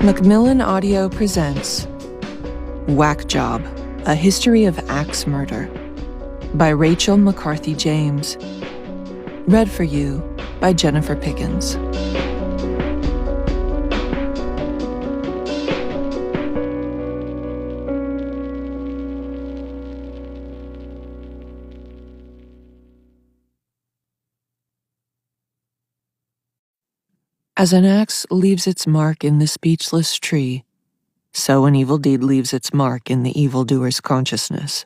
Macmillan Audio presents Whack Job, A History of Axe Murder by Rachel McCarthy James. Read for you by Jennifer Pickens. As an axe leaves its mark in the speechless tree, so an evil deed leaves its mark in the evildoer's consciousness.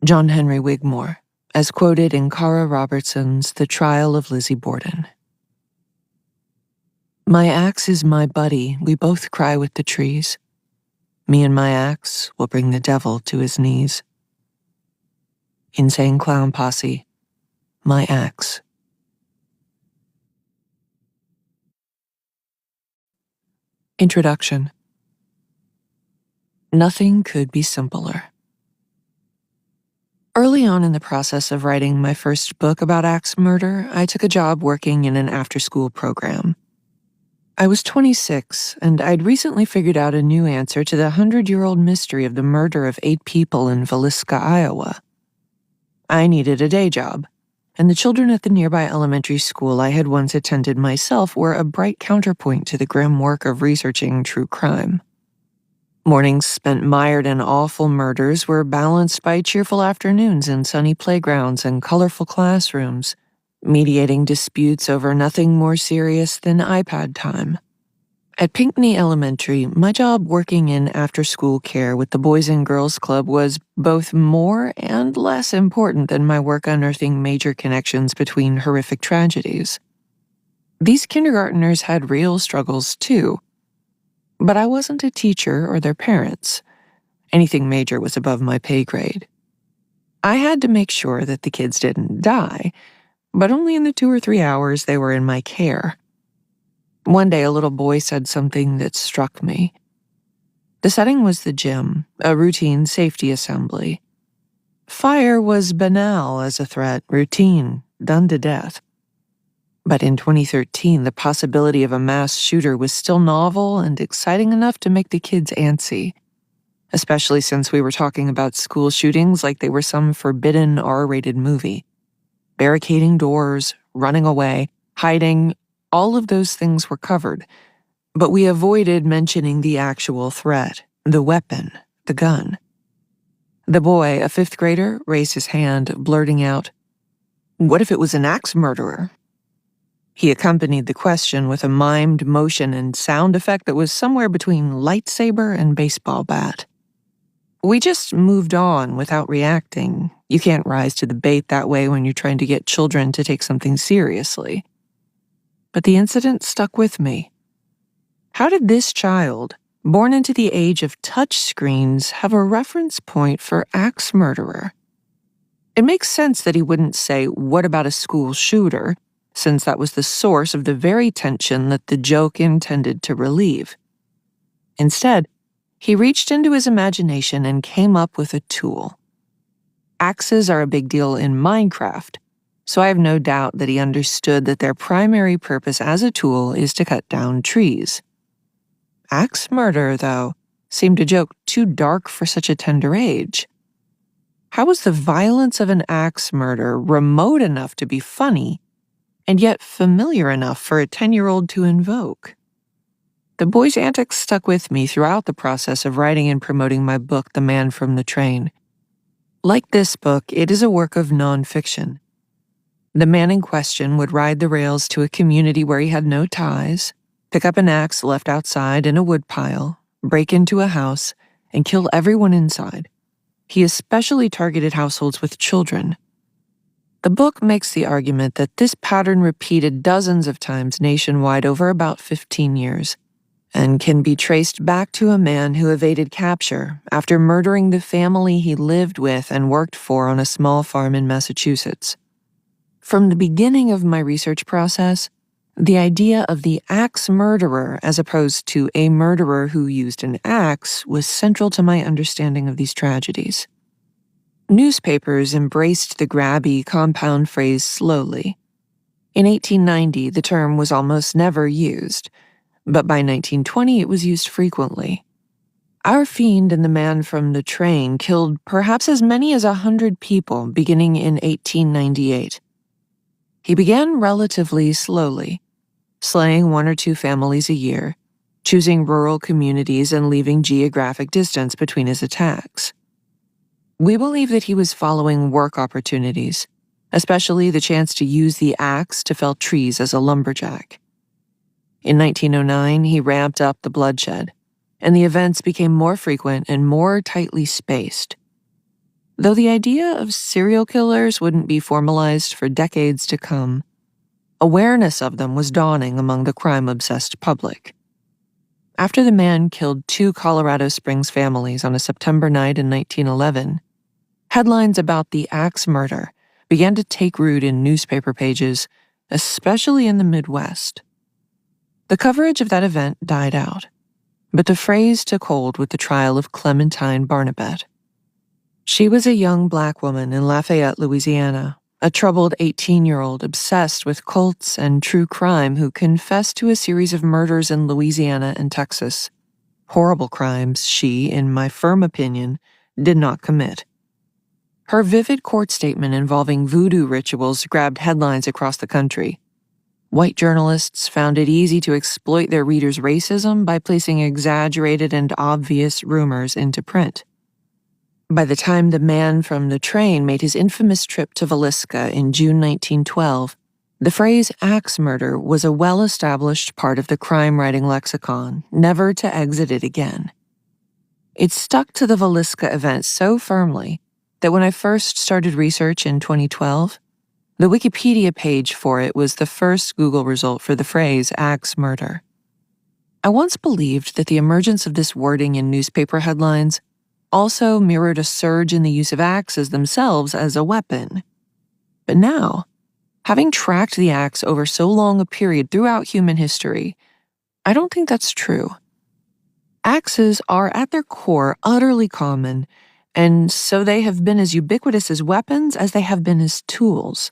John Henry Wigmore, as quoted in Cara Robertson's The Trial of Lizzie Borden. My axe is my buddy, we both cry with the trees. Me and my axe will bring the devil to his knees. Insane Clown Posse, My Axe. Introduction. Nothing could be simpler. Early on in the process of writing my first book about axe murder, I took a job working in an after-school program. I was 26, and I'd recently figured out a new answer to the 100-year-old mystery of the murder of 8 people in Villisca, Iowa. I needed a day job, and the children at the nearby elementary school I had once attended myself were a bright counterpoint to the grim work of researching true crime. Mornings spent mired in awful murders were balanced by cheerful afternoons in sunny playgrounds and colorful classrooms, mediating disputes over nothing more serious than iPad time. At Pinckney Elementary, my job working in after-school care with the Boys and Girls Club was both more and less important than my work unearthing major connections between horrific tragedies. These kindergartners had real struggles too, but I wasn't a teacher or their parents. Anything major was above my pay grade. I had to make sure that the kids didn't die, but only in the 2 or 3 hours they were in my care. One day, a little boy said something that struck me. The setting was the gym, a routine safety assembly. Fire was banal as a threat, routine, done to death. But in 2013, the possibility of a mass shooter was still novel and exciting enough to make the kids antsy, especially since we were talking about school shootings like they were some forbidden R-rated movie. Barricading doors, running away, hiding, all of those things were covered, but we avoided mentioning the actual threat, the weapon, the gun. The boy, a 5th grader, raised his hand, blurting out, "What if it was an axe murderer?" He accompanied the question with a mimed motion and sound effect that was somewhere between lightsaber and baseball bat. We just moved on without reacting. You can't rise to the bait that way when you're trying to get children to take something seriously. But the incident stuck with me. How did this child, born into the age of touchscreens, have a reference point for axe murderer? It makes sense that he wouldn't say, "What about a school shooter?" since that was the source of the very tension that the joke intended to relieve. Instead, he reached into his imagination and came up with a tool. Axes are a big deal in Minecraft, so I have no doubt that he understood that their primary purpose as a tool is to cut down trees. Axe murder, though, seemed a joke too dark for such a tender age. How was the violence of an axe murder remote enough to be funny, and yet familiar enough for a 10-year-old to invoke? The boy's antics stuck with me throughout the process of writing and promoting my book, The Man from the Train. Like this book, it is a work of nonfiction. The man in question would ride the rails to a community where he had no ties, pick up an axe left outside in a woodpile, break into a house, and kill everyone inside. He especially targeted households with children. The book makes the argument that this pattern repeated dozens of times nationwide over about 15 years, and can be traced back to a man who evaded capture after murdering the family he lived with and worked for on a small farm in Massachusetts. From the beginning of my research process, the idea of the axe murderer as opposed to a murderer who used an axe was central to my understanding of these tragedies. Newspapers embraced the grabby, compound phrase slowly. In 1890, the term was almost never used, but by 1920 it was used frequently. Our fiend and the man from the train killed perhaps as many as 100 people beginning in 1898. He began relatively slowly, slaying 1 or 2 families a year, choosing rural communities and leaving geographic distance between his attacks. We believe that he was following work opportunities, especially the chance to use the axe to fell trees as a lumberjack. In 1909, he ramped up the bloodshed, and the events became more frequent and more tightly spaced. Though the idea of serial killers wouldn't be formalized for decades to come, awareness of them was dawning among the crime-obsessed public. After the man killed 2 Colorado Springs families on a September night in 1911, headlines about the axe murder began to take root in newspaper pages, especially in the Midwest. The coverage of that event died out, but the phrase took hold with the trial of Clementine Barnabet. She was a young Black woman in Lafayette, Louisiana, a troubled 18-year-old obsessed with cults and true crime who confessed to a series of murders in Louisiana and Texas. Horrible crimes she, in my firm opinion, did not commit. Her vivid court statement involving voodoo rituals grabbed headlines across the country. White journalists found it easy to exploit their readers' racism by placing exaggerated and obvious rumors into print. By the time the man from the train made his infamous trip to Villisca in June 1912, the phrase axe murder was a well-established part of the crime-writing lexicon, never to exit it again. It stuck to the Villisca event so firmly that when I first started research in 2012, the Wikipedia page for it was the first Google result for the phrase axe murder. I once believed that the emergence of this wording in newspaper headlines also mirrored a surge in the use of axes themselves as a weapon. But now, having tracked the axe over so long a period throughout human history, I don't think that's true. Axes are at their core utterly common, and so they have been as ubiquitous as weapons as they have been as tools.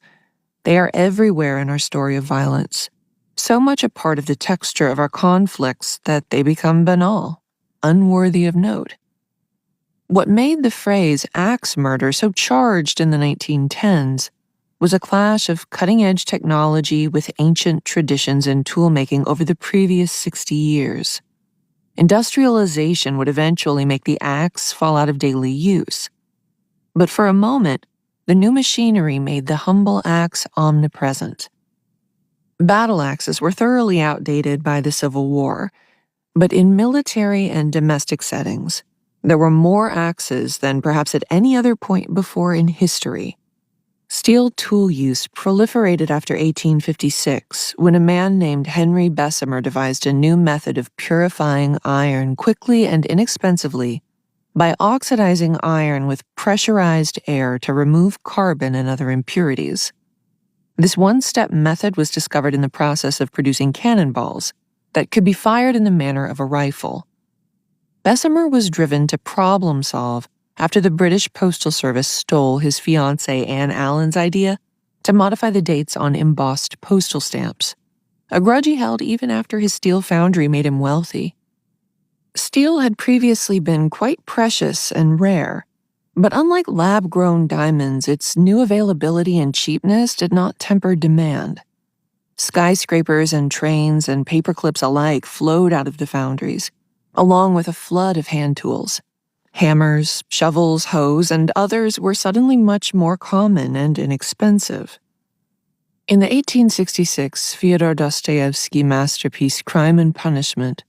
They are everywhere in our story of violence, so much a part of the texture of our conflicts that they become banal, unworthy of note. What made the phrase axe murder so charged in the 1910s was a clash of cutting-edge technology with ancient traditions in toolmaking over the previous 60 years. Industrialization would eventually make the axe fall out of daily use. But for a moment, the new machinery made the humble axe omnipresent. Battle axes were thoroughly outdated by the Civil War, but in military and domestic settings, there were more axes than perhaps at any other point before in history. Steel tool use proliferated after 1856, when a man named Henry Bessemer devised a new method of purifying iron quickly and inexpensively by oxidizing iron with pressurized air to remove carbon and other impurities. This one-step method was discovered in the process of producing cannonballs that could be fired in the manner of a rifle. Bessemer was driven to problem-solve after the British Postal Service stole his fiancée Anne Allen's idea to modify the dates on embossed postal stamps, a grudge he held even after his steel foundry made him wealthy. Steel had previously been quite precious and rare, but unlike lab-grown diamonds, its new availability and cheapness did not temper demand. Skyscrapers and trains and paperclips alike flowed out of the foundries, along with a flood of hand tools. Hammers, shovels, hoes, and others were suddenly much more common and inexpensive. In the 1866 Fyodor Dostoevsky masterpiece Crime and Punishment,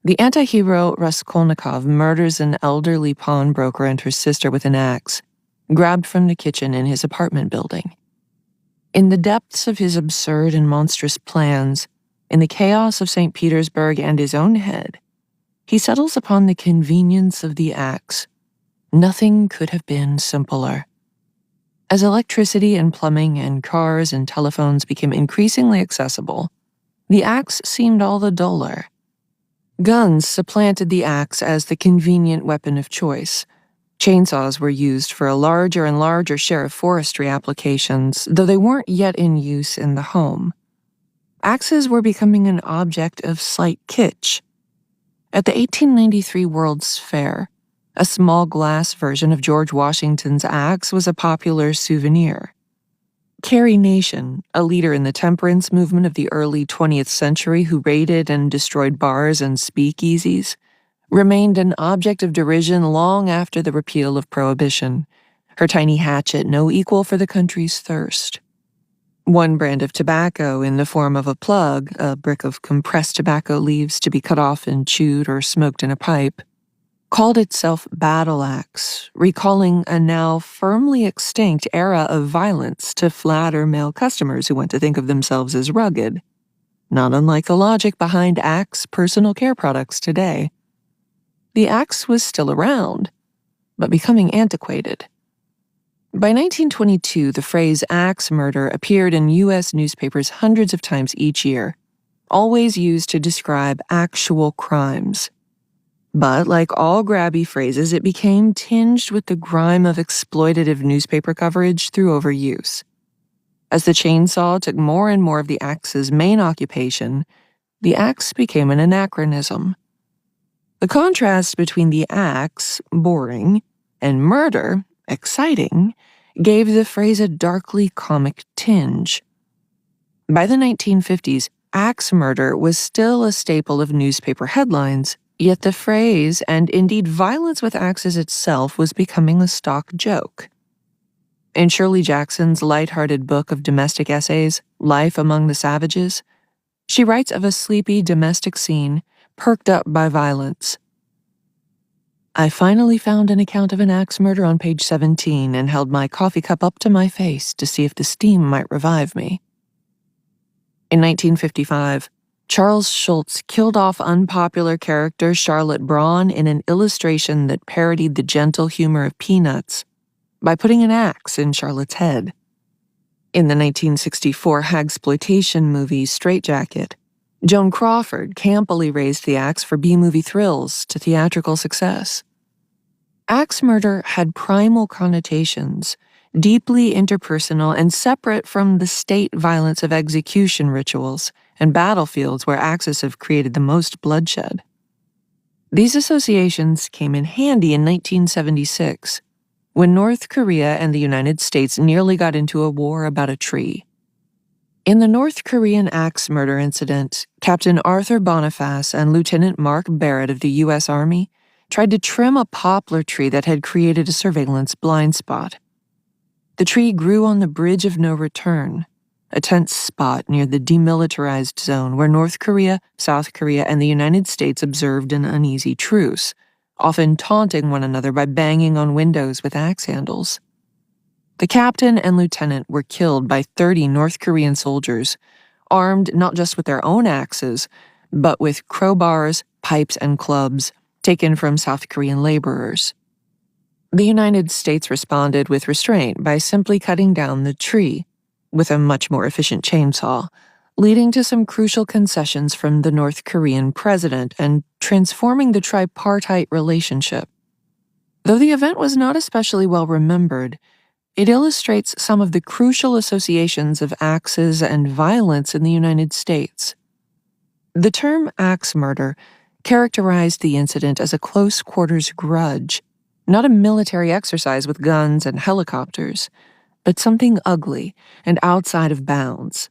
the anti-hero Raskolnikov murders an elderly pawnbroker and her sister with an axe, grabbed from the kitchen in his apartment building. In the depths of his absurd and monstrous plans, in the chaos of St. Petersburg and his own head, he settles upon the convenience of the axe. Nothing could have been simpler. As electricity and plumbing and cars and telephones became increasingly accessible, the axe seemed all the duller. Guns supplanted the axe as the convenient weapon of choice, Chainsaws were used for a larger and larger share of forestry applications, though they weren't yet in use in the home. Axes were becoming an object of slight kitsch. At the 1893 World's Fair, a small glass version of George Washington's axe was a popular souvenir. Carrie Nation, a leader in the temperance movement of the early 20th century who raided and destroyed bars and speakeasies, remained an object of derision long after the repeal of Prohibition, her tiny hatchet no equal for the country's thirst. One brand of tobacco in the form of a plug, a brick of compressed tobacco leaves to be cut off and chewed or smoked in a pipe, called itself Battle Axe, recalling a now firmly extinct era of violence to flatter male customers who want to think of themselves as rugged, not unlike the logic behind Axe personal care products today. The axe was still around, but becoming antiquated. By 1922, the phrase axe murder appeared in U.S. newspapers hundreds of times each year, always used to describe actual crimes. But like all grabby phrases, it became tinged with the grime of exploitative newspaper coverage through overuse. As the chainsaw took more and more of the axe's main occupation, the axe became an anachronism. The contrast between the axe, boring, and murder, exciting, gave the phrase a darkly comic tinge. By the 1950s, axe murder was still a staple of newspaper headlines, yet the phrase, and indeed violence with axes itself, was becoming a stock joke. In Shirley Jackson's light-hearted book of domestic essays, Life Among the Savages, she writes of a sleepy domestic scene perked up by violence. I finally found an account of an axe murder on page 17 and held my coffee cup up to my face to see if the steam might revive me. In 1955, Charles Schulz killed off unpopular character Charlotte Braun in an illustration that parodied the gentle humor of Peanuts by putting an axe in Charlotte's head. In the 1964 hagsploitation movie Strait Jacket, Joan Crawford campily raised the axe for B-movie thrills to theatrical success. Axe murder had primal connotations, deeply interpersonal and separate from the state violence of execution rituals and battlefields where axes have created the most bloodshed. These associations came in handy in 1976, when North Korea and the United States nearly got into a war about a tree. In the North Korean axe murder incident, Captain Arthur Boniface and Lieutenant Mark Barrett of the U.S. Army tried to trim a poplar tree that had created a surveillance blind spot. The tree grew on the Bridge of No Return, a tense spot near the demilitarized zone where North Korea, South Korea, and the United States observed an uneasy truce, often taunting one another by banging on windows with axe handles. The captain and lieutenant were killed by 30 North Korean soldiers, armed not just with their own axes, but with crowbars, pipes, and clubs taken from South Korean laborers. The United States responded with restraint by simply cutting down the tree with a much more efficient chainsaw, leading to some crucial concessions from the North Korean president and transforming the tripartite relationship. Though the event was not especially well remembered, it illustrates some of the crucial associations of axes and violence in the United States. The term axe murder characterized the incident as a close-quarters grudge, not a military exercise with guns and helicopters, but something ugly and outside of bounds.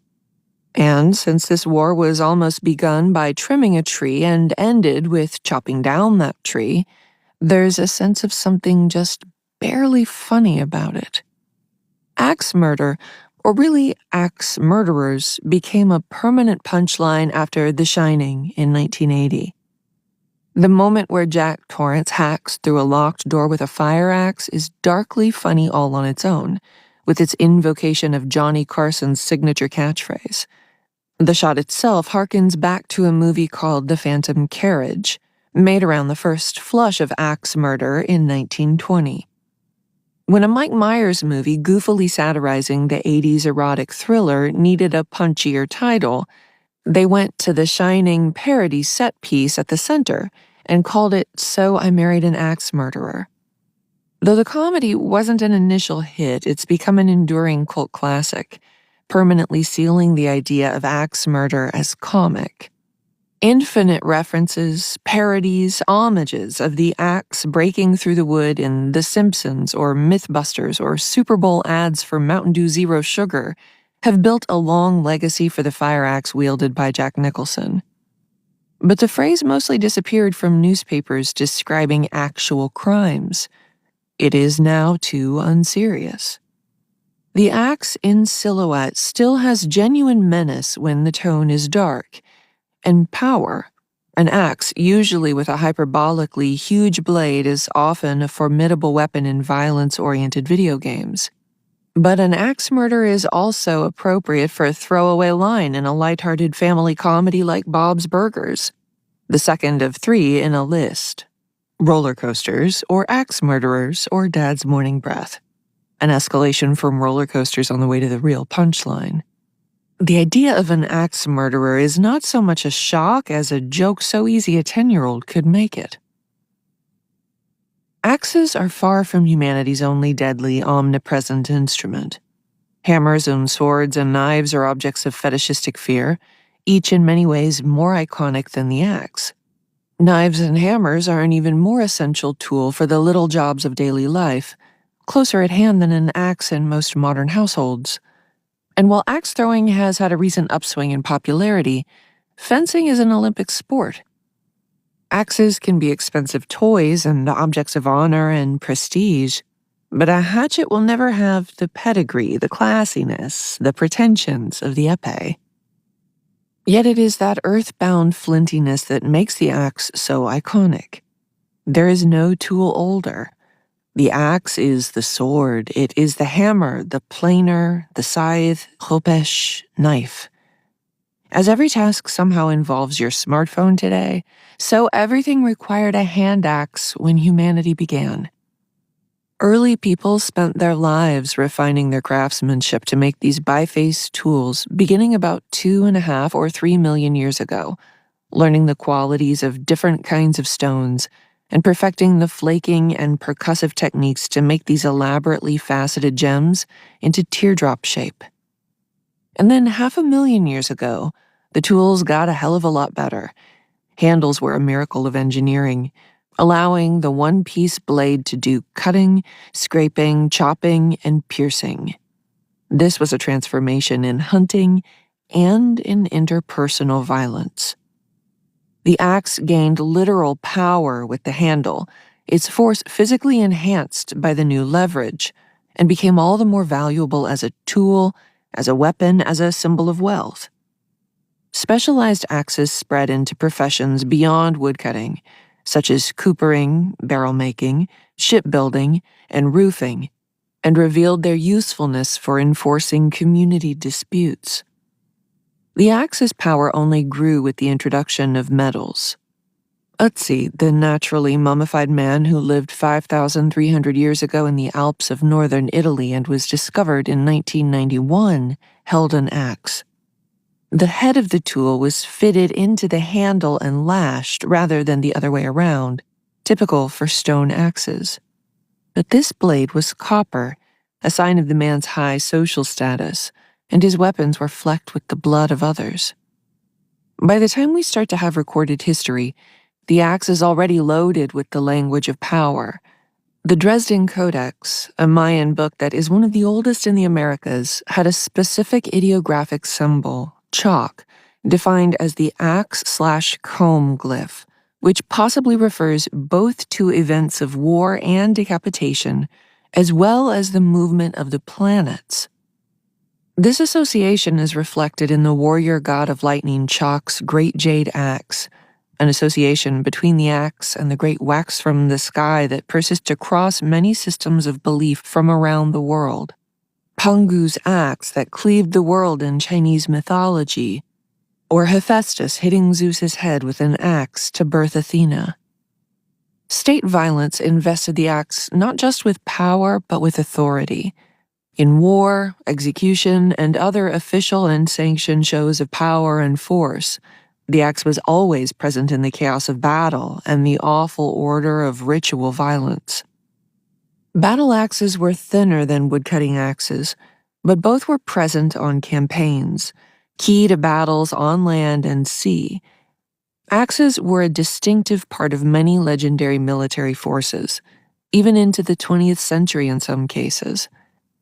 And since this war was almost begun by trimming a tree and ended with chopping down that tree, there's a sense of something just barely funny about it. Axe murder, or really axe murderers, became a permanent punchline after The Shining in 1980. The moment where Jack Torrance hacks through a locked door with a fire axe is darkly funny all on its own, with its invocation of Johnny Carson's signature catchphrase. The shot itself harkens back to a movie called The Phantom Carriage, made around the first flush of axe murder in 1920. When a Mike Myers movie goofily satirizing the 80s erotic thriller needed a punchier title, they went to the Shining parody set piece at the center and called it So I Married an Axe Murderer. Though the comedy wasn't an initial hit, it's become an enduring cult classic, permanently sealing the idea of axe murder as comic. Infinite references, parodies, homages of the axe breaking through the wood in The Simpsons or Mythbusters or Super Bowl ads for Mountain Dew Zero Sugar have built a long legacy for the fire axe wielded by Jack Nicholson. But the phrase mostly disappeared from newspapers describing actual crimes. It is now too unserious. The axe in silhouette still has genuine menace when the tone is dark, and power. An axe, usually with a hyperbolically huge blade, is often a formidable weapon in violence-oriented video games. But an axe murder is also appropriate for a throwaway line in a lighthearted family comedy like Bob's Burgers, the second of 3 in a list. Roller coasters, or axe murderers, or Dad's morning breath. An escalation from roller coasters on the way to the real punchline. The idea of an axe murderer is not so much a shock as a joke so easy a 10-year-old could make it. Axes are far from humanity's only deadly, omnipresent instrument. Hammers and swords and knives are objects of fetishistic fear, each in many ways more iconic than the axe. Knives and hammers are an even more essential tool for the little jobs of daily life, closer at hand than an axe in most modern households. And while axe throwing has had a recent upswing in popularity, fencing is an Olympic sport. Axes can be expensive toys and objects of honor and prestige, but a hatchet will never have the pedigree, the classiness, the pretensions of the epee. Yet it is that earthbound flintiness that makes the axe so iconic. There is no tool older. The axe is the sword, it is the hammer, the planer, the scythe, khopesh, knife. As every task somehow involves your smartphone today, so everything required a hand axe when humanity began. Early people spent their lives refining their craftsmanship to make these biface tools, beginning about 2.5 or 3 million years ago, learning the qualities of different kinds of stones, and perfecting the flaking and percussive techniques to make these elaborately faceted gems into teardrop shape. And then 500,000 years ago, the tools got a hell of a lot better. Handles were a miracle of engineering, allowing the one-piece blade to do cutting, scraping, chopping, and piercing. This was a transformation in hunting and in interpersonal violence. The axe gained literal power with the handle, its force physically enhanced by the new leverage, and became all the more valuable as a tool, as a weapon, as a symbol of wealth. Specialized axes spread into professions beyond woodcutting, such as coopering, barrel making, shipbuilding, and roofing, and revealed their usefulness for enforcing community disputes. The axe's power only grew with the introduction of metals. Ötzi, the naturally mummified man who lived 5,300 years ago in the Alps of northern Italy and was discovered in 1991, held an axe. The head of the tool was fitted into the handle and lashed rather than the other way around, typical for stone axes. But this blade was copper, a sign of the man's high social status, and his weapons were flecked with the blood of others. By the time we start to have recorded history, the axe is already loaded with the language of power. The Dresden Codex, a Mayan book that is one of the oldest in the Americas, had a specific ideographic symbol, chalk, defined as the axe/comb glyph, which possibly refers both to events of war and decapitation, as well as the movement of the planets. This association is reflected in the warrior god of lightning Chalk's great jade axe, an association between the axe and the great wax from the sky that persists across many systems of belief from around the world. Pangu's axe that cleaved the world in Chinese mythology, or Hephaestus hitting Zeus's head with an axe to birth Athena. State violence invested the axe not just with power but with authority. In war, execution, and other official and sanctioned shows of power and force, the axe was always present in the chaos of battle and the awful order of ritual violence. Battle axes were thinner than woodcutting axes, but both were present on campaigns, key to battles on land and sea. Axes were a distinctive part of many legendary military forces, even into the 20th century in some cases.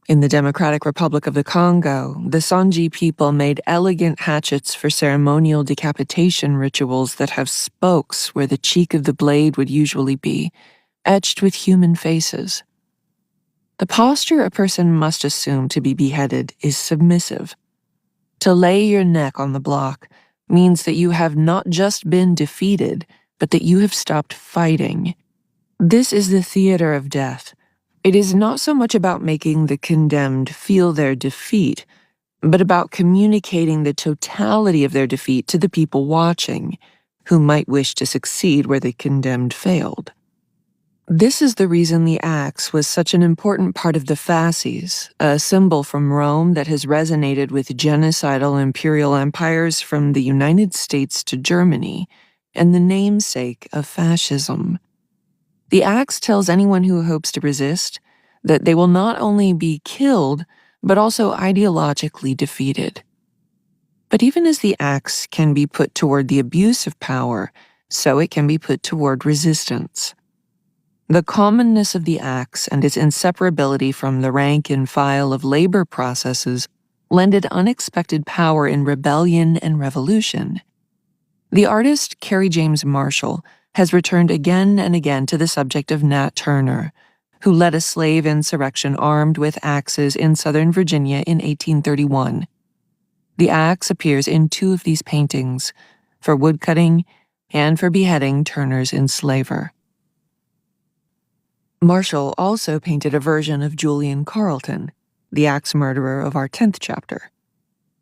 In the Democratic Republic of the Congo, the Sanji people made elegant hatchets for ceremonial decapitation rituals that have spokes where the cheek of the blade would usually be, etched with human faces. The posture a person must assume to be beheaded is submissive. To lay your neck on the block means that you have not just been defeated, but that you have stopped fighting. This is the theater of death. It is not so much about making the condemned feel their defeat, but about communicating the totality of their defeat to the people watching, who might wish to succeed where the condemned failed. This is the reason the axe was such an important part of the fasces, a symbol from Rome that has resonated with genocidal imperial empires from the United States to Germany, and the namesake of fascism. The axe tells anyone who hopes to resist that they will not only be killed, but also ideologically defeated. But even as the axe can be put toward the abuse of power, so it can be put toward resistance. The commonness of the axe and its inseparability from the rank and file of labor processes lended unexpected power in rebellion and revolution. The artist Carrie James Marshall has returned again and again to the subject of Nat Turner, who led a slave insurrection armed with axes in Southern Virginia in 1831. The axe appears in two of these paintings, for woodcutting and for beheading Turner's enslaver. Marshall also painted a version of Julian Carleton, the axe murderer of our 10th chapter.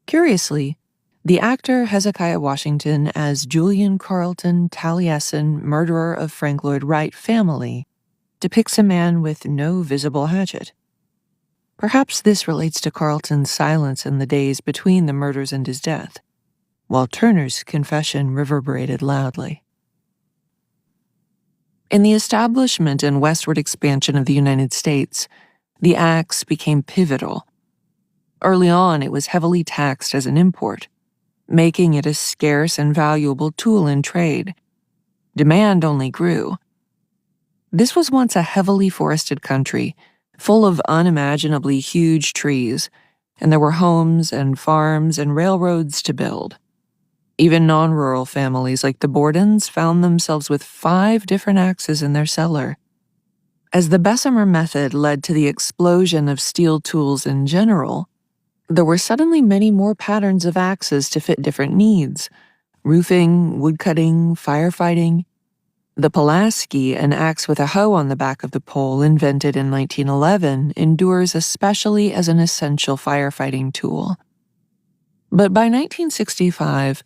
Curiously, the actor Hezekiah Washington as Julian Carleton Taliesin, murderer of Frank Lloyd Wright family, depicts a man with no visible hatchet. Perhaps this relates to Carleton's silence in the days between the murders and his death, while Turner's confession reverberated loudly. In the establishment and westward expansion of the United States, the axe became pivotal. Early on, it was heavily taxed as an import, making it a scarce and valuable tool in trade. Demand only grew. This was once a heavily forested country, full of unimaginably huge trees, and there were homes and farms and railroads to build. Even non-rural families like the Bordens found themselves with 5 different axes in their cellar. As the Bessemer method led to the explosion of steel tools in general, there were suddenly many more patterns of axes to fit different needs: roofing, woodcutting, firefighting. The Pulaski, an axe with a hoe on the back of the pole invented in 1911, endures especially as an essential firefighting tool. But by 1965,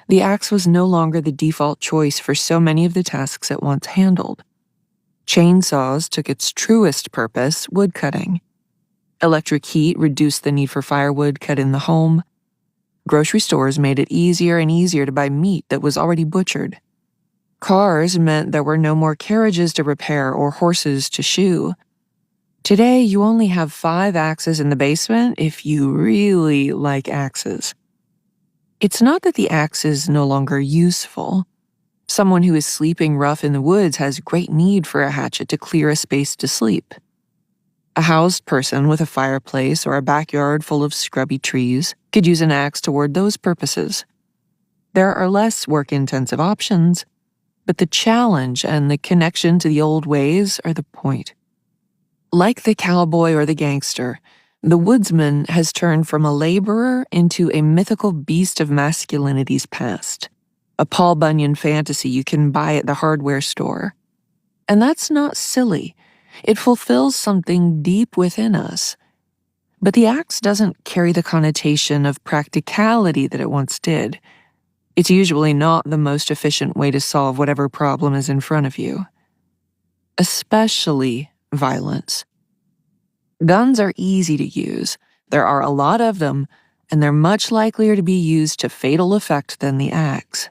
the axe was no longer the default choice for so many of the tasks it once handled. Chainsaws took its truest purpose, woodcutting. Electric heat reduced the need for firewood cut in the home. Grocery stores made it easier and easier to buy meat that was already butchered. Cars meant there were no more carriages to repair or horses to shoe. Today, you only have 5 axes in the basement if you really like axes. It's not that the axe is no longer useful. Someone who is sleeping rough in the woods has great need for a hatchet to clear a space to sleep. A housed person with a fireplace or a backyard full of scrubby trees could use an axe toward those purposes. There are less work-intensive options, but the challenge and the connection to the old ways are the point. Like the cowboy or the gangster, the woodsman has turned from a laborer into a mythical beast of masculinity's past, a Paul Bunyan fantasy you can buy at the hardware store. And that's not silly. It fulfills something deep within us. But the axe doesn't carry the connotation of practicality that it once did. It's usually not the most efficient way to solve whatever problem is in front of you. Especially violence. Guns are easy to use. There are a lot of them, and they're much likelier to be used to fatal effect than the axe.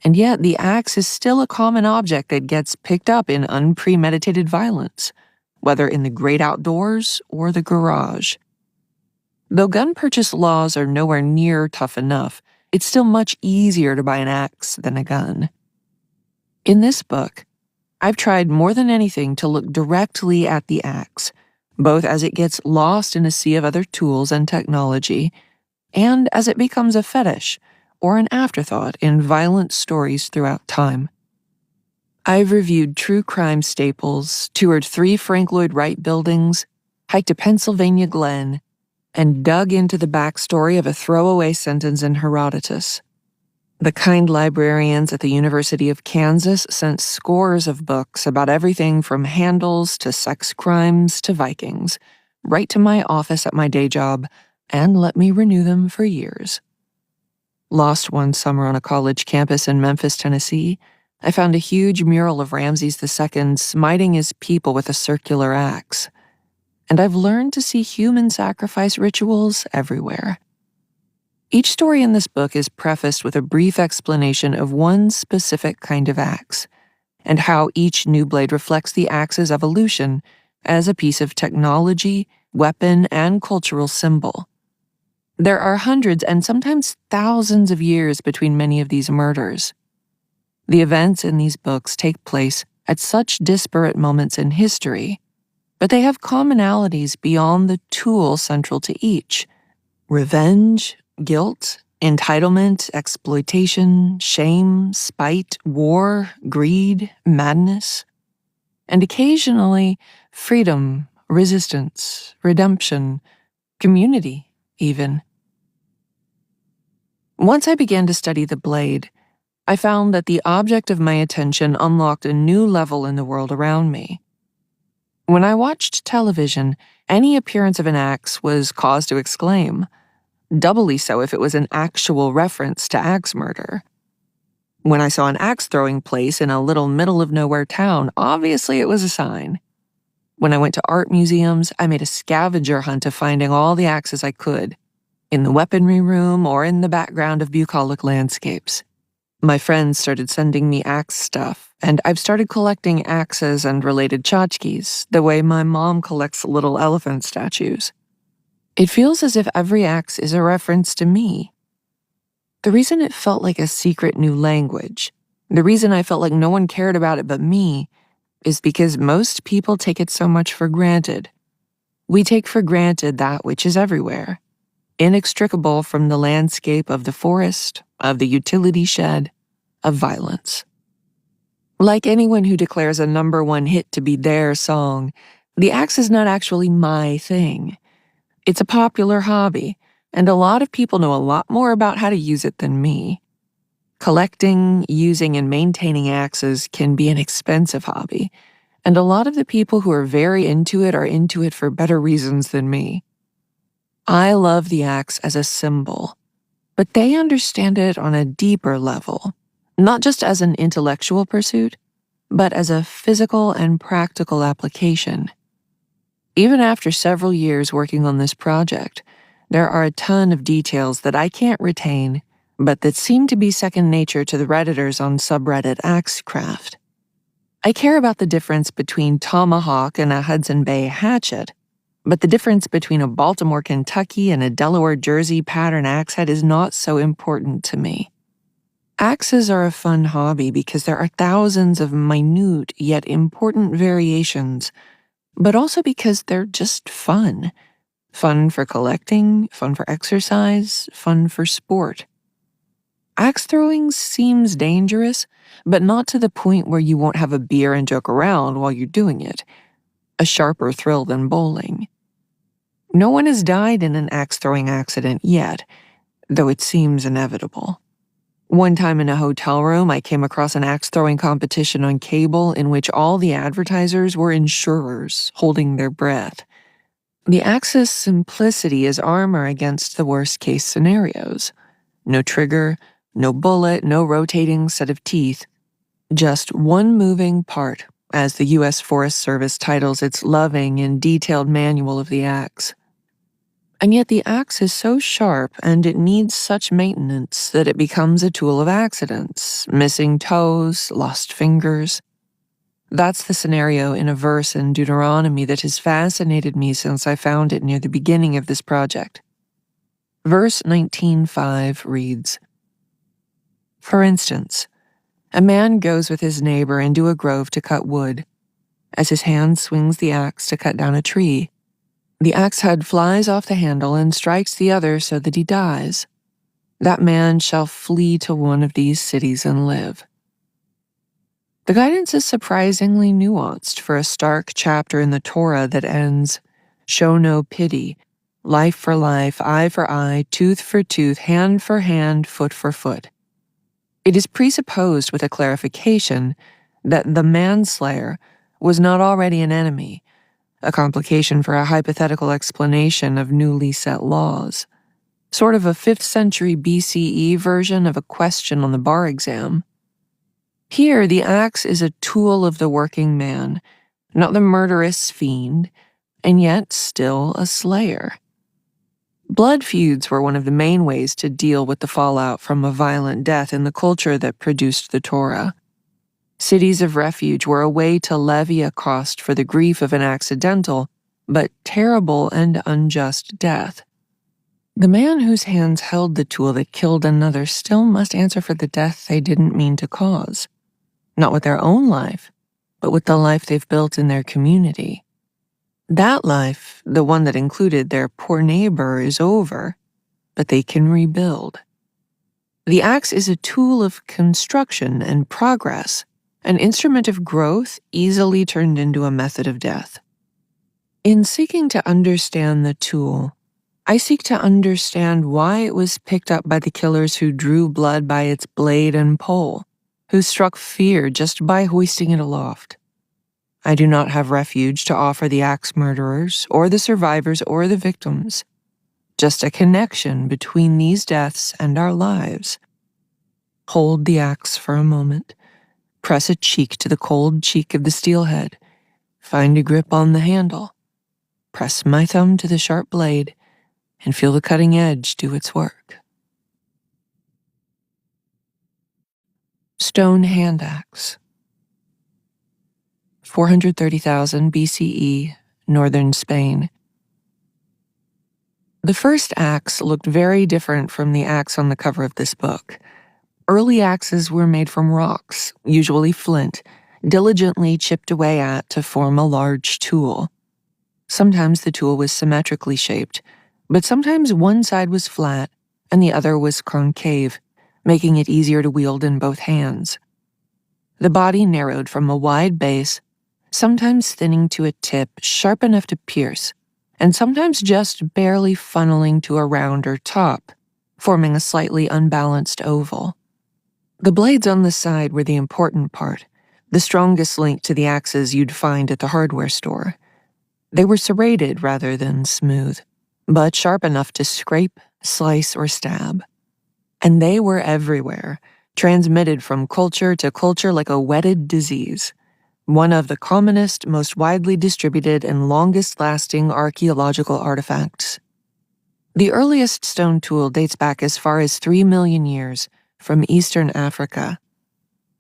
And yet, the axe is still a common object that gets picked up in unpremeditated violence. whether in the great outdoors or the garage. Though gun purchase laws are nowhere near tough enough, it's still much easier to buy an axe than a gun. In this book, I've tried more than anything to look directly at the axe, both as it gets lost in a sea of other tools and technology, and as it becomes a fetish or an afterthought in violent stories throughout time. I've reviewed true crime staples, toured 3 Frank Lloyd Wright buildings, hiked a Pennsylvania glen, and dug into the backstory of a throwaway sentence in Herodotus. The kind librarians at the University of Kansas sent scores of books about everything from handles to sex crimes to Vikings, right to my office at my day job, and let me renew them for years. Lost one summer on a college campus in Memphis, Tennessee, I found a huge mural of Ramses II smiting his people with a circular axe. And I've learned to see human sacrifice rituals everywhere. Each story in this book is prefaced with a brief explanation of one specific kind of axe, and how each new blade reflects the axe's evolution as a piece of technology, weapon, and cultural symbol. There are hundreds and sometimes thousands of years between many of these murders. The events in these books take place at such disparate moments in history, but they have commonalities beyond the tool central to each: revenge, guilt, entitlement, exploitation, shame, spite, war, greed, madness, and occasionally freedom, resistance, redemption, community, even. Once I began to study the blade, I found that the object of my attention unlocked a new level in the world around me. When I watched television, any appearance of an axe was cause to exclaim, doubly so if it was an actual reference to axe murder. When I saw an axe-throwing place in a little middle-of-nowhere town, obviously it was a sign. When I went to art museums, I made a scavenger hunt of finding all the axes I could, in the weaponry room or in the background of bucolic landscapes. My friends started sending me axe stuff, and I've started collecting axes and related tchotchkes, the way my mom collects little elephant statues. It feels as if every axe is a reference to me. The reason it felt like a secret new language, the reason I felt like no one cared about it but me, is because most people take it so much for granted. We take for granted that which is everywhere, inextricable from the landscape of the forest, of the utility shed, of violence. Like anyone who declares a #1 hit to be their song, the axe is not actually my thing. It's a popular hobby, and a lot of people know a lot more about how to use it than me. Collecting, using, and maintaining axes can be an expensive hobby, and a lot of the people who are very into it are into it for better reasons than me. I love the axe as a symbol, but they understand it on a deeper level, not just as an intellectual pursuit, but as a physical and practical application. Even after several years working on this project, there are a ton of details that I can't retain, but that seem to be second nature to the Redditors on subreddit Axecraft. I care about the difference between tomahawk and a Hudson Bay hatchet, but the difference between a Baltimore, Kentucky and a Delaware, Jersey pattern axe head is not so important to me. Axes are a fun hobby because there are thousands of minute yet important variations, but also because they're just fun. Fun for collecting, fun for exercise, fun for sport. Axe throwing seems dangerous, but not to the point where you won't have a beer and joke around while you're doing it. A sharper thrill than bowling. No one has died in an axe-throwing accident yet, though it seems inevitable. One time in a hotel room, I came across an axe-throwing competition on cable in which all the advertisers were insurers holding their breath. The axe's simplicity is armor against the worst-case scenarios. No trigger, no bullet, no rotating set of teeth. Just one moving part, as the U.S. Forest Service titles its loving and detailed manual of the axe. And yet the axe is so sharp and it needs such maintenance that it becomes a tool of accidents, missing toes, lost fingers. That's the scenario in a verse in Deuteronomy that has fascinated me since I found it near the beginning of this project. Verse 19:5 reads, "For instance, a man goes with his neighbor into a grove to cut wood. As his hand swings the axe to cut down a tree, the axe head flies off the handle and strikes the other so that he dies. That man shall flee to one of these cities and live." The guidance is surprisingly nuanced for a stark chapter in the Torah that ends, "Show no pity, life for life, eye for eye, tooth for tooth, hand for hand, foot for foot." It is presupposed with a clarification that the manslayer was not already an enemy, a complication for a hypothetical explanation of newly set laws, sort of a 5th century BCE version of a question on the bar exam. Here, the axe is a tool of the working man, not the murderous fiend, and yet still a slayer. Blood feuds were one of the main ways to deal with the fallout from a violent death in the culture that produced the Torah. Cities of refuge were a way to levy a cost for the grief of an accidental, but terrible and unjust death. The man whose hands held the tool that killed another still must answer for the death they didn't mean to cause. Not with their own life, but with the life they've built in their community. That life, the one that included their poor neighbor, is over, but they can rebuild. The axe is a tool of construction and progress, an instrument of growth easily turned into a method of death. In seeking to understand the tool, I seek to understand why it was picked up by the killers who drew blood by its blade and pole, who struck fear just by hoisting it aloft. I do not have refuge to offer the axe murderers, or the survivors, or the victims. Just a connection between these deaths and our lives. Hold the axe for a moment. Press a cheek to the cold cheek of the steelhead. Find a grip on the handle. Press my thumb to the sharp blade, and feel the cutting edge do its work. Stone hand axe. 430,000 BCE, northern Spain. The first axe looked very different from the axe on the cover of this book. Early axes were made from rocks, usually flint, diligently chipped away at to form a large tool. Sometimes the tool was symmetrically shaped, but sometimes one side was flat and the other was concave, making it easier to wield in both hands. The body narrowed from a wide base, sometimes thinning to a tip sharp enough to pierce, and sometimes just barely funneling to a rounder top, forming a slightly unbalanced oval. The blades on the side were the important part, the strongest link to the axes you'd find at the hardware store. They were serrated rather than smooth, but sharp enough to scrape, slice, or stab. And they were everywhere, transmitted from culture to culture like a wetted disease. One of the commonest, most widely distributed, and longest-lasting archaeological artifacts. The earliest stone tool dates back as far as 3 million years, from eastern Africa.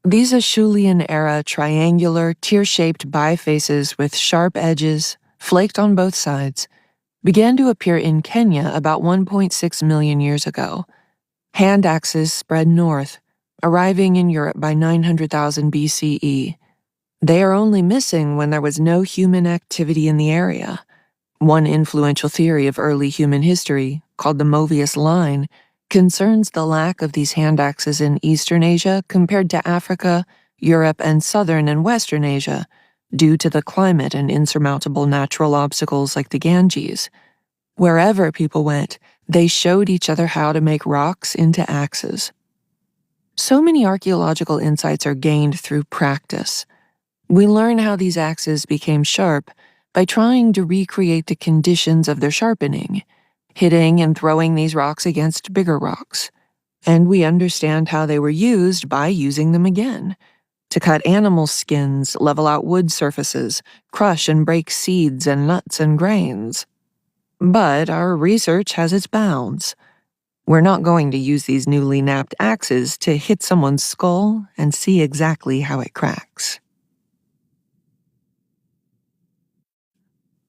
These Acheulean-era triangular, tear-shaped bifaces with sharp edges, flaked on both sides, began to appear in Kenya about 1.6 million years ago. Hand axes spread north, arriving in Europe by 900,000 BCE. They are only missing when there was no human activity in the area. One influential theory of early human history, called the Mobius line, concerns the lack of these hand axes in Eastern Asia compared to Africa, Europe, and Southern and Western Asia, due to the climate and insurmountable natural obstacles like the Ganges. Wherever people went, they showed each other how to make rocks into axes. So many archaeological insights are gained through practice. We learn how these axes became sharp by trying to recreate the conditions of their sharpening, hitting and throwing these rocks against bigger rocks. And we understand how they were used by using them again, to cut animal skins, level out wood surfaces, crush and break seeds and nuts and grains. But our research has its bounds. We're not going to use these newly napped axes to hit someone's skull and see exactly how it cracks.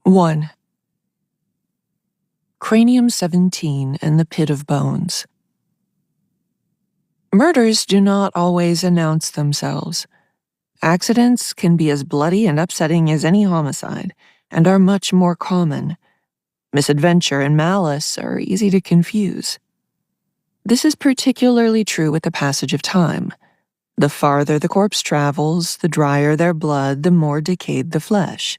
1. Cranium 17 and the Pit of Bones. Murders do not always announce themselves. Accidents can be as bloody and upsetting as any homicide, and are much more common. Misadventure and malice are easy to confuse. This is particularly true with the passage of time. The farther the corpse travels, the drier their blood, the more decayed the flesh.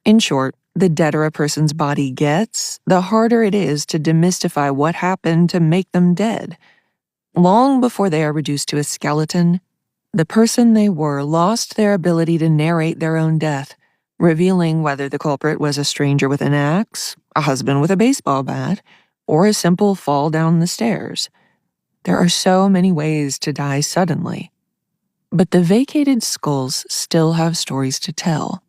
In short, the deader a person's body gets, the harder it is to demystify what happened to make them dead. Long before they are reduced to a skeleton, the person they were lost their ability to narrate their own death, revealing whether the culprit was a stranger with an axe, a husband with a baseball bat, or a simple fall down the stairs. There are so many ways to die suddenly. But the vacated skulls still have stories to tell.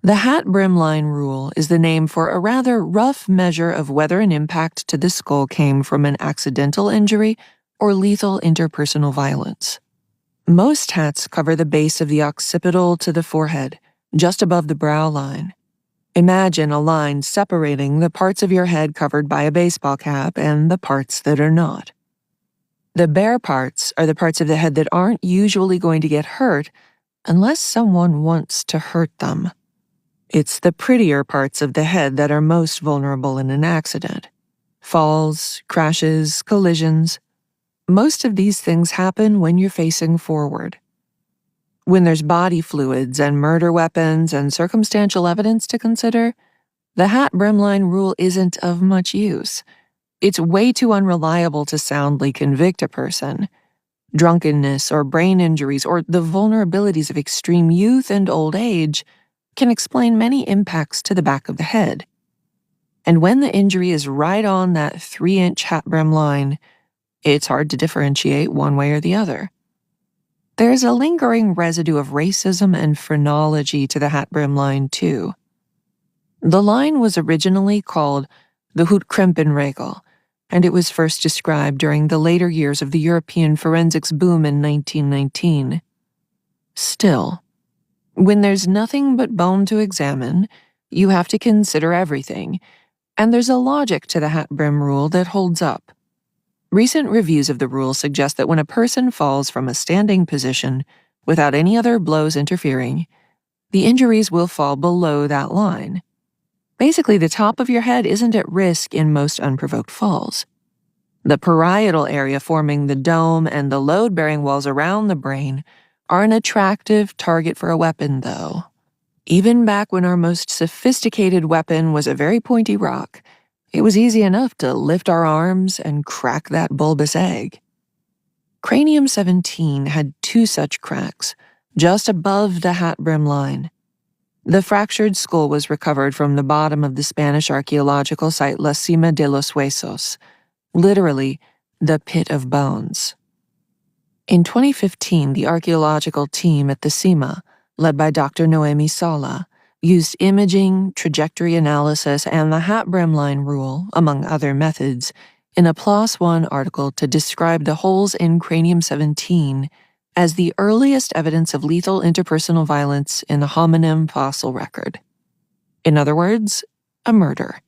The hat brim line rule is the name for a rather rough measure of whether an impact to the skull came from an accidental injury or lethal interpersonal violence. Most hats cover the base of the occipital to the forehead, just above the brow line. Imagine a line separating the parts of your head covered by a baseball cap and the parts that are not. The bare parts are the parts of the head that aren't usually going to get hurt unless someone wants to hurt them. It's the prettier parts of the head that are most vulnerable in an accident. Falls, crashes, collisions. Most of these things happen when you're facing forward. When there's body fluids and murder weapons and circumstantial evidence to consider, the hat brimline rule isn't of much use. It's way too unreliable to soundly convict a person. Drunkenness or brain injuries or the vulnerabilities of extreme youth and old age can explain many impacts to the back of the head. And when the injury is right on that 3-inch hat brim line, it's hard to differentiate one way or the other. There's a lingering residue of racism and phrenology to the hat brim line, too. The line was originally called the Hutkrempenregel, and it was first described during the later years of the European forensics boom in 1919. Still, when there's nothing but bone to examine, you have to consider everything, and there's a logic to the hat brim rule that holds up. Recent reviews of the rule suggest that when a person falls from a standing position without any other blows interfering, the injuries will fall below that line. Basically, the top of your head isn't at risk in most unprovoked falls. The parietal area forming the dome and the load-bearing walls around the brain are an attractive target for a weapon, though. Even back when our most sophisticated weapon was a very pointy rock, it was easy enough to lift our arms and crack that bulbous egg. Cranium 17 had 2 such cracks, just above the hat brim line. The fractured skull was recovered from the bottom of the Spanish archaeological site La Cima de los Huesos, literally, the Pit of Bones. In 2015, the archaeological team at the Cima, led by Dr. Noemi Sala, used imaging, trajectory analysis, and the hat brim line rule, among other methods, in a PLOS ONE article to describe the holes in Cranium 17 as the earliest evidence of lethal interpersonal violence in the hominin fossil record. In other words, a murder.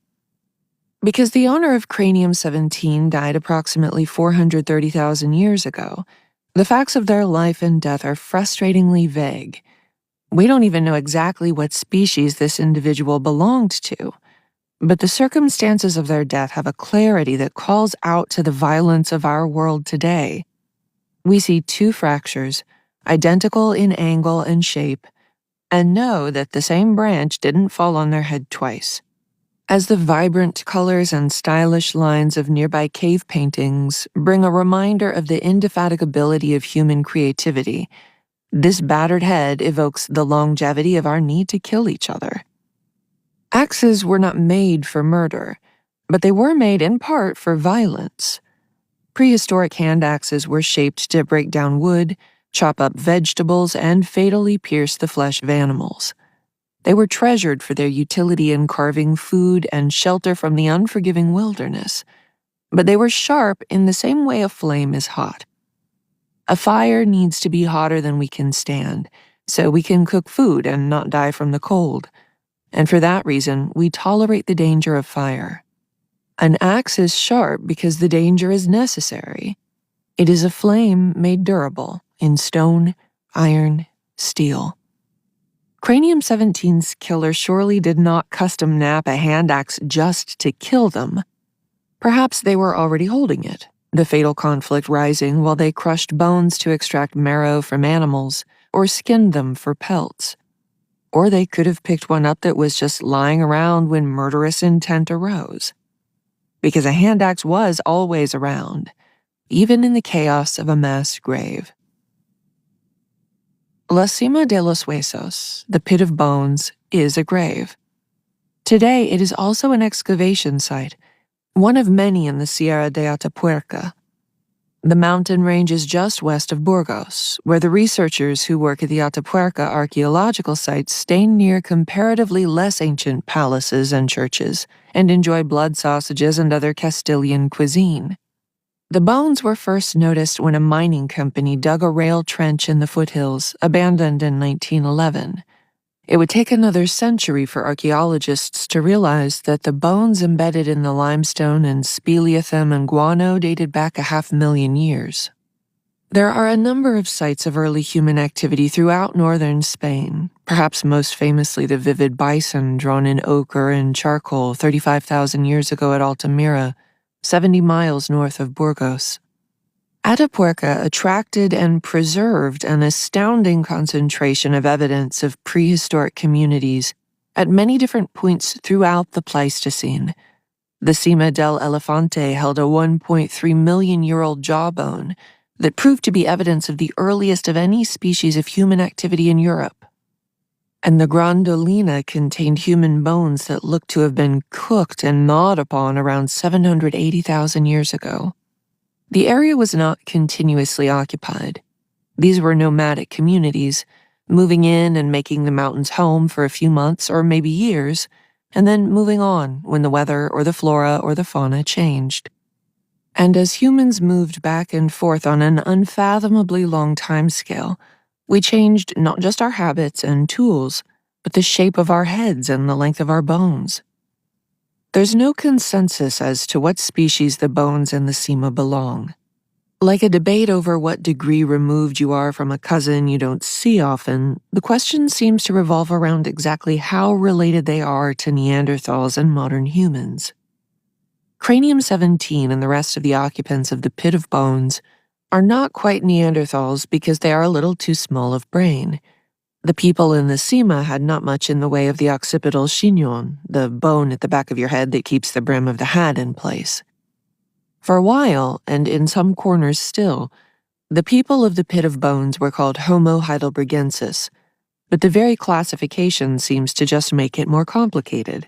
Because the owner of Cranium 17 died approximately 430,000 years ago, the facts of their life and death are frustratingly vague. We don't even know exactly what species this individual belonged to, but the circumstances of their death have a clarity that calls out to the violence of our world today. We see 2 fractures, identical in angle and shape, and know that the same branch didn't fall on their head twice. As the vibrant colors and stylish lines of nearby cave paintings bring a reminder of the indefatigability of human creativity, this battered head evokes the longevity of our need to kill each other. Axes were not made for murder, but they were made in part for violence. Prehistoric hand axes were shaped to break down wood, chop up vegetables, and fatally pierce the flesh of animals. They were treasured for their utility in carving food and shelter from the unforgiving wilderness, but they were sharp in the same way a flame is hot. A fire needs to be hotter than we can stand, so we can cook food and not die from the cold. and for that reason, we tolerate the danger of fire. An axe is sharp because the danger is necessary. It is a flame made durable in stone, iron, steel. Cranium 17's killer surely did not custom nap a hand axe just to kill them. Perhaps they were already holding it, the fatal conflict rising while they crushed bones to extract marrow from animals or skinned them for pelts. Or they could have picked one up that was just lying around when murderous intent arose. Because a hand axe was always around, even in the chaos of a mass grave. La Cima de los Huesos, the Pit of Bones, is a grave. Today, it is also an excavation site, one of many in the Sierra de Atapuerca. The mountain range is just west of Burgos, where the researchers who work at the Atapuerca archaeological sites stay near comparatively less ancient palaces and churches and enjoy blood sausages and other Castilian cuisine. The bones were first noticed when a mining company dug a rail trench in the foothills, abandoned in 1911. It would take another century for archaeologists to realize that the bones embedded in the limestone and speleothem and guano dated back 500,000 years. There are a number of sites of early human activity throughout northern Spain, perhaps most famously the vivid bison drawn in ochre and charcoal 35,000 years ago at Altamira, 70 miles north of Burgos. Atapuerca attracted and preserved an astounding concentration of evidence of prehistoric communities at many different points throughout the Pleistocene. The Cima del Elefante held a 1.3 million-year-old jawbone that proved to be evidence of the earliest of any species of human activity in Europe. And the Grandolina contained human bones that looked to have been cooked and gnawed upon around 780,000 years ago. The area was not continuously occupied. These were nomadic communities, moving in and making the mountains home for a few months or maybe years, and then moving on when the weather or the flora or the fauna changed. And as humans moved back and forth on an unfathomably long timescale, we changed not just our habits and tools, but the shape of our heads and the length of our bones. There's no consensus as to what species the bones in the Cima belong. Like a debate over what degree removed you are from a cousin you don't see often, the question seems to revolve around exactly how related they are to Neanderthals and modern humans. Cranium 17 and the rest of the occupants of the Pit of Bones are not quite Neanderthals because they are a little too small of brain. The people in the Cima had not much in the way of the occipital chignon, the bone at the back of your head that keeps the brim of the hat in place. For a while, and in some corners still, the people of the Pit of Bones were called Homo heidelbergensis, but the very classification seems to just make it more complicated.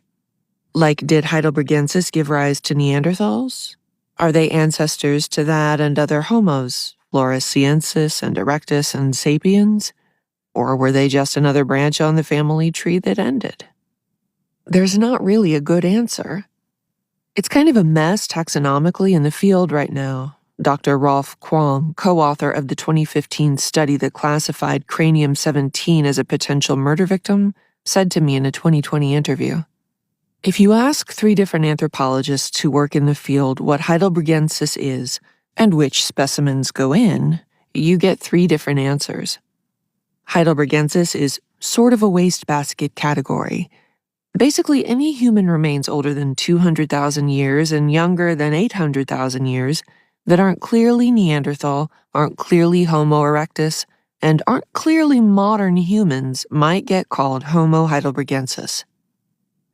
Like, did heidelbergensis give rise to Neanderthals? Are they ancestors to that and other homos, floresiensis and erectus and sapiens? Or were they just another branch on the family tree that ended? There's not really a good answer. It's kind of a mess taxonomically in the field right now. Dr. Rolf Qualm, co-author of the 2015 study that classified Cranium 17 as a potential murder victim, said to me in a 2020 interview, "If you ask 3 different anthropologists who work in the field what heidelbergensis is and which specimens go in, you get 3 different answers. Heidelbergensis is sort of a wastebasket category. Basically, any human remains older than 200,000 years and younger than 800,000 years that aren't clearly Neanderthal, aren't clearly Homo erectus, and aren't clearly modern humans might get called Homo heidelbergensis.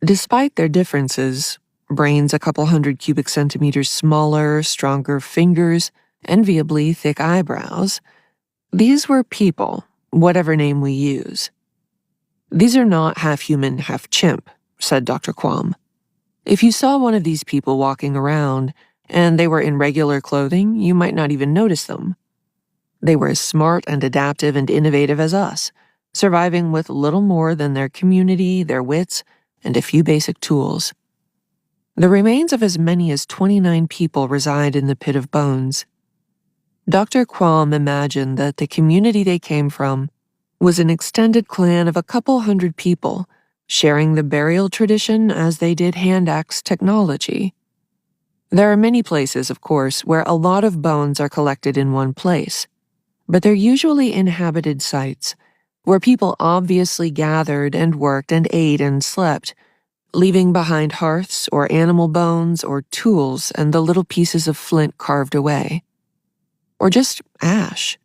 Despite their differences, brains a couple hundred cubic centimeters smaller, stronger fingers, enviably thick eyebrows, these were people, whatever name we use. These are not half human, half chimp," said Dr. Qualm. "If you saw one of these people walking around, and they were in regular clothing, you might not even notice them. They were as smart and adaptive and innovative as us, surviving with little more than their community, their wits, and a few basic tools. The remains of as many as 29 people reside in the Pit of Bones. Dr. Qualm imagined that the community they came from was an extended clan of a couple hundred people, sharing the burial tradition as they did hand axe technology. There are many places, of course, where a lot of bones are collected in one place, but they're usually inhabited sites, where people obviously gathered and worked and ate and slept, leaving behind hearths or animal bones or tools and the little pieces of flint carved away. Or just ash.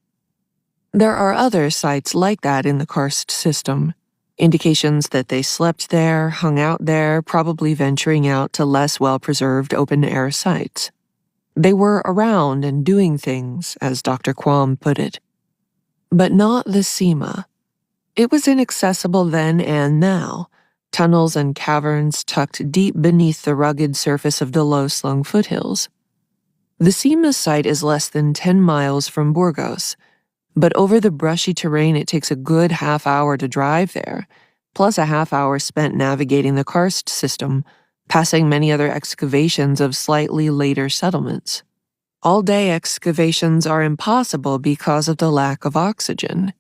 There are other sites like that in the karst system, indications that they slept there, hung out there, probably venturing out to less well-preserved open-air sites. They were around and doing things, as Dr. Quam put it. But not the Sema. It was inaccessible then and now, tunnels and caverns tucked deep beneath the rugged surface of the low-slung foothills. The Sema site is less than 10 miles from Burgos, but over the brushy terrain it takes a good half-hour to drive there, plus a half-hour spent navigating the karst system, passing many other excavations of slightly later settlements. All-day excavations are impossible because of the lack of oxygen.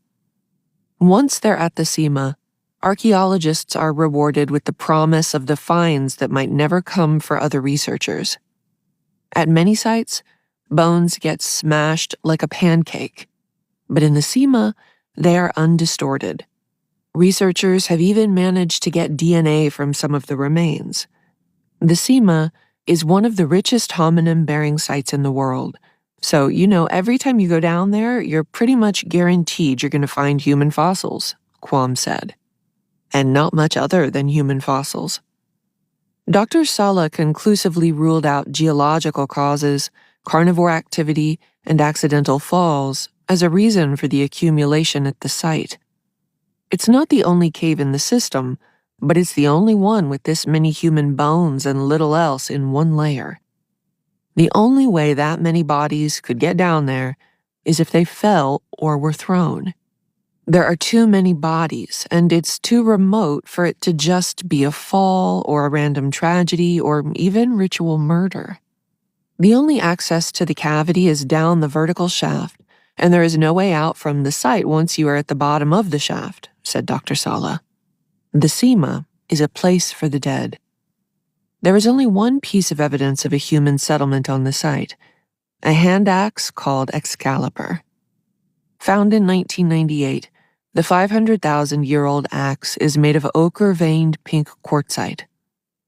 Once they're at the Sema, archaeologists are rewarded with the promise of the finds that might never come for other researchers. At many sites, bones get smashed like a pancake, but in the Sema, they are undistorted. Researchers have even managed to get DNA from some of the remains. The Sema is one of the richest hominin-bearing sites in the world, so every time you go down there, you're pretty much guaranteed you're going to find human fossils, Quam said. And not much other than human fossils. Dr. Sala conclusively ruled out geological causes, carnivore activity, and accidental falls as a reason for the accumulation at the site. It's not the only cave in the system, but it's the only one with this many human bones and little else in one layer. The only way that many bodies could get down there is if they fell or were thrown. There are too many bodies, and it's too remote for it to just be a fall or a random tragedy or even ritual murder. The only access to the cavity is down the vertical shaft, and there is no way out from the site once you are at the bottom of the shaft, said Dr. Sala. The Sema is a place for the dead. There is only one piece of evidence of a human settlement on the site, a hand axe called Excalibur. Found in 1998, the 500,000-year-old axe is made of ochre-veined pink quartzite.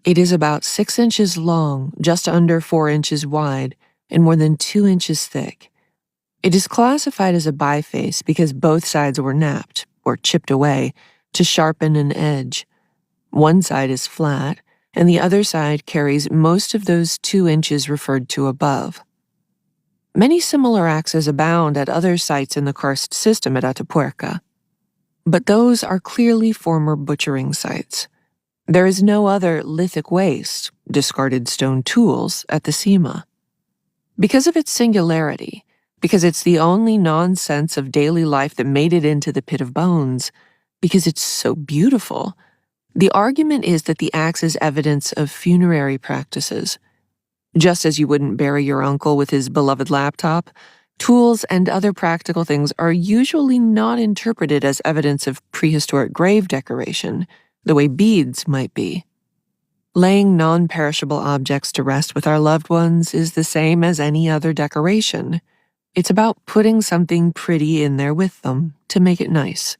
It is about 6 inches long, just under 4 inches wide, and more than 2 inches thick. It is classified as a biface because both sides were knapped, or chipped away, to sharpen an edge. One side is flat, and the other side carries most of those 2 inches referred to above. Many similar axes abound at other sites in the karst system at Atapuerca. But those are clearly former butchering sites. There is no other lithic waste, discarded stone tools, at the Sema. Because of its singularity, because it's the only nonsense of daily life that made it into the pit of bones, because it's so beautiful, the argument is that the axe is evidence of funerary practices. Just as you wouldn't bury your uncle with his beloved laptop, tools and other practical things are usually not interpreted as evidence of prehistoric grave decoration, the way beads might be. Laying non-perishable objects to rest with our loved ones is the same as any other decoration. It's about putting something pretty in there with them to make it nice.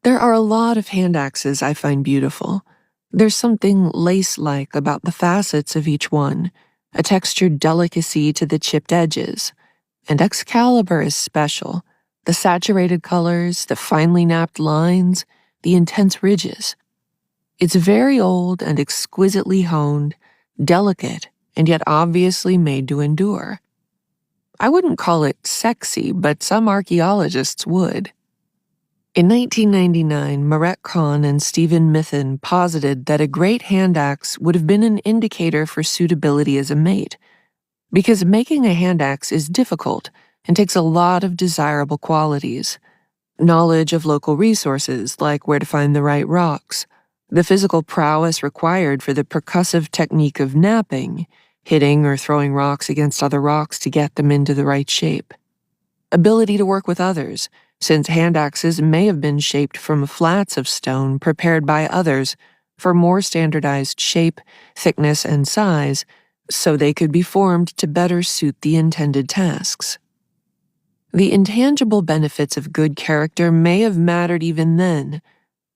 There are a lot of hand axes I find beautiful. There's something lace-like about the facets of each one, a textured delicacy to the chipped edges. And Excalibur is special. The saturated colors, the finely knapped lines, the intense ridges. It's very old and exquisitely honed, delicate, and yet obviously made to endure. I wouldn't call it sexy, but some archaeologists would. In 1999, Marek Kahn and Stephen Mithen posited that a great hand axe would have been an indicator for suitability as a mate, because making a hand axe is difficult and takes a lot of desirable qualities. Knowledge of local resources, like where to find the right rocks, the physical prowess required for the percussive technique of knapping, hitting or throwing rocks against other rocks to get them into the right shape. Ability to work with others, since hand axes may have been shaped from flats of stone prepared by others for more standardized shape, thickness, and size, so they could be formed to better suit the intended tasks. The intangible benefits of good character may have mattered even then.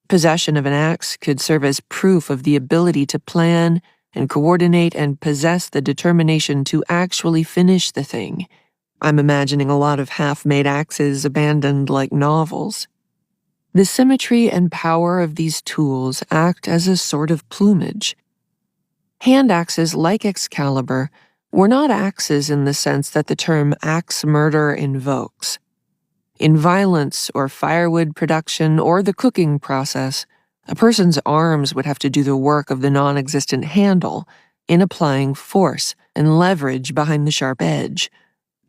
Possession of an axe could serve as proof of the ability to plan and coordinate and possess the determination to actually finish the thing. I'm imagining a lot of half-made axes abandoned like novels. The symmetry and power of these tools act as a sort of plumage. Hand axes, like Excalibur, were not axes in the sense that the term axe murder invokes. In violence or firewood production or the cooking process, a person's arms would have to do the work of the non-existent handle in applying force and leverage behind the sharp edge,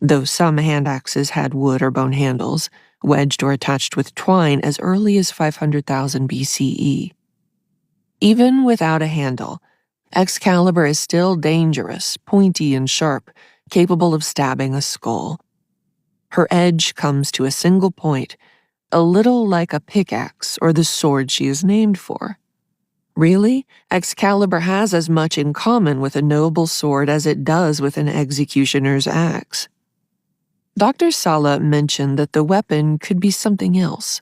though some hand axes had wood or bone handles, wedged or attached with twine as early as 500,000 BCE. Even without a handle, Excalibur is still dangerous, pointy and sharp, capable of stabbing a skull. Her edge comes to a single point, a little like a pickaxe or the sword she is named for. Really, Excalibur has as much in common with a noble sword as it does with an executioner's axe. Dr. Sala mentioned that the weapon could be something else.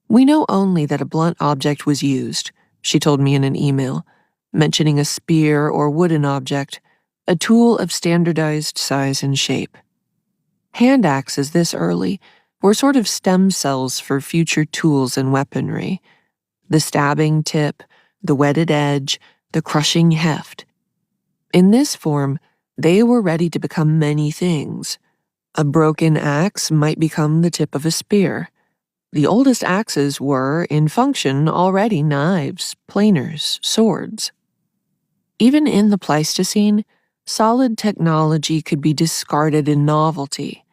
"We know only that a blunt object was used," she told me in an email, mentioning a spear or wooden object, a tool of standardized size and shape. Hand axes this early were sort of stem cells for future tools and weaponry. The stabbing tip, the whetted edge, the crushing heft. In this form, they were ready to become many things. A broken axe might become the tip of a spear. The oldest axes were, in function, already knives, planers, swords. Even in the Pleistocene, solid technology could be discarded in novelty.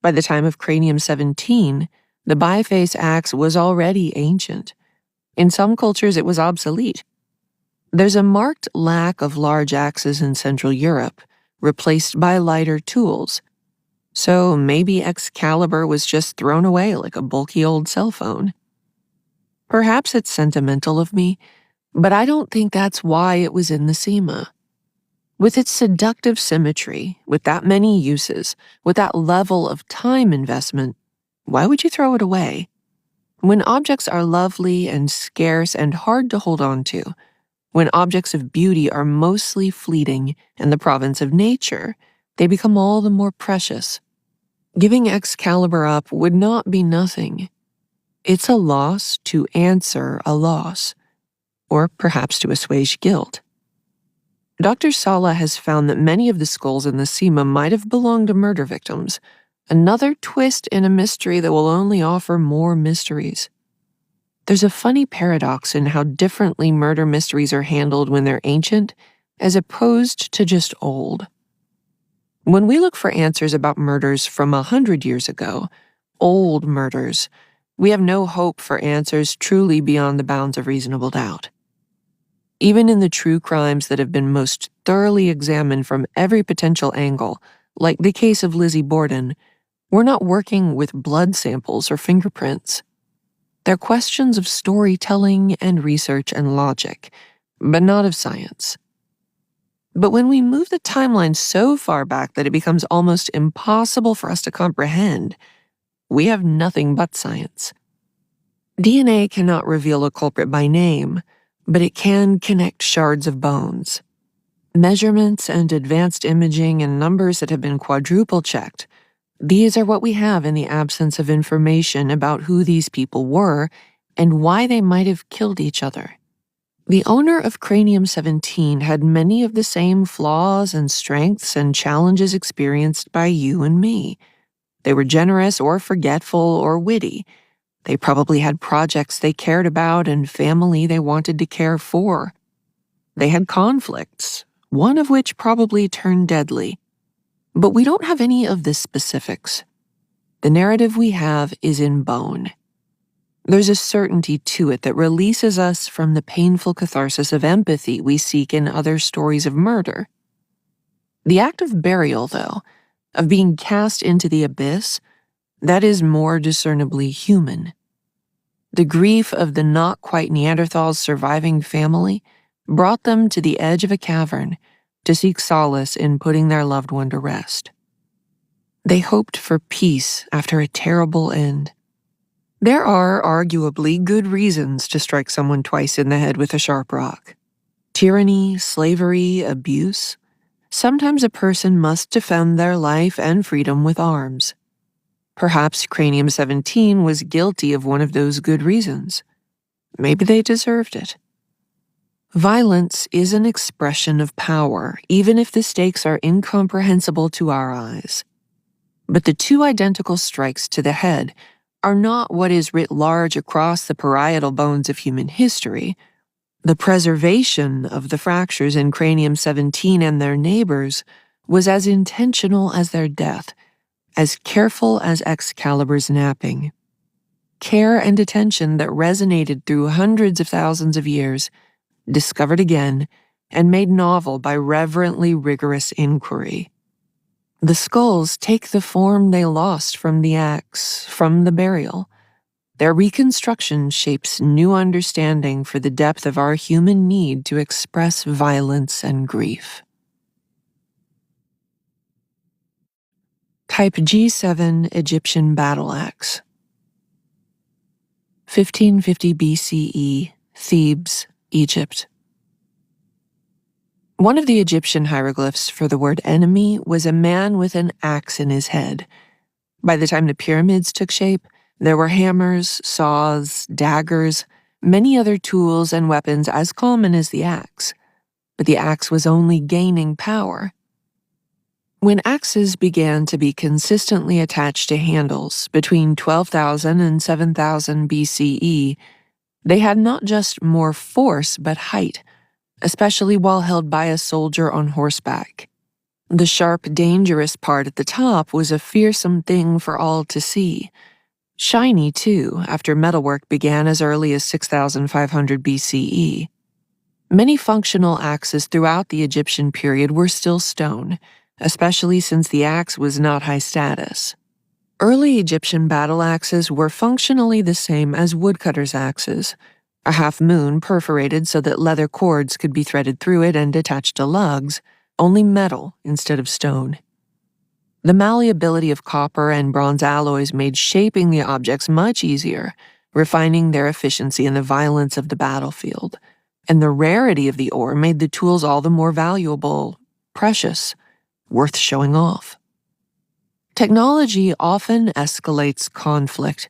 By the time of Cranium 17, the biface axe was already ancient. In some cultures, it was obsolete. There's a marked lack of large axes in Central Europe, replaced by lighter tools. So maybe Excalibur was just thrown away like a bulky old cell phone. Perhaps it's sentimental of me, but I don't think that's why it was in the SEMA. With its seductive symmetry, with that many uses, with that level of time investment, why would you throw it away? When objects are lovely and scarce and hard to hold on to, when objects of beauty are mostly fleeting and the province of nature, they become all the more precious. Giving Excalibur up would not be nothing. It's a loss to answer a loss, or perhaps to assuage guilt. Dr. Sala has found that many of the skulls in the SEMA might have belonged to murder victims, another twist in a mystery that will only offer more mysteries. There's a funny paradox in how differently murder mysteries are handled when they're ancient, as opposed to just old. When we look for answers about murders from 100 years ago, old murders, we have no hope for answers truly beyond the bounds of reasonable doubt. Even in the true crimes that have been most thoroughly examined from every potential angle, like the case of Lizzie Borden, we're not working with blood samples or fingerprints. They're questions of storytelling and research and logic, but not of science. But when we move the timeline so far back that it becomes almost impossible for us to comprehend, we have nothing but science. DNA cannot reveal a culprit by name, but it can connect shards of bones. Measurements and advanced imaging and numbers that have been quadruple checked, these are what we have in the absence of information about who these people were and why they might have killed each other. The owner of Cranium 17 had many of the same flaws and strengths and challenges experienced by you and me. They were generous or forgetful or witty. They probably had projects they cared about and family they wanted to care for. They had conflicts, one of which probably turned deadly. But we don't have any of the specifics. The narrative we have is in bone. There's a certainty to it that releases us from the painful catharsis of empathy we seek in other stories of murder. The act of burial, though, of being cast into the abyss, that is more discernibly human. The grief of the not-quite Neanderthal's surviving family brought them to the edge of a cavern to seek solace in putting their loved one to rest. They hoped for peace after a terrible end. There are arguably good reasons to strike someone twice in the head with a sharp rock. Tyranny, slavery, abuse. Sometimes a person must defend their life and freedom with arms. Perhaps Cranium 17 was guilty of one of those good reasons. Maybe they deserved it. Violence is an expression of power, even if the stakes are incomprehensible to our eyes. But the two identical strikes to the head are not what is writ large across the parietal bones of human history. The preservation of the fractures in Cranium 17 and their neighbors was as intentional as their death, as careful as Excalibur's napping. Care and attention that resonated through hundreds of thousands of years, discovered again, and made novel by reverently rigorous inquiry. The skulls take the form they lost from the axe, from the burial. Their reconstruction shapes new understanding for the depth of our human need to express violence and grief. Type G7 Egyptian battle axe. 1550 BCE, Thebes, Egypt. One of the Egyptian hieroglyphs for the word enemy was a man with an axe in his head. By the time the pyramids took shape, there were hammers, saws, daggers, many other tools and weapons as common as the axe. But the axe was only gaining power. When axes began to be consistently attached to handles between 12,000 and 7,000 BCE, they had not just more force but height, especially while held by a soldier on horseback. The sharp, dangerous part at the top was a fearsome thing for all to see. Shiny, too, after metalwork began as early as 6,500 BCE. Many functional axes throughout the Egyptian period were still stone, especially since the axe was not high status. Early Egyptian battle axes were functionally the same as woodcutters' axes, a half-moon perforated so that leather cords could be threaded through it and attached to lugs, only metal instead of stone. The malleability of copper and bronze alloys made shaping the objects much easier, refining their efficiency in the violence of the battlefield, and the rarity of the ore made the tools all the more valuable, precious, worth showing off. Technology often escalates conflict.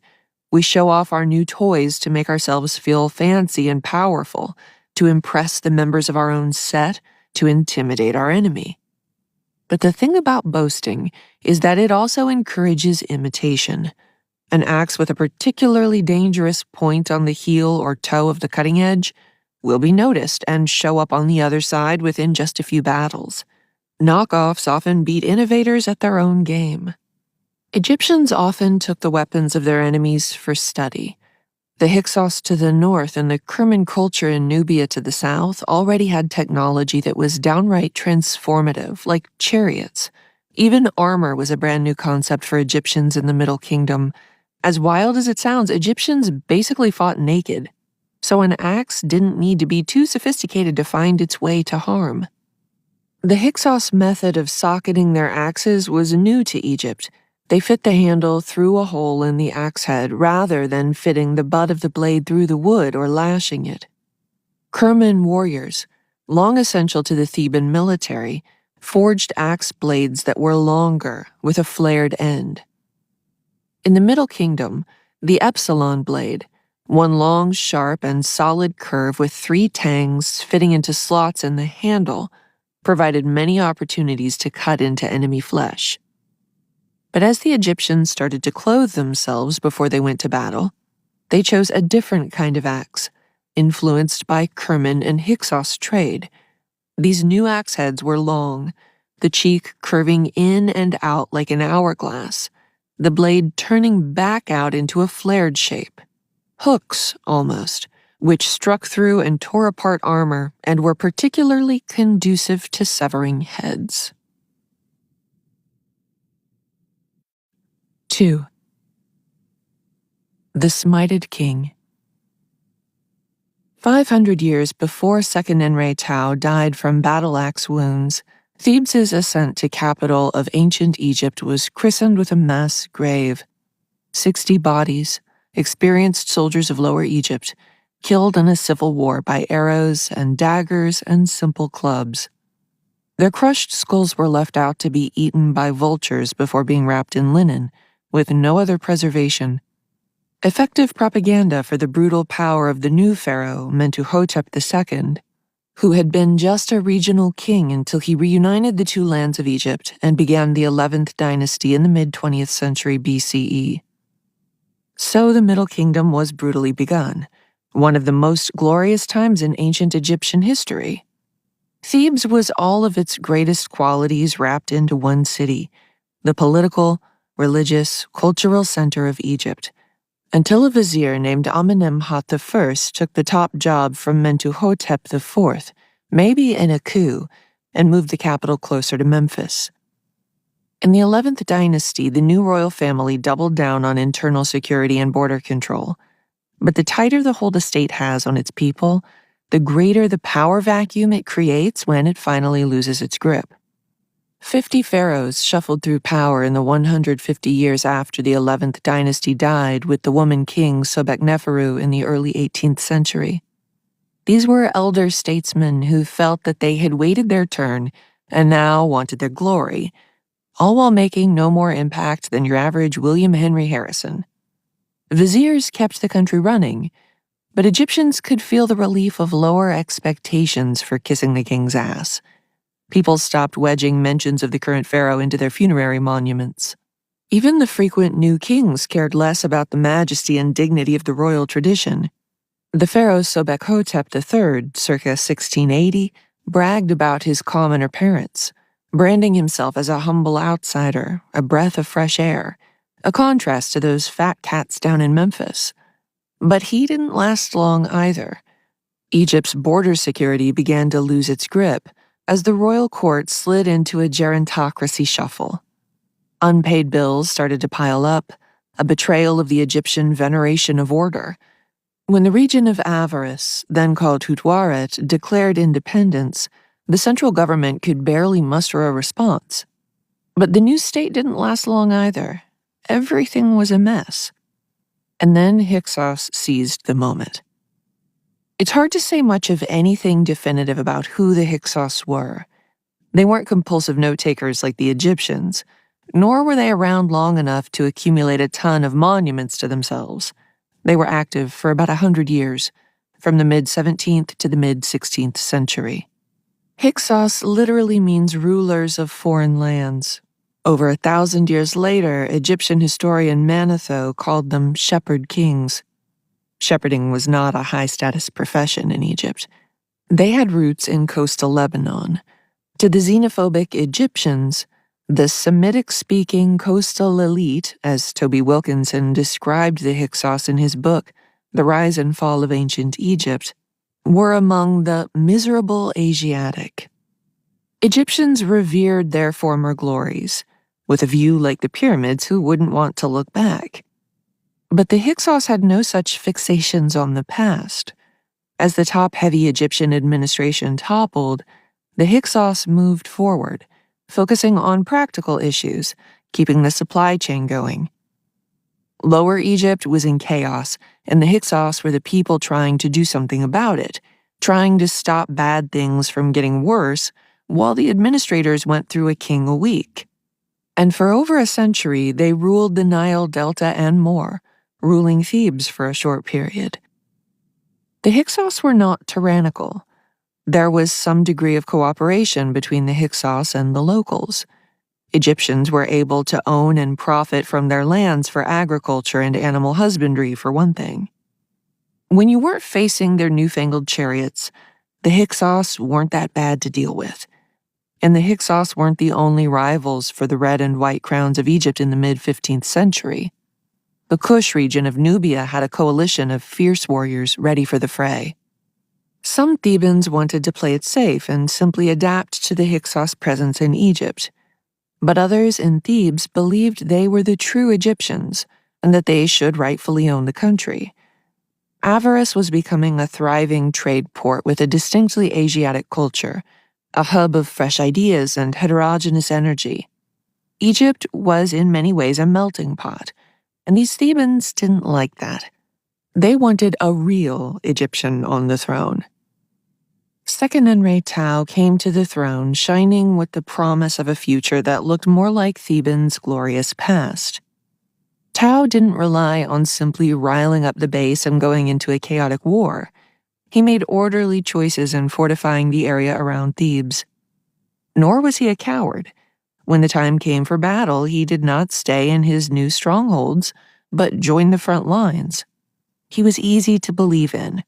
We show off our new toys to make ourselves feel fancy and powerful, to impress the members of our own set, to intimidate our enemy. But the thing about boasting is that it also encourages imitation. An axe with a particularly dangerous point on the heel or toe of the cutting edge will be noticed and show up on the other side within just a few battles. Knockoffs often beat innovators at their own game. Egyptians often took the weapons of their enemies for study. The Hyksos to the north and the Kerman culture in Nubia to the south already had technology that was downright transformative, like chariots. Even armor was a brand new concept for Egyptians in the Middle Kingdom. As wild as it sounds, Egyptians basically fought naked, so an axe didn't need to be too sophisticated to find its way to harm. The Hyksos method of socketing their axes was new to Egypt. They fit the handle through a hole in the axe head rather than fitting the butt of the blade through the wood or lashing it. Kerman warriors, long essential to the Theban military, forged axe blades that were longer with a flared end. In the Middle Kingdom, the epsilon blade, one long, sharp, and solid curve with 3 tangs fitting into slots in the handle, provided many opportunities to cut into enemy flesh. But as the Egyptians started to clothe themselves before they went to battle, they chose a different kind of axe, influenced by Kerman and Hyksos trade. These new axe heads were long, the cheek curving in and out like an hourglass, the blade turning back out into a flared shape. Hooks, almost, which struck through and tore apart armor and were particularly conducive to severing heads. 2. The Smited King. 500 years before Second Enrei-Tau died from battle-axe wounds, Thebes' ascent to capital of ancient Egypt was christened with a mass grave. 60 bodies, experienced soldiers of Lower Egypt, killed in a civil war by arrows and daggers and simple clubs. Their crushed skulls were left out to be eaten by vultures before being wrapped in linen, with no other preservation. Effective propaganda for the brutal power of the new pharaoh, Mentuhotep II, who had been just a regional king until he reunited the two lands of Egypt and began the 11th dynasty in the mid-20th century BCE. So the Middle Kingdom was brutally begun, one of the most glorious times in ancient Egyptian history. Thebes was all of its greatest qualities wrapped into one city, the political, religious, cultural center of Egypt, until a vizier named Amenemhat I took the top job from Mentuhotep IV, maybe in a coup, and moved the capital closer to Memphis. In the 11th dynasty, the new royal family doubled down on internal security and border control. But the tighter the hold a state has on its people, the greater the power vacuum it creates when it finally loses its grip. 50 pharaohs shuffled through power in the 150 years after the 11th dynasty died, with the woman king Sobekneferu in the early 18th century. These were elder statesmen who felt that they had waited their turn and now wanted their glory, all while making no more impact than your average William Henry Harrison. Viziers kept the country running, but Egyptians could feel the relief of lower expectations for kissing the king's ass. People stopped wedging mentions of the current pharaoh into their funerary monuments. Even the frequent new kings cared less about the majesty and dignity of the royal tradition. The pharaoh Sobekhotep III, circa 1680, bragged about his commoner parents, branding himself as a humble outsider, a breath of fresh air, a contrast to those fat cats down in Memphis. But he didn't last long either. Egypt's border security began to lose its grip as the royal court slid into a gerontocracy shuffle. Unpaid bills started to pile up, a betrayal of the Egyptian veneration of order. When the region of Avaris, then called Hutwaret, declared independence, the central government could barely muster a response. But the new state didn't last long either. Everything was a mess. And then Hyksos seized the moment. It's hard to say much of anything definitive about who the Hyksos were. They weren't compulsive note-takers like the Egyptians, nor were they around long enough to accumulate a ton of monuments to themselves. They were active for about 100 years, from the mid-17th to the mid-16th century. Hyksos literally means rulers of foreign lands. Over 1,000 years later, Egyptian historian Manetho called them shepherd kings. Shepherding was not a high-status profession in Egypt. They had roots in coastal Lebanon. To the xenophobic Egyptians, the Semitic-speaking coastal elite, as Toby Wilkinson described the Hyksos in his book, The Rise and Fall of Ancient Egypt, were among the miserable Asiatic. Egyptians revered their former glories. With a view like the pyramids, who wouldn't want to look back? But the Hyksos had no such fixations on the past. As the top-heavy Egyptian administration toppled, the Hyksos moved forward, focusing on practical issues, keeping the supply chain going. Lower Egypt was in chaos, and the Hyksos were the people trying to do something about it, trying to stop bad things from getting worse, while the administrators went through a king a week. And for over a century, they ruled the Nile Delta and more, ruling Thebes for a short period. The Hyksos were not tyrannical. There was some degree of cooperation between the Hyksos and the locals. Egyptians were able to own and profit from their lands for agriculture and animal husbandry, for one thing. When you weren't facing their newfangled chariots, the Hyksos weren't that bad to deal with. And the Hyksos weren't the only rivals for the red and white crowns of Egypt in the mid-15th century. The Kush region of Nubia had a coalition of fierce warriors ready for the fray. Some Thebans wanted to play it safe and simply adapt to the Hyksos' presence in Egypt. But others in Thebes believed they were the true Egyptians, and that they should rightfully own the country. Avarice was becoming a thriving trade port with a distinctly Asiatic culture, a hub of fresh ideas and heterogeneous energy. Egypt was in many ways a melting pot, and these Thebans didn't like that. They wanted a real Egyptian on the throne. Seqenenre-Tao came to the throne shining with the promise of a future that looked more like Theban's glorious past. Tao didn't rely on simply riling up the base and going into a chaotic war. He made orderly choices in fortifying the area around Thebes. Nor was he a coward. When the time came for battle, he did not stay in his new strongholds, but joined the front lines. He was easy to believe in,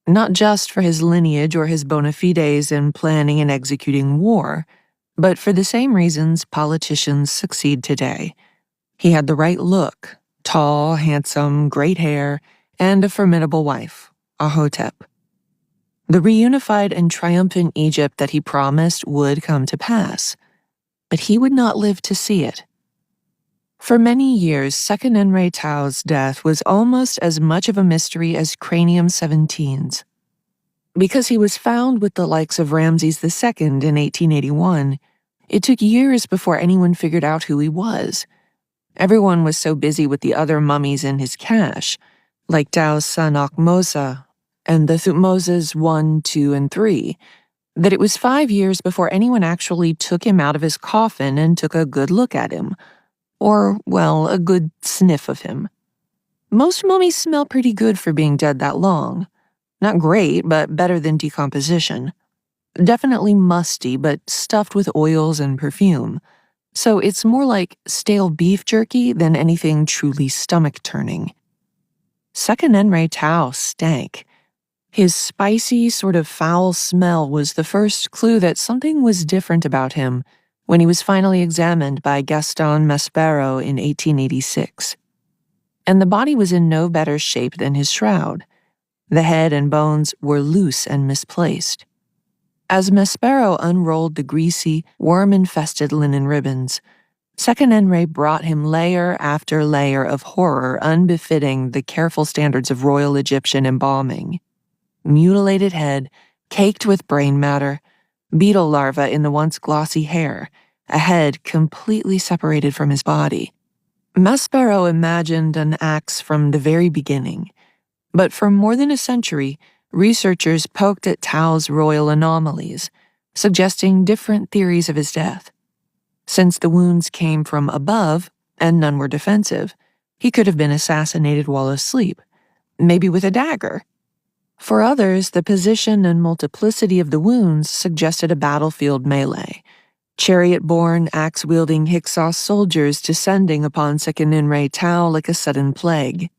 not just for his lineage or his bona fides in planning and executing war, but for the same reasons politicians succeed today. He had the right look, tall, handsome, great hair, and a formidable wife, Ahotep. The reunified and triumphant Egypt that he promised would come to pass, but he would not live to see it. For many years, Seqenenre-Tao's death was almost as much of a mystery as Cranium 17's. Because he was found with the likes of Ramses II in 1881, it took years before anyone figured out who he was. Everyone was so busy with the other mummies in his cache, like Tao's son Akhmosa and the Thutmoses I, II, and III, that it was 5 years before anyone actually took him out of his coffin and took a good look at him. Or, well, a good sniff of him. Most mummies smell pretty good for being dead that long. Not great, but better than decomposition. Definitely musty, but stuffed with oils and perfume. So it's more like stale beef jerky than anything truly stomach-turning. Seqenenre-Tao stank. His spicy, sort of foul smell was the first clue that something was different about him when he was finally examined by Gaston Maspero in 1886. And the body was in no better shape than his shroud. The head and bones were loose and misplaced. As Maspero unrolled the greasy, worm-infested linen ribbons, Seqenenre brought him layer after layer of horror unbefitting the careful standards of royal Egyptian embalming. Mutilated head, caked with brain matter, beetle larvae in the once glossy hair, a head completely separated from his body. Maspero imagined an axe from the very beginning, but for more than a century, researchers poked at Tao's royal anomalies, suggesting different theories of his death. Since the wounds came from above, and none were defensive, he could have been assassinated while asleep, maybe with a dagger. For others, the position and multiplicity of the wounds suggested a battlefield melee, chariot-borne, axe-wielding Hyksos soldiers descending upon Seqenenre-Tao like a sudden plague.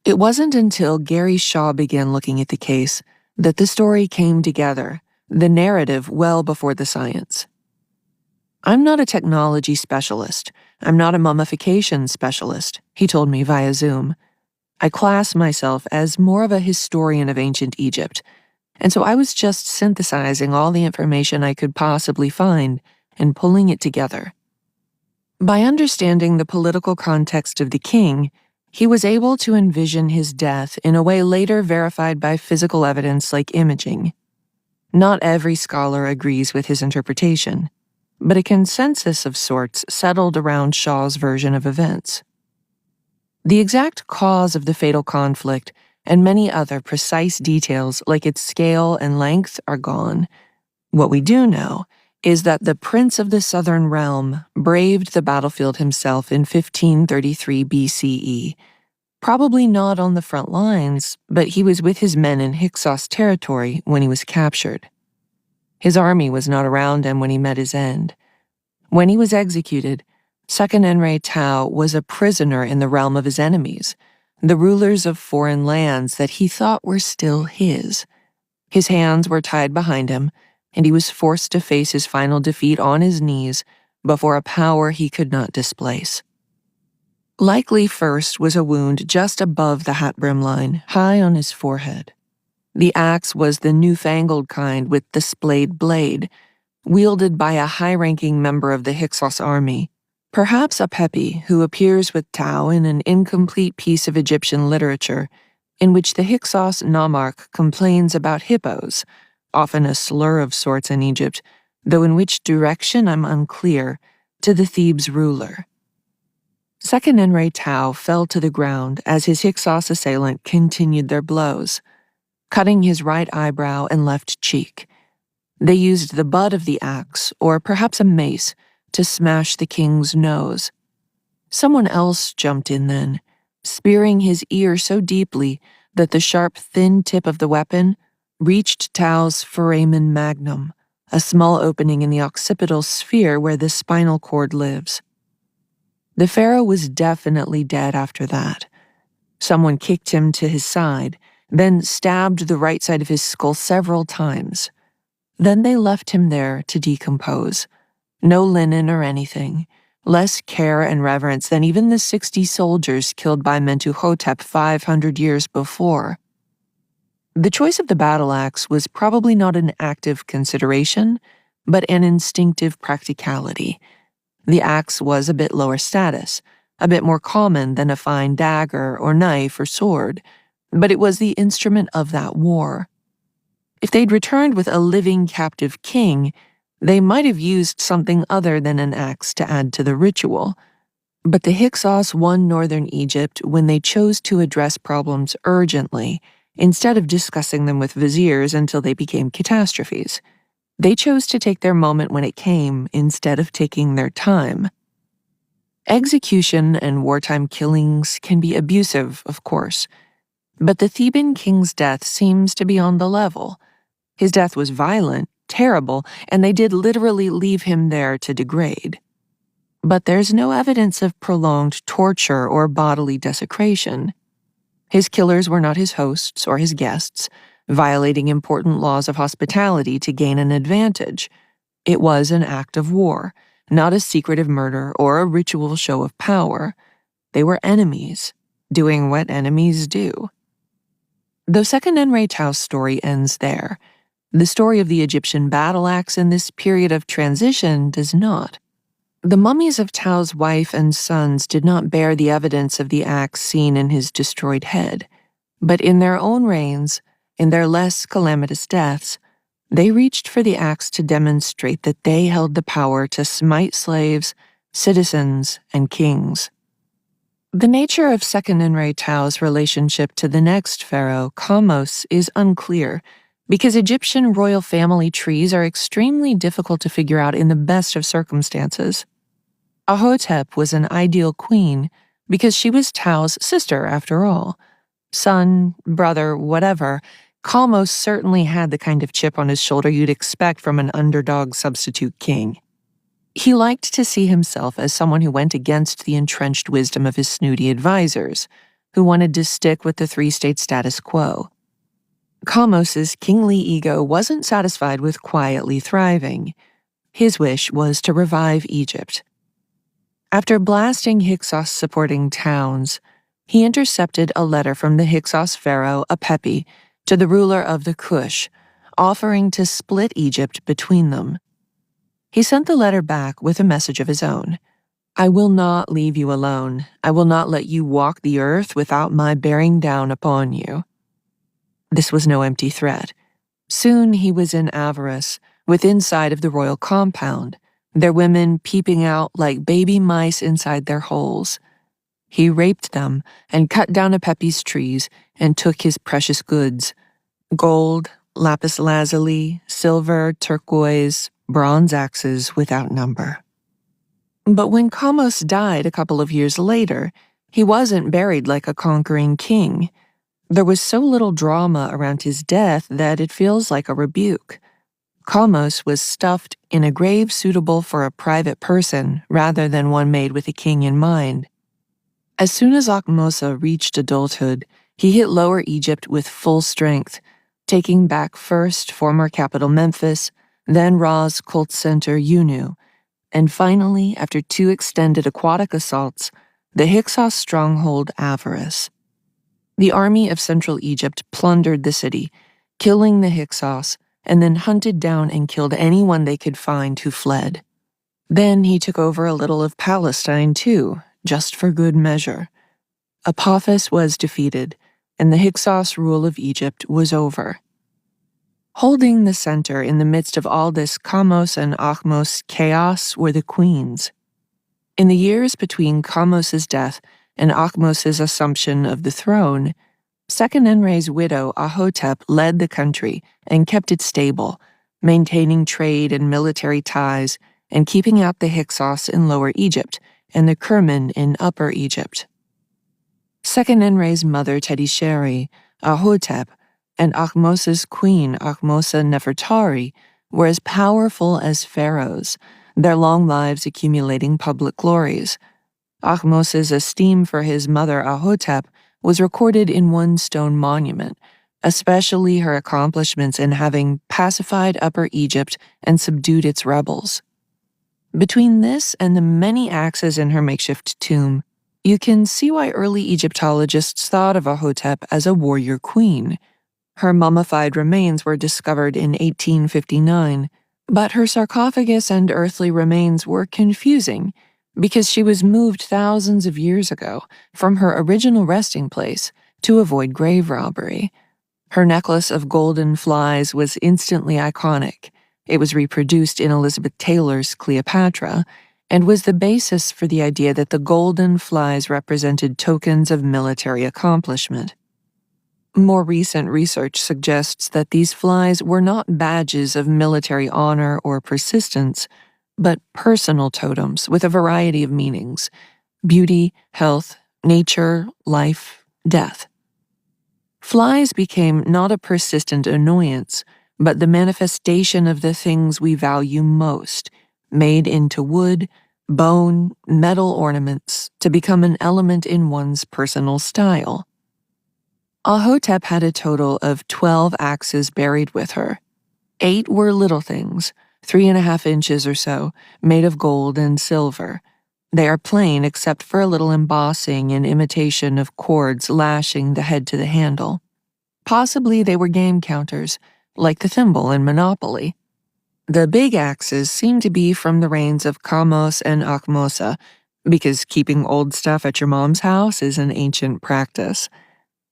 It wasn't until Gary Shaw began looking at the case that the story came together, the narrative well before the science. "I'm not a technology specialist. I'm not a mummification specialist," he told me via Zoom. "I class myself as more of a historian of ancient Egypt, and so I was just synthesizing all the information I could possibly find and pulling it together." By understanding the political context of the king, he was able to envision his death in a way later verified by physical evidence like imaging. Not every scholar agrees with his interpretation, but a consensus of sorts settled around Shaw's version of events. The exact cause of the fatal conflict and many other precise details like its scale and length are gone. What we do know is that the Prince of the Southern Realm braved the battlefield himself in 1533 BCE, probably not on the front lines, but he was with his men in Hyksos territory when he was captured. His army was not around him when he met his end. When he was executed, Seqenenre-Tao was a prisoner in the realm of his enemies, the rulers of foreign lands that he thought were still his. His hands were tied behind him, and he was forced to face his final defeat on his knees before a power he could not displace. Likely first was a wound just above the hat brim line, high on his forehead. The axe was the newfangled kind with the splayed blade, wielded by a high-ranking member of the Hyksos army, Perhaps a Pepi who appears with Tau in an incomplete piece of Egyptian literature in which the Hyksos Namarch complains about hippos, often a slur of sorts in Egypt, though in which direction I'm unclear, to the Thebes ruler. Second Enre Tau fell to the ground as his Hyksos assailant continued their blows, cutting his right eyebrow and left cheek. They used the butt of the axe, or perhaps a mace, to smash the king's nose. Someone else jumped in then, spearing his ear so deeply that the sharp, thin tip of the weapon reached Tau's foramen magnum, a small opening in the occipital sphere where the spinal cord lives. The pharaoh was definitely dead after that. Someone kicked him to his side, then stabbed the right side of his skull several times. Then they left him there to decompose. No linen or anything, less care and reverence than even the 60 soldiers killed by Mentuhotep 500 years before. The choice of the battle axe was probably not an active consideration, but an instinctive practicality. The axe was a bit lower status, a bit more common than a fine dagger or knife or sword, but it was the instrument of that war. If they'd returned with a living captive king, they might have used something other than an axe to add to the ritual. But the Hyksos won northern Egypt when they chose to address problems urgently, instead of discussing them with viziers until they became catastrophes. They chose to take their moment when it came instead of taking their time. Execution and wartime killings can be abusive, of course, but the Theban king's death seems to be on the level. His death was violent, terrible, and they did literally leave him there to degrade. But there's no evidence of prolonged torture or bodily desecration. His killers were not his hosts or his guests, violating important laws of hospitality to gain an advantage. It was an act of war, not a secretive murder or a ritual show of power. They were enemies, doing what enemies do. Though Second Enre Tau's story ends there, the story of the Egyptian battle axe in this period of transition does not. The mummies of Tau's wife and sons did not bear the evidence of the axe seen in his destroyed head, but in their own reigns, in their less calamitous deaths, they reached for the axe to demonstrate that they held the power to smite slaves, citizens, and kings. The nature of Second Enre Tau's relationship to the next pharaoh, Kamose, is unclear, because Egyptian royal family trees are extremely difficult to figure out in the best of circumstances. Ahotep was an ideal queen because she was Tau's sister, after all. Son, brother, whatever, Kamose certainly had the kind of chip on his shoulder you'd expect from an underdog substitute king. He liked to see himself as someone who went against the entrenched wisdom of his snooty advisors, who wanted to stick with the three-state status quo. Kamose's kingly ego wasn't satisfied with quietly thriving. His wish was to revive Egypt. After blasting Hyksos-supporting towns, he intercepted a letter from the Hyksos pharaoh Apepi to the ruler of the Kush, offering to split Egypt between them. He sent the letter back with a message of his own. "I will not leave you alone. I will not let you walk the earth without my bearing down upon you." This was no empty threat. Soon he was in Avaris, within sight of the royal compound, their women peeping out like baby mice inside their holes. He raped them and cut down Apepi's trees and took his precious goods: gold, lapis lazuli, silver, turquoise, bronze axes without number. But when Kamose died a couple of years later, he wasn't buried like a conquering king. There was so little drama around his death that it feels like a rebuke. Kamose was stuffed in a grave suitable for a private person rather than one made with a king in mind. As soon as Akhmosa reached adulthood, he hit Lower Egypt with full strength, taking back first former capital Memphis, then Ra's cult center Yunu, and finally, after 2 extended aquatic assaults, the Hyksos stronghold Avaris. The army of Central Egypt plundered the city, killing the Hyksos, and then hunted down and killed anyone they could find who fled. Then he took over a little of Palestine too, just for good measure. Apophis was defeated, and the Hyksos rule of Egypt was over. Holding the center in the midst of all this Kamos and Ahmos chaos were the queens. In the years between Kamos's death and Ahmos's assumption of the throne, Seqenenre's widow Ahotep led the country and kept it stable, maintaining trade and military ties and keeping out the Hyksos in Lower Egypt and the Kerman in Upper Egypt. Seqenenre's mother Tedisheri, Ahotep, and Ahmos's queen Ahmosa Nefertari were as powerful as pharaohs, their long lives accumulating public glories. Ahmos's esteem for his mother Ahotep was recorded in one stone monument, especially her accomplishments in having pacified Upper Egypt and subdued its rebels. Between this and the many axes in her makeshift tomb, you can see why early Egyptologists thought of Ahotep as a warrior queen. Her mummified remains were discovered in 1859, but her sarcophagus and earthly remains were confusing because she was moved thousands of years ago from her original resting place to avoid grave robbery. Her necklace of golden flies was instantly iconic. It was reproduced in Elizabeth Taylor's Cleopatra and was the basis for the idea that the golden flies represented tokens of military accomplishment. More recent research suggests that these flies were not badges of military honor or persistence, but personal totems with a variety of meanings: beauty, health, nature, life, death. Flies became not a persistent annoyance, but the manifestation of the things we value most, made into wood, bone, metal ornaments to become an element in one's personal style. Ahotep had a total of 12 axes buried with her. 8 were little things, 3.5 inches or so, made of gold and silver. They are plain except for a little embossing in imitation of cords lashing the head to the handle. Possibly they were game counters, like the thimble in Monopoly. The big axes seem to be from the reigns of Kamos and Ahmosa, because keeping old stuff at your mom's house is an ancient practice.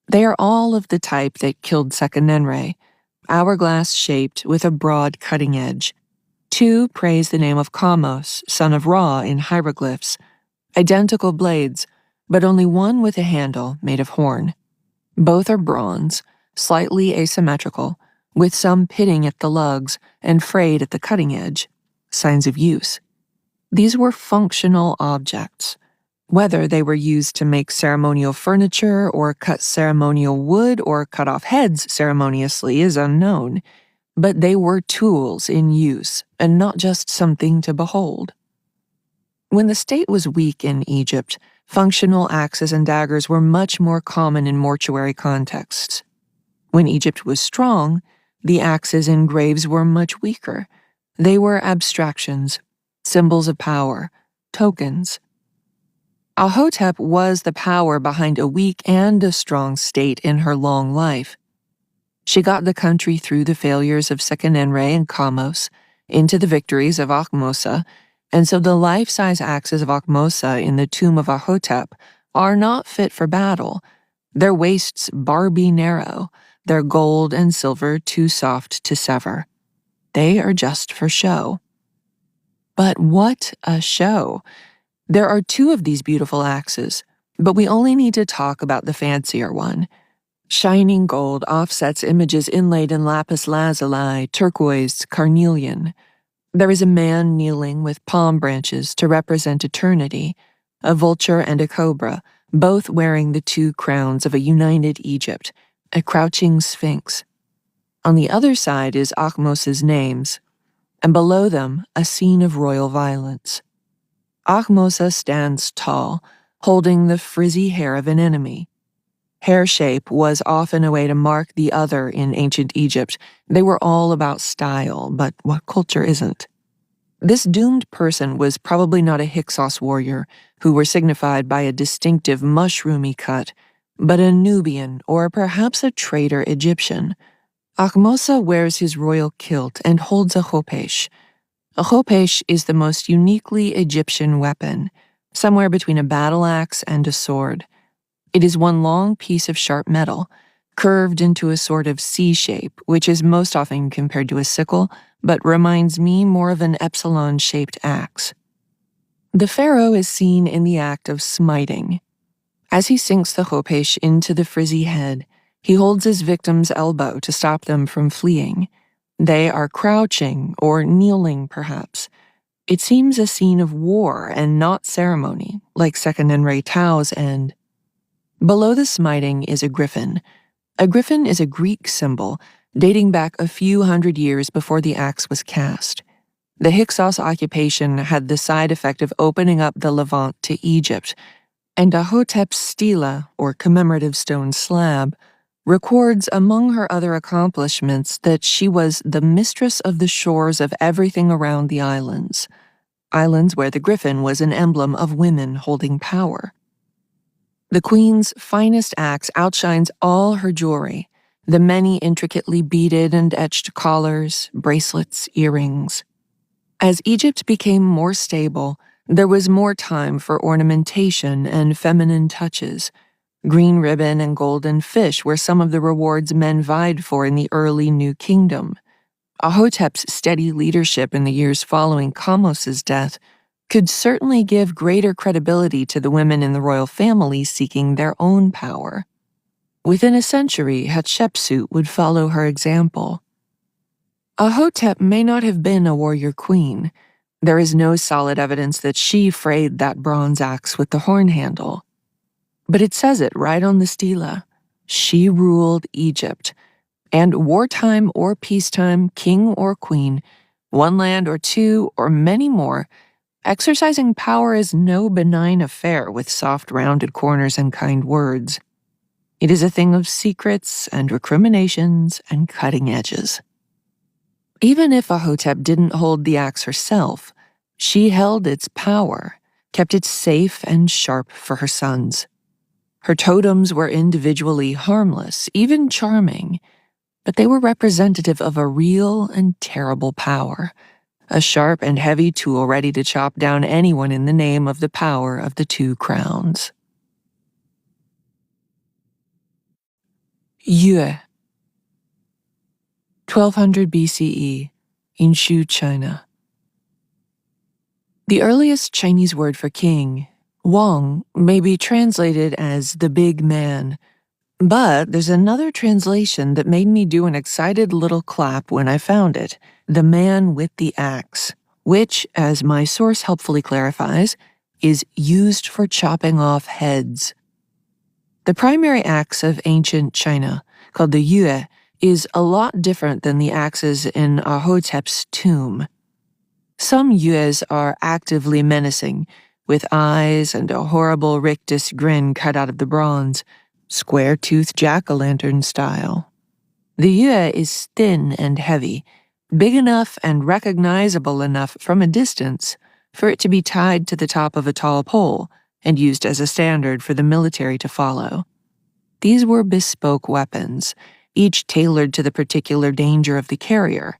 They are all of the type that killed Seqenenre, hourglass-shaped with a broad cutting edge. 2 praise the name of Kamos, son of Ra in hieroglyphs. Identical blades, but only one with a handle made of horn. Both are bronze, slightly asymmetrical, with some pitting at the lugs and frayed at the cutting edge, signs of use. These were functional objects. Whether they were used to make ceremonial furniture or cut ceremonial wood or cut off heads ceremoniously is unknown, but they were tools in use and not just something to behold. When the state was weak in Egypt, functional axes and daggers were much more common in mortuary contexts. When Egypt was strong, the axes in graves were much weaker. They were abstractions, symbols of power, tokens. Ahotep was the power behind a weak and a strong state in her long life. She got the country through the failures of Seqenenre and Kamos, into the victories of Ahmosa, and so the life-size axes of Ahmosa in the tomb of Ahotep are not fit for battle. Their waists Barbie narrow, their gold and silver too soft to sever. They are just for show. But what a show! There are 2 of these beautiful axes, but we only need to talk about the fancier one. Shining gold offsets images inlaid in lapis lazuli, turquoise, carnelian. There is a man kneeling with palm branches to represent eternity, a vulture and a cobra, both wearing the 2 crowns of a united Egypt, a crouching sphinx. On the other side is Ahmos's names, and below them a scene of royal violence. Ahmosa stands tall, holding the frizzy hair of an enemy. Hair shape was often a way to mark the other in ancient Egypt. They were all about style, but what culture isn't? This doomed person was probably not a Hyksos warrior, who were signified by a distinctive mushroomy cut, but a Nubian or perhaps a traitor Egyptian. Ahmosa wears his royal kilt and holds a khopesh. A khopesh is the most uniquely Egyptian weapon, somewhere between a battle axe and a sword. It is one long piece of sharp metal, curved into a sort of C shape, which is most often compared to a sickle, but reminds me more of an epsilon-shaped axe. The pharaoh is seen in the act of smiting. As he sinks the khopesh into the frizzy head, he holds his victim's elbow to stop them from fleeing. They are crouching or kneeling, perhaps. It seems a scene of war and not ceremony, like Second and Ray Tao's end. Below the smiting is a griffin. A griffin is a Greek symbol dating back a few hundred years before the axe was cast. The Hyksos occupation had the side effect of opening up the Levant to Egypt, and Ahotep's stela, or commemorative stone slab, records among her other accomplishments that she was the mistress of the shores of everything around the islands where the griffin was an emblem of women holding power. The queen's finest axe outshines all her jewelry, the many intricately beaded and etched collars, bracelets, earrings. As Egypt became more stable, there was more time for ornamentation and feminine touches. Green ribbon and golden fish were some of the rewards men vied for in the early New Kingdom. Ahotep's steady leadership in the years following Kamos's death could certainly give greater credibility to the women in the royal family seeking their own power. Within a century, Hatshepsut would follow her example. Ahotep may not have been a warrior queen. There is no solid evidence that she frayed that bronze axe with the horn handle. But it says it right on the stela. She ruled Egypt. And wartime or peacetime, king or queen, one land or two or many more, exercising power is no benign affair with soft rounded corners and kind words. It is a thing of secrets and recriminations and cutting edges. Even if Ahotep didn't hold the axe herself, she held its power, kept it safe and sharp for her sons. Her totems were individually harmless, even charming, but they were representative of a real and terrible power, a sharp and heavy tool ready to chop down anyone in the name of the power of the two crowns. Yue, 1200 BCE, in Shu, China. The earliest Chinese word for king, Wang, may be translated as the big man, but there's another translation that made me do an excited little clap when I found it, the man with the axe, which, as my source helpfully clarifies, is used for chopping off heads. The primary axe of ancient China, called the yue, is a lot different than the axes in Ahotep's tomb. Some yues are actively menacing, with eyes and a horrible rictus grin cut out of the bronze, square-toothed jack-o'-lantern style. The yue is thin and heavy, big enough and recognizable enough from a distance for it to be tied to the top of a tall pole and used as a standard for the military to follow. These were bespoke weapons, each tailored to the particular danger of the carrier.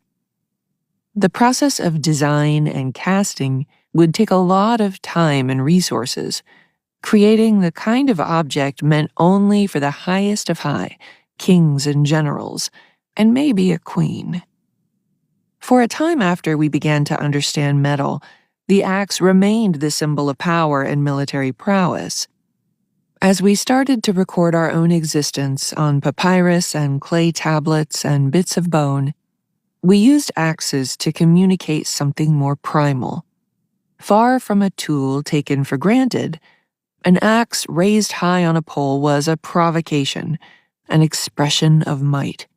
The process of design and casting would take a lot of time and resources, creating the kind of object meant only for the highest of high, kings and generals, and maybe a queen. For a time after we began to understand metal, the axe remained the symbol of power and military prowess. As we started to record our own existence on papyrus and clay tablets and bits of bone, we used axes to communicate something more primal. Far from a tool taken for granted, an axe raised high on a pole was a provocation, an expression of might.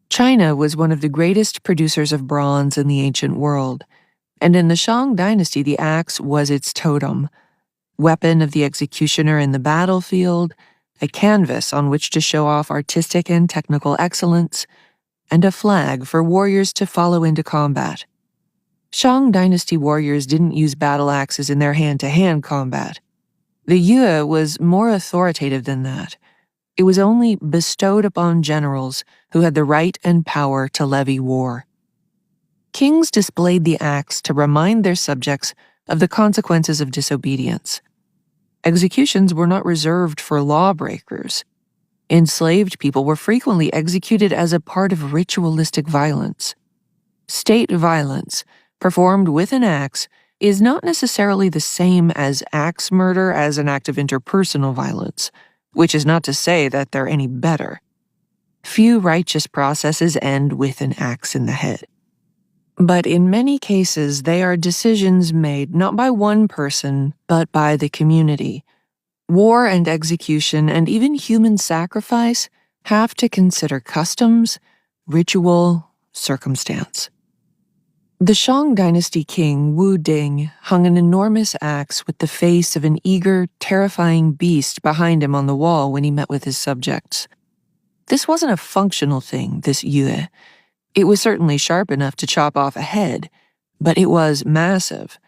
China was one of the greatest producers of bronze in the ancient world, and in the Shang dynasty the axe was its totem, weapon of the executioner in the battlefield, a canvas on which to show off artistic and technical excellence, and a flag for warriors to follow into combat. Shang dynasty warriors didn't use battle axes in their hand-to-hand combat. The yue was more authoritative than that. It was only bestowed upon generals who had the right and power to levy war. kings displayed the axe to remind their subjects of the consequences of disobedience. Executions were not reserved for lawbreakers. Enslaved people were frequently executed as a part of ritualistic violence. State violence, performed with an axe, is not necessarily the same as axe murder as an act of interpersonal violence, which is not to say that they're any better. Few righteous processes end with an axe in the head. But in many cases, they are decisions made not by one person, but by the community. War and execution and even human sacrifice have to consider customs, ritual, circumstance. The Shang dynasty king Wu Ding hung an enormous axe with the face of an eager, terrifying beast behind him on the wall when he met with his subjects. This wasn't a functional thing, this yue. It was certainly sharp enough to chop off a head, but it was massive.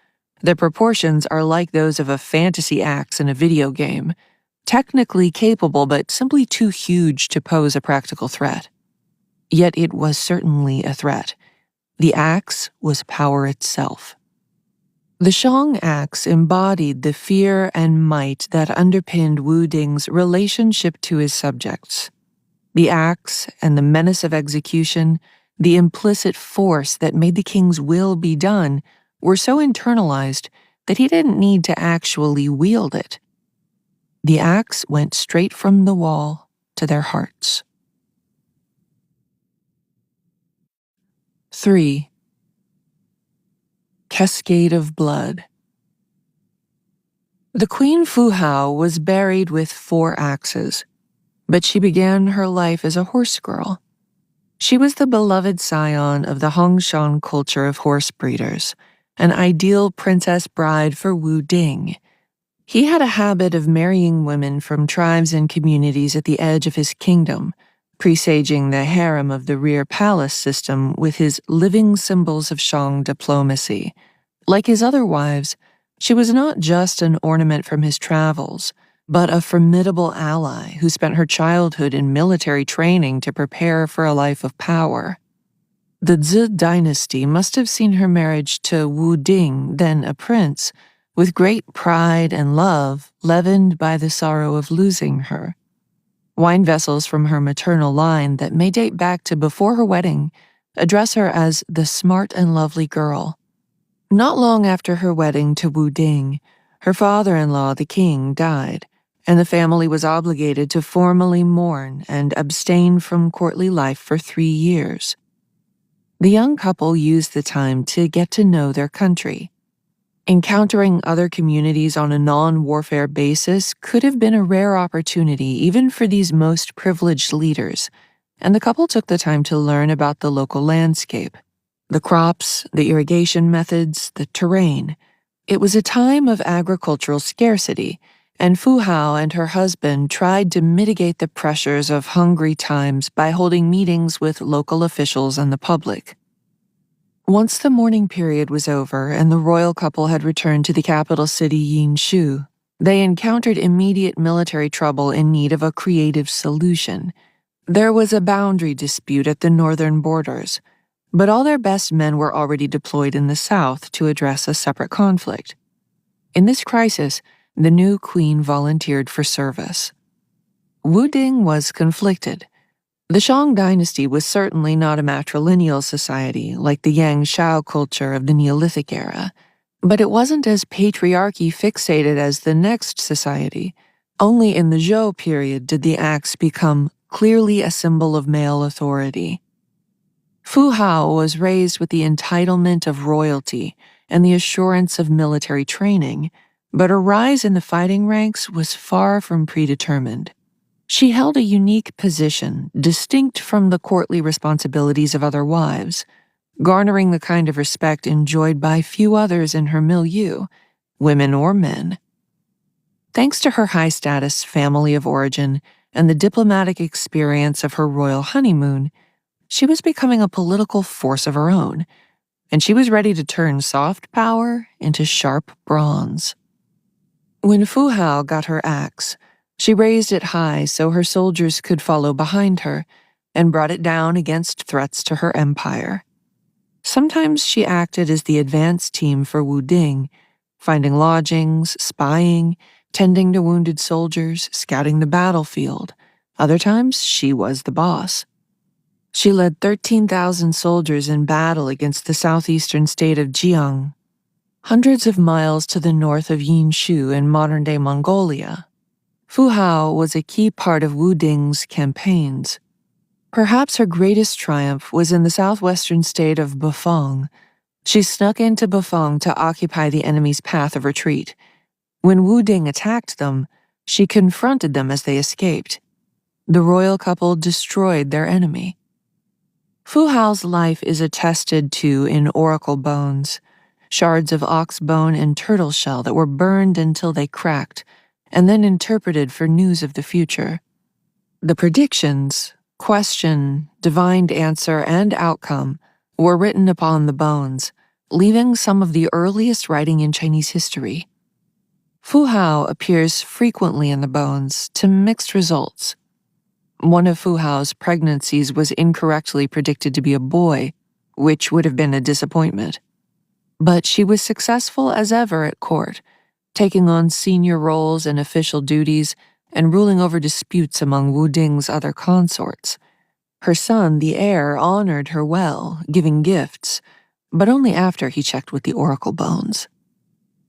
The proportions are like those of a fantasy axe in a video game, technically capable but simply too huge to pose a practical threat. Yet it was certainly a threat. The axe was power itself. The Shang axe embodied the fear and might that underpinned Wu Ding's relationship to his subjects. The axe and the menace of execution, the implicit force that made the king's will be done, were so internalized that he didn't need to actually wield it. The axe went straight from the wall to their hearts. 3. Cascade of Blood. The Queen Fu Hao was buried with 4 axes, but she began her life as a horse girl. She was the beloved scion of the Hongshan culture of horse breeders, an ideal princess bride for Wu Ding. He had a habit of marrying women from tribes and communities at the edge of his kingdom, presaging the harem of the rear palace system with his living symbols of Shang diplomacy. Like his other wives, she was not just an ornament from his travels, but a formidable ally who spent her childhood in military training to prepare for a life of power. The Zhi dynasty must have seen her marriage to Wu Ding, then a prince, with great pride and love leavened by the sorrow of losing her. Wine vessels from her maternal line that may date back to before her wedding address her as the smart and lovely girl. Not long after her wedding to Wu Ding, her father-in-law, the king, died, and the family was obligated to formally mourn and abstain from courtly life for 3 years. The young couple used the time to get to know their country. Encountering other communities on a non-warfare basis could have been a rare opportunity even for these most privileged leaders, and the couple took the time to learn about the local landscape, the crops, the irrigation methods, the terrain. It was a time of agricultural scarcity, and Fu Hao and her husband tried to mitigate the pressures of hungry times by holding meetings with local officials and the public. Once the mourning period was over and the royal couple had returned to the capital city Yinshu, they encountered immediate military trouble in need of a creative solution. There was a boundary dispute at the northern borders, but all their best men were already deployed in the south to address a separate conflict. In this crisis, the new queen volunteered for service. Wu Ding was conflicted. The Shang dynasty was certainly not a matrilineal society like the Yang Shao culture of the Neolithic era, but it wasn't as patriarchy fixated as the next society. Only in the Zhou period did the axe become clearly a symbol of male authority. Fu Hao was raised with the entitlement of royalty and the assurance of military training, but her rise in the fighting ranks was far from predetermined. She held a unique position, distinct from the courtly responsibilities of other wives, garnering the kind of respect enjoyed by few others in her milieu, women or men. Thanks to her high-status family of origin and the diplomatic experience of her royal honeymoon, she was becoming a political force of her own, and she was ready to turn soft power into sharp bronze. When Fu Hao got her axe, she raised it high so her soldiers could follow behind her and brought it down against threats to her empire. Sometimes she acted as the advance team for Wu Ding, finding lodgings, spying, tending to wounded soldiers, scouting the battlefield. Other times, she was the boss. She led 13,000 soldiers in battle against the southeastern state of Jiang, hundreds of miles to the north of Yinshu in modern-day Mongolia. Fu Hao was a key part of Wu Ding's campaigns. Perhaps her greatest triumph was in the southwestern state of Bafang. She snuck into Bafang to occupy the enemy's path of retreat. When Wu Ding attacked them, she confronted them as they escaped. The royal couple destroyed their enemy. Fu Hao's life is attested to in oracle bones, shards of ox bone and turtle shell that were burned until they cracked, and then interpreted for news of the future. The predictions, question, divined answer, and outcome were written upon the bones, leaving some of the earliest writing in Chinese history. Fu Hao appears frequently in the bones to mixed results. One of Fu Hao's pregnancies was incorrectly predicted to be a boy, which would have been a disappointment. But she was successful as ever at court, taking on senior roles and official duties and ruling over disputes among Wu Ding's other consorts. Her son, the heir, honored her well, giving gifts, but only after he checked with the oracle bones.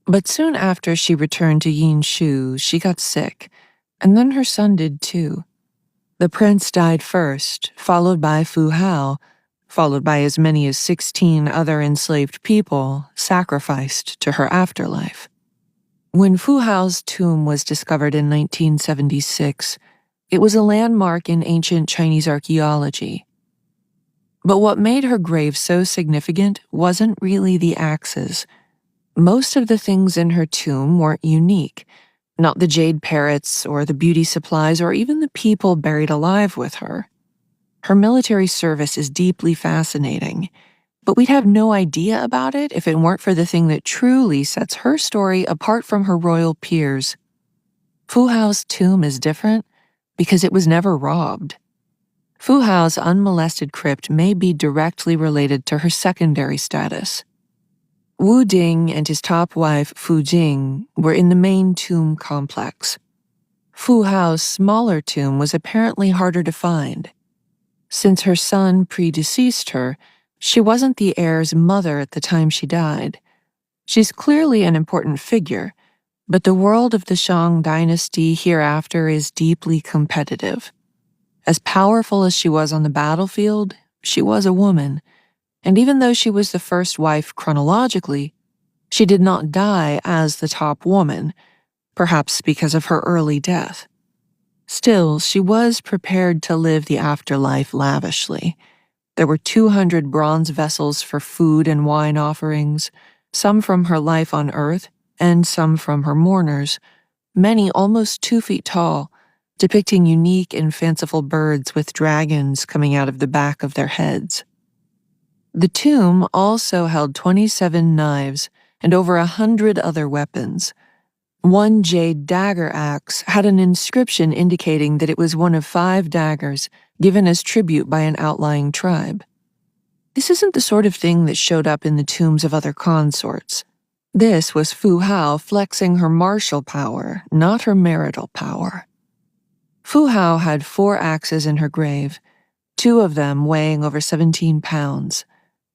But soon after she returned to Yinshu, she got sick, and then her son did too. The prince died first, followed by Fu Hao, followed by as many as 16 other enslaved people sacrificed to her afterlife. When Fu Hao's tomb was discovered in 1976, it was a landmark in ancient Chinese archaeology. But what made her grave so significant wasn't really the axes. Most of the things in her tomb weren't unique, not the jade parrots or the beauty supplies or even the people buried alive with her. Her military service is deeply fascinating, but we'd have no idea about it if it weren't for the thing that truly sets her story apart from her royal peers. Fu Hao's tomb is different because it was never robbed. Fu Hao's unmolested crypt may be directly related to her secondary status. Wu Ding and his top wife, Fu Jing, were in the main tomb complex. Fu Hao's smaller tomb was apparently harder to find. Since her son predeceased her, she wasn't the heir's mother at the time she died. She's clearly an important figure, but the world of the Shang dynasty hereafter is deeply competitive. As powerful as she was on the battlefield, she was a woman, and even though she was the first wife chronologically, she did not die as the top woman, perhaps because of her early death. Still, she was prepared to live the afterlife lavishly. There were 200 bronze vessels for food and wine offerings, some from her life on Earth and some from her mourners, many almost 2 feet tall, depicting unique and fanciful birds with dragons coming out of the back of their heads. The tomb also held 27 knives and over 100 other weapons. One jade dagger axe had an inscription indicating that it was one of 5 daggers given as tribute by an outlying tribe. This isn't the sort of thing that showed up in the tombs of other consorts. This was Fu Hao flexing her martial power, not her marital power. Fu Hao had 4 axes in her grave, 2 of them weighing over 17 pounds.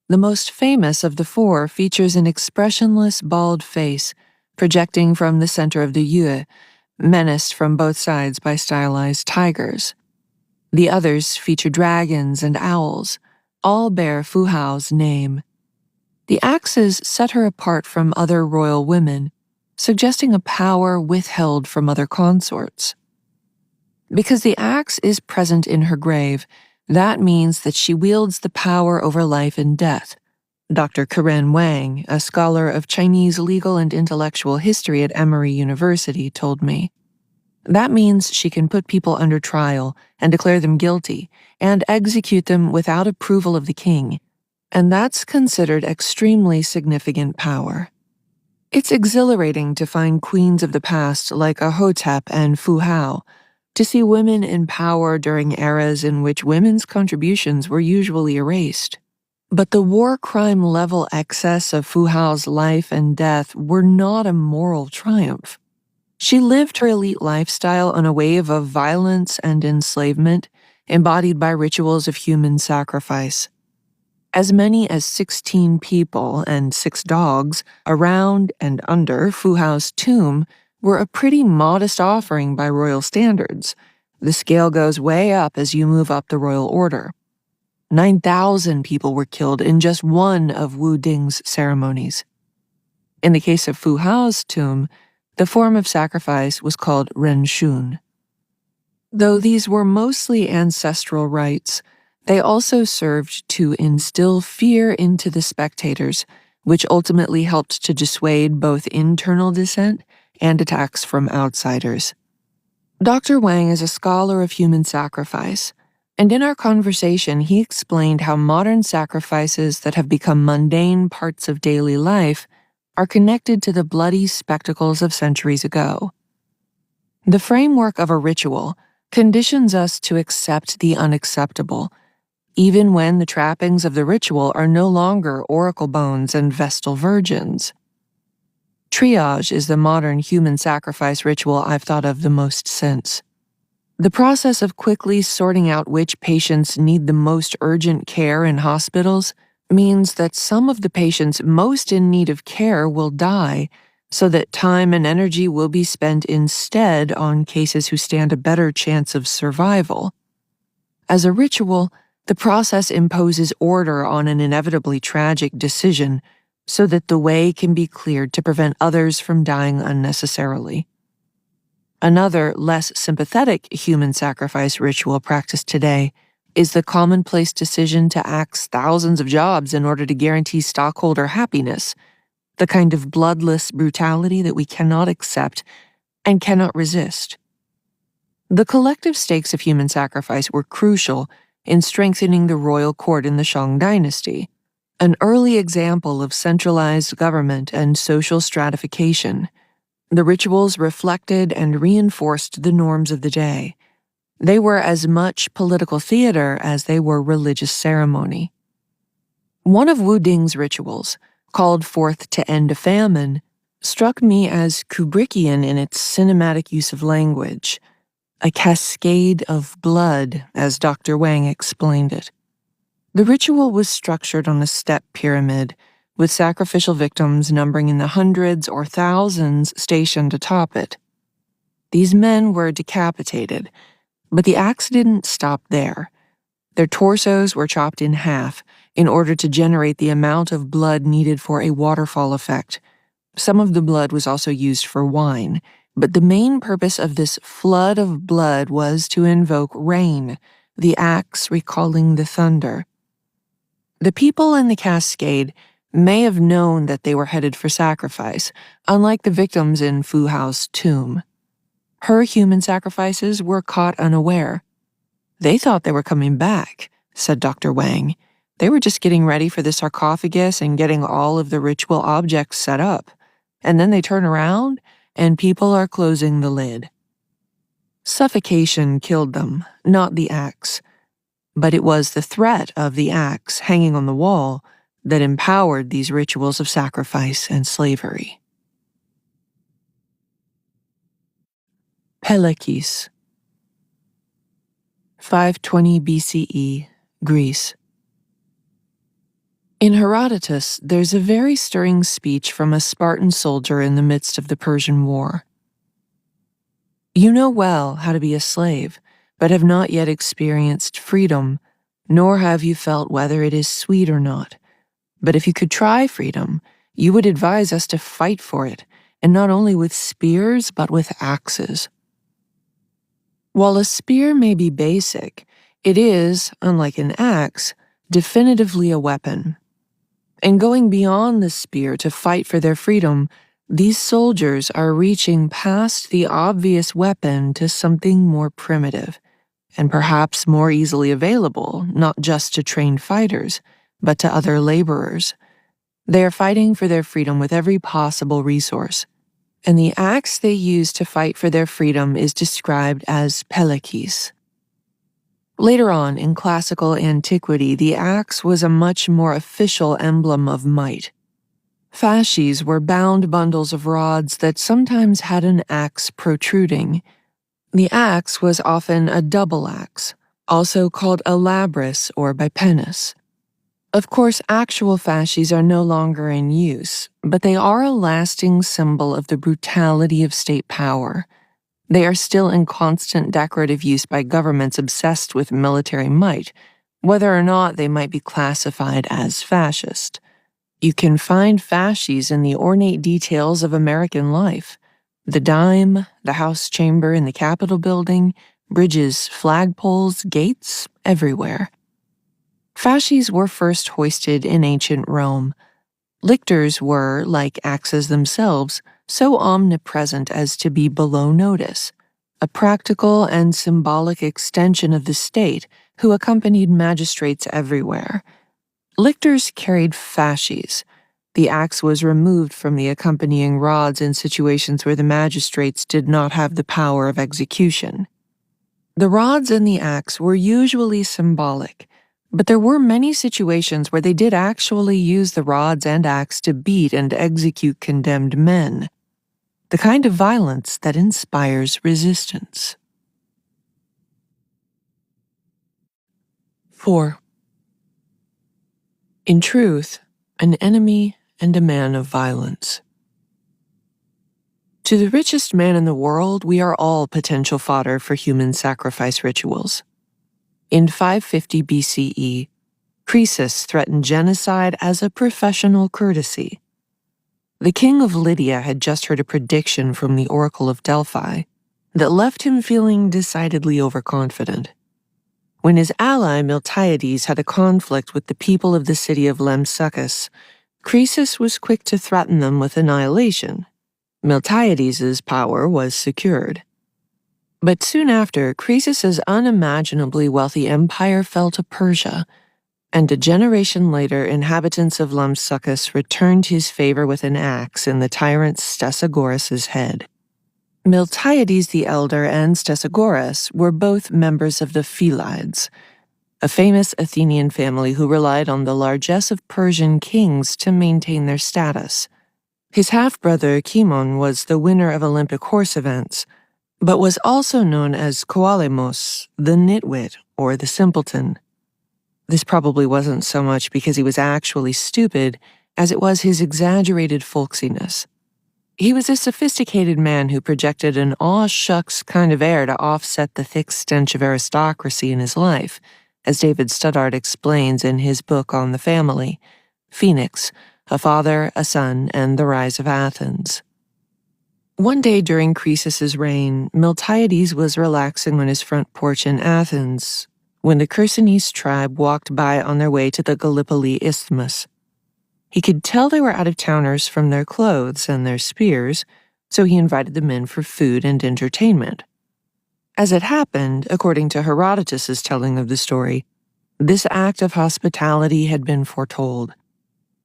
The most famous of the 4 features an expressionless, bald face projecting from the center of the yue, menaced from both sides by stylized tigers. The others feature dragons and owls, all bear Fu Hao's name. The axes set her apart from other royal women, suggesting a power withheld from other consorts. Because the axe is present in her grave, that means that she wields the power over life and death. Dr. Karen Wang, a scholar of Chinese legal and intellectual history at Emory University, told me. That means she can put people under trial and declare them guilty and execute them without approval of the king, and that's considered extremely significant power. It's exhilarating to find queens of the past like Ahotep and Fu Hao, to see women in power during eras in which women's contributions were usually erased. But the war crime level excess of Fu Hao's life and death were not a moral triumph. She lived her elite lifestyle on a wave of violence and enslavement, embodied by rituals of human sacrifice. As many as 16 people and 6 dogs around and under Fu Hao's tomb were a pretty modest offering by royal standards. The scale goes way up as you move up the royal order. 9,000 people were killed in just one of Wu Ding's ceremonies. In the case of Fu Hao's tomb, the form of sacrifice was called renshun. Though these were mostly ancestral rites, they also served to instill fear into the spectators, which ultimately helped to dissuade both internal dissent and attacks from outsiders. Dr. Wang is a scholar of human sacrifice, and in our conversation he explained how modern sacrifices that have become mundane parts of daily life are connected to the bloody spectacles of centuries ago. The framework of a ritual conditions us to accept the unacceptable, even when the trappings of the ritual are no longer oracle bones and vestal virgins. Triage is the modern human sacrifice ritual I've thought of the most since. The process of quickly sorting out which patients need the most urgent care in hospitals means that some of the patients most in need of care will die, so that time and energy will be spent instead on cases who stand a better chance of survival. As a ritual, the process imposes order on an inevitably tragic decision so that the way can be cleared to prevent others from dying unnecessarily. Another, less sympathetic human sacrifice ritual practiced today is the commonplace decision to axe thousands of jobs in order to guarantee stockholder happiness, the kind of bloodless brutality that we cannot accept and cannot resist. The collective stakes of human sacrifice were crucial in strengthening the royal court in the Shang dynasty, an early example of centralized government and social stratification. The rituals reflected and reinforced the norms of the day. They were as much political theater as they were religious ceremony. One of Wu Ding's rituals, called forth to end a famine, struck me as Kubrickian in its cinematic use of language. A cascade of blood, as Dr. Wang explained it. The ritual was structured on a step pyramid, with sacrificial victims numbering in the hundreds or thousands stationed atop it. These men were decapitated, but the axe didn't stop there. Their torsos were chopped in half in order to generate the amount of blood needed for a waterfall effect. Some of the blood was also used for wine, but the main purpose of this flood of blood was to invoke rain, the axe recalling the thunder. The people in the cascade may have known that they were headed for sacrifice, unlike the victims in Fu Hao's tomb. Her human sacrifices were caught unaware. They thought they were coming back, said Dr. Wang. They were just getting ready for the sarcophagus and getting all of the ritual objects set up. And then they turn around and people are closing the lid. Suffocation killed them, not the axe. But it was the threat of the axe hanging on the wall that empowered these rituals of sacrifice and slavery. Pelekis, 520 BCE, Greece. In Herodotus, there's a very stirring speech from a Spartan soldier in the midst of the Persian War. You know well how to be a slave, but have not yet experienced freedom, nor have you felt whether it is sweet or not. But if you could try freedom, you would advise us to fight for it, and not only with spears, but with axes. While a spear may be basic, it is, unlike an axe, definitively a weapon. And going beyond the spear to fight for their freedom, these soldiers are reaching past the obvious weapon to something more primitive, and perhaps more easily available, not just to trained fighters, but to other laborers. They are fighting for their freedom with every possible resource, and the axe they use to fight for their freedom is described as pelekis. Later on, in classical antiquity, the axe was a much more official emblem of might. Fasces were bound bundles of rods that sometimes had an axe protruding. The axe was often a double axe, also called a labrys or bipennis. Of course, actual fasces are no longer in use, but they are a lasting symbol of the brutality of state power. They are still in constant decorative use by governments obsessed with military might, whether or not they might be classified as fascist. You can find fasces in the ornate details of American life: the dime, the House chamber in the Capitol building, bridges, flagpoles, gates, everywhere. Fasces were first hoisted in ancient Rome. Lictors were, like axes themselves, so omnipresent as to be below notice, a practical and symbolic extension of the state who accompanied magistrates everywhere. Lictors carried fasces. The axe was removed from the accompanying rods in situations where the magistrates did not have the power of execution. The rods and the axe were usually symbolic, but there were many situations where they did actually use the rods and axe to beat and execute condemned men, the kind of violence that inspires resistance. 4. In truth, an enemy and a man of violence. To the richest man in the world, we are all potential fodder for human sacrifice rituals. In 550 BCE, Croesus threatened genocide as a professional courtesy. The king of Lydia had just heard a prediction from the Oracle of Delphi that left him feeling decidedly overconfident. When his ally Miltiades had a conflict with the people of the city of Lampsacus, Croesus was quick to threaten them with annihilation. Miltiades's power was secured. But soon after, Croesus's unimaginably wealthy empire fell to Persia, and a generation later, inhabitants of Lampsacus returned his favor with an axe in the tyrant Stesagoras' head. Miltiades the Elder and Stesagoras were both members of the Philides, a famous Athenian family who relied on the largesse of Persian kings to maintain their status. His half-brother Cimon was the winner of Olympic horse events, but was also known as Koalemos, the nitwit or the simpleton. This probably wasn't so much because he was actually stupid as it was his exaggerated folksiness. He was a sophisticated man who projected an aw-shucks kind of air to offset the thick stench of aristocracy in his life, as David Studdart explains in his book on the family, Phoenix, A Father, a Son, and the Rise of Athens. One day during Croesus's reign, Miltiades was relaxing on his front porch in Athens when the Chersonese tribe walked by on their way to the Gallipoli Isthmus. He could tell they were out-of-towners from their clothes and their spears, so he invited them in for food and entertainment. As it happened, according to Herodotus's telling of the story, this act of hospitality had been foretold.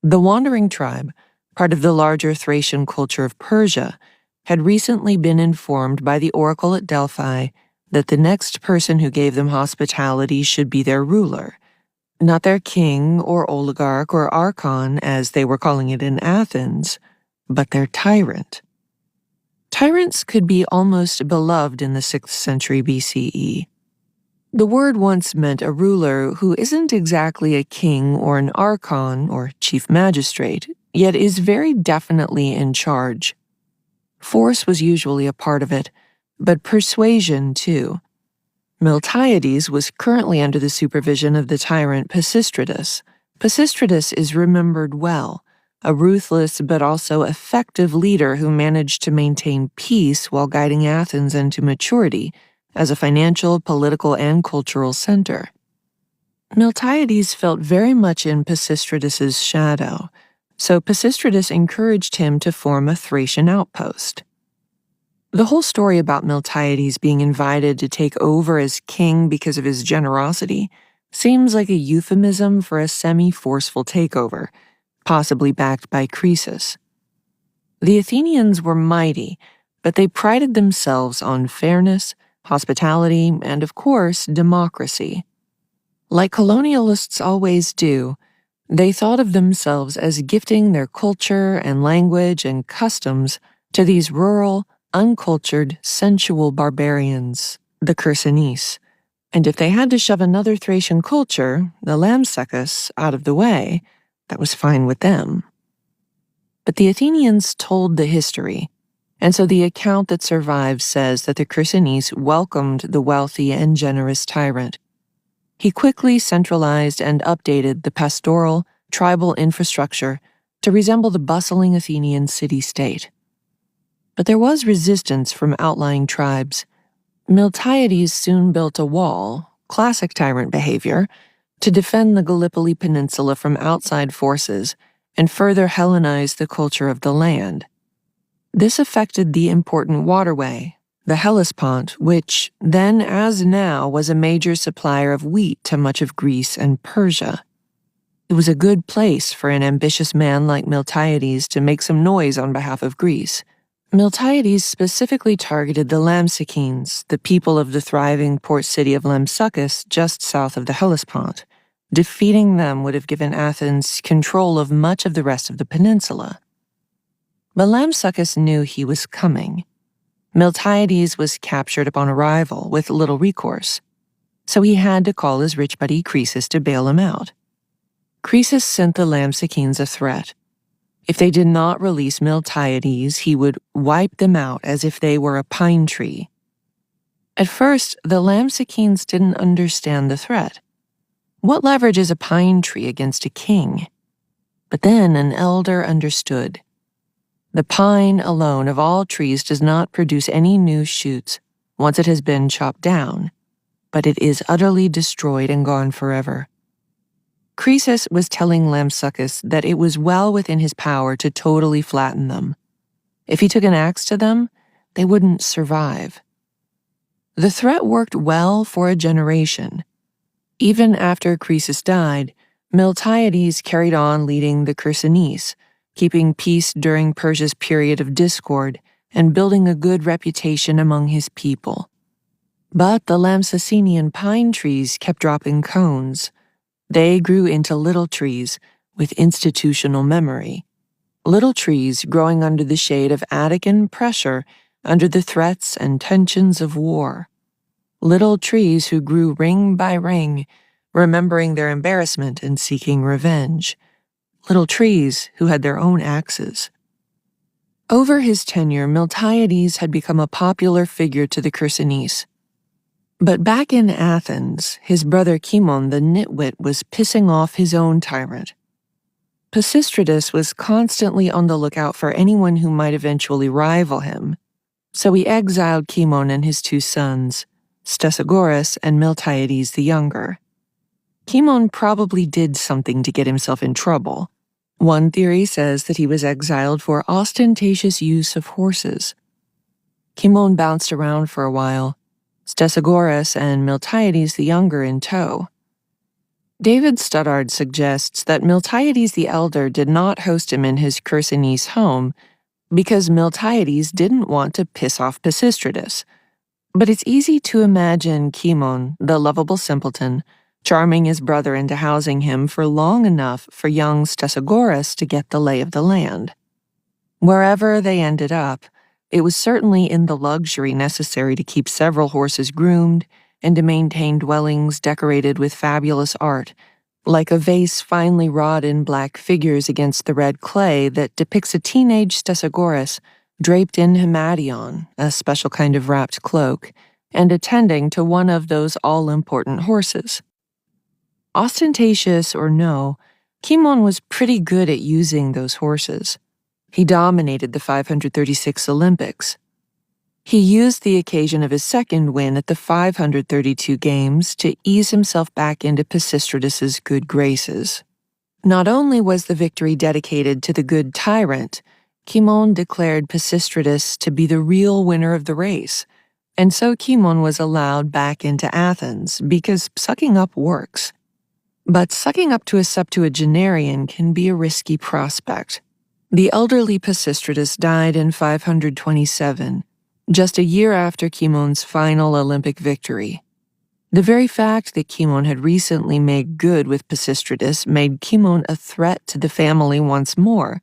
The wandering tribe, part of the larger Thracian culture of Persia, had recently been informed by the oracle at Delphi that the next person who gave them hospitality should be their ruler, not their king or oligarch or archon, as they were calling it in Athens, but their tyrant. Tyrants could be almost beloved in the 6th century BCE. The word once meant a ruler who isn't exactly a king or an archon or chief magistrate, yet is very definitely in charge. Force was usually a part of it, but persuasion too. Miltiades was currently under the supervision of the tyrant Pisistratus. Pisistratus is remembered well, a ruthless but also effective leader who managed to maintain peace while guiding Athens into maturity as a financial, political, and cultural center. Miltiades felt very much in Pisistratus's shadow, so Pisistratus encouraged him to form a Thracian outpost. The whole story about Miltiades being invited to take over as king because of his generosity seems like a euphemism for a semi-forceful takeover, possibly backed by Croesus. The Athenians were mighty, but they prided themselves on fairness, hospitality, and of course, democracy. Like colonialists always do, they thought of themselves as gifting their culture and language and customs to these rural, uncultured, sensual barbarians, the Chersonese. And if they had to shove another Thracian culture, the Lampsacus, out of the way, that was fine with them. But the Athenians told the history, and so the account that survives says that the Chersonese welcomed the wealthy and generous tyrant. He quickly centralized and updated the pastoral, tribal infrastructure to resemble the bustling Athenian city-state. But there was resistance from outlying tribes. Miltiades soon built a wall, classic tyrant behavior, to defend the Gallipoli Peninsula from outside forces and further Hellenize the culture of the land. This affected the important waterway, the Hellespont, which, then as now, was a major supplier of wheat to much of Greece and Persia. It was a good place for an ambitious man like Miltiades to make some noise on behalf of Greece. Miltiades specifically targeted the Lampsacines, the people of the thriving port city of Lampsacus just south of the Hellespont. Defeating them would have given Athens control of much of the rest of the peninsula. But Lampsacus knew he was coming. Miltiades was captured upon arrival with little recourse, so he had to call his rich buddy Croesus to bail him out. Croesus sent the Lampsacines a threat. If they did not release Miltiades, he would wipe them out as if they were a pine tree. At first, the Lampsacines didn't understand the threat. What leverage is a pine tree against a king? But then an elder understood. The pine alone of all trees does not produce any new shoots once it has been chopped down, but it is utterly destroyed and gone forever. Croesus was telling Lampsacus that it was well within his power to totally flatten them. If he took an axe to them, they wouldn't survive. The threat worked well for a generation. Even after Croesus died, Miltiades carried on leading the Chersonese, keeping peace during Persia's period of discord and building a good reputation among his people. But the Lampsacinian pine trees kept dropping cones. They grew into little trees with institutional memory. Little trees growing under the shade of Attican pressure under the threats and tensions of war. Little trees who grew ring by ring, remembering their embarrassment and seeking revenge. Little trees who had their own axes. Over his tenure, Miltiades had become a popular figure to the Chersonese. But back in Athens, his brother Cimon the nitwit was pissing off his own tyrant. Pisistratus was constantly on the lookout for anyone who might eventually rival him, so he exiled Cimon and his two sons, Stesagoras and Miltiades the younger. Cimon probably did something to get himself in trouble. One theory says that he was exiled for ostentatious use of horses. Cimon bounced around for a while, Stesagoras and Miltiades the younger in tow. David Studdard suggests that Miltiades the elder did not host him in his Chersonese home because Miltiades didn't want to piss off Pisistratus. But it's easy to imagine Cimon, the lovable simpleton, charming his brother into housing him for long enough for young Stesagoras to get the lay of the land. Wherever they ended up, it was certainly in the luxury necessary to keep several horses groomed and to maintain dwellings decorated with fabulous art, like a vase finely wrought in black figures against the red clay that depicts a teenage Stesagoras draped in himation, a special kind of wrapped cloak, and attending to one of those all-important horses. Ostentatious or no, Cimon was pretty good at using those horses. He dominated the 536 Olympics. He used the occasion of his second win at the 532 Games to ease himself back into Pisistratus's good graces. Not only was the victory dedicated to the good tyrant, Cimon declared Pisistratus to be the real winner of the race, and so Cimon was allowed back into Athens because sucking up works. But sucking up to a septuagenarian can be a risky prospect. The elderly Pisistratus died in 527, just a year after Kimon's final Olympic victory. The very fact that Kimon had recently made good with Pisistratus made Kimon a threat to the family once more,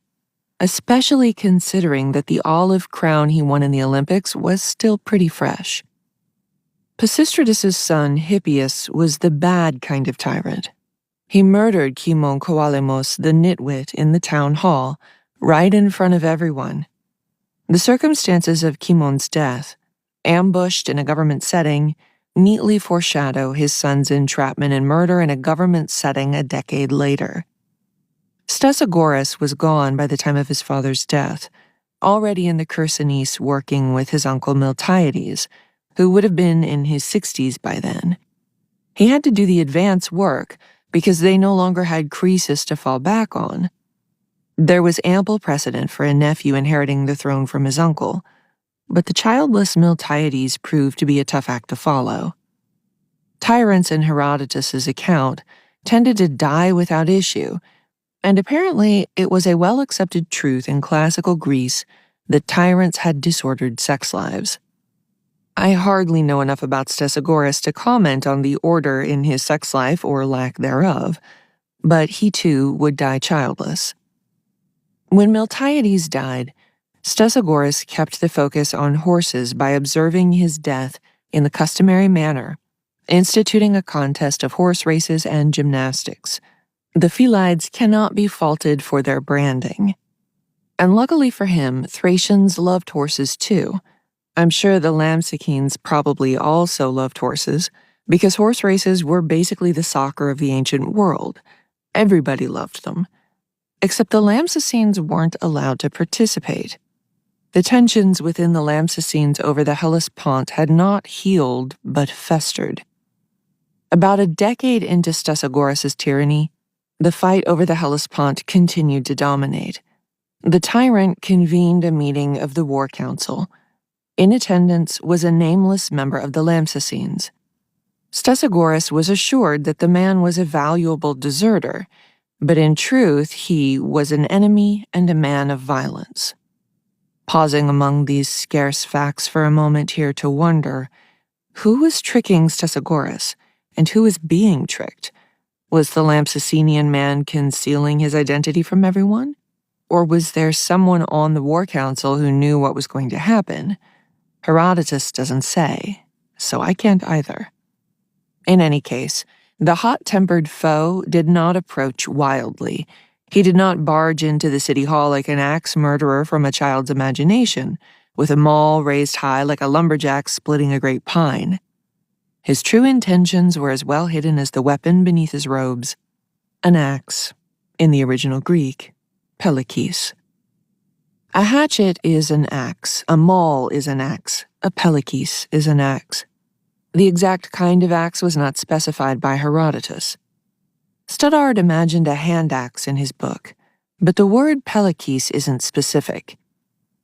especially considering that the olive crown he won in the Olympics was still pretty fresh. Pisistratus's son, Hippias, was the bad kind of tyrant. He murdered Kimon Koalemos, the nitwit, in the town hall, right in front of everyone. The circumstances of Kimon's death, ambushed in a government setting, neatly foreshadow his son's entrapment and murder in a government setting a decade later. Stesagoras was gone by the time of his father's death, already in the Chersonese working with his uncle Miltiades, who would have been in his 60s by then. He had to do the advance work because they no longer had Croesus to fall back on. There was ample precedent for a nephew inheriting the throne from his uncle, but the childless Miltiades proved to be a tough act to follow. Tyrants in Herodotus's account tended to die without issue, and apparently it was a well-accepted truth in classical Greece that tyrants had disordered sex lives. I hardly know enough about Stesagoras to comment on the order in his sex life or lack thereof, but he too would die childless. When Miltiades died, Stesagoras kept the focus on horses by observing his death in the customary manner, instituting a contest of horse races and gymnastics. The Philides cannot be faulted for their branding. And luckily for him, Thracians loved horses too. I'm sure the Lampsacines probably also loved horses, because horse races were basically the soccer of the ancient world. Everybody loved them. Except the Lampsacines weren't allowed to participate. The tensions within the Lampsacines over the Hellespont had not healed, but festered. About a decade into Stesagoras' tyranny, the fight over the Hellespont continued to dominate. The tyrant convened a meeting of the War Council. In attendance was a nameless member of the Lampsacines. Stesagoras was assured that the man was a valuable deserter, but in truth he was an enemy and a man of violence. Pausing among these scarce facts for a moment here to wonder, who was tricking Stesagoras, and who was being tricked? Was the Lampsacenian man concealing his identity from everyone? Or was there someone on the War Council who knew what was going to happen? Herodotus doesn't say, so I can't either. In any case, the hot-tempered foe did not approach wildly. He did not barge into the city hall like an axe murderer from a child's imagination, with a maul raised high like a lumberjack splitting a great pine. His true intentions were as well hidden as the weapon beneath his robes. An axe, in the original Greek, pelekis. A hatchet is an axe, a maul is an axe, a pelekis is an axe. The exact kind of axe was not specified by Herodotus. Stoddard imagined a hand axe in his book, but the word pelekis isn't specific.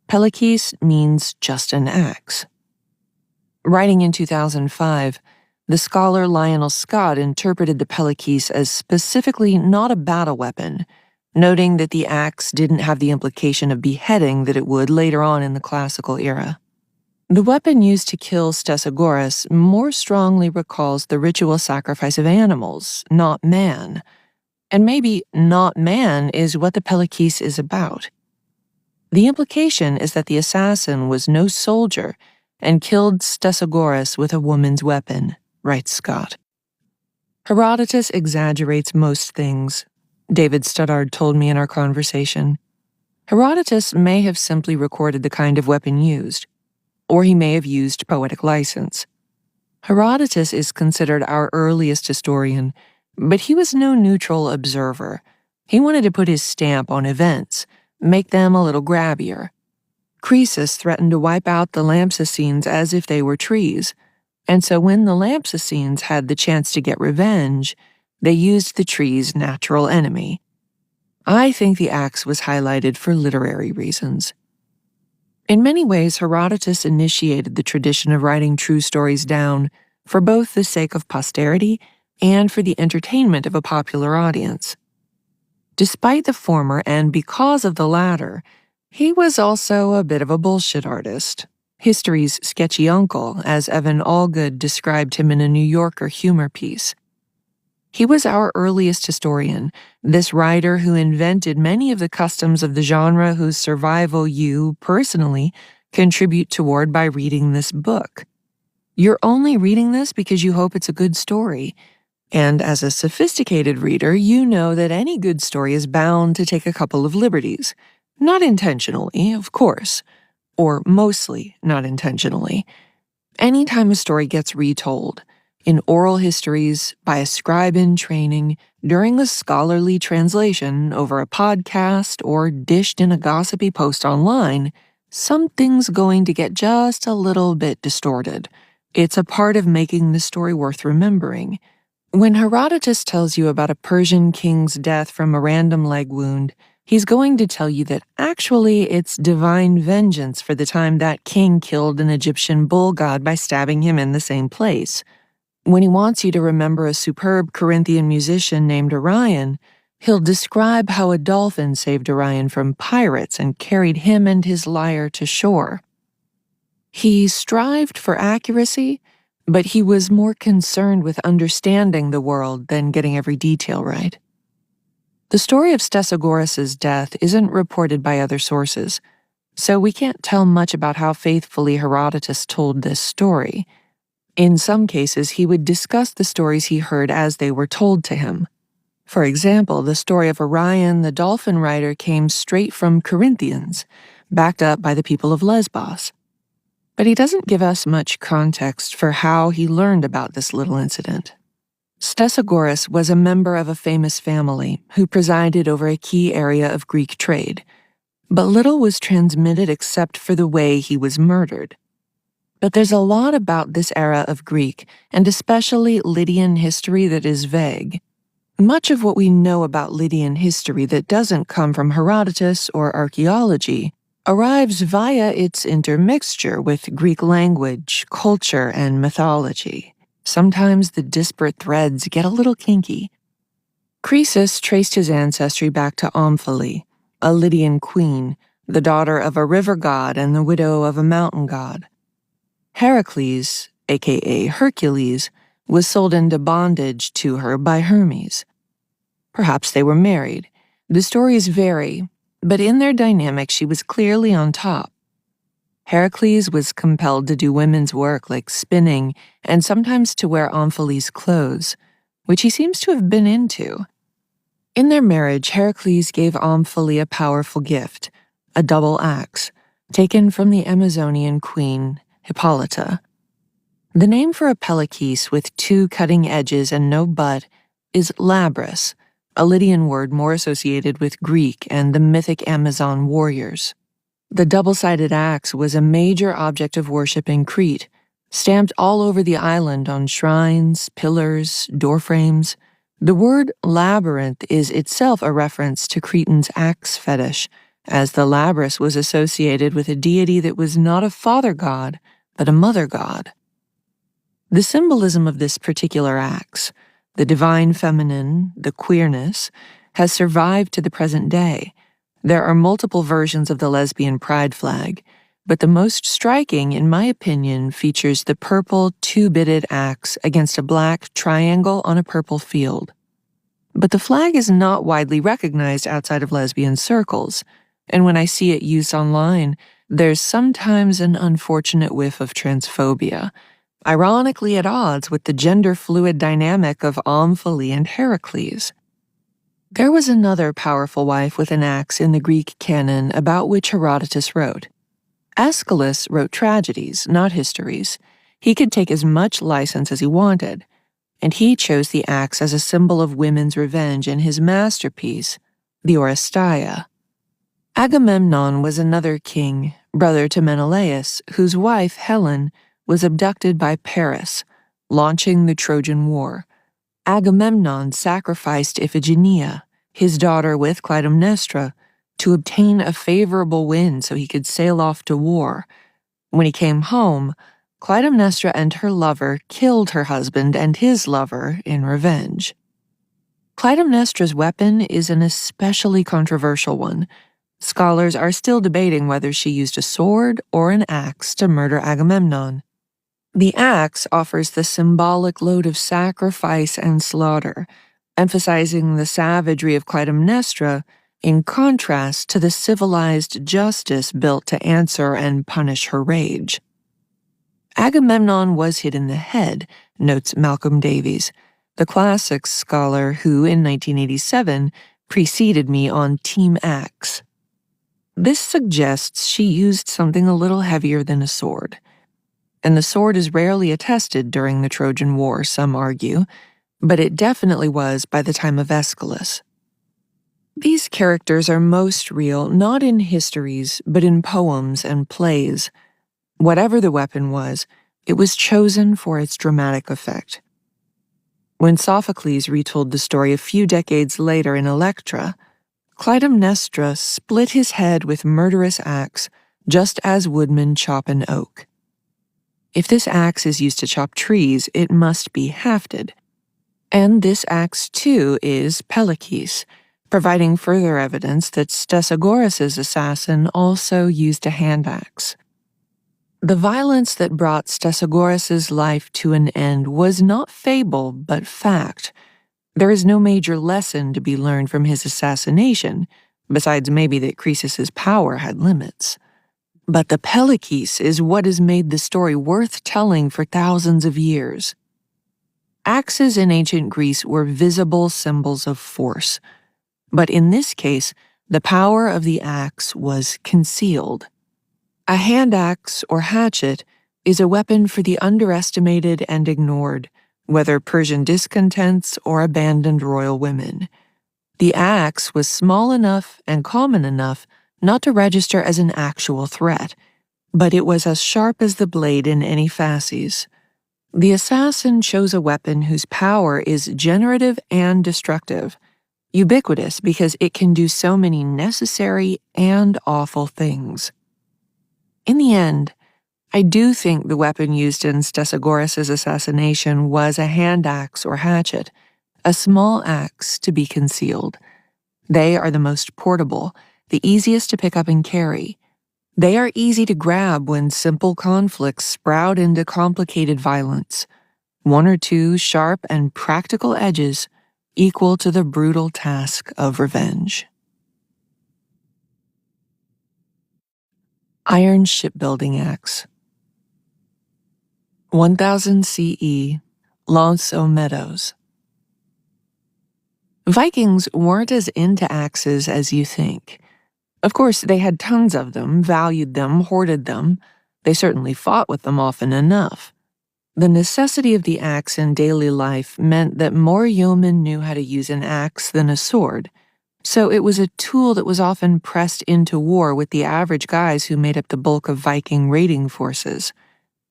Pelekis means just an axe. Writing in 2005, the scholar Lionel Scott interpreted the pelekis as specifically not a battle weapon, noting that the axe didn't have the implication of beheading that it would later on in the classical era. The weapon used to kill Stesagoras more strongly recalls the ritual sacrifice of animals, not man. And maybe not man is what the pelekis is about. The implication is that the assassin was no soldier and killed Stesagoras with a woman's weapon, writes Scott. Herodotus exaggerates most things, David Stoddard told me in our conversation. Herodotus may have simply recorded the kind of weapon used, or he may have used poetic license. Herodotus is considered our earliest historian, but he was no neutral observer. He wanted to put his stamp on events, make them a little grabbier. Croesus threatened to wipe out the Lampsacines as if they were trees, and so when the Lampsacines had the chance to get revenge, they used the tree's natural enemy. I think the axe was highlighted for literary reasons. In many ways, Herodotus initiated the tradition of writing true stories down for both the sake of posterity and for the entertainment of a popular audience. Despite the former and because of the latter, he was also a bit of a bullshit artist. history's sketchy uncle, as Evan Allgood described him in a New Yorker humor piece. He was our earliest historian, this writer who invented many of the customs of the genre whose survival you, personally, contribute toward by reading this book. You're only reading this because you hope it's a good story. And as a sophisticated reader, you know that any good story is bound to take a couple of liberties. Not intentionally, of course, or mostly not intentionally. Anytime a story gets retold, in oral histories, by a scribe in training, during a scholarly translation, over a podcast, or dished in a gossipy post online, something's going to get just a little bit distorted. It's a part of making the story worth remembering. When Herodotus tells you about a Persian king's death from a random leg wound, he's going to tell you that actually it's divine vengeance for the time that king killed an Egyptian bull god by stabbing him in the same place. When he wants you to remember a superb Corinthian musician named Orion, he'll describe how a dolphin saved Orion from pirates and carried him and his lyre to shore. He strived for accuracy, but he was more concerned with understanding the world than getting every detail right. The story of Stesagoras' death isn't reported by other sources, so we can't tell much about how faithfully Herodotus told this story. In some cases, he would discuss the stories he heard as they were told to him. For example, the story of Orion the dolphin rider came straight from Corinthians, backed up by the people of Lesbos. But he doesn't give us much context for how he learned about this little incident. Stesagoras was a member of a famous family who presided over a key area of Greek trade, but little was transmitted except for the way he was murdered. But there's a lot about this era of Greek, and especially Lydian history, that is vague. Much of what we know about Lydian history that doesn't come from Herodotus or archaeology arrives via its intermixture with Greek language, culture, and mythology. Sometimes the disparate threads get a little kinky. Croesus traced his ancestry back to Omphale, a Lydian queen, the daughter of a river god and the widow of a mountain god. Heracles, aka Hercules, was sold into bondage to her by Hermes. Perhaps they were married. The stories vary, but in their dynamic she was clearly on top. Heracles was compelled to do women's work like spinning and sometimes to wear Omphale's clothes, which he seems to have been into. In their marriage, Heracles gave Omphale a powerful gift, a double axe, taken from the Amazonian queen Hippolyta. The name for a pelecis with two cutting edges and no butt is labrys, a Lydian word more associated with Greek and the mythic Amazon warriors. The double-sided axe was a major object of worship in Crete, stamped all over the island on shrines, pillars, doorframes. The word labyrinth is itself a reference to Cretans' axe fetish, as the labrys was associated with a deity that was not a father god, but a mother god. The symbolism of this particular axe, the divine feminine, the queerness, has survived to the present day. There are multiple versions of the lesbian pride flag, but the most striking, in my opinion, features the purple two-bitted axe against a black triangle on a purple field. But the flag is not widely recognized outside of lesbian circles, and when I see it used online, there's sometimes an unfortunate whiff of transphobia, ironically at odds with the gender-fluid dynamic of Omphale and Heracles. There was another powerful wife with an axe in the Greek canon about which Herodotus wrote. Aeschylus wrote tragedies, not histories. He could take as much license as he wanted, and he chose the axe as a symbol of women's revenge in his masterpiece, the Oresteia. Agamemnon was another king, brother to Menelaus, whose wife, Helen, was abducted by Paris, launching the Trojan War. Agamemnon sacrificed Iphigenia, his daughter with Clytemnestra, to obtain a favorable wind so he could sail off to war. When he came home, Clytemnestra and her lover killed her husband and his lover in revenge. Clytemnestra's weapon is an especially controversial one. Scholars are still debating whether she used a sword or an axe to murder Agamemnon. The axe offers the symbolic load of sacrifice and slaughter, emphasizing the savagery of Clytemnestra in contrast to the civilized justice built to answer and punish her rage. Agamemnon was hit in the head, notes Malcolm Davies, the classics scholar who, in 1987, preceded me on Team Axe. This suggests she used something a little heavier than a sword. And the sword is rarely attested during the Trojan War, some argue, but it definitely was by the time of Aeschylus. These characters are most real not in histories, but in poems and plays. Whatever the weapon was, it was chosen for its dramatic effect. When Sophocles retold the story a few decades later in Electra, Clytemnestra split his head with murderous axe, just as woodmen chop an oak. If this axe is used to chop trees, it must be hafted. And this axe, too, is Pellicis, providing further evidence that Stesagoras' assassin also used a hand axe. The violence that brought Stesagoras' life to an end was not fable, but fact. There is no major lesson to be learned from his assassination, besides maybe that Croesus's power had limits. But the Pellicis is what has made the story worth telling for thousands of years. Axes in ancient Greece were visible symbols of force, but in this case, the power of the axe was concealed. A hand axe or hatchet is a weapon for the underestimated and ignored, whether Persian discontents or abandoned royal women. The axe was small enough and common enough not to register as an actual threat, but it was as sharp as the blade in any fasces. The assassin chose a weapon whose power is generative and destructive, ubiquitous because it can do so many necessary and awful things. In the end, I do think the weapon used in Stesagoras' assassination was a hand axe or hatchet, a small axe to be concealed. They are the most portable, the easiest to pick up and carry. They are easy to grab when simple conflicts sprout into complicated violence. One or two sharp and practical edges equal to the brutal task of revenge. Iron shipbuilding axe. 1000 CE, Lanceau Meadows. Vikings weren't as into axes as you think. Of course, they had tons of them, valued them, hoarded them. They certainly fought with them often enough. The necessity of the axe in daily life meant that more yeomen knew how to use an axe than a sword, so it was a tool that was often pressed into war with the average guys who made up the bulk of Viking raiding forces.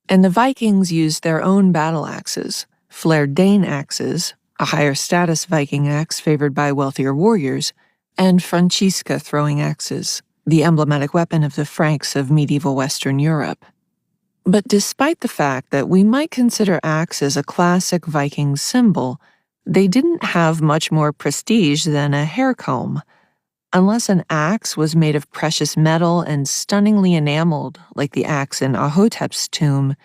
And the Vikings used their own battle axes, flared Dane axes, a higher status Viking axe favored by wealthier warriors, and Francisca throwing axes, the emblematic weapon of the Franks of medieval Western Europe. But despite the fact that we might consider axes a classic Viking symbol, they didn't have much more prestige than a hair comb. Unless an axe was made of precious metal and stunningly enameled, like the axe in Ahotep's tomb,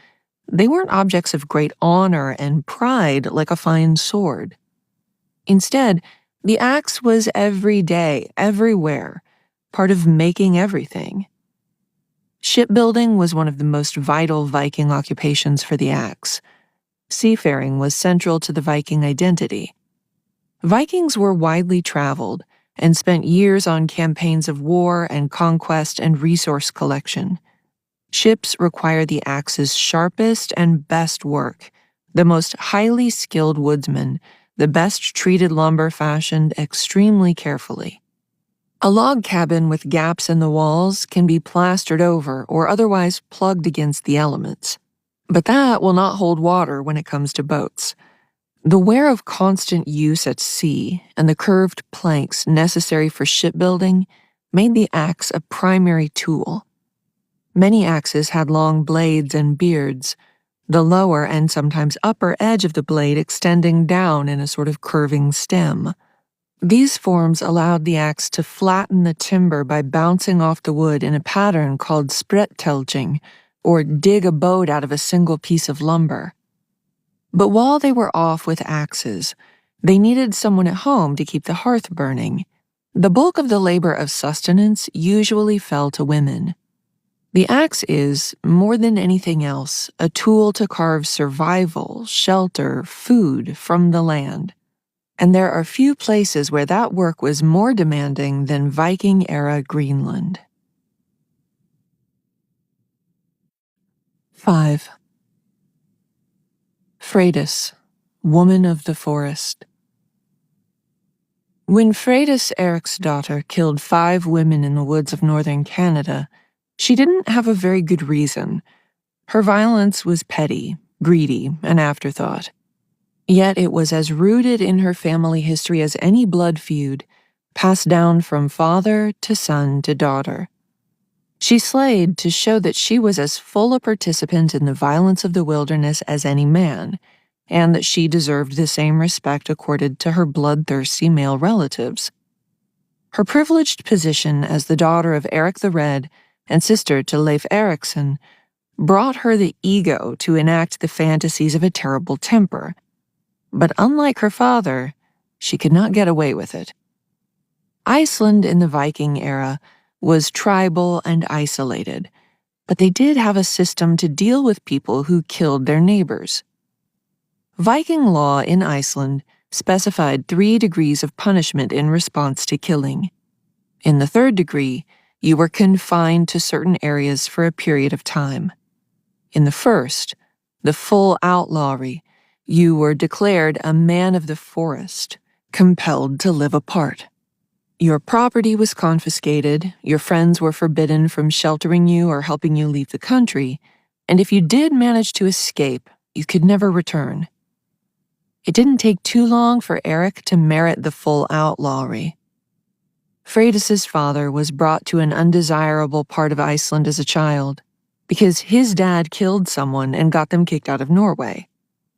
they weren't objects of great honor and pride like a fine sword. Instead, the axe was every day, everywhere, part of making everything. Shipbuilding was one of the most vital Viking occupations for the axe. Seafaring was central to the Viking identity. Vikings were widely traveled and spent years on campaigns of war and conquest and resource collection. Ships require the axe's sharpest and best work, the most highly skilled woodsmen, the best treated lumber fashioned extremely carefully. A log cabin with gaps in the walls can be plastered over or otherwise plugged against the elements. But that will not hold water when it comes to boats. The wear of constant use at sea and the curved planks necessary for shipbuilding made the axe a primary tool. Many axes had long blades and beards, the lower and sometimes upper edge of the blade extending down in a sort of curving stem. These forms allowed the axe to flatten the timber by bouncing off the wood in a pattern called sprettelging, or dig a boat out of a single piece of lumber. But while they were off with axes, they needed someone at home to keep the hearth burning. The bulk of the labor of sustenance usually fell to women. The axe is, more than anything else, a tool to carve survival, shelter, food from the land. And there are few places where that work was more demanding than Viking-era Greenland. 5. Freydis, woman of the forest. When Freydis, Eric's daughter, killed 5 women in the woods of northern Canada, she didn't have a very good reason. Her violence was petty, greedy, an afterthought. Yet it was as rooted in her family history as any blood feud, passed down from father to son to daughter. She slayed to show that she was as full a participant in the violence of the wilderness as any man, and that she deserved the same respect accorded to her bloodthirsty male relatives. Her privileged position as the daughter of Eric the Red and sister to Leif Erikson brought her the ego to enact the fantasies of a terrible temper. But unlike her father, she could not get away with it. Iceland in the Viking era was tribal and isolated, but they did have a system to deal with people who killed their neighbors. Viking law in Iceland specified 3 degrees of punishment in response to killing. In the 3rd degree, you were confined to certain areas for a period of time. In the 1st, the full outlawry, you were declared a man of the forest, compelled to live apart. Your property was confiscated, your friends were forbidden from sheltering you or helping you leave the country, and if you did manage to escape, you could never return. It didn't take too long for Eric to merit the full outlawry. Freydis's father was brought to an undesirable part of Iceland as a child, because his dad killed someone and got them kicked out of Norway.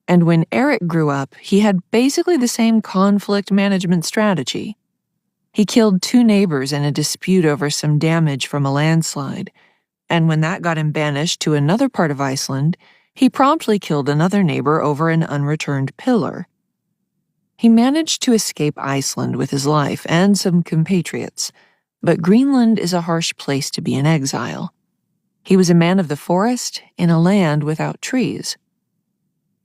And when Eric grew up, he had basically the same conflict management strategy. He killed 2 neighbors in a dispute over some damage from a landslide, and when that got him banished to another part of Iceland, he promptly killed another neighbor over an unreturned pillar. He managed to escape Iceland with his life and some compatriots, but Greenland is a harsh place to be in exile. He was a man of the forest in a land without trees.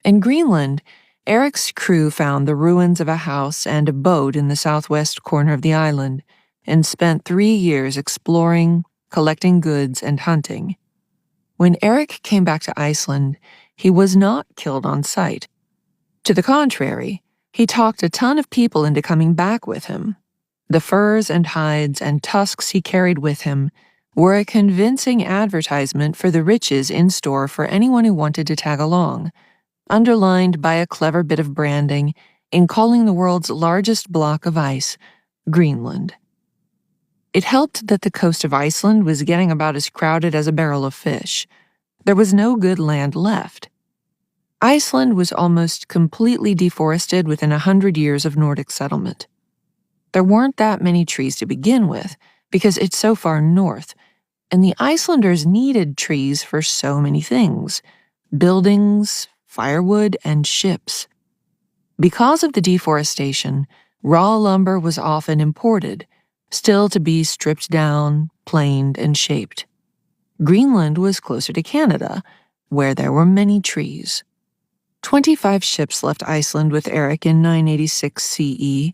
In Greenland, Eric's crew found the ruins of a house and a boat in the southwest corner of the island and spent 3 years exploring, collecting goods, and hunting. When Eric came back to Iceland, he was not killed on sight. To the contrary, he talked a ton of people into coming back with him. The furs and hides and tusks he carried with him were a convincing advertisement for the riches in store for anyone who wanted to tag along, underlined by a clever bit of branding in calling the world's largest block of ice Greenland. It helped that the coast of Iceland was getting about as crowded as a barrel of fish. There was no good land left. Iceland was almost completely deforested within 100 years of Nordic settlement. There weren't that many trees to begin with, because it's so far north, and the Icelanders needed trees for so many things: buildings, firewood, and ships. Because of the deforestation, raw lumber was often imported, still to be stripped down, planed, and shaped. Greenland was closer to Canada, where there were many trees. 25 ships left Iceland with Eric in 986 CE,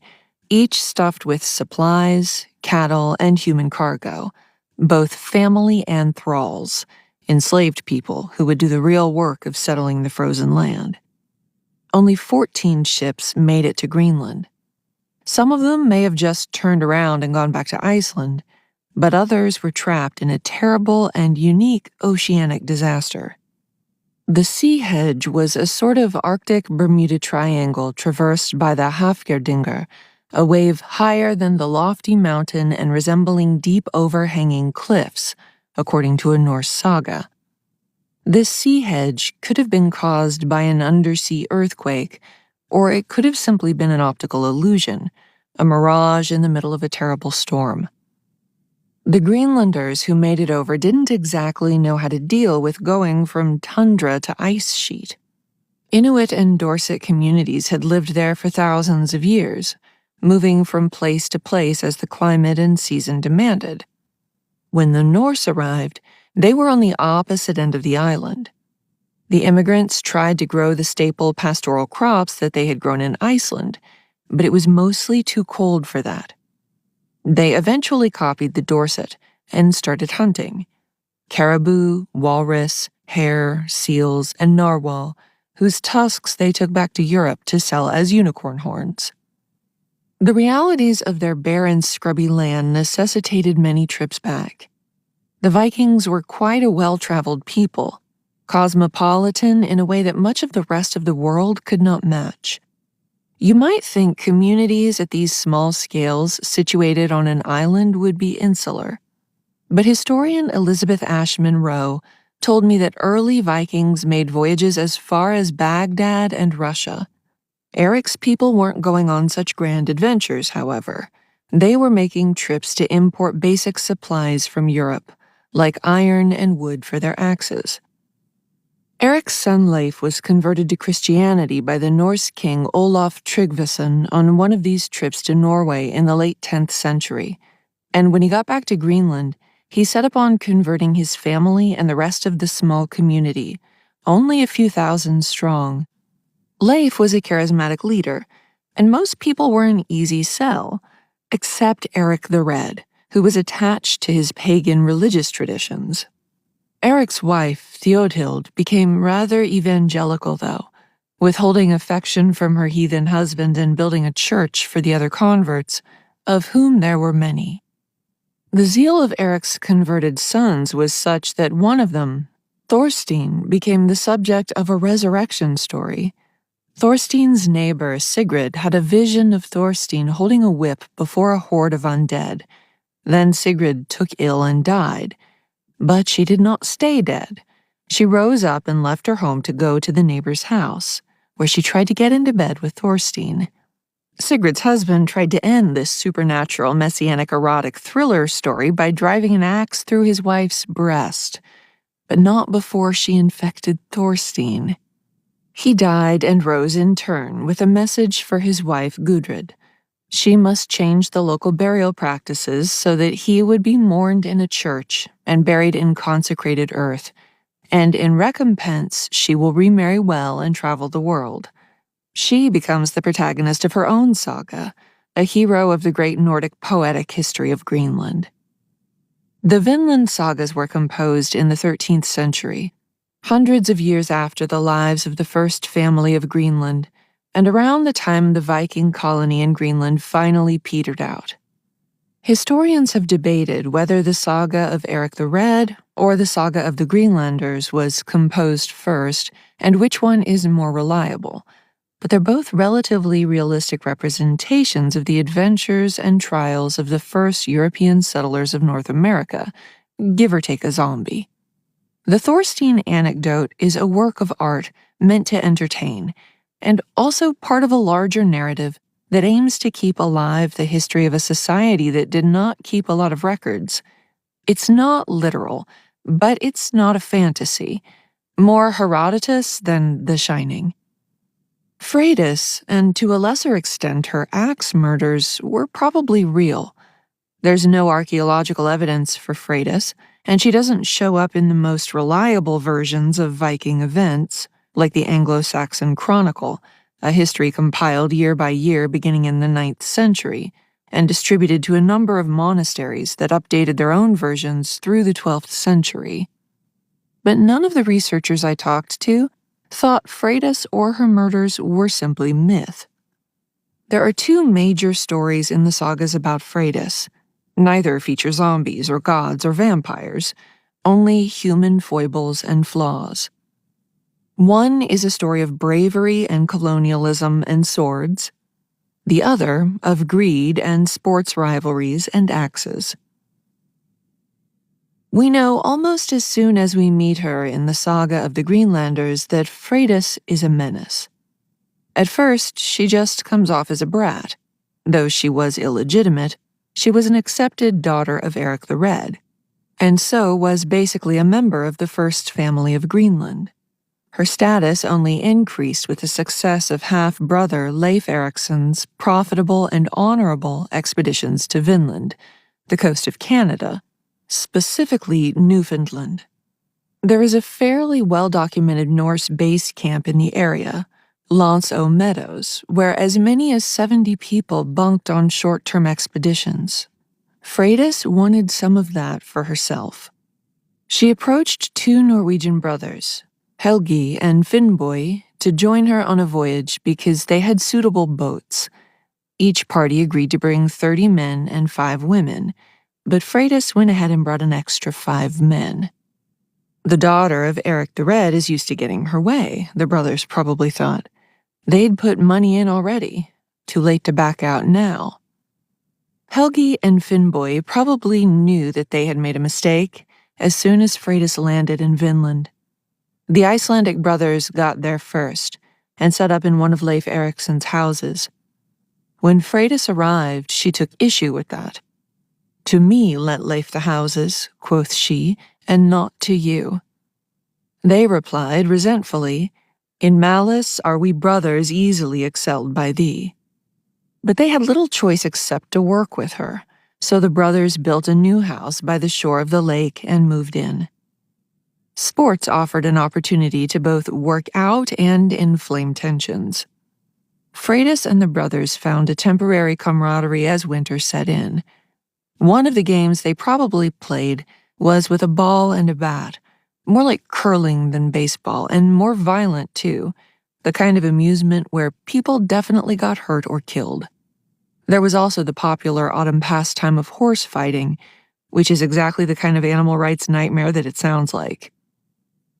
each stuffed with supplies, cattle, and human cargo, both family and thralls, enslaved people who would do the real work of settling the frozen land. Only 14 ships made it to Greenland. Some of them may have just turned around and gone back to Iceland, but others were trapped in a terrible and unique oceanic disaster. The sea hedge was a sort of Arctic Bermuda Triangle traversed by the Hafgjörðingur, a wave higher than the lofty mountain and resembling deep overhanging cliffs, according to a Norse saga. This sea hedge could have been caused by an undersea earthquake, or it could have simply been an optical illusion, a mirage in the middle of a terrible storm. The Greenlanders who made it over didn't exactly know how to deal with going from tundra to ice sheet. Inuit and Dorset communities had lived there for thousands of years, moving from place to place as the climate and season demanded. When the Norse arrived, they were on the opposite end of the island. The immigrants tried to grow the staple pastoral crops that they had grown in Iceland, but it was mostly too cold for that. They eventually copied the Dorset and started hunting. Caribou, walrus, hare, seals, and narwhal, whose tusks they took back to Europe to sell as unicorn horns. The realities of their barren, scrubby land necessitated many trips back. The Vikings were quite a well-traveled people, cosmopolitan in a way that much of the rest of the world could not match. You might think communities at these small scales situated on an island would be insular, but historian Elizabeth Ashman Rowe told me that early Vikings made voyages as far as Baghdad and Russia. Eric's people weren't going on such grand adventures, however. They were making trips to import basic supplies from Europe, like iron and wood for their axes. Eric's son Leif was converted to Christianity by the Norse king Olaf Tryggvason on one of these trips to Norway in the late 10th century, and when he got back to Greenland, he set upon converting his family and the rest of the small community, only a few thousand strong. Leif was a charismatic leader, and most people were an easy sell, except Eric the Red, who was attached to his pagan religious traditions. Eric's wife, Theodhild, became rather evangelical, though, withholding affection from her heathen husband and building a church for the other converts, of whom there were many. The zeal of Eric's converted sons was such that one of them, Thorstein, became the subject of a resurrection story. Thorstein's neighbor, Sigrid, had a vision of Thorstein holding a whip before a horde of undead. Then Sigrid took ill and died. But she did not stay dead. She rose up and left her home to go to the neighbor's house, where she tried to get into bed with Thorstein. Sigrid's husband tried to end this supernatural, messianic, erotic thriller story by driving an axe through his wife's breast, but not before she infected Thorstein. He died and rose in turn with a message for his wife Gudrid. She must change the local burial practices so that he would be mourned in a church and buried in consecrated earth, and in recompense she will remarry well and travel the world. She becomes the protagonist of her own saga, a hero of the great Nordic poetic history of Greenland. The Vinland sagas were composed in the 13th century, hundreds of years after the lives of the first family of Greenland, and around the time the Viking colony in Greenland finally petered out. Historians have debated whether the saga of Eric the Red or the saga of the Greenlanders was composed first and which one is more reliable, but they're both relatively realistic representations of the adventures and trials of the first European settlers of North America, give or take a zombie. The Thorstein anecdote is a work of art meant to entertain, and also part of a larger narrative that aims to keep alive the history of a society that did not keep a lot of records. It's not literal, but it's not a fantasy, more Herodotus than The Shining. Freydis, and to a lesser extent her axe murders, were probably real. There's no archaeological evidence for Freydis, and she doesn't show up in the most reliable versions of Viking events, like the Anglo-Saxon Chronicle, a history compiled year by year beginning in the 9th century, and distributed to a number of monasteries that updated their own versions through the 12th century. But none of the researchers I talked to thought Freydis or her murders were simply myth. There are two major stories in the sagas about Freydis. Neither feature zombies or gods or vampires, only human foibles and flaws. One is a story of bravery and colonialism and swords. The other of greed and sports rivalries and axes. We know almost as soon as we meet her in the saga of the Greenlanders that Freydis is a menace. At first, she just comes off as a brat. Though she was illegitimate, she was an accepted daughter of Eric the Red, and so was basically a member of the first family of Greenland. Her status only increased with the success of half-brother Leif Erikson's profitable and honorable expeditions to Vinland, the coast of Canada, specifically Newfoundland. There is a fairly well-documented Norse base camp in the area, Lance O Meadows, where as many as 70 people bunked on short-term expeditions. Freydis wanted some of that for herself. She approached two Norwegian brothers, Helgi and Finnboy, to join her on a voyage because they had suitable boats. Each party agreed to bring 30 men and 5 women, but Freydis went ahead and brought an extra 5 men. The daughter of Eric the Red is used to getting her way, the brothers probably thought. They'd put money in already. Too late to back out now. Helgi and Finnboy probably knew that they had made a mistake as soon as Freydis landed in Vinland. The Icelandic brothers got there first and set up in one of Leif Erikson's houses. When Freydis arrived, she took issue with that. "To me let Leif the houses," quoth she, "and not to you." They replied resentfully, "In malice are we brothers easily excelled by thee." But they had little choice except to work with her, so the brothers built a new house by the shore of the lake and moved in. Sports offered an opportunity to both work out and inflame tensions. Freydis and the brothers found a temporary camaraderie as winter set in. One of the games they probably played was with a ball and a bat, more like curling than baseball, and more violent too, the kind of amusement where people definitely got hurt or killed. There was also the popular autumn pastime of horse fighting, which is exactly the kind of animal rights nightmare that it sounds like.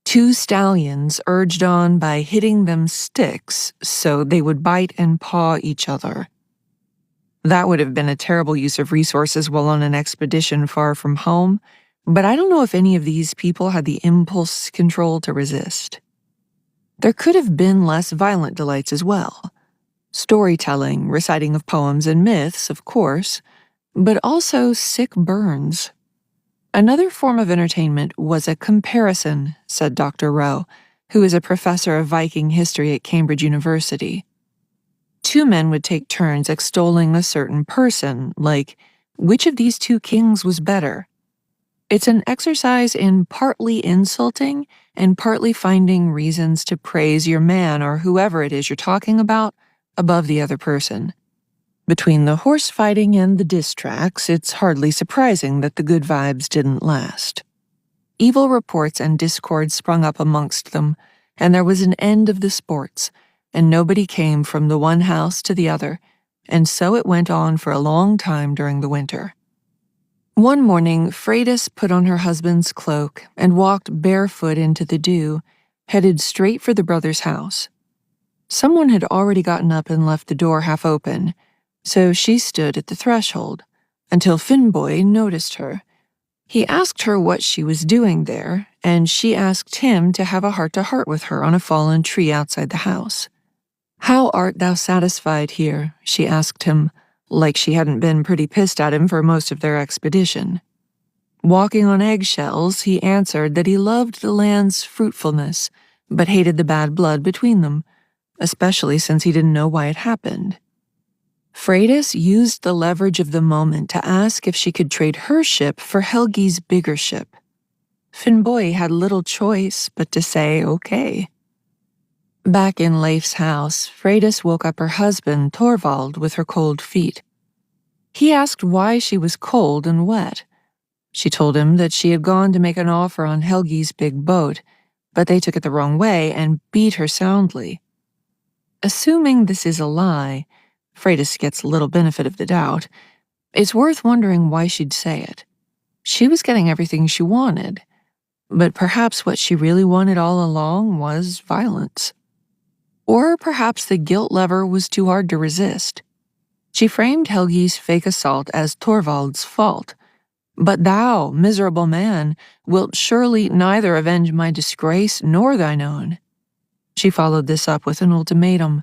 2 stallions urged on by hitting them sticks so they would bite and paw each other. That would have been a terrible use of resources while on an expedition far from home, but I don't know if any of these people had the impulse control to resist. There could have been less violent delights as well. Storytelling, reciting of poems and myths, of course, but also sick burns. Another form of entertainment was a comparison, said Dr. Rowe, who is a professor of Viking history at Cambridge University. 2 men would take turns extolling a certain person, like, which of these 2 kings was better? It's an exercise in partly insulting and partly finding reasons to praise your man or whoever it is you're talking about above the other person. Between the horse fighting and the diss tracks, it's hardly surprising that the good vibes didn't last. Evil reports and discord sprung up amongst them, and there was an end of the sports, and nobody came from the one house to the other, and so it went on for a long time during the winter. One morning, Freydis put on her husband's cloak and walked barefoot into the dew, headed straight for the brothers' house. Someone had already gotten up and left the door half open, so she stood at the threshold until Finnboy noticed her. He asked her what she was doing there, and she asked him to have a heart-to-heart with her on a fallen tree outside the house. "How art thou satisfied here?" she asked him, like she hadn't been pretty pissed at him for most of their expedition. Walking on eggshells, he answered that he loved the land's fruitfulness, but hated the bad blood between them, especially since he didn't know why it happened. Freydis used the leverage of the moment to ask if she could trade her ship for Helgi's bigger ship. Finnboy had little choice but to say okay. Back in Leif's house, Freydis woke up her husband, Torvald, with her cold feet. He asked why she was cold and wet. She told him that she had gone to make an offer on Helgi's big boat, but they took it the wrong way and beat her soundly. Assuming this is a lie, Freydis gets little benefit of the doubt. It's worth wondering why she'd say it. She was getting everything she wanted, but perhaps what she really wanted all along was violence. Or perhaps the guilt lever was too hard to resist. She framed Helgi's fake assault as Torvald's fault. "But thou, miserable man, wilt surely neither avenge my disgrace nor thine own." She followed this up with an ultimatum.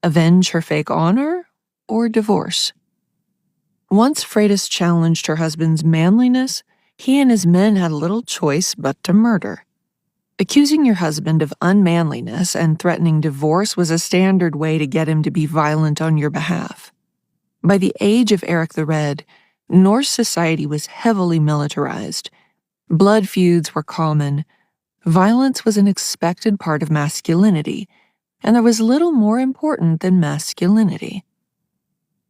Avenge her fake honor or divorce. Once Freydis challenged her husband's manliness, he and his men had little choice but to murder. Accusing your husband of unmanliness and threatening divorce was a standard way to get him to be violent on your behalf. By the age of Eric the Red, Norse society was heavily militarized. Blood feuds were common. Violence was an expected part of masculinity, and there was little more important than masculinity.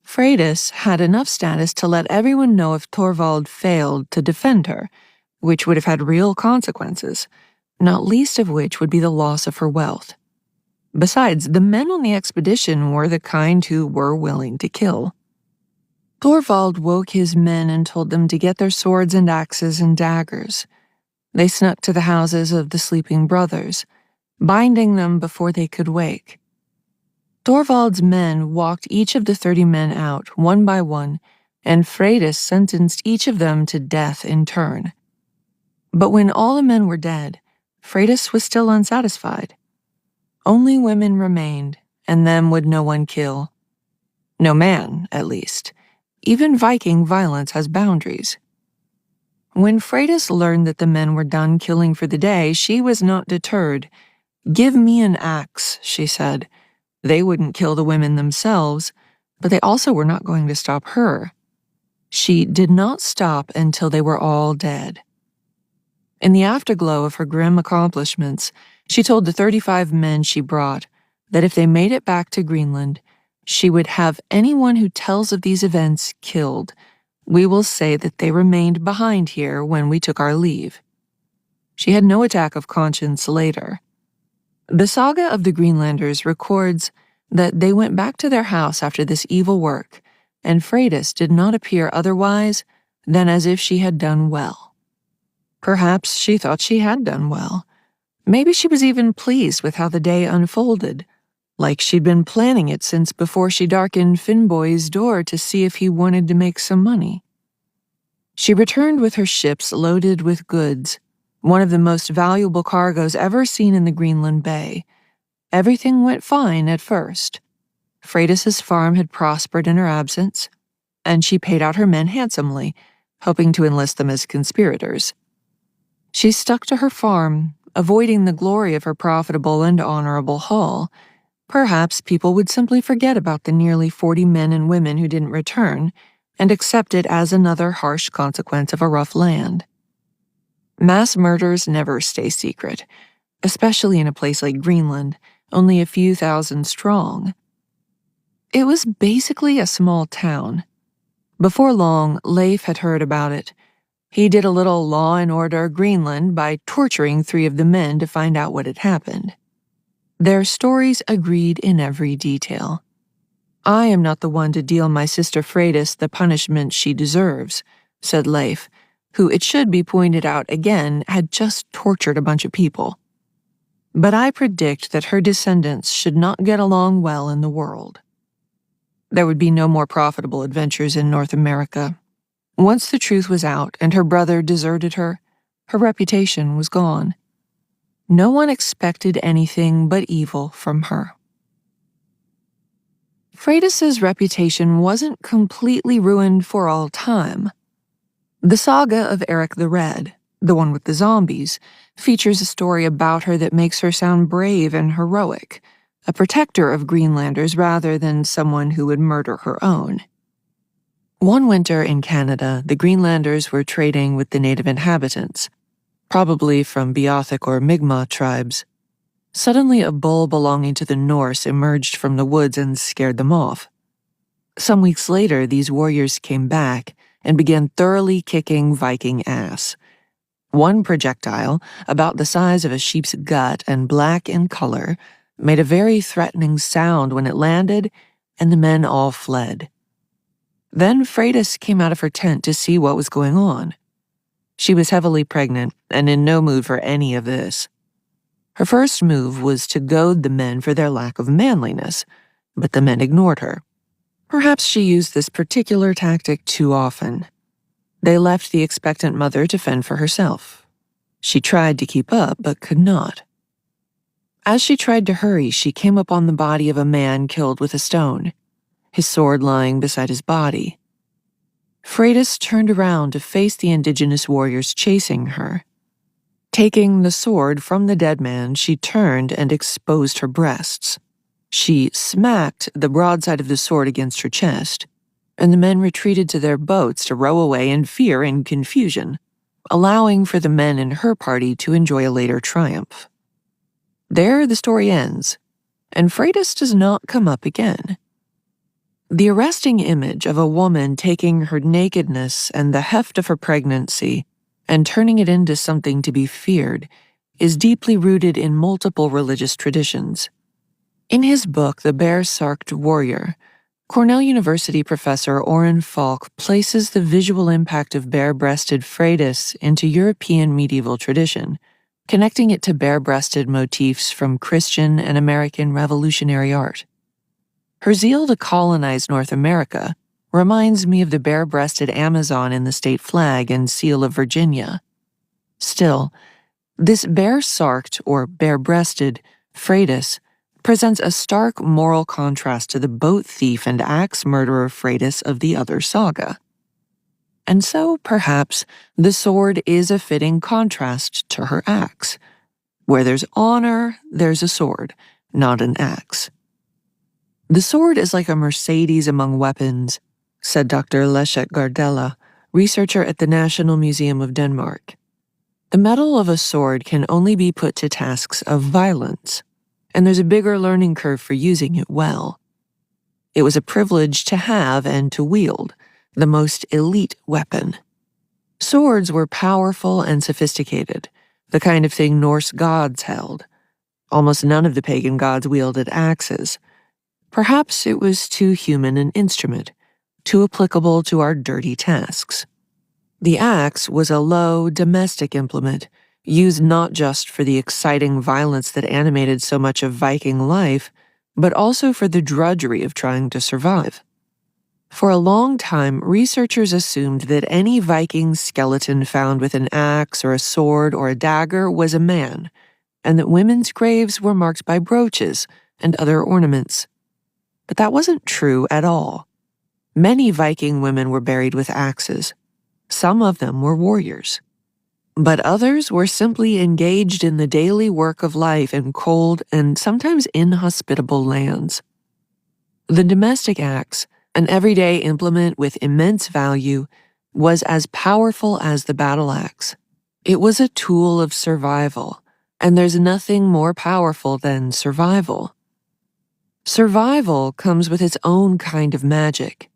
Freydis had enough status to let everyone know if Thorvald failed to defend her, which would have had real consequences, not least of which would be the loss of her wealth. Besides, the men on the expedition were the kind who were willing to kill. Thorvald woke his men and told them to get their swords and axes and daggers. They snuck to the houses of the sleeping brothers, binding them before they could wake. Thorvald's men walked each of the 30 men out, one by one, and Freydis sentenced each of them to death in turn. But when all the men were dead, Freydis was still unsatisfied. Only women remained, and them would no one kill. No man, at least. Even Viking violence has boundaries. When Freydis learned that the men were done killing for the day, she was not deterred. "Give me an axe," she said. They wouldn't kill the women themselves, but they also were not going to stop her. She did not stop until they were all dead. In the afterglow of her grim accomplishments, she told the 35 men she brought that if they made it back to Greenland, she would have anyone who tells of these events killed. We will say that they remained behind here when we took our leave. She had no attack of conscience later. The saga of the Greenlanders records that they went back to their house after this evil work, and Freydis did not appear otherwise than as if she had done well. Perhaps she thought she had done well. Maybe she was even pleased with how the day unfolded, like she'd been planning it since before she darkened Finnboy's door to see if he wanted to make some money. She returned with her ships loaded with goods, one of the most valuable cargoes ever seen in the Greenland Bay. Everything went fine at first. Freydis's farm had prospered in her absence, and she paid out her men handsomely, hoping to enlist them as conspirators. She stuck to her farm, avoiding the glory of her profitable and honorable haul. Perhaps people would simply forget about the nearly 40 men and women who didn't return and accept it as another harsh consequence of a rough land. Mass murders never stay secret, especially in a place like Greenland, only a few thousand strong. It was basically a small town. Before long, Leif had heard about it. He did a little Law and Order Greenland by torturing 3 of the men to find out what had happened. Their stories agreed in every detail. "I am not the one to deal my sister Freydis the punishment she deserves," said Leif, who, it should be pointed out again, had just tortured a bunch of people. "But I predict that her descendants should not get along well in the world." There would be no more profitable adventures in North America. Once the truth was out and her brother deserted her, her reputation was gone. No one expected anything but evil from her. Freydis's reputation wasn't completely ruined for all time. The saga of Eric the Red, the one with the zombies, features a story about her that makes her sound brave and heroic, a protector of Greenlanders rather than someone who would murder her own. One winter in Canada, the Greenlanders were trading with the native inhabitants, probably from Beothic or Mi'kmaq tribes. Suddenly, a bull belonging to the Norse emerged from the woods and scared them off. Some weeks later, these warriors came back and began thoroughly kicking Viking ass. One projectile, about the size of a sheep's gut and black in color, made a very threatening sound when it landed, and the men all fled. Then Freydis came out of her tent to see what was going on. She was heavily pregnant and in no mood for any of this. Her first move was to goad the men for their lack of manliness, but the men ignored her. Perhaps she used this particular tactic too often. They left the expectant mother to fend for herself. She tried to keep up, but could not. As she tried to hurry, she came upon the body of a man killed with a stone. his sword lying beside his body. Freydis turned around to face the indigenous warriors chasing her. Taking the sword from the dead man, she turned and exposed her breasts. She smacked the broadside of the sword against her chest, and the men retreated to their boats to row away in fear and confusion, allowing for the men in her party to enjoy a later triumph. There the story ends, and Freydis does not come up again. The arresting image of a woman taking her nakedness and the heft of her pregnancy and turning it into something to be feared is deeply rooted in multiple religious traditions. In his book, The Bare-Sarked Warrior, Cornell University professor Orrin Falk places the visual impact of bare-breasted Freydis into European medieval tradition, connecting it to bare-breasted motifs from Christian and American Revolutionary art. Her zeal to colonize North America reminds me of the bare-breasted Amazon in the state flag and seal of Virginia. Still, this bare-sarked or bare-breasted Freydis presents a stark moral contrast to the boat thief and axe murderer Freydis of the other saga. And so, perhaps, the sword is a fitting contrast to her axe. Where there's honor, there's a sword, not an axe. The sword is like a Mercedes among weapons, said Dr. Leszek Gardella, researcher at the National Museum of Denmark. The metal of a sword can only be put to tasks of violence, and there's a bigger learning curve for using it well. It was a privilege to have and to wield, the most elite weapon. Swords were powerful and sophisticated, the kind of thing Norse gods held. Almost none of the pagan gods wielded axes. Perhaps it was too human an instrument, too applicable to our dirty tasks. The axe was a low, domestic implement, used not just for the exciting violence that animated so much of Viking life, but also for the drudgery of trying to survive. For a long time, researchers assumed that any Viking skeleton found with an axe or a sword or a dagger was a man, and that women's graves were marked by brooches and other ornaments. But that wasn't true at all. Many Viking women were buried with axes. Some of them were warriors. But others were simply engaged in the daily work of life in cold and sometimes inhospitable lands. The domestic axe, an everyday implement with immense value, was as powerful as the battle axe. It was a tool of survival, and there's nothing more powerful than survival. Survival comes with its own kind of magic.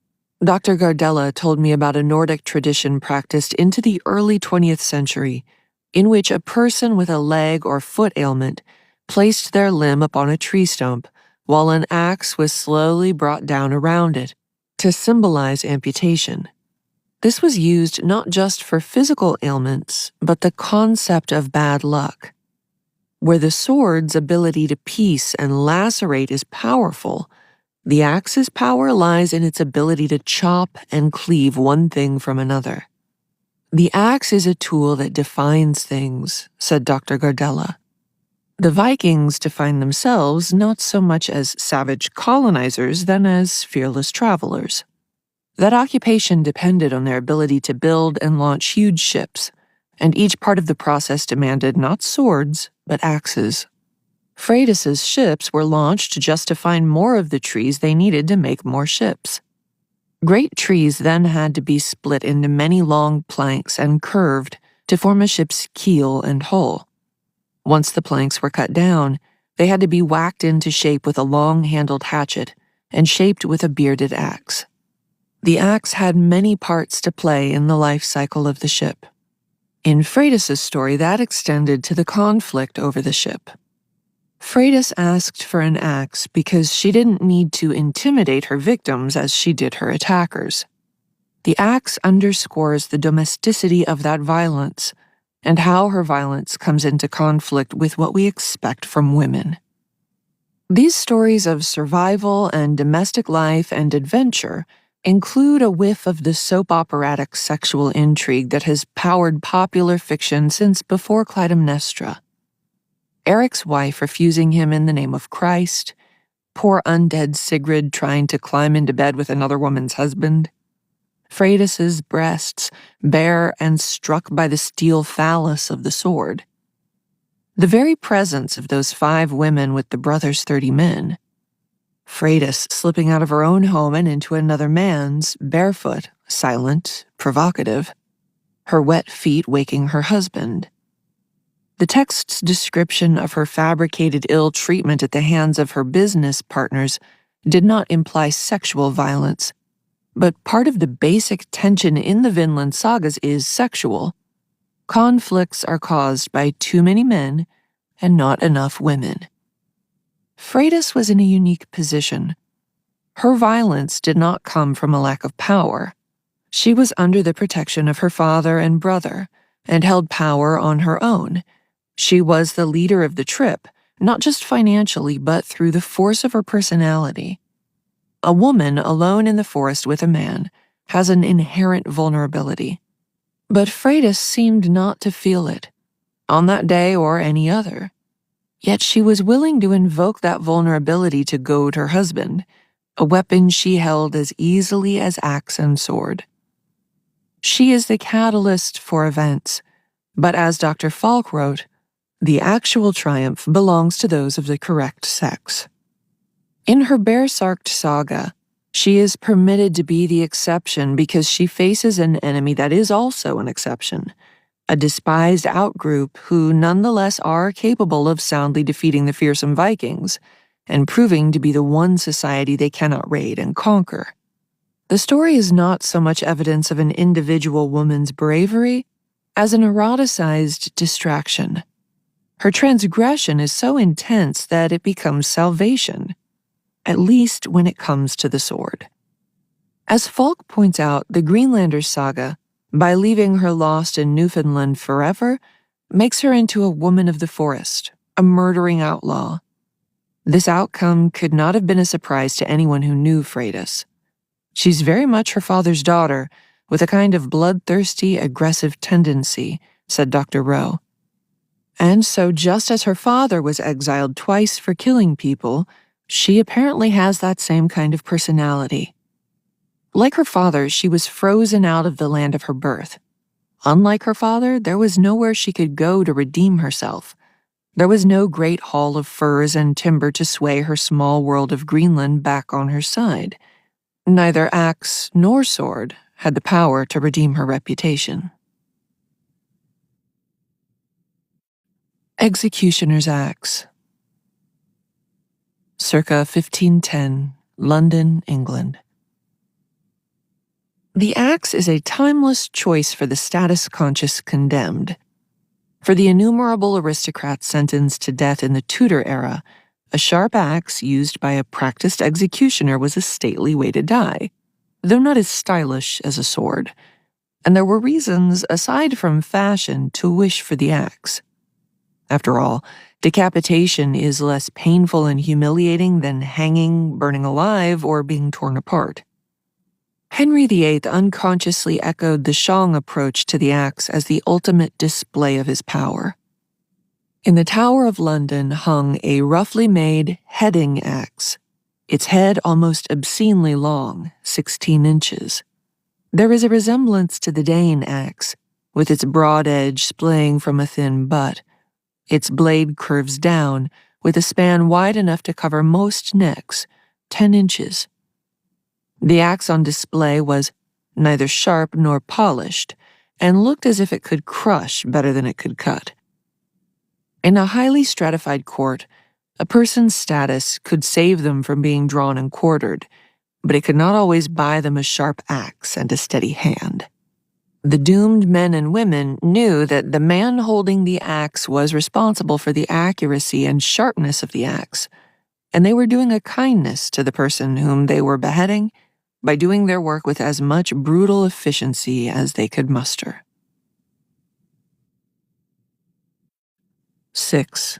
Dr. Gardella told me about a Nordic tradition practiced into the early 20th century, in which a person with a leg or foot ailment placed their limb upon a tree stump while an axe was slowly brought down around it to symbolize amputation. This was used not just for physical ailments, but the concept of bad luck. Where the sword's ability to piece and lacerate is powerful, the axe's power lies in its ability to chop and cleave one thing from another. The axe is a tool that defines things, said Dr. Gardella. The Vikings defined themselves not so much as savage colonizers than as fearless travelers. That occupation depended on their ability to build and launch huge ships, and each part of the process demanded not swords, but axes. Freydis's ships were launched just to find more of the trees they needed to make more ships. Great trees then had to be split into many long planks and curved to form a ship's keel and hull. Once the planks were cut down, they had to be whacked into shape with a long-handled hatchet and shaped with a bearded axe. The axe had many parts to play in the life cycle of the ship. In Freydis's story, that extended to the conflict over the ship. Freydis asked for an axe because she didn't need to intimidate her victims as she did her attackers. The axe underscores the domesticity of that violence and how her violence comes into conflict with what we expect from women. These stories of survival and domestic life and adventure include a whiff of the soap operatic sexual intrigue that has powered popular fiction since before Clytemnestra. Eric's wife refusing him in the name of Christ, poor undead Sigrid trying to climb into bed with another woman's husband. Freydis's breasts, bare and struck by the steel phallus of the sword. The very presence of those 5 women with the brothers' 30 men. Freydis slipping out of her own home and into another man's, barefoot, silent, provocative. Her wet feet waking her husband. The text's description of her fabricated ill treatment at the hands of her business partners did not imply sexual violence, but part of the basic tension in the Vinland sagas is sexual. Conflicts are caused by too many men and not enough women. Freydis was in a unique position. Her violence did not come from a lack of power. She was under the protection of her father and brother, and held power on her own. She was the leader of the trip, not just financially, but through the force of her personality. A woman alone in the forest with a man has an inherent vulnerability. But Freydis seemed not to feel it, on that day or any other. Yet she was willing to invoke that vulnerability to goad her husband, a weapon she held as easily as axe and sword. She is the catalyst for events, but as Dr. Falk wrote, the actual triumph belongs to those of the correct sex. In her Bersarked saga, she is permitted to be the exception because she faces an enemy that is also an exception, a despised outgroup who nonetheless are capable of soundly defeating the fearsome Vikings and proving to be the one society they cannot raid and conquer. The story is not so much evidence of an individual woman's bravery as an eroticized distraction. Her transgression is so intense that it becomes salvation, at least when it comes to the sword. As Falk points out, the Greenlander saga, by leaving her lost in Newfoundland forever, makes her into a woman of the forest, a murdering outlaw. This outcome could not have been a surprise to anyone who knew Freydis. She's very much her father's daughter, with a kind of bloodthirsty, aggressive tendency, said Dr. Rowe. And so just as her father was exiled twice for killing people, she apparently has that same kind of personality. Like her father, she was frozen out of the land of her birth. Unlike her father, there was nowhere she could go to redeem herself. There was no great hall of furs and timber to sway her small world of Greenland back on her side. Neither axe nor sword had the power to redeem her reputation. Executioner's Axe. Circa 1510, London, England. The axe is a timeless choice for the status-conscious condemned. For the innumerable aristocrats sentenced to death in the Tudor era, a sharp axe used by a practiced executioner was a stately way to die, though not as stylish as a sword. And there were reasons, aside from fashion, to wish for the axe. After all, decapitation is less painful and humiliating than hanging, burning alive, or being torn apart. Henry VIII unconsciously echoed the Shang approach to the axe as the ultimate display of his power. In the Tower of London hung a roughly made heading axe, its head almost obscenely long, 16 inches. There is a resemblance to the Dane axe, with its broad edge splaying from a thin butt. Its blade curves down, with a span wide enough to cover most necks, 10 inches. The axe on display was neither sharp nor polished, and looked as if it could crush better than it could cut. In a highly stratified court, a person's status could save them from being drawn and quartered, but it could not always buy them a sharp axe and a steady hand. The doomed men and women knew that the man holding the axe was responsible for the accuracy and sharpness of the axe, and they were doing a kindness to the person whom they were beheading by doing their work with as much brutal efficiency as they could muster. 6.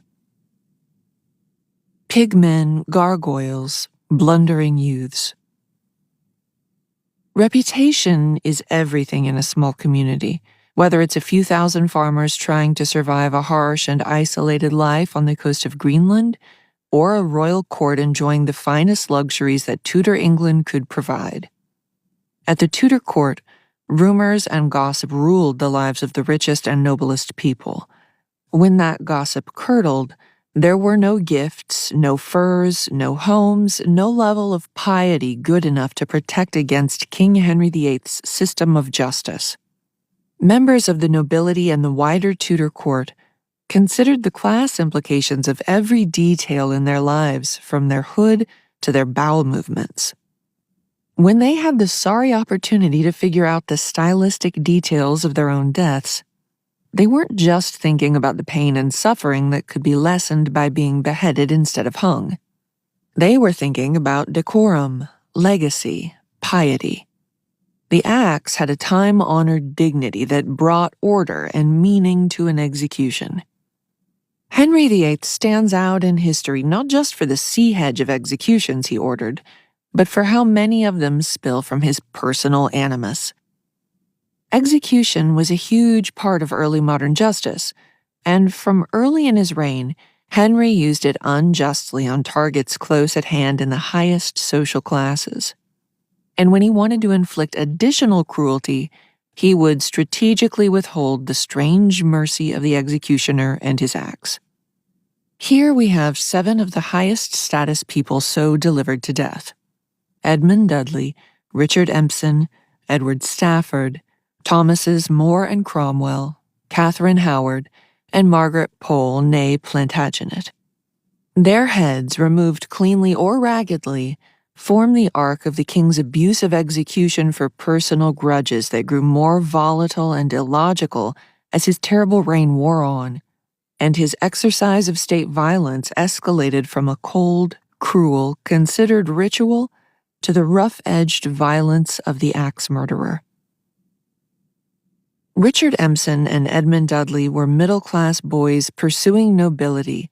Pigmen, gargoyles, blundering youths. Reputation is everything in a small community, whether it's a few thousand farmers trying to survive a harsh and isolated life on the coast of Greenland, or a royal court enjoying the finest luxuries that Tudor England could provide. At the Tudor court, rumors and gossip ruled the lives of the richest and noblest people. When that gossip curdled, there were no gifts, no furs, no homes, no level of piety good enough to protect against King Henry VIII's system of justice. Members of the nobility and the wider Tudor court considered the class implications of every detail in their lives, from their hood to their bowel movements. When they had the sorry opportunity to figure out the stylistic details of their own deaths, they weren't just thinking about the pain and suffering that could be lessened by being beheaded instead of hung. They were thinking about decorum, legacy, piety. The axe had a time-honored dignity that brought order and meaning to an execution. Henry VIII stands out in history not just for the sea hedge of executions he ordered, but for how many of them spill from his personal animus. Execution was a huge part of early modern justice, and from early in his reign, Henry used it unjustly on targets close at hand in the highest social classes. And when he wanted to inflict additional cruelty, he would strategically withhold the strange mercy of the executioner and his axe. Here we have 7 of the highest status people so delivered to death: Edmund Dudley, Richard Empson, Edward Stafford, Thomases More and Cromwell, Catherine Howard, and Margaret Pole, née Plantagenet. Their heads, removed cleanly or raggedly, form the arc of the king's abuse of execution for personal grudges that grew more volatile and illogical as his terrible reign wore on, and his exercise of state violence escalated from a cold, cruel, considered ritual to the rough-edged violence of the axe murderer. Richard Empson and Edmund Dudley were middle-class boys pursuing nobility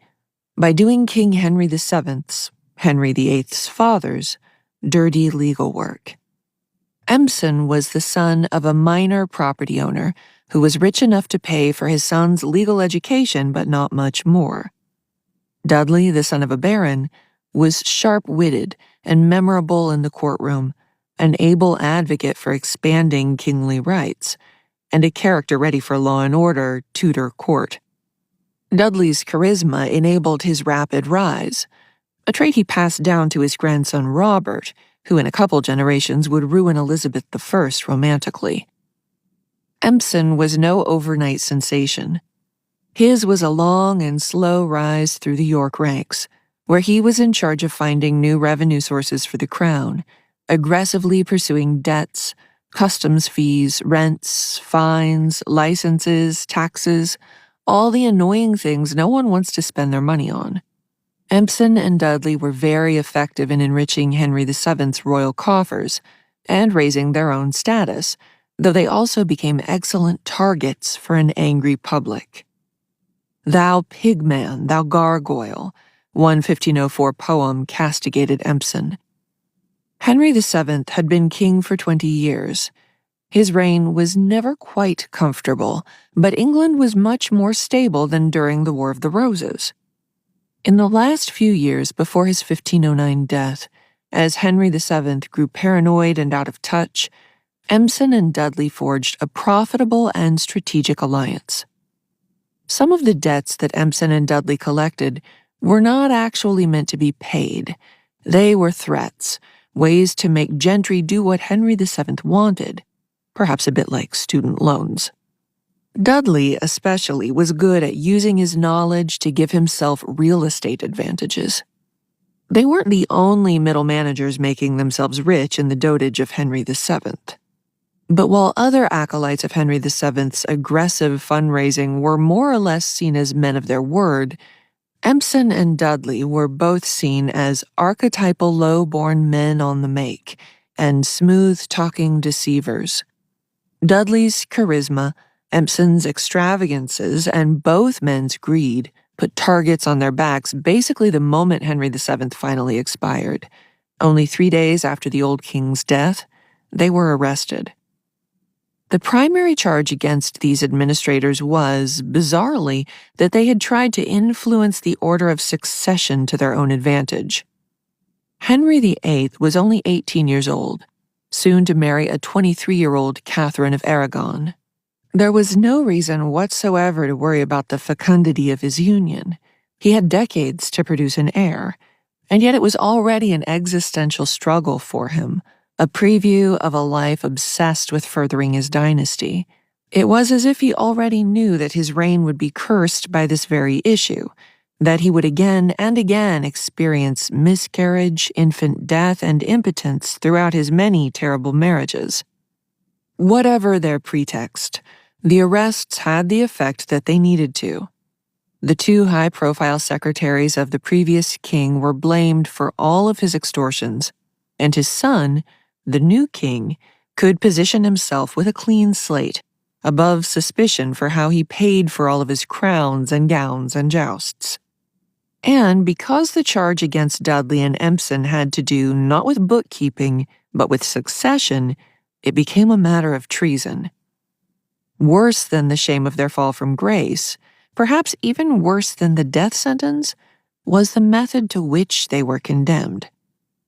by doing King Henry VII's, Henry VIII's father's, dirty legal work. Empson was the son of a minor property owner who was rich enough to pay for his son's legal education but not much more. Dudley, the son of a baron, was sharp-witted and memorable in the courtroom, an able advocate for expanding kingly rights, and a character ready for law and order Tudor court. Dudley's charisma enabled his rapid rise, a trait he passed down to his grandson Robert, who in a couple generations would ruin Elizabeth I romantically. Empson was no overnight sensation. His was a long and slow rise through the York ranks, where he was in charge of finding new revenue sources for the crown, aggressively pursuing debts, customs fees, rents, fines, licenses, taxes, all the annoying things no one wants to spend their money on. Empson and Dudley were very effective in enriching Henry VII's royal coffers and raising their own status, though they also became excellent targets for an angry public. "Thou pigman, thou gargoyle," one 1504 poem castigated Empson. Henry VII had been king for 20 years. His reign was never quite comfortable, but England was much more stable than during the War of the Roses. In the last few years before his 1509 death, as Henry VII grew paranoid and out of touch, Empson and Dudley forged a profitable and strategic alliance. Some of the debts that Empson and Dudley collected were not actually meant to be paid. They were threats, ways to make gentry do what Henry VII wanted, perhaps a bit like student loans. Dudley, especially, was good at using his knowledge to give himself real estate advantages. They weren't the only middle managers making themselves rich in the dotage of Henry VII. But while other acolytes of Henry VII's aggressive fundraising were more or less seen as men of their word, Empson and Dudley were both seen as archetypal low-born men on the make and smooth-talking deceivers. Dudley's charisma, Empson's extravagances, and both men's greed put targets on their backs basically the moment Henry VII finally expired. Only 3 days after the old king's death, they were arrested. The primary charge against these administrators was, bizarrely, that they had tried to influence the order of succession to their own advantage. Henry VIII was only 18 years old, soon to marry a 23-year-old Catherine of Aragon. There was no reason whatsoever to worry about the fecundity of his union. He had decades to produce an heir, and yet it was already an existential struggle for him, a preview of a life obsessed with furthering his dynasty. It was as if he already knew that his reign would be cursed by this very issue, that he would again and again experience miscarriage, infant death, and impotence throughout his many terrible marriages. Whatever their pretext, the arrests had the effect that they needed to. The two high-profile secretaries of the previous king were blamed for all of his extortions, and his son, the new king, could position himself with a clean slate, above suspicion for how he paid for all of his crowns and gowns and jousts. And because the charge against Dudley and Empson had to do not with bookkeeping, but with succession, it became a matter of treason. Worse than the shame of their fall from grace, perhaps even worse than the death sentence, was the method to which they were condemned.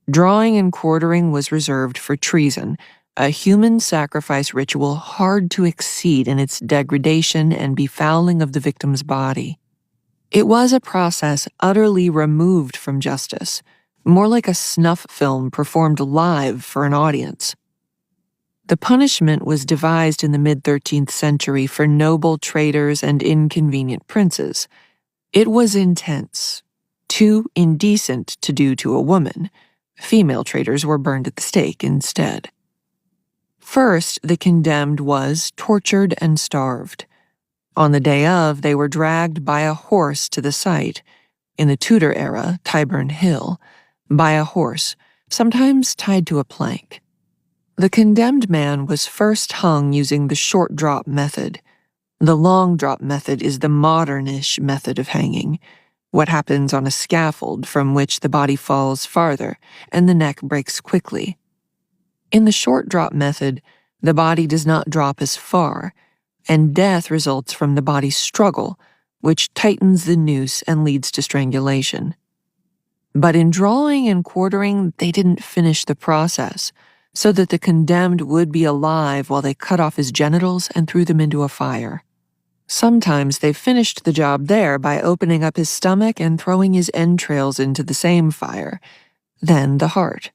Drawing and quartering was reserved for treason, a human sacrifice ritual hard to exceed in its degradation and befouling of the victim's body. It was a process utterly removed from justice, more like a snuff film performed live for an audience. The punishment was devised in the mid-13th century for noble traitors and inconvenient princes. It was intense, too indecent to do to a woman. Female traitors were burned at the stake instead. First, the condemned was tortured and starved. On the day of, they were dragged by a horse to the site, in the Tudor era, Tyburn Hill, by a horse, sometimes tied to a plank. The condemned man was first hung using the short drop method. The long drop method is the modernish method of hanging, what happens on a scaffold from which the body falls farther and the neck breaks quickly. In the short drop method, the body does not drop as far, and death results from the body's struggle, which tightens the noose and leads to strangulation. But in drawing and quartering, they didn't finish the process, so that the condemned would be alive while they cut off his genitals and threw them into a fire. Sometimes they finished the job there by opening up his stomach and throwing his entrails into the same fire, then the heart,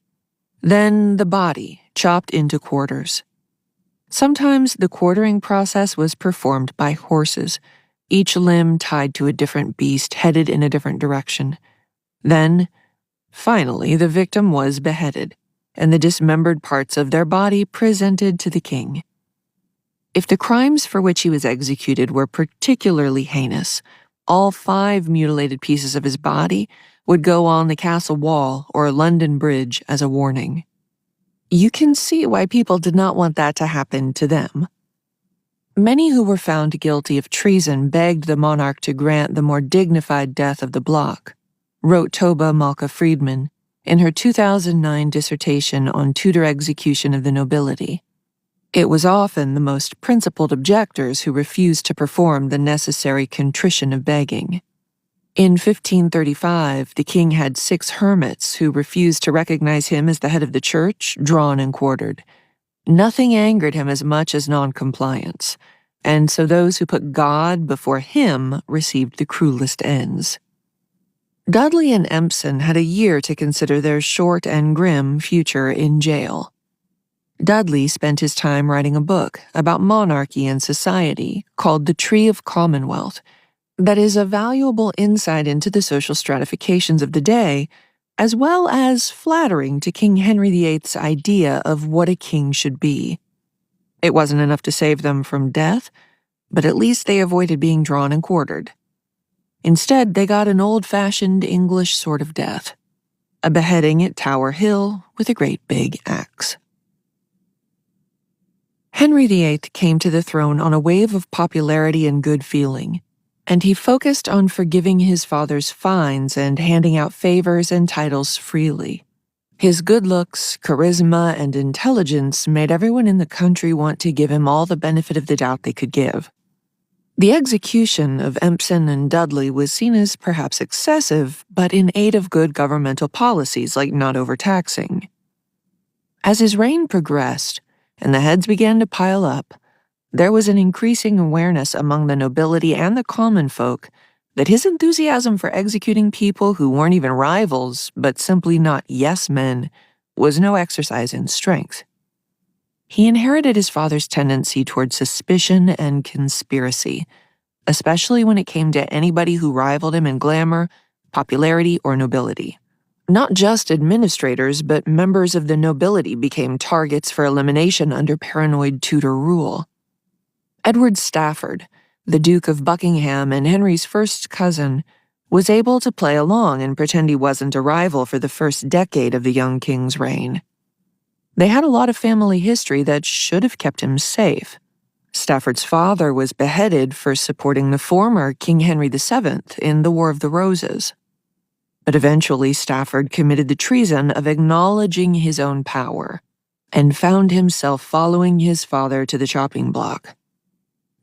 then the body, chopped into quarters. Sometimes the quartering process was performed by horses, each limb tied to a different beast headed in a different direction. Then, finally, the victim was beheaded, and the dismembered parts of their body presented to the king. If the crimes for which he was executed were particularly heinous, all 5 mutilated pieces of his body would go on the castle wall or London Bridge as a warning. You can see why people did not want that to happen to them. Many who were found guilty of treason begged the monarch to grant the more dignified death of the block, wrote Toba Malka Friedman in her 2009 dissertation on Tudor execution of the nobility. It was often the most principled objectors who refused to perform the necessary contrition of begging. In 1535, the king had 6 hermits who refused to recognize him as the head of the church, drawn and quartered. Nothing angered him as much as noncompliance, and so those who put God before him received the cruelest ends. Dudley and Empson had a year to consider their short and grim future in jail. Dudley spent his time writing a book about monarchy and society called The Tree of Commonwealth that is a valuable insight into the social stratifications of the day, as well as flattering to King Henry VIII's idea of what a king should be. It wasn't enough to save them from death, but at least they avoided being drawn and quartered. Instead, they got an old-fashioned English sort of death, a beheading at Tower Hill with a great big axe. Henry VIII came to the throne on a wave of popularity and good feeling, and he focused on forgiving his father's fines and handing out favors and titles freely. His good looks, charisma, and intelligence made everyone in the country want to give him all the benefit of the doubt they could give. The execution of Empson and Dudley was seen as perhaps excessive, but in aid of good governmental policies like not overtaxing. As his reign progressed, and the heads began to pile up, there was an increasing awareness among the nobility and the common folk that his enthusiasm for executing people who weren't even rivals, but simply not yes-men, was no exercise in strength. He inherited his father's tendency toward suspicion and conspiracy, especially when it came to anybody who rivaled him in glamour, popularity, or nobility. Not just administrators, but members of the nobility became targets for elimination under paranoid Tudor rule. Edward Stafford, the Duke of Buckingham and Henry's first cousin, was able to play along and pretend he wasn't a rival for the first decade of the young king's reign. They had a lot of family history that should have kept him safe. Stafford's father was beheaded for supporting the former King Henry VII in the War of the Roses. But eventually Stafford committed the treason of acknowledging his own power and found himself following his father to the chopping block.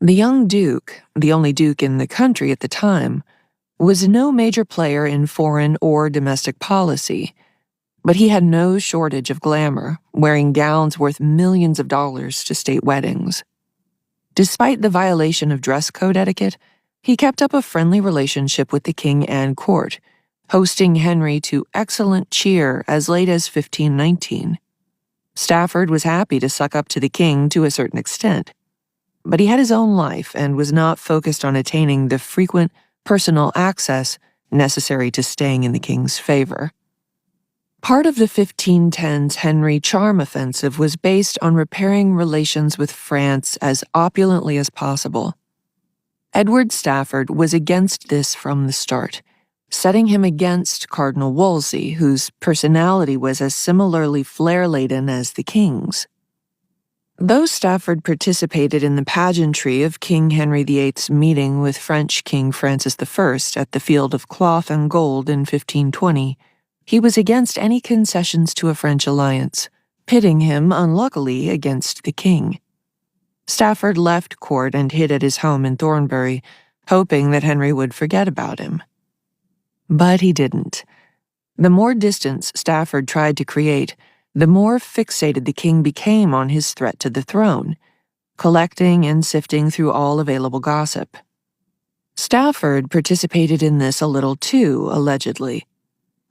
The young duke, the only duke in the country at the time, was no major player in foreign or domestic policy, but he had no shortage of glamour, wearing gowns worth millions of dollars to state weddings. Despite the violation of dress code etiquette, he kept up a friendly relationship with the king and court, hosting Henry to excellent cheer as late as 1519. Stafford was happy to suck up to the king to a certain extent, but he had his own life and was not focused on attaining the frequent personal access necessary to staying in the king's favor. Part of the 1510s Henry charm offensive was based on repairing relations with France as opulently as possible. Edward Stafford was against this from the start, setting him against Cardinal Wolsey, whose personality was as similarly flair-laden as the king's. Though Stafford participated in the pageantry of King Henry VIII's meeting with French King Francis I at the Field of Cloth and Gold in 1520, he was against any concessions to a French alliance, pitting him, unluckily, against the king. Stafford left court and hid at his home in Thornbury, hoping that Henry would forget about him. But he didn't. The more distance Stafford tried to create, the more fixated the king became on his threat to the throne, collecting and sifting through all available gossip. Stafford participated in this a little too, allegedly.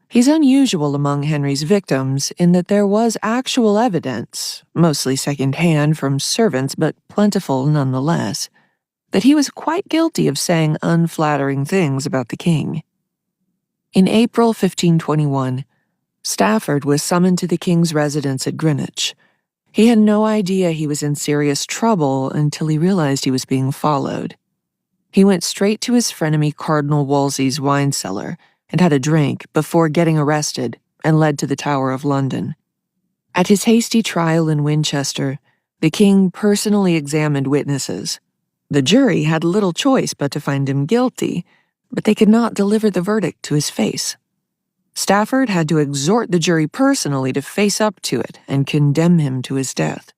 He's unusual among Henry's victims in that there was actual evidence, mostly second-hand from servants but plentiful nonetheless, that he was quite guilty of saying unflattering things about the king. In April 1521, Stafford was summoned to the king's residence at Greenwich. He had no idea he was in serious trouble until he realized he was being followed. He went straight to his frenemy Cardinal Wolsey's wine cellar and had a drink before getting arrested and led to the Tower of London. At his hasty trial in Winchester, the king personally examined witnesses. The jury had little choice but to find him guilty, but they could not deliver the verdict to his face. Stafford had to exhort the jury personally to face up to it and condemn him to his death.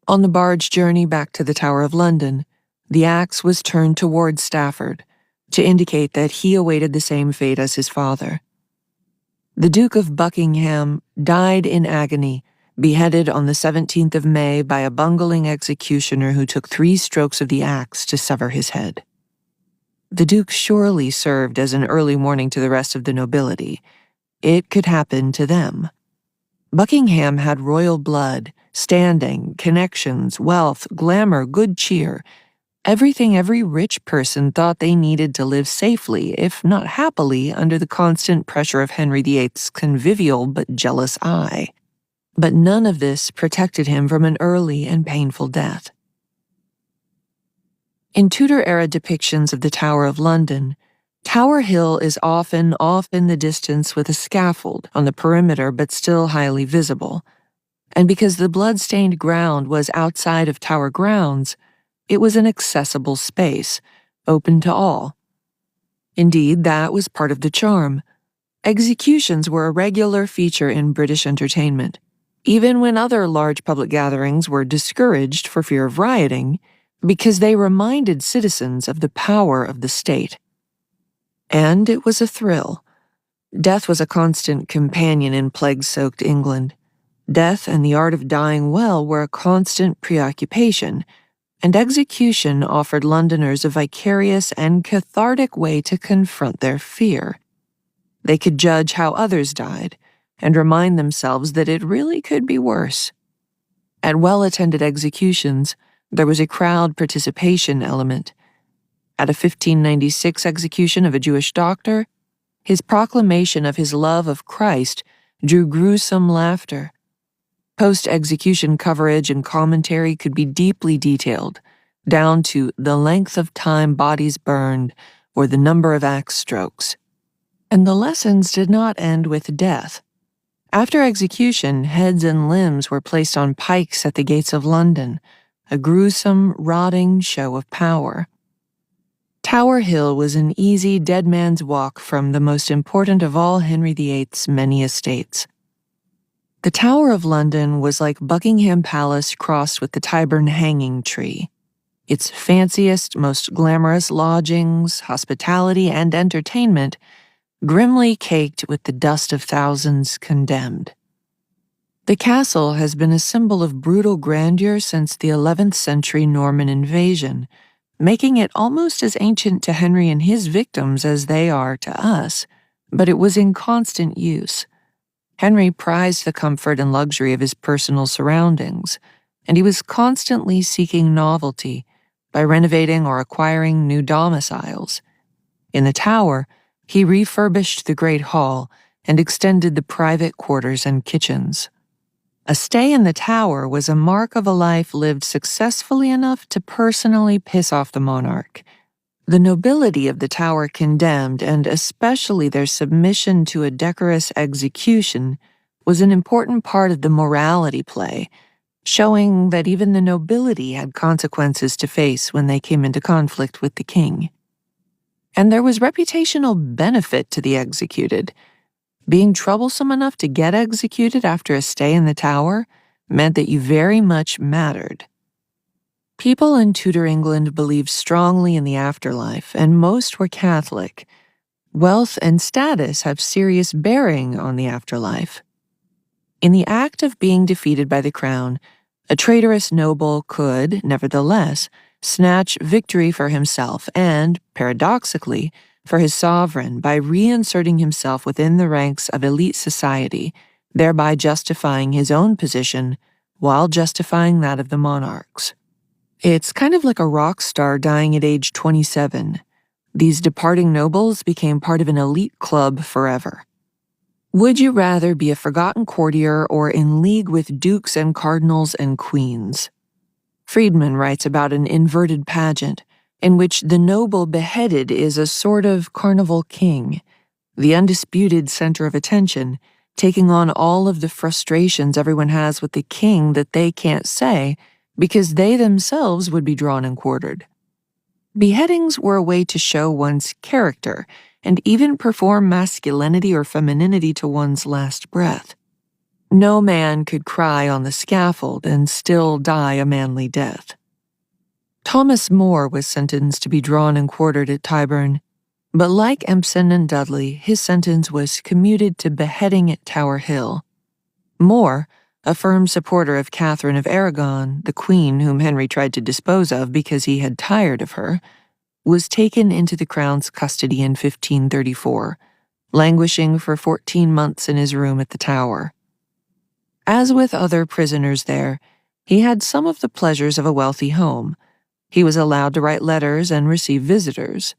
On the barge journey back to the Tower of London, the axe was turned towards Stafford, to indicate that he awaited the same fate as his father. The Duke of Buckingham died in agony, beheaded on the 17th of May by a bungling executioner who took 3 strokes of the axe to sever his head. The Duke surely served as an early warning to the rest of the nobility. It could happen to them. Buckingham had royal blood, standing, connections, wealth, glamour, good cheer, everything every rich person thought they needed to live safely, if not happily, under the constant pressure of Henry VIII's convivial but jealous eye. But none of this protected him from an early and painful death. In Tudor-era depictions of the Tower of London, Tower Hill is often off in the distance with a scaffold on the perimeter but still highly visible. And because the blood-stained ground was outside of Tower grounds, it was an accessible space, open to all. Indeed, that was part of the charm. Executions were a regular feature in British entertainment, even when other large public gatherings were discouraged for fear of rioting, because they reminded citizens of the power of the state. And it was a thrill. Death was a constant companion in plague-soaked England. Death and the art of dying well were a constant preoccupation, and execution offered Londoners a vicarious and cathartic way to confront their fear. They could judge how others died and remind themselves that it really could be worse. At well-attended executions, there was a crowd participation element. At a 1596 execution of a Jewish doctor, his proclamation of his love of Christ drew gruesome laughter. Post-execution coverage and commentary could be deeply detailed, down to the length of time bodies burned or the number of axe strokes. And the lessons did not end with death. After execution, heads and limbs were placed on pikes at the gates of London, a gruesome, rotting show of power. Tower Hill was an easy dead man's walk from the most important of all Henry VIII's many estates. The Tower of London was like Buckingham Palace crossed with the Tyburn hanging tree. Its fanciest, most glamorous lodgings, hospitality, and entertainment grimly caked with the dust of thousands condemned. The castle has been a symbol of brutal grandeur since the 11th century Norman invasion, making it almost as ancient to Henry and his victims as they are to us, but it was in constant use. Henry prized the comfort and luxury of his personal surroundings, and he was constantly seeking novelty by renovating or acquiring new domiciles. In the Tower, he refurbished the Great Hall and extended the private quarters and kitchens. A stay in the Tower was a mark of a life lived successfully enough to personally piss off the monarch. The nobility of the Tower condemned, and especially their submission to a decorous execution, was an important part of the morality play, showing that even the nobility had consequences to face when they came into conflict with the king. And there was reputational benefit to the executed. Being troublesome enough to get executed after a stay in the Tower meant that you very much mattered. People in Tudor England believed strongly in the afterlife, and most were Catholic. Wealth and status have serious bearing on the afterlife. In the act of being defeated by the crown, a traitorous noble could, nevertheless, snatch victory for himself and, paradoxically, for his sovereign by reinserting himself within the ranks of elite society, thereby justifying his own position while justifying that of the monarchs. It's kind of like a rock star dying at age 27. These departing nobles became part of an elite club forever. Would you rather be a forgotten courtier or in league with dukes and cardinals and queens? Friedman writes about an inverted pageant in which the noble beheaded is a sort of carnival king, the undisputed center of attention, taking on all of the frustrations everyone has with the king that they can't say because they themselves would be drawn and quartered. Beheadings were a way to show one's character and even perform masculinity or femininity to one's last breath. No man could cry on the scaffold and still die a manly death. Thomas More was sentenced to be drawn and quartered at Tyburn, but like Empson and Dudley, his sentence was commuted to beheading at Tower Hill. More, a firm supporter of Catherine of Aragon, the queen whom Henry tried to dispose of because he had tired of her, was taken into the crown's custody in 1534, languishing for 14 months in his room at the Tower. As with other prisoners there, he had some of the pleasures of a wealthy home. He was allowed to write letters and receive visitors.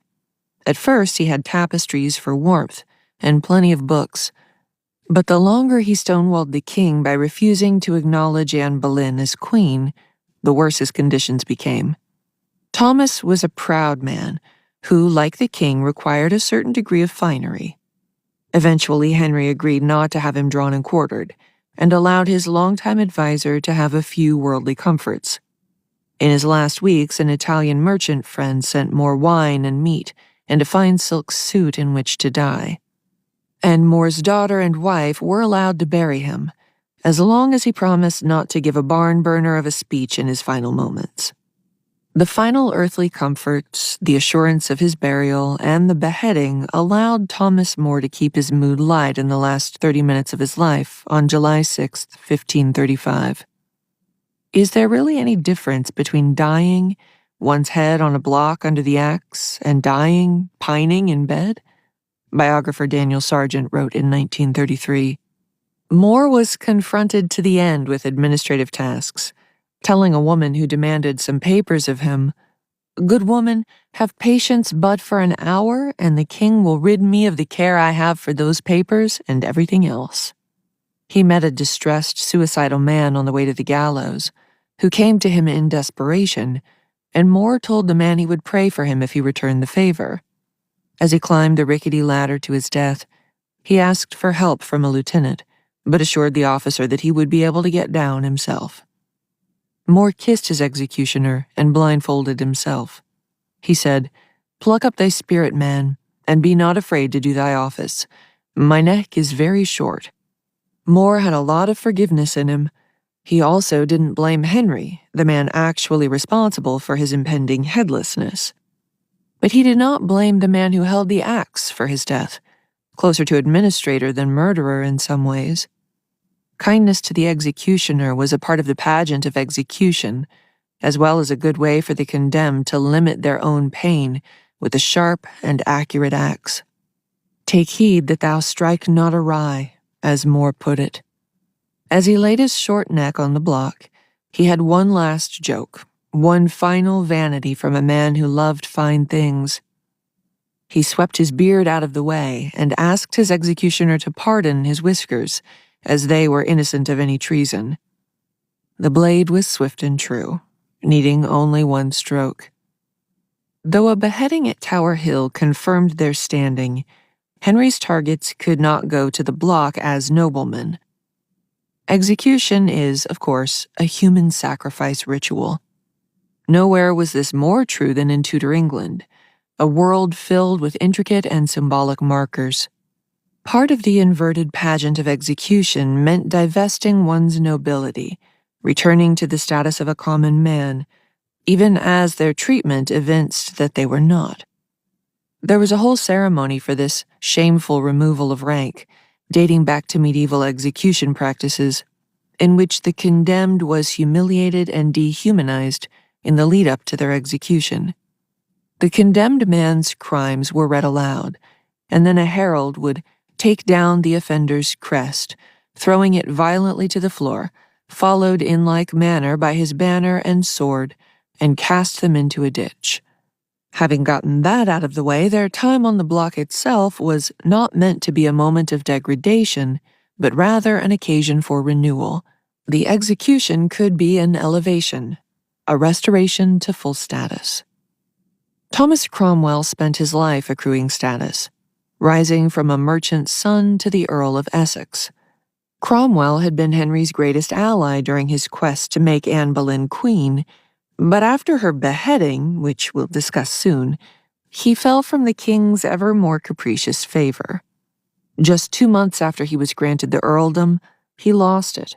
At first, he had tapestries for warmth and plenty of books, but the longer he stonewalled the king by refusing to acknowledge Anne Boleyn as queen, the worse his conditions became. Thomas was a proud man who, like the king, required a certain degree of finery. Eventually, Henry agreed not to have him drawn and quartered, and allowed his longtime advisor to have a few worldly comforts. In his last weeks, an Italian merchant friend sent more wine and meat and a fine silk suit in which to die. and Moore's daughter and wife were allowed to bury him, as long as he promised not to give a barn burner of a speech in his final moments. The final earthly comforts, the assurance of his burial, and the beheading allowed Thomas More to keep his mood light in the last 30 minutes of his life on July 6, 1535. Is there really any difference between dying, one's head on a block under the axe, and dying, pining in bed? Biographer Daniel Sargent wrote in 1933. More was confronted to the end with administrative tasks, telling a woman who demanded some papers of him, "Good woman, have patience but for an hour, and the king will rid me of the care I have for those papers and everything else." He met a distressed, suicidal man on the way to the gallows, who came to him in desperation, and More told the man he would pray for him if he returned the favor. As he climbed the rickety ladder to his death, he asked for help from a lieutenant, but assured the officer that he would be able to get down himself. More kissed his executioner and blindfolded himself. He said, "Pluck up thy spirit, man, and be not afraid to do thy office. My neck is very short." More had a lot of forgiveness in him. He also didn't blame Henry, the man actually responsible for his impending headlessness. But he did not blame the man who held the axe for his death, closer to administrator than murderer in some ways. Kindness to the executioner was a part of the pageant of execution, as well as a good way for the condemned to limit their own pain with a sharp and accurate axe. "Take heed that thou strike not awry," as More put it. As he laid his short neck on the block, he had one last joke, one final vanity from a man who loved fine things. He swept his beard out of the way and asked his executioner to pardon his whiskers, as they were innocent of any treason. The blade was swift and true, needing only one stroke. Though a beheading at Tower Hill confirmed their standing, Henry's targets could not go to the block as noblemen. Execution is, of course, a human sacrifice ritual. Nowhere was this more true than in Tudor England, a world filled with intricate and symbolic markers. Part of the inverted pageant of execution meant divesting one's nobility, returning to the status of a common man, even as their treatment evinced that they were not. There was a whole ceremony for this shameful removal of rank, dating back to medieval execution practices, in which the condemned was humiliated and dehumanized in the lead-up to their execution. The condemned man's crimes were read aloud, and then a herald would take down the offender's crest, throwing it violently to the floor, followed in like manner by his banner and sword, and cast them into a ditch. Having gotten that out of the way, their time on the block itself was not meant to be a moment of degradation, but rather an occasion for renewal. The execution could be an elevation, a restoration to full status. Thomas Cromwell spent his life accruing status, rising from a merchant's son to the Earl of Essex. Cromwell had been Henry's greatest ally during his quest to make Anne Boleyn queen, but after her beheading, which we'll discuss soon, he fell from the king's ever more capricious favor. Just 2 months after he was granted the earldom, he lost it.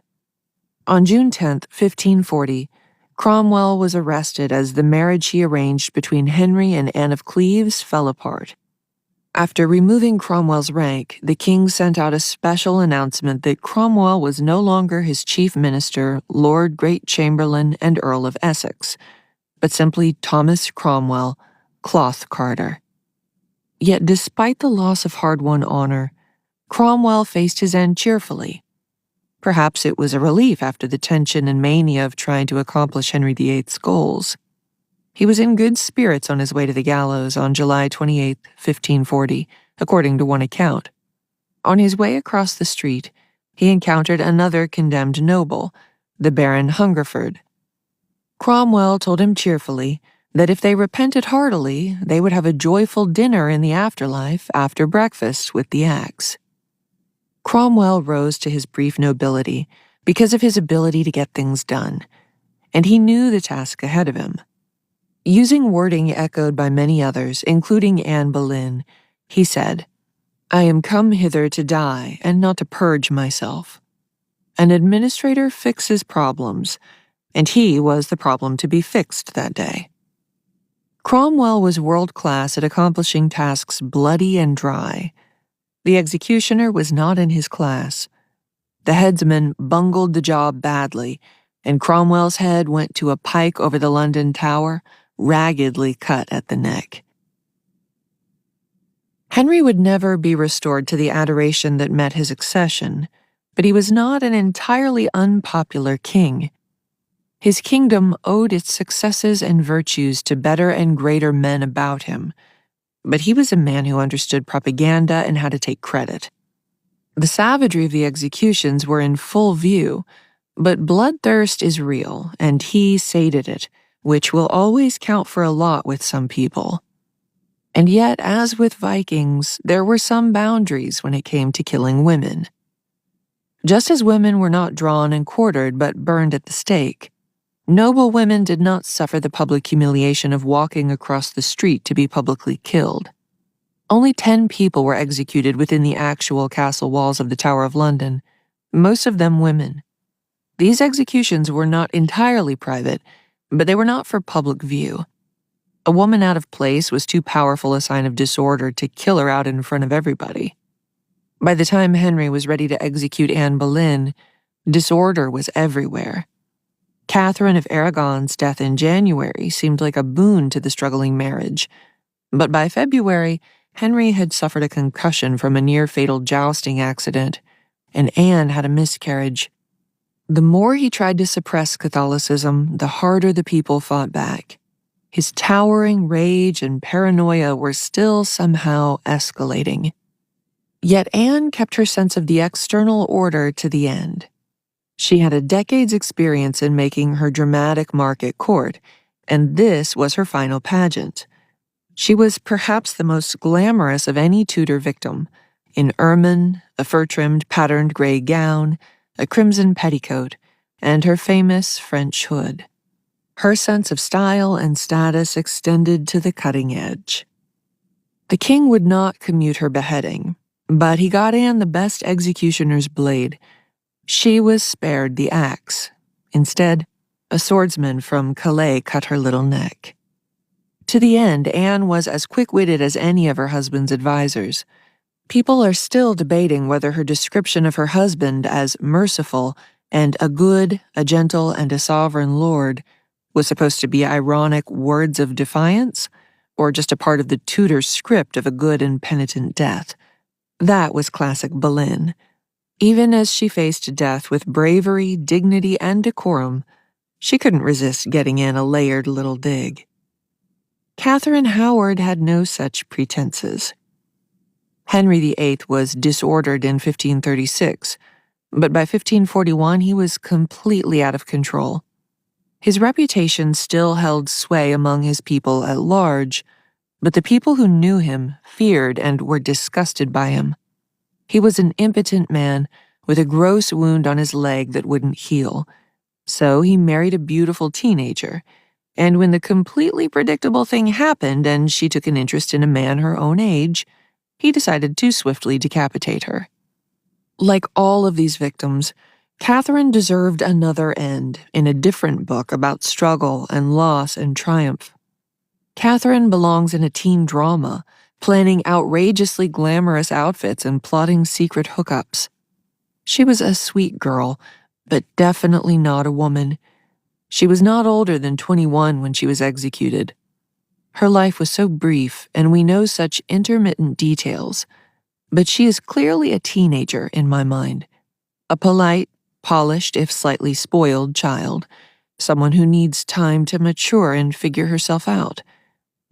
On June 10, 1540, Cromwell was arrested as the marriage he arranged between Henry and Anne of Cleves fell apart. After removing Cromwell's rank, the king sent out a special announcement that Cromwell was no longer his chief minister, Lord Great Chamberlain, and Earl of Essex, but simply Thomas Cromwell, cloth carder. Yet despite the loss of hard-won honor, Cromwell faced his end cheerfully. Perhaps it was a relief after the tension and mania of trying to accomplish Henry VIII's goals. He was in good spirits on his way to the gallows on July 28, 1540, according to one account. On his way across the street, he encountered another condemned noble, the Baron Hungerford. Cromwell told him cheerfully that if they repented heartily, they would have a joyful dinner in the afterlife after breakfast with the axe. Cromwell rose to his brief nobility because of his ability to get things done, and he knew the task ahead of him. Using wording echoed by many others, including Anne Boleyn, he said, I am come hither to die and not to purge myself. An administrator fixes problems, and he was the problem to be fixed that day. Cromwell was world-class at accomplishing tasks bloody and dry. The executioner was not in his class. The headsman bungled the job badly, and Cromwell's head went to a pike over the London Tower, raggedly cut at the neck. Henry would never be restored to the adoration that met his accession, but he was not an entirely unpopular king. His kingdom owed its successes and virtues to better and greater men about him, but he was a man who understood propaganda and how to take credit. The savagery of the executions were in full view, but bloodthirst is real, and he sated it, which will always count for a lot with some people. And yet, as with Vikings, there were some boundaries when it came to killing women. Just as women were not drawn and quartered but burned at the stake, noble women did not suffer the public humiliation of walking across the street to be publicly killed. Only 10 people were executed within the actual castle walls of the Tower of London, most of them women. These executions were not entirely private, but they were not for public view. A woman out of place was too powerful a sign of disorder to kill her out in front of everybody. By the time Henry was ready to execute Anne Boleyn, disorder was everywhere. Catherine of Aragon's death in January seemed like a boon to the struggling marriage, but by February, Henry had suffered a concussion from a near-fatal jousting accident, and Anne had a miscarriage. The more he tried to suppress Catholicism, the harder the people fought back. His towering rage and paranoia were still somehow escalating. Yet Anne kept her sense of the external order to the end. She had a decade's experience in making her dramatic mark at court, and this was her final pageant. She was perhaps the most glamorous of any Tudor victim, in ermine, a fur-trimmed patterned gray gown, a crimson petticoat, and her famous French hood. Her sense of style and status extended to the cutting edge. The king would not commute her beheading, but he got Anne the best executioner's blade. She was spared the axe. Instead, a swordsman from Calais cut her little neck. To the end, Anne was as quick-witted as any of her husband's advisors. People are still debating whether her description of her husband as merciful and a good, a gentle, and a sovereign lord was supposed to be ironic words of defiance, or just a part of the Tudor script of a good and penitent death. That was classic Boleyn. Even as she faced death with bravery, dignity, and decorum, she couldn't resist getting in a layered little dig. Catherine Howard had no such pretenses. Henry VIII was disordered in 1536, but by 1541 he was completely out of control. His reputation still held sway among his people at large, but the people who knew him feared and were disgusted by him. He was an impotent man with a gross wound on his leg that wouldn't heal, so he married a beautiful teenager, and when the completely predictable thing happened and she took an interest in a man her own age, he decided to swiftly decapitate her. Like all of these victims, Catherine deserved another end in a different book about struggle and loss and triumph. Catherine belongs in a teen drama, planning outrageously glamorous outfits and plotting secret hookups. She was a sweet girl, but definitely not a woman. She was not older than 21 when she was executed. Her life was so brief, and we know such intermittent details, but she is clearly a teenager in my mind. A polite, polished if slightly spoiled child, someone who needs time to mature and figure herself out,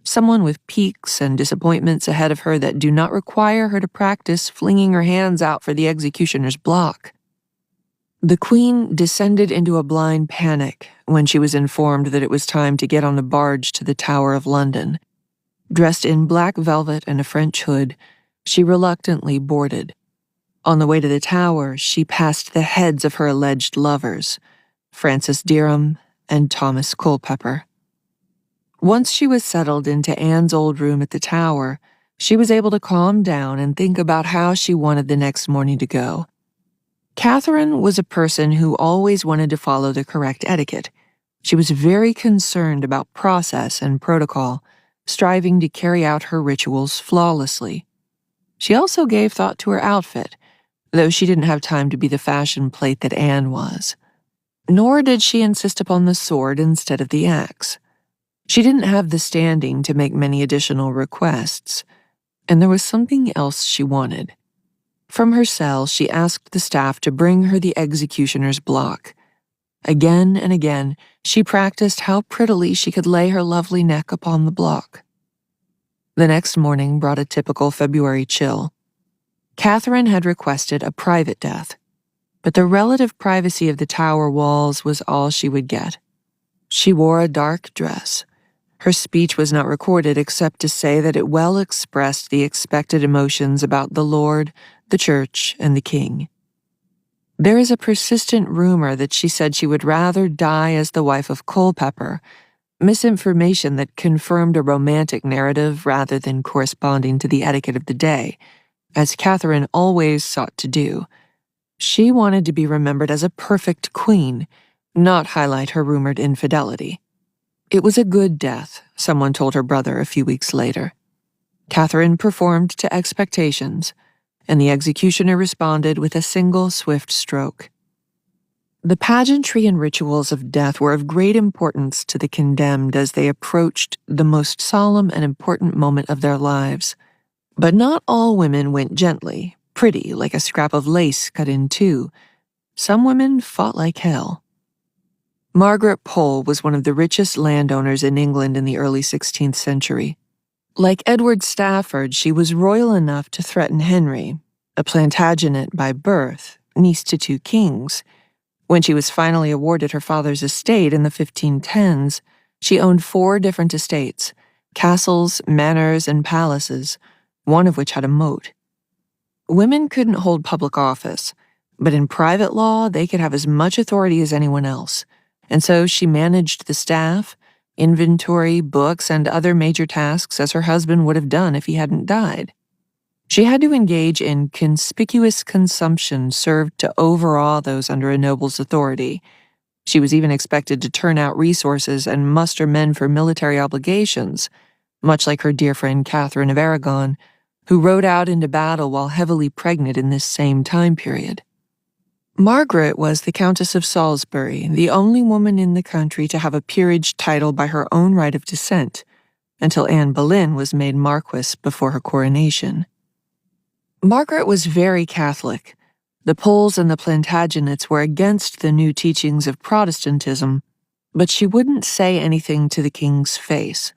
someone with peaks and disappointments ahead of her that do not require her to practice flinging her hands out for the executioner's block. The Queen descended into a blind panic when she was informed that it was time to get on a barge to the Tower of London. Dressed in black velvet and a French hood, she reluctantly boarded. On the way to the Tower, she passed the heads of her alleged lovers, Francis Derham and Thomas Culpeper. Once she was settled into Anne's old room at the Tower, She was able to calm down and think about how she wanted the next morning to go. Catherine was a person who always wanted to follow the correct etiquette. She was very concerned about process and protocol, striving to carry out her rituals flawlessly. She also gave thought to her outfit, though she didn't have time to be the fashion plate that Anne was. Nor did she insist upon the sword instead of the axe. She didn't have the standing to make many additional requests, and there was something else she wanted. From her cell, she asked the staff to bring her the executioner's block. Again and again, she practiced how prettily she could lay her lovely neck upon the block. The next morning brought a typical February chill. Catherine had requested a private death, but the relative privacy of the tower walls was all she would get. She wore a dark dress. Her speech was not recorded except to say that it well expressed the expected emotions about the Lord, the Church, and the King. There is a persistent rumor that she said she would rather die as the wife of Culpeper, misinformation that confirmed a romantic narrative rather than corresponding to the etiquette of the day, as Catherine always sought to do. She wanted to be remembered as a perfect queen, not highlight her rumored infidelity. It was a good death, someone told her brother a few weeks later. Catherine performed to expectations, and the executioner responded with a single swift stroke. The pageantry and rituals of death were of great importance to the condemned as they approached the most solemn and important moment of their lives. But not all women went gently, pretty like a scrap of lace cut in two. Some women fought like hell. Margaret Pole was one of the richest landowners in England in the early 16th century. Like Edward Stafford, she was royal enough to threaten Henry, a Plantagenet by birth, niece to two kings. When she was finally awarded her father's estate in the 1510s, she owned 4 different estates, castles, manors, and palaces, one of which had a moat. Women couldn't hold public office, but in private law they could have as much authority as anyone else, and so she managed the staff, inventory, books, and other major tasks as her husband would have done if he hadn't died. She had to engage in conspicuous consumption served to overawe those under a noble's authority. She was even expected to turn out resources and muster men for military obligations, much like her dear friend Catherine of Aragon, who rode out into battle while heavily pregnant in this same time period. Margaret was the Countess of Salisbury, the only woman in the country to have a peerage title by her own right of descent, until Anne Boleyn was made Marquess before her coronation. Margaret was very Catholic. The Poles and the Plantagenets were against the new teachings of Protestantism, but she wouldn't say anything to the king's face.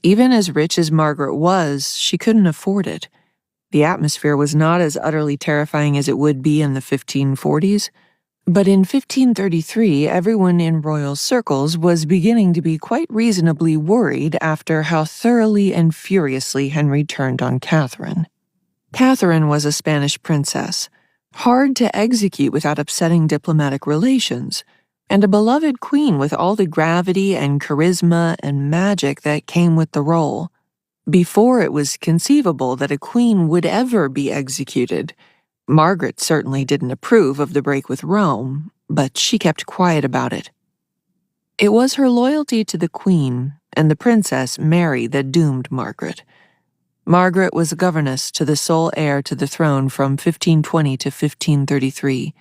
Even as rich as Margaret was, she couldn't afford it. The atmosphere was not as utterly terrifying as it would be in the 1540s, but in 1533 everyone in royal circles was beginning to be quite reasonably worried after how thoroughly and furiously Henry turned on Catherine. Catherine was a Spanish princess, hard to execute without upsetting diplomatic relations, and a beloved queen with all the gravity and charisma and magic that came with the role. Before it was conceivable that a queen would ever be executed, Margaret certainly didn't approve of the break with Rome, but she kept quiet about it. It was her loyalty to the queen and the princess Mary that doomed Margaret. Margaret was a governess to the sole heir to the throne from 1520 to 1533.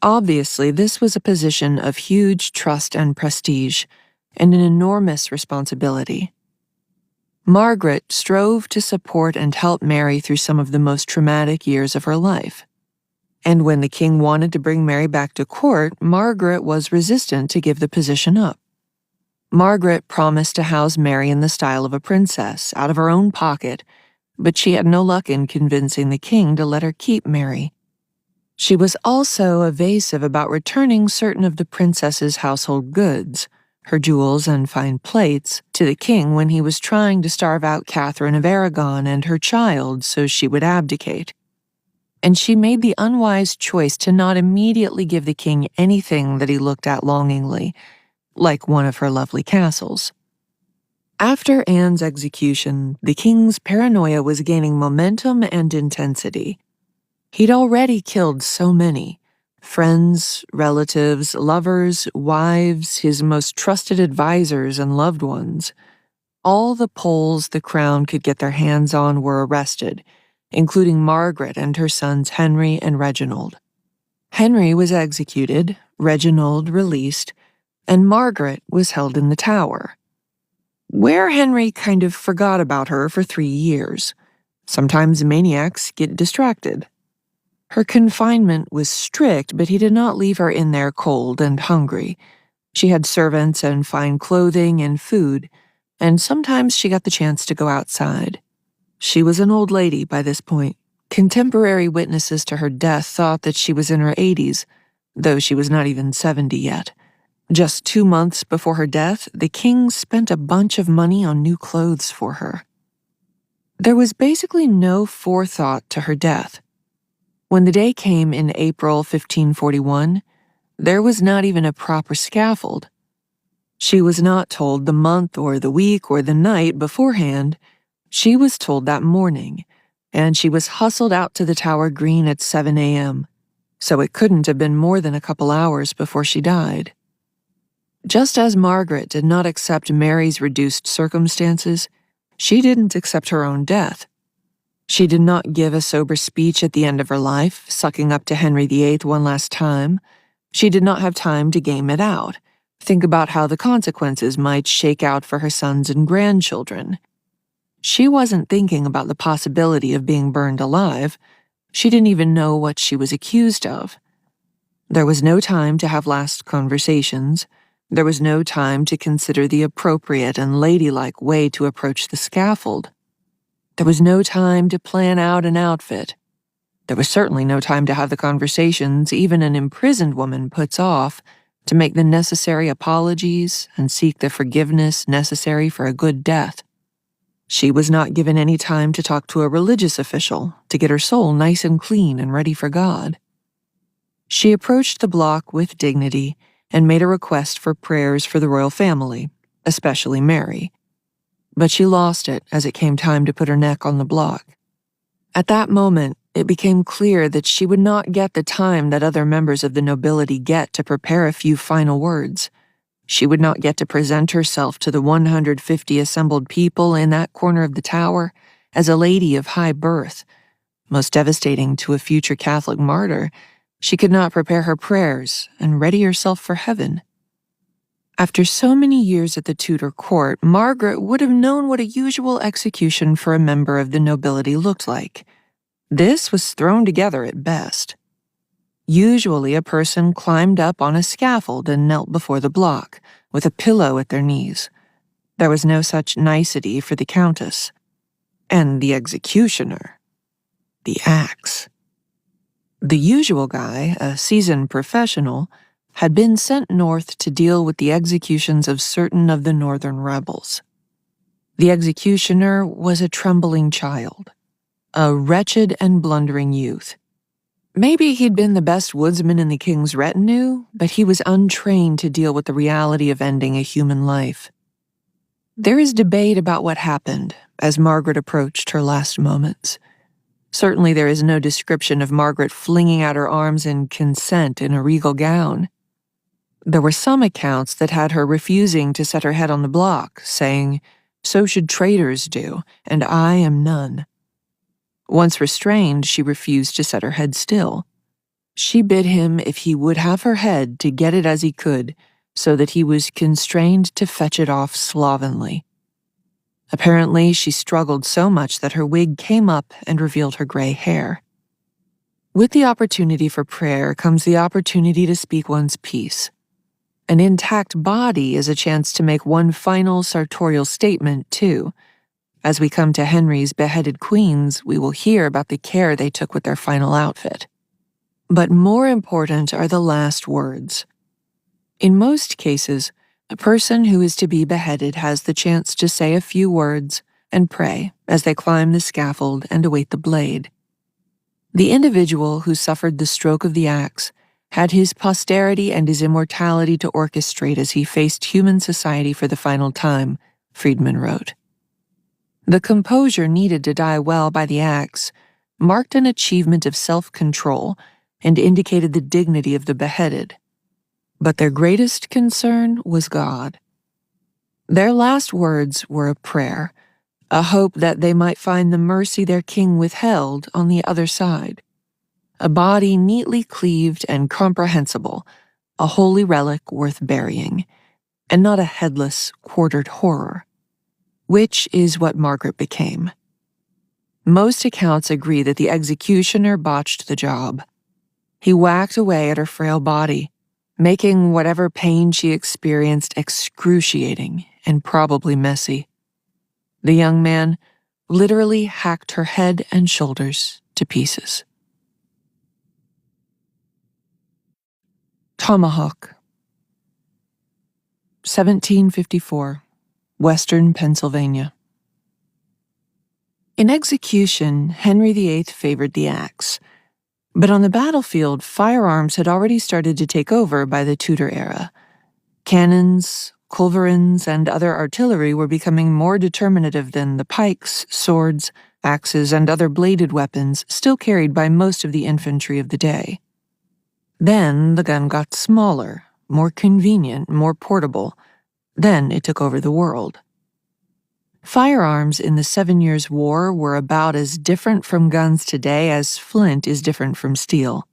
Obviously, this was a position of huge trust and prestige, and an enormous responsibility. Margaret strove to support and help Mary through some of the most traumatic years of her life. And when the king wanted to bring Mary back to court, Margaret was resistant to give the position up. Margaret promised to house Mary in the style of a princess, out of her own pocket, but she had no luck in convincing the king to let her keep Mary. She was also evasive about returning certain of the princess's household goods, her jewels and fine plates, to the king when he was trying to starve out Catherine of Aragon and her child so she would abdicate. And she made the unwise choice to not immediately give the king anything that he looked at longingly, like one of her lovely castles. After Anne's execution, the king's paranoia was gaining momentum and intensity. He'd already killed so many: friends, relatives, lovers, wives, his most trusted advisors and loved ones. All the Poles the crown could get their hands on were arrested, including Margaret and her sons Henry and Reginald. Henry was executed, Reginald released, and Margaret was held in the Tower, where Henry kind of forgot about her for 3 years. Sometimes maniacs get distracted. Her confinement was strict, but he did not leave her in there cold and hungry. She had servants and fine clothing and food, and sometimes she got the chance to go outside. She was an old lady by this point. Contemporary witnesses to her death thought that she was in her 80s, though she was not even 70 yet. Just 2 months before her death, the king spent a bunch of money on new clothes for her. There was basically no forethought to her death. When the day came in April 1541, there was not even a proper scaffold. She was not told the month or the week or the night beforehand. She was told that morning, and she was hustled out to the Tower Green at 7 a.m., so it couldn't have been more than a couple hours before she died. Just as Margaret did not accept Mary's reduced circumstances, she didn't accept her own death. She did not give a sober speech at the end of her life, sucking up to Henry VIII one last time. She did not have time to game it out, think about how the consequences might shake out for her sons and grandchildren. She wasn't thinking about the possibility of being burned alive. She didn't even know what she was accused of. There was no time to have last conversations. There was no time to consider the appropriate and ladylike way to approach the scaffold. There was no time to plan out an outfit. There was certainly no time to have the conversations even an imprisoned woman puts off, to make the necessary apologies and seek the forgiveness necessary for a good death. She was not given any time to talk to a religious official to get her soul nice and clean and ready for God. She approached the block with dignity and made a request for prayers for the royal family, especially Mary. But she lost it as it came time to put her neck on the block. At that moment, it became clear that she would not get the time that other members of the nobility get to prepare a few final words. She would not get to present herself to the 150 assembled people in that corner of the Tower as a lady of high birth. Most devastating to a future Catholic martyr, she could not prepare her prayers and ready herself for heaven. After so many years at the Tudor court, Margaret would have known what a usual execution for a member of the nobility looked like. This was thrown together at best. Usually a person climbed up on a scaffold and knelt before the block, with a pillow at their knees. There was no such nicety for the countess. And the executioner. The axe. The usual guy, a seasoned professional, had been sent north to deal with the executions of certain of the northern rebels. The executioner was a trembling child, a wretched and blundering youth. Maybe he'd been the best woodsman in the king's retinue, but he was untrained to deal with the reality of ending a human life. There is debate about what happened as Margaret approached her last moments. Certainly there is no description of Margaret flinging out her arms in consent in a regal gown. There were some accounts that had her refusing to set her head on the block, saying, "So should traitors do, and I am none." Once restrained, she refused to set her head still. She bid him, if he would have her head, to get it as he could, so that he was constrained to fetch it off slovenly. Apparently, she struggled so much that her wig came up and revealed her gray hair. With the opportunity for prayer comes the opportunity to speak one's piece. An intact body is a chance to make one final sartorial statement, too. As we come to Henry's beheaded queens, we will hear about the care they took with their final outfit. But more important are the last words. In most cases, a person who is to be beheaded has the chance to say a few words and pray as they climb the scaffold and await the blade. The individual who suffered the stroke of the axe had his posterity and his immortality to orchestrate as he faced human society for the final time, Friedman wrote. The composure needed to die well by the axe marked an achievement of self-control and indicated the dignity of the beheaded. But their greatest concern was God. Their last words were a prayer, a hope that they might find the mercy their king withheld on the other side. A body neatly cleaved and comprehensible, a holy relic worth burying, and not a headless, quartered horror. Which is what Margaret became. Most accounts agree that the executioner botched the job. He whacked away at her frail body, making whatever pain she experienced excruciating and probably messy. The young man literally hacked her head and shoulders to pieces. Tomahawk. 1754. Western Pennsylvania. In execution, Henry VIII favored the axe, but on the battlefield, firearms had already started to take over by the Tudor era. Cannons, culverins, and other artillery were becoming more determinative than the pikes, swords, axes, and other bladed weapons still carried by most of the infantry of the day. Then the gun got smaller, more convenient, more portable. Then it took over the world. Firearms in the 7 Years' War were about as different from guns today as flint is different from steel.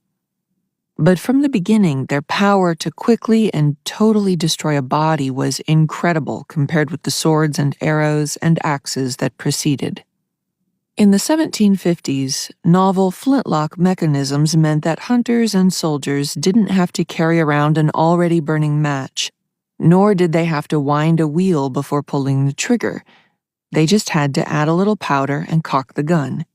But from the beginning, their power to quickly and totally destroy a body was incredible compared with the swords and arrows and axes that preceded. In the 1750s, novel flintlock mechanisms meant that hunters and soldiers didn't have to carry around an already burning match, nor did they have to wind a wheel before pulling the trigger. They just had to add a little powder and cock the gun.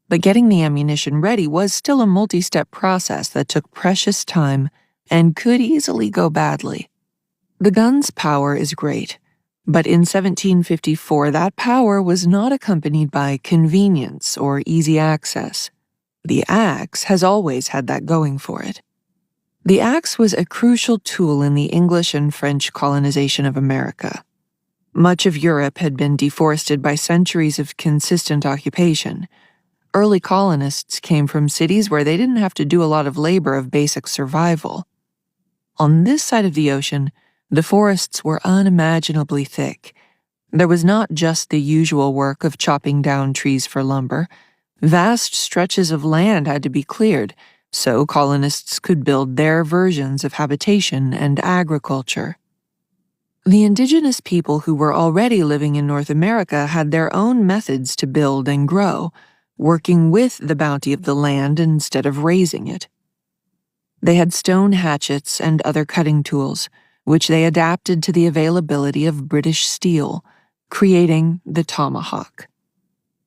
But getting the ammunition ready was still a multi-step process that took precious time and could easily go badly. The gun's power is great, but in 1754 that power was not accompanied by convenience or easy access. The axe has always had that going for it. The axe was a crucial tool in the English and French colonization of America. Much of Europe had been deforested by centuries of consistent occupation. Early colonists came from cities where they didn't have to do a lot of labor of basic survival. On this side of the ocean, the forests were unimaginably thick. There was not just the usual work of chopping down trees for lumber. Vast stretches of land had to be cleared, so colonists could build their versions of habitation and agriculture. The indigenous people who were already living in North America had their own methods to build and grow, working with the bounty of the land instead of raising it. They had stone hatchets and other cutting tools, which they adapted to the availability of British steel, creating the tomahawk.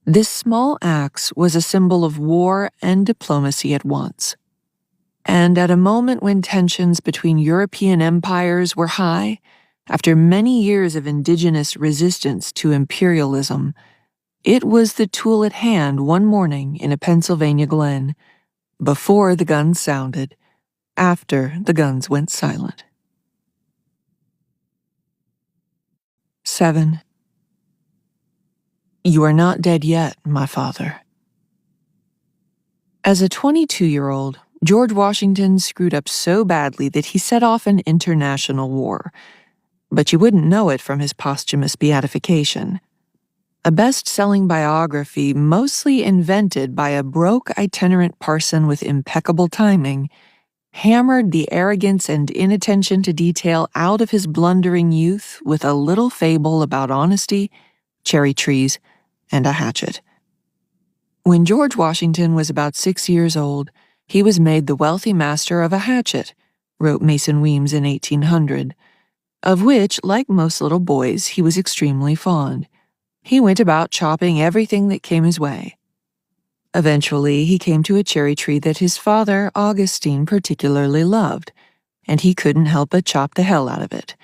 This small axe was a symbol of war and diplomacy at once. And at a moment when tensions between European empires were high, after many years of indigenous resistance to imperialism, it was the tool at hand one morning in a Pennsylvania glen, before the guns sounded, after the guns went silent. 7. You are not dead yet, my father. As a 22-year-old, George Washington screwed up so badly that he set off an international war. But you wouldn't know it from his posthumous beatification. A best-selling biography mostly invented by a broke itinerant parson with impeccable timing hammered the arrogance and inattention to detail out of his blundering youth with a little fable about honesty, cherry trees, and a hatchet. When George Washington was about 6 years old, he was made the wealthy master of a hatchet, wrote Mason Weems in 1800, of which, like most little boys, he was extremely fond. He went about chopping everything that came his way. Eventually, he came to a cherry tree that his father, Augustine, particularly loved, and he couldn't help but chop the hell out of it.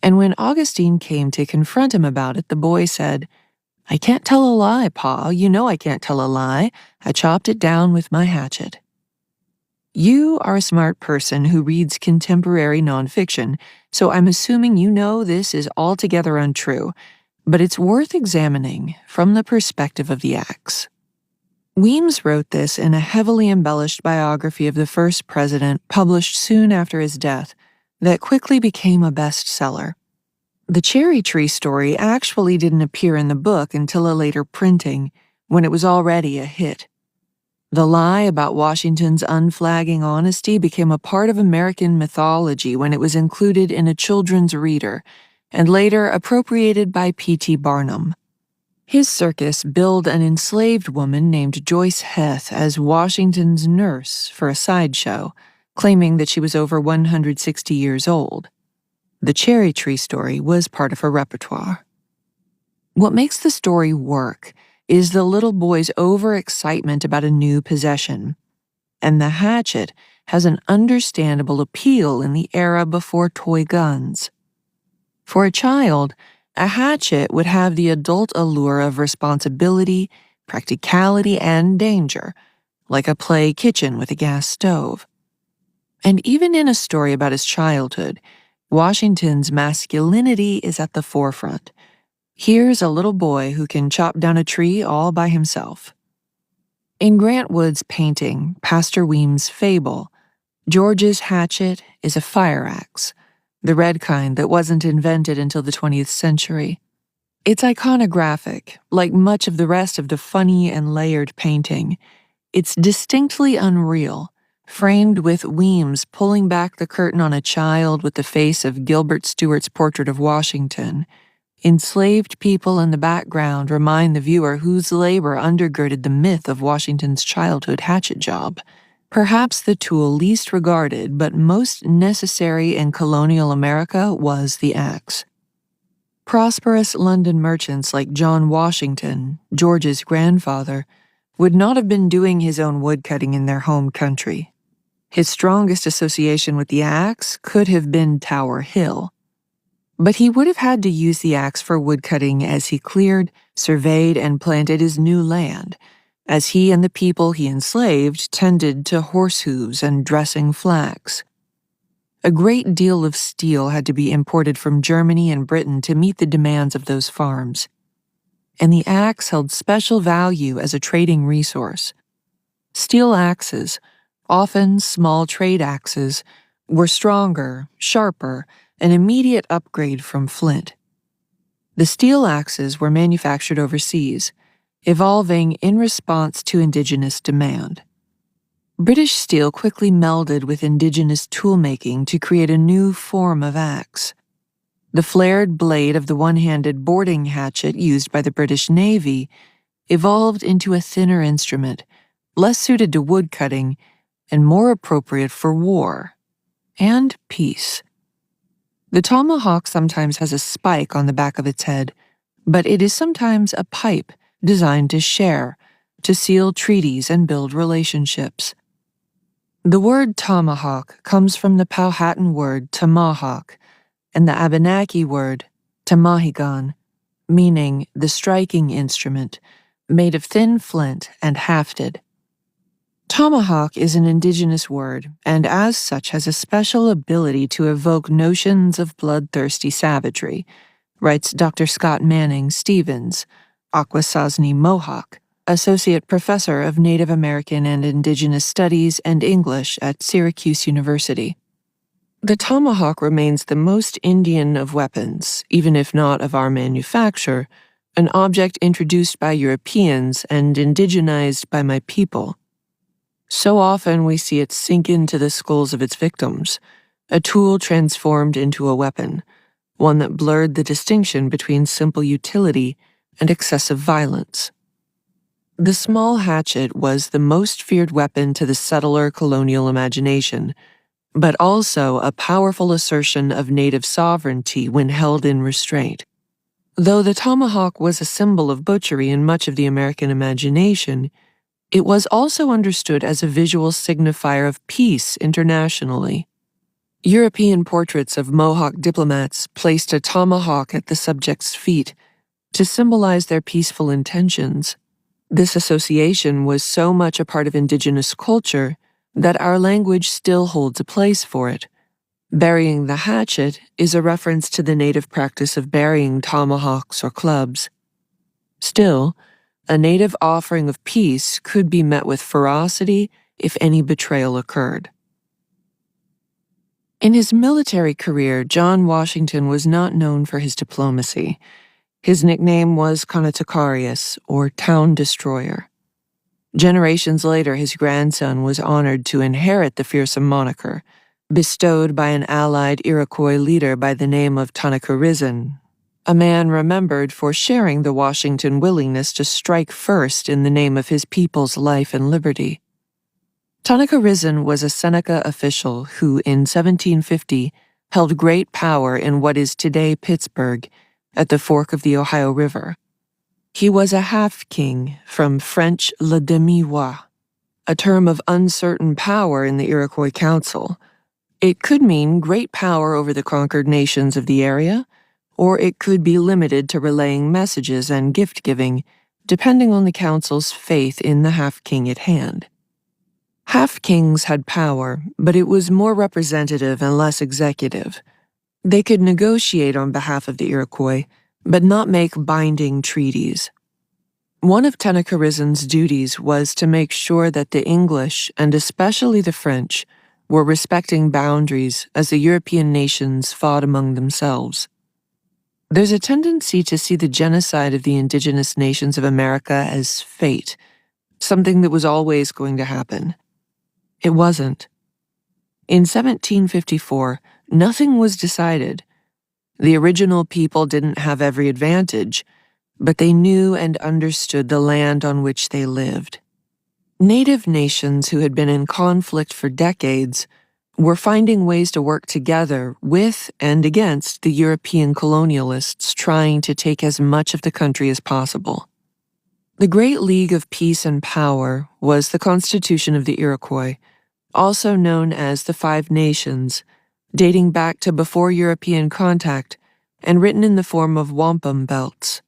And when Augustine came to confront him about it, the boy said, "I can't tell a lie, Pa. You know I can't tell a lie. I chopped it down with my hatchet." You are a smart person who reads contemporary nonfiction, so I'm assuming you know this is altogether untrue, but it's worth examining from the perspective of the axe. Weems wrote this in a heavily embellished biography of the first president published soon after his death that quickly became a bestseller. The cherry tree story actually didn't appear in the book until a later printing, when it was already a hit. The lie about Washington's unflagging honesty became a part of American mythology when it was included in a children's reader, and later appropriated by P.T. Barnum. His circus billed an enslaved woman named Joyce Heth as Washington's nurse for a sideshow, claiming that she was over 160 years old. The cherry tree story was part of her repertoire. What makes the story work is the little boy's overexcitement about a new possession, and the hatchet has an understandable appeal in the era before toy guns. For a child, a hatchet would have the adult allure of responsibility, practicality, and danger, like a play kitchen with a gas stove. And even in a story about his childhood, Washington's masculinity is at the forefront. Here's a little boy who can chop down a tree all by himself. In Grant Wood's painting, Pastor Weems' Fable, George's hatchet is a fire axe, the red kind that wasn't invented until the 20th century. It's iconographic, like much of the rest of the funny and layered painting. It's distinctly unreal, framed with Weems pulling back the curtain on a child with the face of Gilbert Stuart's portrait of Washington. Enslaved people in the background remind the viewer whose labor undergirded the myth of Washington's childhood hatchet job, perhaps the tool least regarded but most necessary in colonial America was the axe. Prosperous London merchants like John Washington, George's grandfather, would not have been doing his own woodcutting in their home country. His strongest association with the axe could have been Tower Hill. But he would have had to use the axe for woodcutting as he cleared, surveyed, and planted his new land, as he and the people he enslaved tended to horse hooves and dressing flax. A great deal of steel had to be imported from Germany and Britain to meet the demands of those farms, and the axe held special value as a trading resource. Steel axes, often small trade axes, were stronger, sharper, an immediate upgrade from flint. The steel axes were manufactured overseas, evolving in response to indigenous demand. British steel quickly melded with indigenous toolmaking to create a new form of axe. The flared blade of the one-handed boarding hatchet used by the British Navy evolved into a thinner instrument, less suited to woodcutting and more appropriate for war and peace. The tomahawk sometimes has a spike on the back of its head, but it is sometimes a pipe designed to share, to seal treaties and build relationships. The word tomahawk comes from the Powhatan word tomahawk and the Abenaki word tamahigan, meaning the striking instrument, made of thin flint and hafted. Tomahawk is an indigenous word, and as such has a special ability to evoke notions of bloodthirsty savagery, writes Dr. Scott Manning Stevens, Akwesasne Mohawk, Associate Professor of Native American and Indigenous Studies and English at Syracuse University. The tomahawk remains the most Indian of weapons, even if not of our manufacture, an object introduced by Europeans and indigenized by my people. So often we see it sink into the skulls of its victims, a tool transformed into a weapon, one that blurred the distinction between simple utility and excessive violence. The small hatchet was the most feared weapon to the settler colonial imagination, but also a powerful assertion of native sovereignty when held in restraint. Though the tomahawk was a symbol of butchery in much of the American imagination, it was also understood as a visual signifier of peace internationally. European portraits of Mohawk diplomats placed a tomahawk at the subject's feet to symbolize their peaceful intentions. This association was so much a part of indigenous culture that our language still holds a place for it. Burying the hatchet is a reference to the native practice of burying tomahawks or clubs. Still, a native offering of peace could be met with ferocity if any betrayal occurred. In his military career, John Washington was not known for his diplomacy. His nickname was Conaticarius, or Town Destroyer. Generations later, his grandson was honored to inherit the fearsome moniker, bestowed by an allied Iroquois leader by the name of Tanaquerizin, a man remembered for sharing the Washington willingness to strike first in the name of his people's life and liberty. Tanaquerizin was a Seneca official who, in 1750, held great power in what is today Pittsburgh, at the fork of the Ohio River. He was a half-king, from French le demi-roi, a term of uncertain power in the Iroquois Council. It could mean great power over the conquered nations of the area, or it could be limited to relaying messages and gift-giving, depending on the council's faith in the half-king at hand. Half-kings had power, but it was more representative and less executive. They could negotiate on behalf of the Iroquois, but not make binding treaties. One of Tanaquerizin's duties was to make sure that the English, and especially the French, were respecting boundaries as the European nations fought among themselves. There's a tendency to see the genocide of the indigenous nations of America as fate, something that was always going to happen. It wasn't. In 1754, nothing was decided. The original people didn't have every advantage, but they knew and understood the land on which they lived. Native nations who had been in conflict for decades were finding ways to work together with and against the European colonialists trying to take as much of the country as possible. The Great League of Peace and Power was the Constitution of the Iroquois, also known as the Five Nations, dating back to before European contact and written in the form of wampum belts.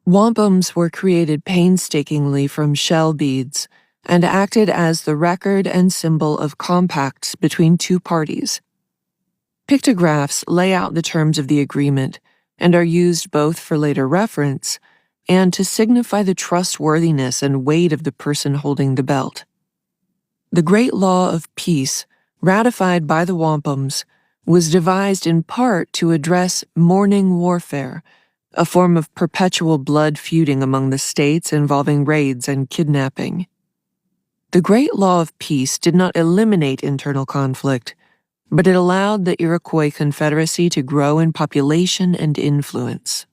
Wampums were created painstakingly from shell beads and acted as the record and symbol of compacts between two parties. Pictographs lay out the terms of the agreement and are used both for later reference and to signify the trustworthiness and weight of the person holding the belt. The Great Law of Peace, ratified by the wampums, was devised in part to address morning warfare, a form of perpetual blood feuding among the states involving raids and kidnapping. The Great Law of Peace did not eliminate internal conflict, but it allowed the Iroquois Confederacy to grow in population and influence.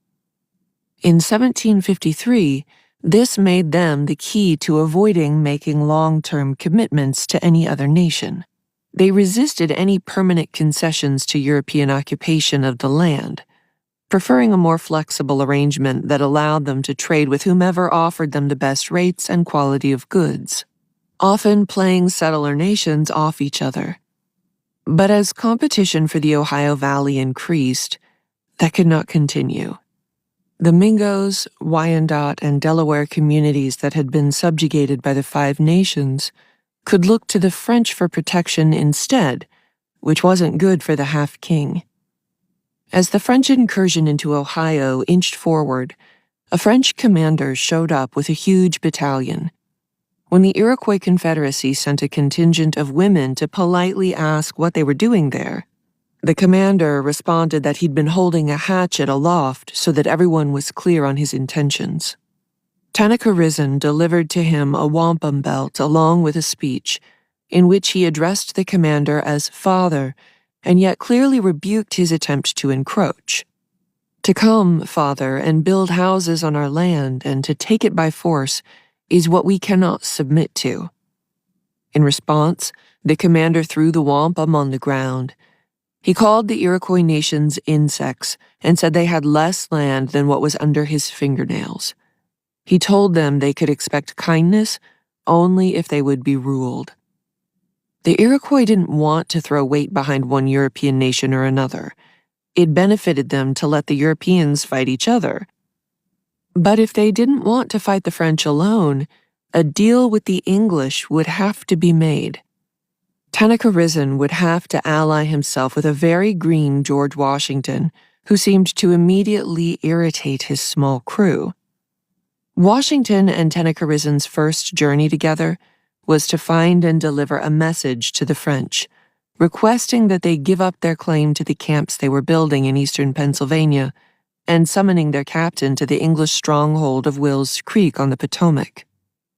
In 1753, this made them the key to avoiding making long-term commitments to any other nation. They resisted any permanent concessions to European occupation of the land, preferring a more flexible arrangement that allowed them to trade with whomever offered them the best rates and quality of goods, often playing settler nations off each other. But as competition for the Ohio Valley increased, that could not continue. The Mingos, Wyandot, and Delaware communities that had been subjugated by the Five Nations could look to the French for protection instead, which wasn't good for the half-king. As the French incursion into Ohio inched forward, a French commander showed up with a huge battalion. When the Iroquois Confederacy sent a contingent of women to politely ask what they were doing there, the commander responded that he'd been holding a hatchet aloft so that everyone was clear on his intentions. Tanaquerizin delivered to him a wampum belt along with a speech, in which he addressed the commander as father, and yet clearly rebuked his attempt to encroach. To come, father, and build houses on our land and to take it by force is what we cannot submit to. In response, the commander threw the wampum on the ground. He called the Iroquois nations insects and said they had less land than what was under his fingernails. He told them they could expect kindness only if they would be ruled. The Iroquois didn't want to throw weight behind one European nation or another. It benefited them to let the Europeans fight each other. But if they didn't want to fight the French alone, a deal with the English would have to be made. Tanaquerizin would have to ally himself with a very green George Washington, who seemed to immediately irritate his small crew. Washington and Tanaquerizin's first journey together was to find and deliver a message to the French, requesting that they give up their claim to the camps they were building in eastern Pennsylvania and summoning their captain to the English stronghold of Wills Creek on the Potomac.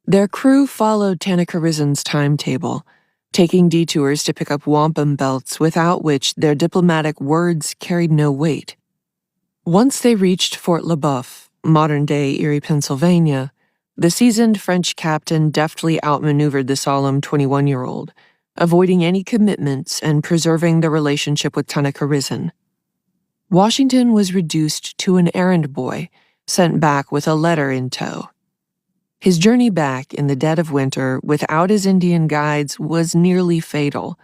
Their crew followed Tanaquerizin's timetable, taking detours to pick up wampum belts without which their diplomatic words carried no weight. Once they reached Fort Le Boeuf, modern-day Erie, Pennsylvania, the seasoned French captain deftly outmaneuvered the solemn 21-year-old, avoiding any commitments and preserving the relationship with Tanaquerizin. Washington was reduced to an errand boy, sent back with a letter in tow. His journey back in the dead of winter without his Indian guides was nearly fatal.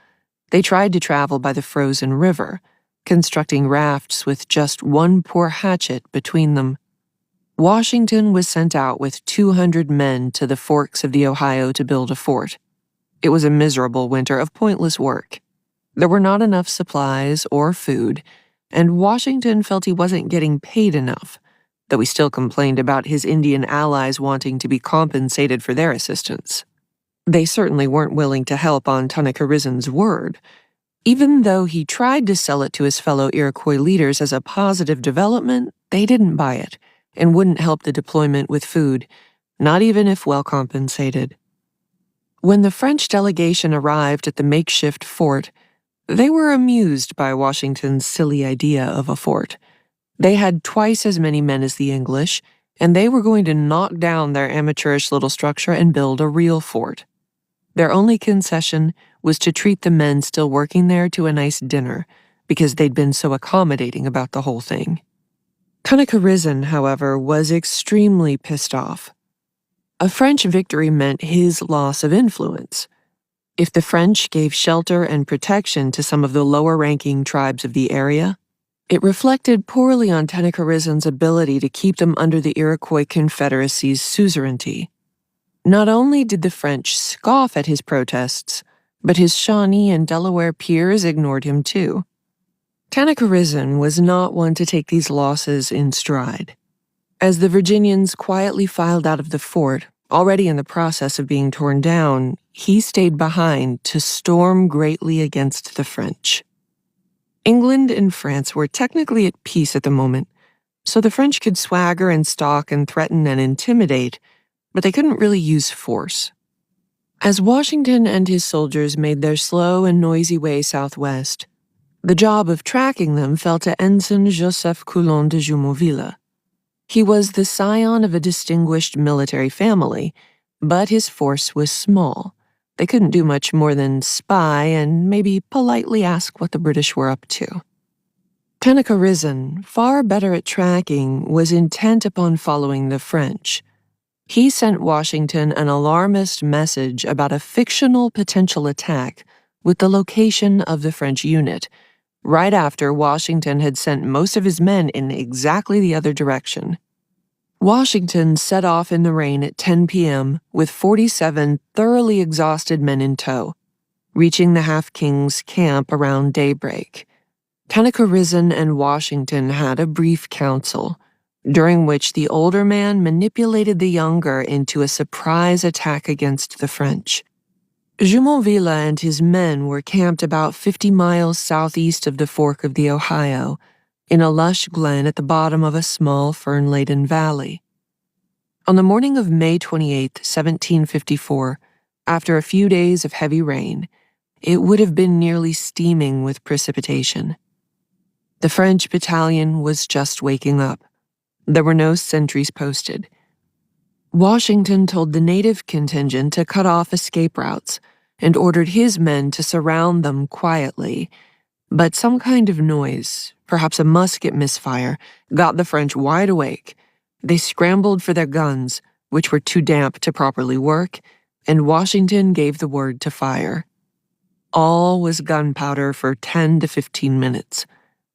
They tried to travel by the frozen river, constructing rafts with just one poor hatchet between them. Washington was sent out with 200 men to the forks of the Ohio to build a fort. It was a miserable winter of pointless work. There were not enough supplies or food, and Washington felt he wasn't getting paid enough, though he still complained about his Indian allies wanting to be compensated for their assistance. They certainly weren't willing to help on Tanaquerizin's word. Even though he tried to sell it to his fellow Iroquois leaders as a positive development, they didn't buy it and wouldn't help the deployment with food, not even if well compensated. When the French delegation arrived at the makeshift fort, they were amused by Washington's silly idea of a fort. They had twice as many men as the English, and they were going to knock down their amateurish little structure and build a real fort. Their only concession was to treat the men still working there to a nice dinner, because they'd been so accommodating about the whole thing. Tanaquerizin, however, was extremely pissed off. A French victory meant his loss of influence. If the French gave shelter and protection to some of the lower-ranking tribes of the area, it reflected poorly on Tanaquerizin's ability to keep them under the Iroquois Confederacy's suzerainty. Not only did the French scoff at his protests, but his Shawnee and Delaware peers ignored him too. Tanaquerizin was not one to take these losses in stride. As the Virginians quietly filed out of the fort, already in the process of being torn down, he stayed behind to storm greatly against the French. England and France were technically at peace at the moment, so the French could swagger and stalk and threaten and intimidate, but they couldn't really use force. As Washington and his soldiers made their slow and noisy way southwest, the job of tracking them fell to Ensign Joseph Coulon de Jumonville. He was the scion of a distinguished military family, but his force was small. They couldn't do much more than spy and maybe politely ask what the British were up to. Tanaquerizin, far better at tracking, was intent upon following the French. He sent Washington an alarmist message about a fictional potential attack with the location of the French unit, right after Washington had sent most of his men in exactly the other direction. Washington set off in the rain at 10 p.m. with 47 thoroughly exhausted men in tow, reaching the Half-King's camp around daybreak. Tanaquerizin and Washington had a brief council, during which the older man manipulated the younger into a surprise attack against the French. Jumonville and his men were camped about 50 miles southeast of the fork of the Ohio, in a lush glen at the bottom of a small fern-laden valley. On the morning of May 28, 1754, after a few days of heavy rain, it would have been nearly steaming with precipitation. The French battalion was just waking up. There were no sentries posted. Washington told the native contingent to cut off escape routes and ordered his men to surround them quietly, but some kind of noise, perhaps a musket misfire, got the French wide awake. They scrambled for their guns, which were too damp to properly work, and Washington gave the word to fire. All was gunpowder for 10 to 15 minutes.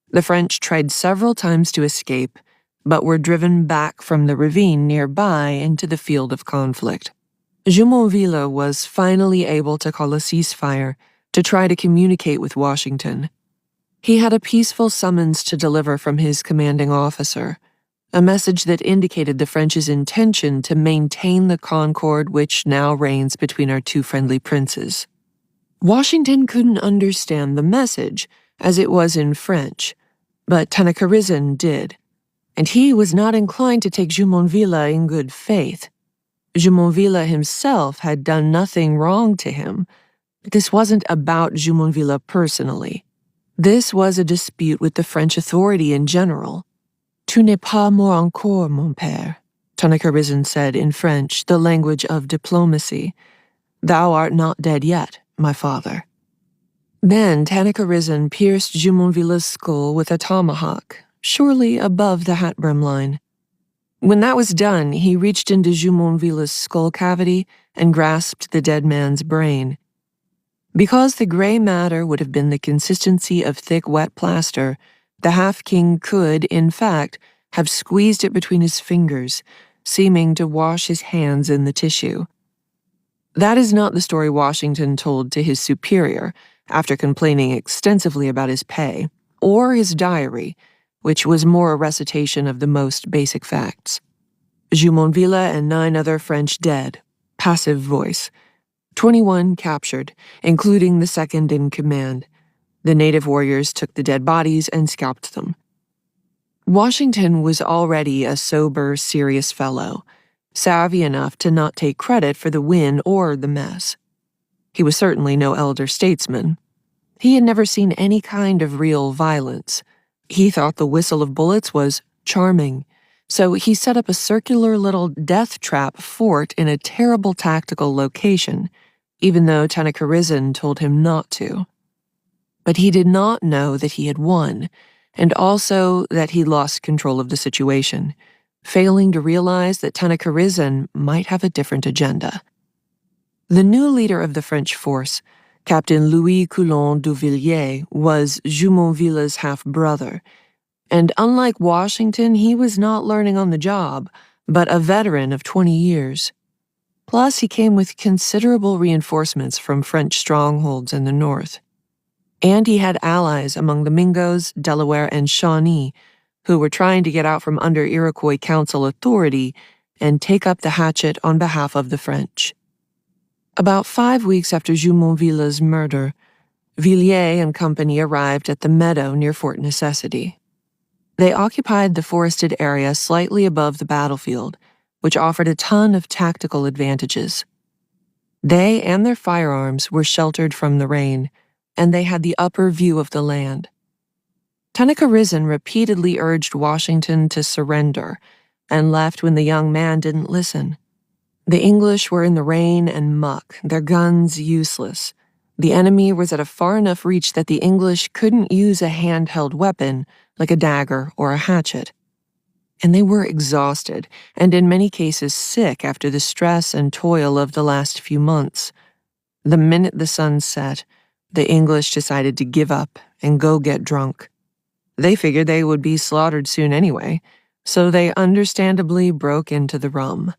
The French tried several times to escape, but were driven back from the ravine nearby into the field of conflict. Jumonville was finally able to call a ceasefire, to try to communicate with Washington. He had a peaceful summons to deliver from his commanding officer, a message that indicated the French's intention to maintain the concord which now reigns between our two friendly princes. Washington couldn't understand the message, as it was in French, but Tanaquerizin did, and he was not inclined to take Jumonville in good faith. Jumonville himself had done nothing wrong to him, but this wasn't about Jumonville personally. This was a dispute with the French authority in general. Tu n'es pas mort encore, mon père, Tanaquerizin said in French, the language of diplomacy. Thou art not dead yet, my father. Then Tanaquerizin pierced Jumonville's skull with a tomahawk, surely above the hat-brim line. When that was done, he reached into Jumonville's skull cavity and grasped the dead man's brain. Because the gray matter would have been the consistency of thick, wet plaster, the half-king could, in fact, have squeezed it between his fingers, seeming to wash his hands in the tissue. That is not the story Washington told to his superior after complaining extensively about his pay, or his diary, which was more a recitation of the most basic facts. Jumonville and 9 other French dead, passive voice. 21 captured, including the second in command. The native warriors took the dead bodies and scalped them. Washington was already a sober, serious fellow, savvy enough to not take credit for the win or the mess. He was certainly no elder statesman. He had never seen any kind of real violence. He thought the whistle of bullets was charming, so he set up a circular little death trap fort in a terrible tactical location, even though Tanaquerizin told him not to. But he did not know that he had won, and also that he lost control of the situation, failing to realize that Tanaquerizin might have a different agenda. The new leader of the French force, Captain Louis Coulon du Villiers, was Jumonville's half-brother, and unlike Washington, he was not learning on the job, but a veteran of 20 years. Plus, he came with considerable reinforcements from French strongholds in the north. And he had allies among the Mingos, Delaware, and Shawnee, who were trying to get out from under Iroquois Council authority and take up the hatchet on behalf of the French. About 5 weeks after Jumonville's murder, Villiers and company arrived at the meadow near Fort Necessity. They occupied the forested area slightly above the battlefield, which offered a ton of tactical advantages. They and their firearms were sheltered from the rain, and they had the upper view of the land. Tanaquerizin repeatedly urged Washington to surrender and left when the young man didn't listen. The English were in the rain and muck, their guns useless. The enemy was at a far enough reach that the English couldn't use a handheld weapon like a dagger or a hatchet. And they were exhausted, and in many cases sick after the stress and toil of the last few months. The minute the sun set, the English decided to give up and go get drunk. They figured they would be slaughtered soon anyway, so they understandably broke into the rum.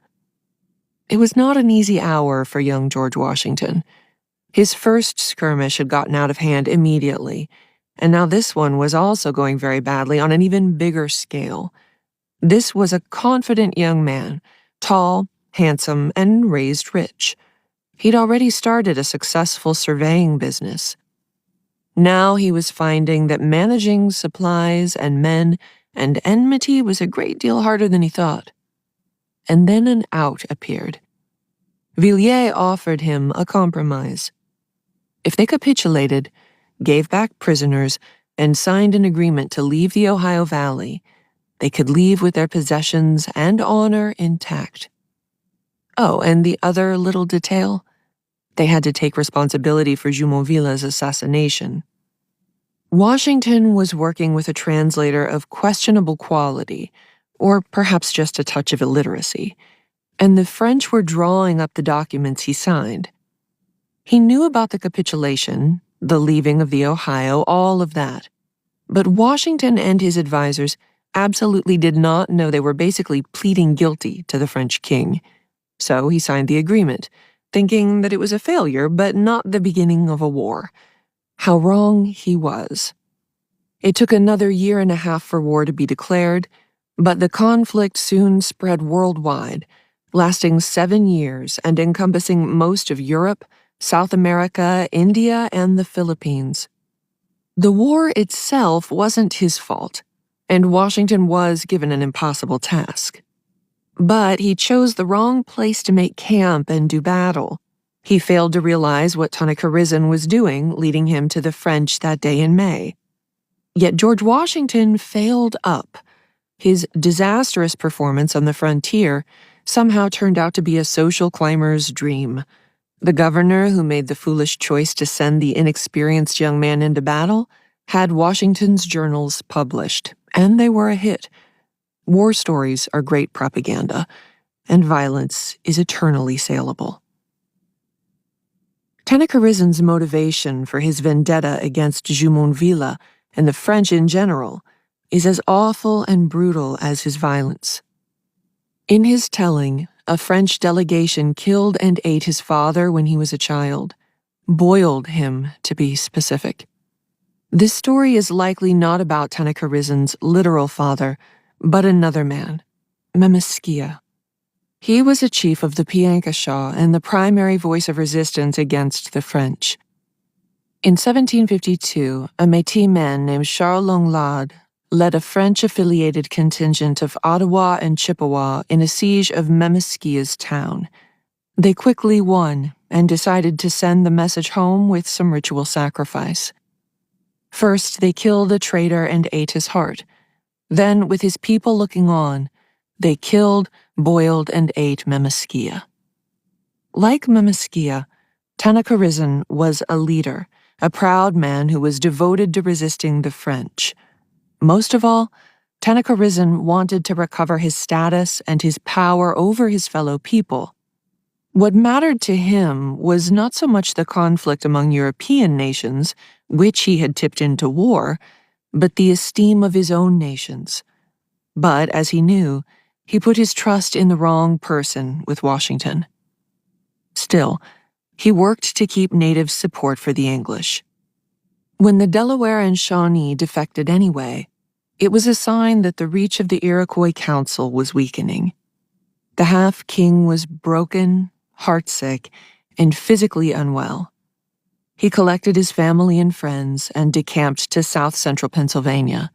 It was not an easy hour for young George Washington. His first skirmish had gotten out of hand immediately, and now this one was also going very badly on an even bigger scale. This was a confident young man, tall, handsome, and raised rich. He'd already started a successful surveying business. Now he was finding that managing supplies and men and enmity was a great deal harder than he thought. And then an out appeared. Villiers offered him a compromise. If they capitulated, gave back prisoners, and signed an agreement to leave the Ohio Valley, they could leave with their possessions and honor intact. Oh, and the other little detail? They had to take responsibility for Jumonville's assassination. Washington was working with a translator of questionable quality, or perhaps just a touch of illiteracy, and the French were drawing up the documents he signed. He knew about the capitulation, the leaving of the Ohio, all of that. But Washington and his advisors absolutely did not know they were basically pleading guilty to the French king. So he signed the agreement, thinking that it was a failure but not the beginning of a war. How wrong he was. It took another 1.5 years for war to be declared, but the conflict soon spread worldwide, lasting 7 years and encompassing most of Europe, South America, India, and the Philippines. The war itself wasn't his fault, and Washington was given an impossible task. But he chose the wrong place to make camp and do battle. He failed to realize what Tanaquerizan was doing, leading him to the French that day in May. Yet George Washington failed up. His disastrous performance on the frontier somehow turned out to be a social climber's dream. The governor who made the foolish choice to send the inexperienced young man into battle had Washington's journals published, and they were a hit. War stories are great propaganda, and violence is eternally saleable. Tanaquerizan's motivation for his vendetta against Jumonville and the French in general is as awful and brutal as his violence. In his telling, a French delegation killed and ate his father when he was a child, boiled him to be specific. This story is likely not about Tanaquerizan's literal father, but another man, Memeskia. He was a chief of the Piankashaw and the primary voice of resistance against the French. In 1752, a Métis man named Charles Langlade led a French-affiliated contingent of Ottawa and Chippewa in a siege of Memeskia's town. They quickly won and decided to send the message home with some ritual sacrifice. First, they killed a traitor and ate his heart. Then, with his people looking on, they killed, boiled, and ate Memeskia. Like Memeskia, Tanaquerizan was a leader, a proud man who was devoted to resisting the French. Most of all, Tanaquerizan wanted to recover his status and his power over his fellow people. What mattered to him was not so much the conflict among European nations, which he had tipped into war, but the esteem of his own nations. But, as he knew, he put his trust in the wrong person with Washington. Still, he worked to keep natives' support for the English. When the Delaware and Shawnee defected anyway, it was a sign that the reach of the Iroquois Council was weakening. The half-king was broken, heartsick, and physically unwell. He collected his family and friends and decamped to south-central Pennsylvania.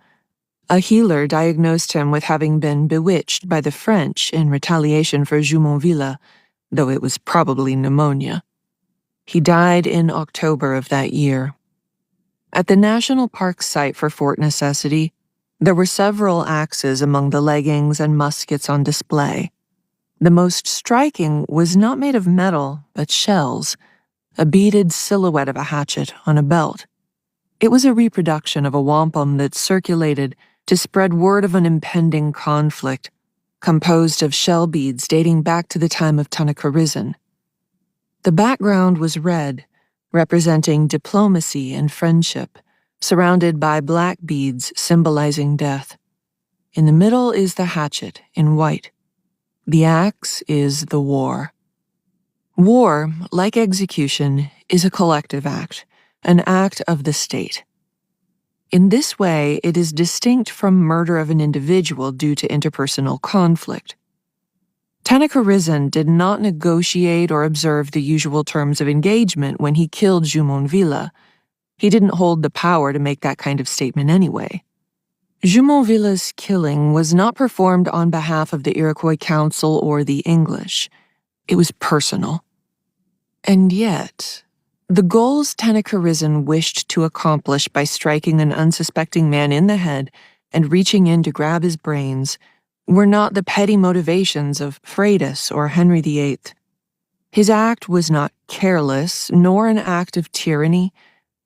A healer diagnosed him with having been bewitched by the French in retaliation for Jumonville, though it was probably pneumonia. He died in October of that year. At the National Park site for Fort Necessity, there were several axes among the leggings and muskets on display. The most striking was not made of metal, but shells, a beaded silhouette of a hatchet on a belt. It was a reproduction of a wampum that circulated to spread word of an impending conflict, composed of shell beads dating back to the time of Tanaquerizan. The background was red, representing diplomacy and friendship, surrounded by black beads symbolizing death. In the middle is the hatchet in white. The axe is the war. War, like execution, is a collective act, an act of the state. In this way, it is distinct from murder of an individual due to interpersonal conflict. Tanaquerizan did not negotiate or observe the usual terms of engagement when he killed Jumonville. He didn't hold the power to make that kind of statement anyway. Jumonville's killing was not performed on behalf of the Iroquois Council or the English. It was personal. And yet, the goals Tanaquerizan wished to accomplish by striking an unsuspecting man in the head and reaching in to grab his brains were not the petty motivations of Freydis or Henry VIII. His act was not careless, nor an act of tyranny.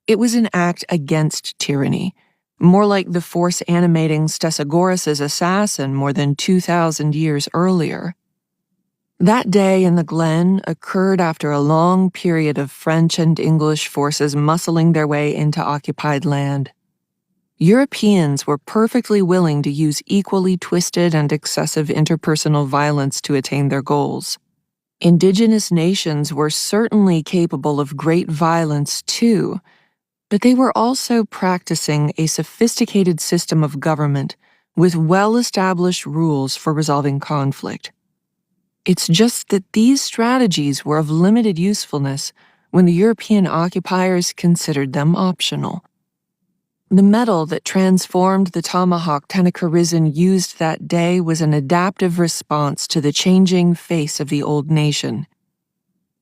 It was an act against tyranny, more like the force animating Stesagoras' assassin more than 2,000 years earlier. That day in the Glen occurred after a long period of French and English forces muscling their way into occupied land. Europeans were perfectly willing to use equally twisted and excessive interpersonal violence to attain their goals. Indigenous nations were certainly capable of great violence too, but they were also practicing a sophisticated system of government with well-established rules for resolving conflict. It's just that these strategies were of limited usefulness when the European occupiers considered them optional. The metal that transformed the tomahawk Tanacharison used that day was an adaptive response to the changing face of the old nation.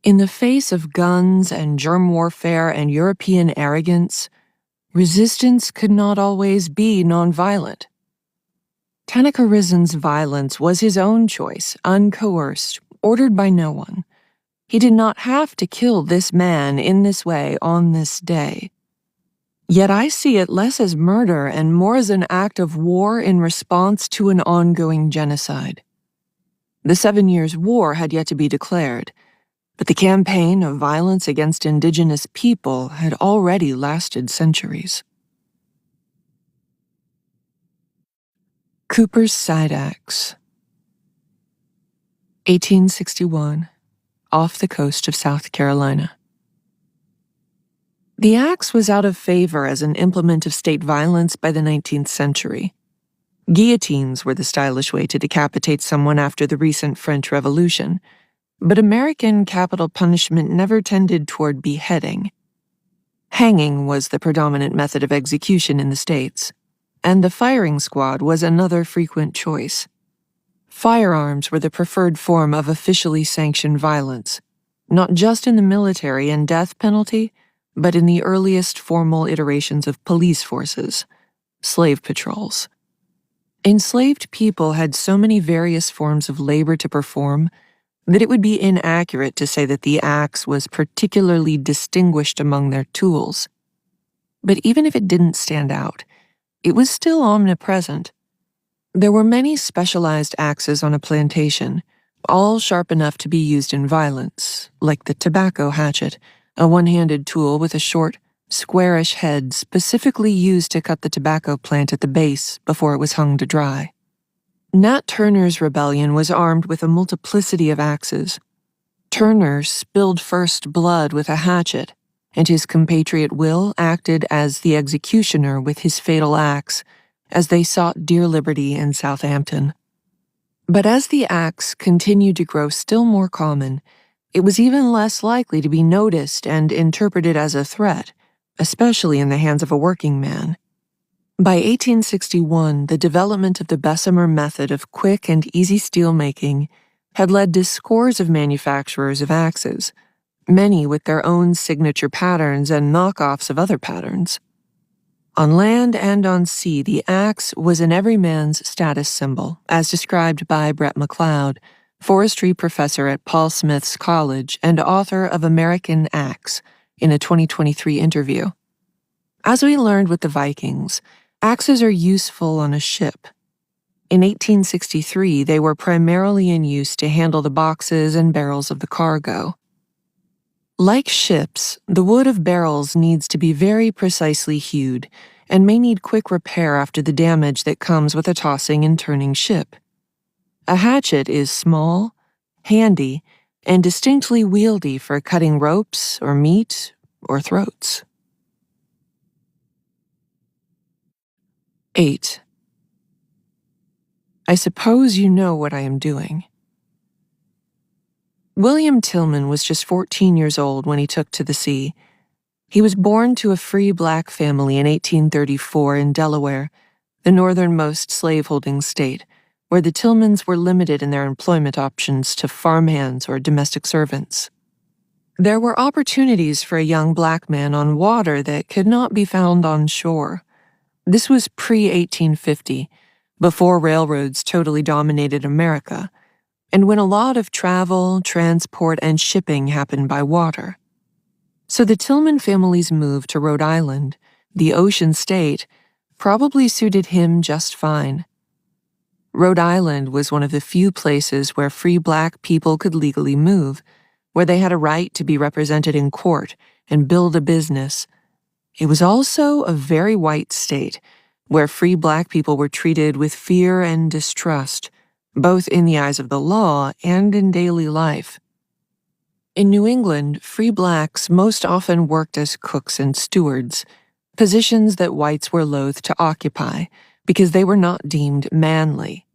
In the face of guns and germ warfare and European arrogance, resistance could not always be nonviolent. Tanacharison's violence was his own choice, uncoerced, ordered by no one. He did not have to kill this man in this way on this day. Yet I see it less as murder and more as an act of war in response to an ongoing genocide. The 7 Years' War had yet to be declared, but the campaign of violence against indigenous people had already lasted centuries. Cooper's Side Axe. 1861, off the coast of South Carolina. The axe was out of favor as an implement of state violence by the 19th century. Guillotines were the stylish way to decapitate someone after the recent French Revolution, but American capital punishment never tended toward beheading. Hanging was the predominant method of execution in the States, and the firing squad was another frequent choice. Firearms were the preferred form of officially sanctioned violence, not just in the military and death penalty, but in the earliest formal iterations of police forces, slave patrols. Enslaved people had so many various forms of labor to perform that it would be inaccurate to say that the axe was particularly distinguished among their tools. But even if it didn't stand out, it was still omnipresent. There were many specialized axes on a plantation, all sharp enough to be used in violence, like the tobacco hatchet, a one-handed tool with a short, squarish head specifically used to cut the tobacco plant at the base before it was hung to dry. Nat Turner's rebellion was armed with a multiplicity of axes. Turner spilled first blood with a hatchet, and his compatriot Will acted as the executioner with his fatal axe as they sought dear liberty in Southampton. But as the axe continued to grow still more common, it was even less likely to be noticed and interpreted as a threat, especially in the hands of a working man. By 1861, the development of the Bessemer method of quick and easy steelmaking had led to scores of manufacturers of axes, many with their own signature patterns and knockoffs of other patterns. On land and on sea, the axe was an everyman's status symbol, as described by Brett McLeod, forestry professor at Paul Smith's College and author of American Axe, in a 2023 interview. As we learned with the Vikings, axes are useful on a ship. In 1863, they were primarily in use to handle the boxes and barrels of the cargo. Like ships, the wood of barrels needs to be very precisely hewed and may need quick repair after the damage that comes with a tossing and turning ship. A hatchet is small, handy, and distinctly wieldy for cutting ropes or meat or throats. 8. I suppose you know what I am doing. William Tillman was just 14 years old when he took to the sea. He was born to a free black family in 1834 in Delaware, the northernmost slaveholding state, where the Tillmans were limited in their employment options to farmhands or domestic servants. There were opportunities for a young black man on water that could not be found on shore. This was pre-1850, before railroads totally dominated America, and when a lot of travel, transport, and shipping happened by water. So the Tillman family's move to Rhode Island, the ocean state, probably suited him just fine. Rhode Island was one of the few places where free black people could legally move, where they had a right to be represented in court and build a business. It was also a very white state, where free black people were treated with fear and distrust, both in the eyes of the law and in daily life. In New England, free blacks most often worked as cooks and stewards, positions that whites were loath to occupy because they were not deemed manly.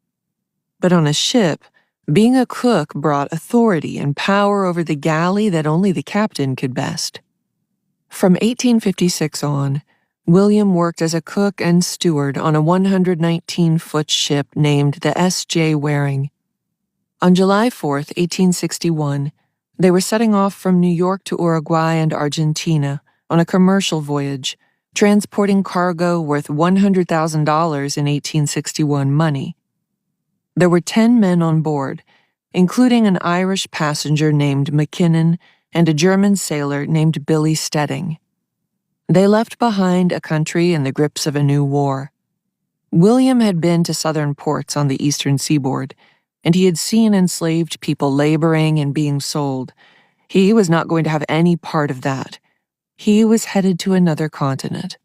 But on a ship, being a cook brought authority and power over the galley that only the captain could best. From 1856 on, William worked as a cook and steward on a 119-foot ship named the S.J. Waring. On July 4, 1861, they were setting off from New York to Uruguay and Argentina on a commercial voyage, transporting cargo worth $100,000 in 1861 money. There were 10 men on board, including an Irish passenger named McKinnon and a German sailor named Billy Stedding. They left behind a country in the grips of a new war. William had been to southern ports on the eastern seaboard, and he had seen enslaved people laboring and being sold. He was not going to have any part of that. He was headed to another continent.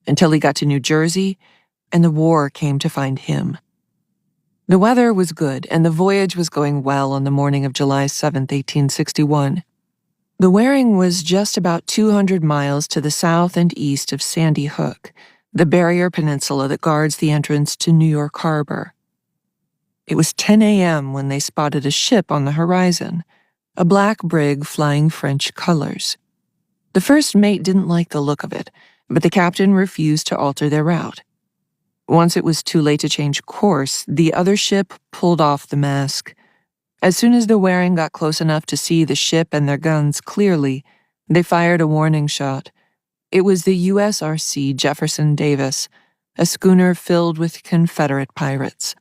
Until he got to New Jersey, and the war came to find him. The weather was good, and the voyage was going well on the morning of July 7, 1861. The Waring was just about 200 miles to the south and east of Sandy Hook, the barrier peninsula that guards the entrance to New York Harbor. It was 10 a.m. when they spotted a ship on the horizon, a black brig flying French colors. The first mate didn't like the look of it, but the captain refused to alter their route. Once it was too late to change course, the other ship pulled off the mast. As soon as the Waring got close enough to see the ship and their guns clearly, they fired a warning shot. It was the USRC Jefferson Davis, a schooner filled with Confederate pirates.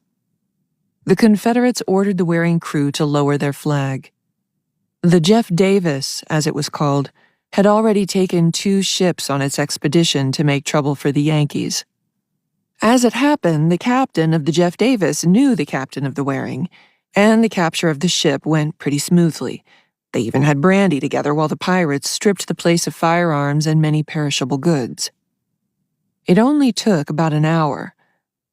The Confederates ordered the Waring crew to lower their flag. The Jeff Davis, as it was called, had already taken 2 ships on its expedition to make trouble for the Yankees. As it happened, the captain of the Jeff Davis knew the captain of the Waring, and the capture of the ship went pretty smoothly. They even had brandy together while the pirates stripped the place of firearms and many perishable goods. It only took about an hour.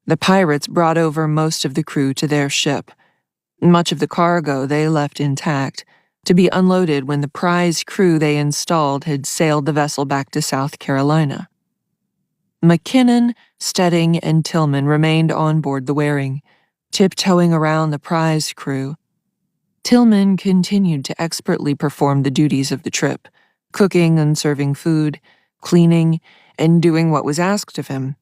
The pirates brought over most of the crew to their ship. Much of the cargo they left intact, to be unloaded when the prize crew they installed had sailed the vessel back to South Carolina. McKinnon, Stedding, and Tillman remained on board the Waring, tiptoeing around the prize crew. Tillman continued to expertly perform the duties of the trip, cooking and serving food, cleaning, and doing what was asked of him.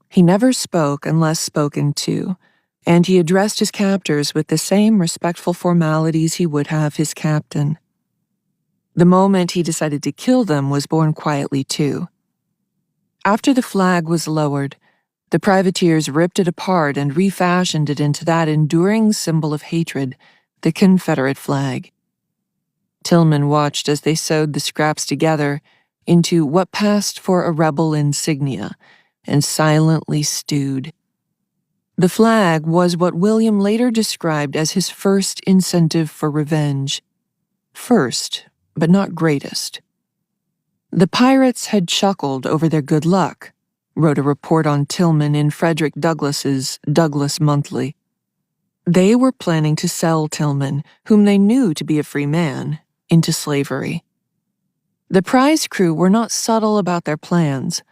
He never spoke unless spoken to, and he addressed his captors with the same respectful formalities he would have his captain. The moment he decided to kill them was born quietly, too. After the flag was lowered, the privateers ripped it apart and refashioned it into that enduring symbol of hatred, the Confederate flag. Tillman watched as they sewed the scraps together into what passed for a rebel insignia and silently stewed. The flag was what William later described as his first incentive for revenge. First, but not greatest. The pirates had chuckled over their good luck, wrote a report on Tillman in Frederick Douglass's Douglass Monthly. They were planning to sell Tillman, whom they knew to be a free man, into slavery. The prize crew were not subtle about their plans,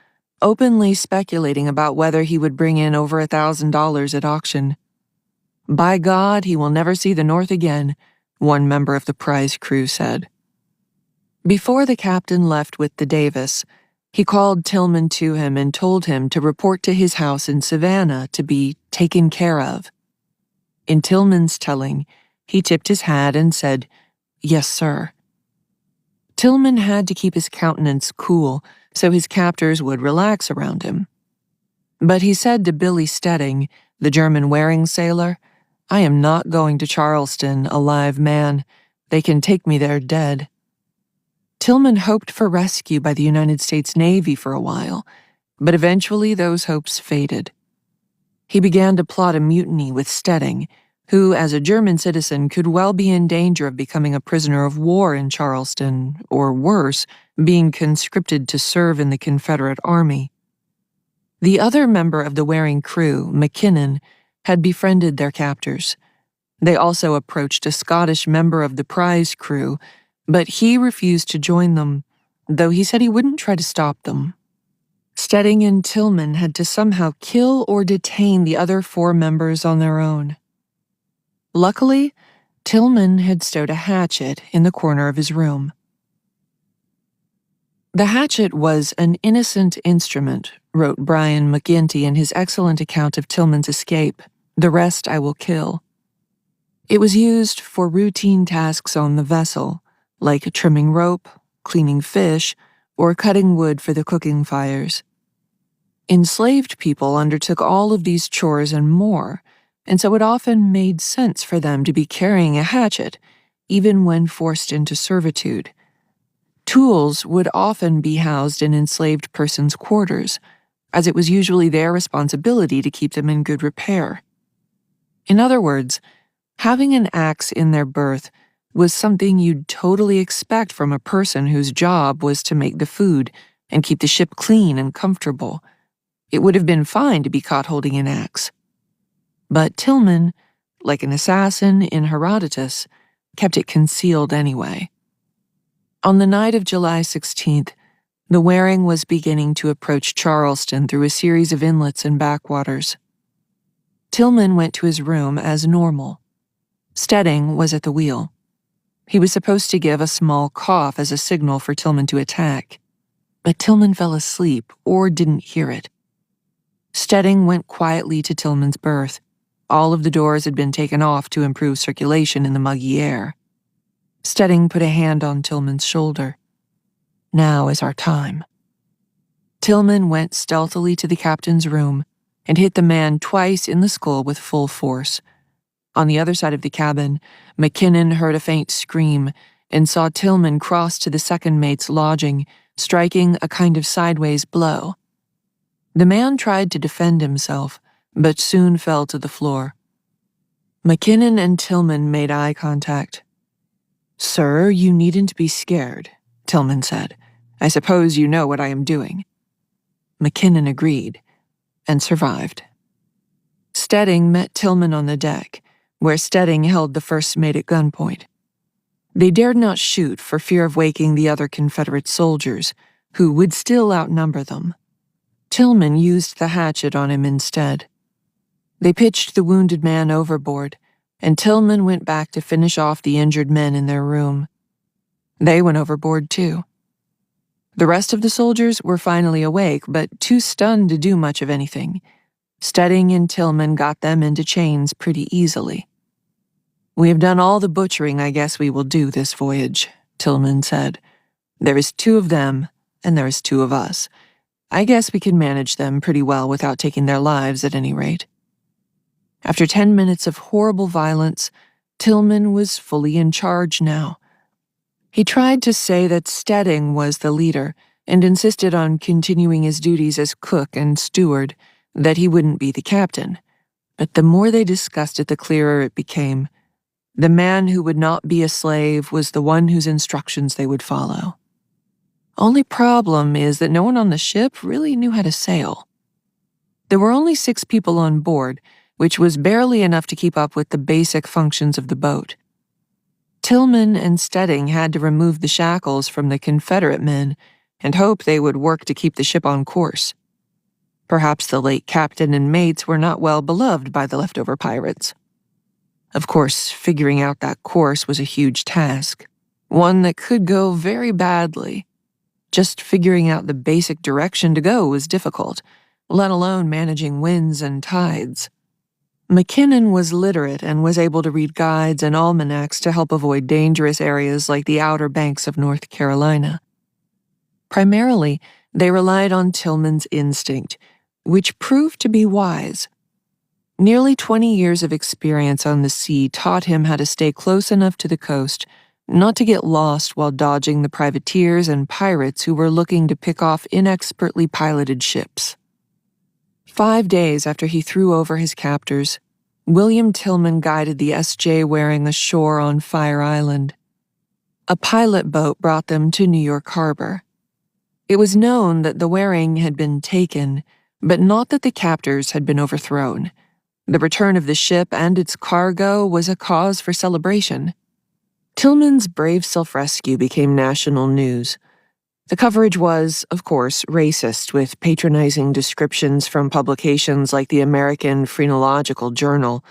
openly speculating about whether he would bring in over $1,000 at auction. "By God, he will never see the North again," one member of the prize crew said. Before the captain left with the Davis, he called Tillman to him and told him to report to his house in Savannah to be taken care of. In Tillman's telling, he tipped his hat and said, "Yes, sir." Tillman had to keep his countenance cool so his captors would relax around him. But he said to Billy Stedding, the German Waring sailor, "I am not going to Charleston a live man. They can take me there dead." Tillman hoped for rescue by the United States Navy for a while, but eventually those hopes faded. He began to plot a mutiny with Stedding, who, as a German citizen, could well be in danger of becoming a prisoner of war in Charleston, or worse, being conscripted to serve in the Confederate Army. The other member of the Waring crew, McKinnon, had befriended their captors. They also approached a Scottish member of the prize crew, but he refused to join them, though he said he wouldn't try to stop them. Stedding and Tillman had to somehow kill or detain the other 4 members on their own. Luckily, Tillman had stowed a hatchet in the corner of his room. The hatchet was an innocent instrument, wrote Brian McGinty in his excellent account of Tillman's escape, "The rest I will kill." It was used for routine tasks on the vessel, like trimming rope, cleaning fish, or cutting wood for the cooking fires. Enslaved people undertook all of these chores and more, and so it often made sense for them to be carrying a hatchet, even when forced into servitude. Tools would often be housed in enslaved persons' quarters, as it was usually their responsibility to keep them in good repair. In other words, having an axe in their berth was something you'd totally expect from a person whose job was to make the food and keep the ship clean and comfortable. It would have been fine to be caught holding an axe. But Tillman, like an assassin in Herodotus, kept it concealed anyway. On the night of July 16th, the Waring was beginning to approach Charleston through a series of inlets and backwaters. Tillman went to his room as normal. Stedding was at the wheel. He was supposed to give a small cough as a signal for Tillman to attack, but Tillman fell asleep or didn't hear it. Stedding went quietly to Tillman's berth. All of the doors had been taken off to improve circulation in the muggy air. Stedding put a hand on Tillman's shoulder. "Now is our time." Tillman went stealthily to the captain's room and hit the man twice in the skull with full force. On the other side of the cabin, McKinnon heard a faint scream and saw Tillman cross to the second mate's lodging, striking a kind of sideways blow. The man tried to defend himself, but soon fell to the floor. McKinnon and Tillman made eye contact. "Sir, you needn't be scared," Tillman said. "I suppose you know what I am doing." McKinnon agreed, and survived. Stedding met Tillman on the deck, where Stedding held the first mate at gunpoint. They dared not shoot for fear of waking the other Confederate soldiers, who would still outnumber them. Tillman used the hatchet on him instead. They pitched the wounded man overboard, and Tillman went back to finish off the injured men in their room. They went overboard too. The rest of the soldiers were finally awake, but too stunned to do much of anything. Stedding and Tillman got them into chains pretty easily. "We have done all the butchering I guess we will do this voyage," Tillman said. "There is 2 of them, and there is 2 of us. I guess we can manage them pretty well without taking their lives at any rate." After 10 minutes of horrible violence, Tillman was fully in charge now. He tried to say that Stedding was the leader and insisted on continuing his duties as cook and steward, that he wouldn't be the captain. But the more they discussed it, the clearer it became. The man who would not be a slave was the one whose instructions they would follow. Only problem is that no one on the ship really knew how to sail. There were only 6 people on board, which was barely enough to keep up with the basic functions of the boat. Tillman and Stedding had to remove the shackles from the Confederate men and hope they would work to keep the ship on course. Perhaps the late captain and mates were not well beloved by the leftover pirates. Of course, figuring out that course was a huge task, one that could go very badly. Just figuring out the basic direction to go was difficult, let alone managing winds and tides. McKinnon was literate and was able to read guides and almanacs to help avoid dangerous areas like the Outer Banks of North Carolina. Primarily, they relied on Tillman's instinct, which proved to be wise. Nearly 20 years of experience on the sea taught him how to stay close enough to the coast not to get lost while dodging the privateers and pirates who were looking to pick off inexpertly piloted ships. 5 days after he threw over his captors, William Tillman guided the S.J. Waring ashore on Fire Island. A pilot boat brought them to New York Harbor. It was known that the Waring had been taken, but not that the captors had been overthrown. The return of the ship and its cargo was a cause for celebration. Tillman's brave self-rescue became national news. The coverage was, of course, racist, with patronizing descriptions from publications like the American Phrenological Journal,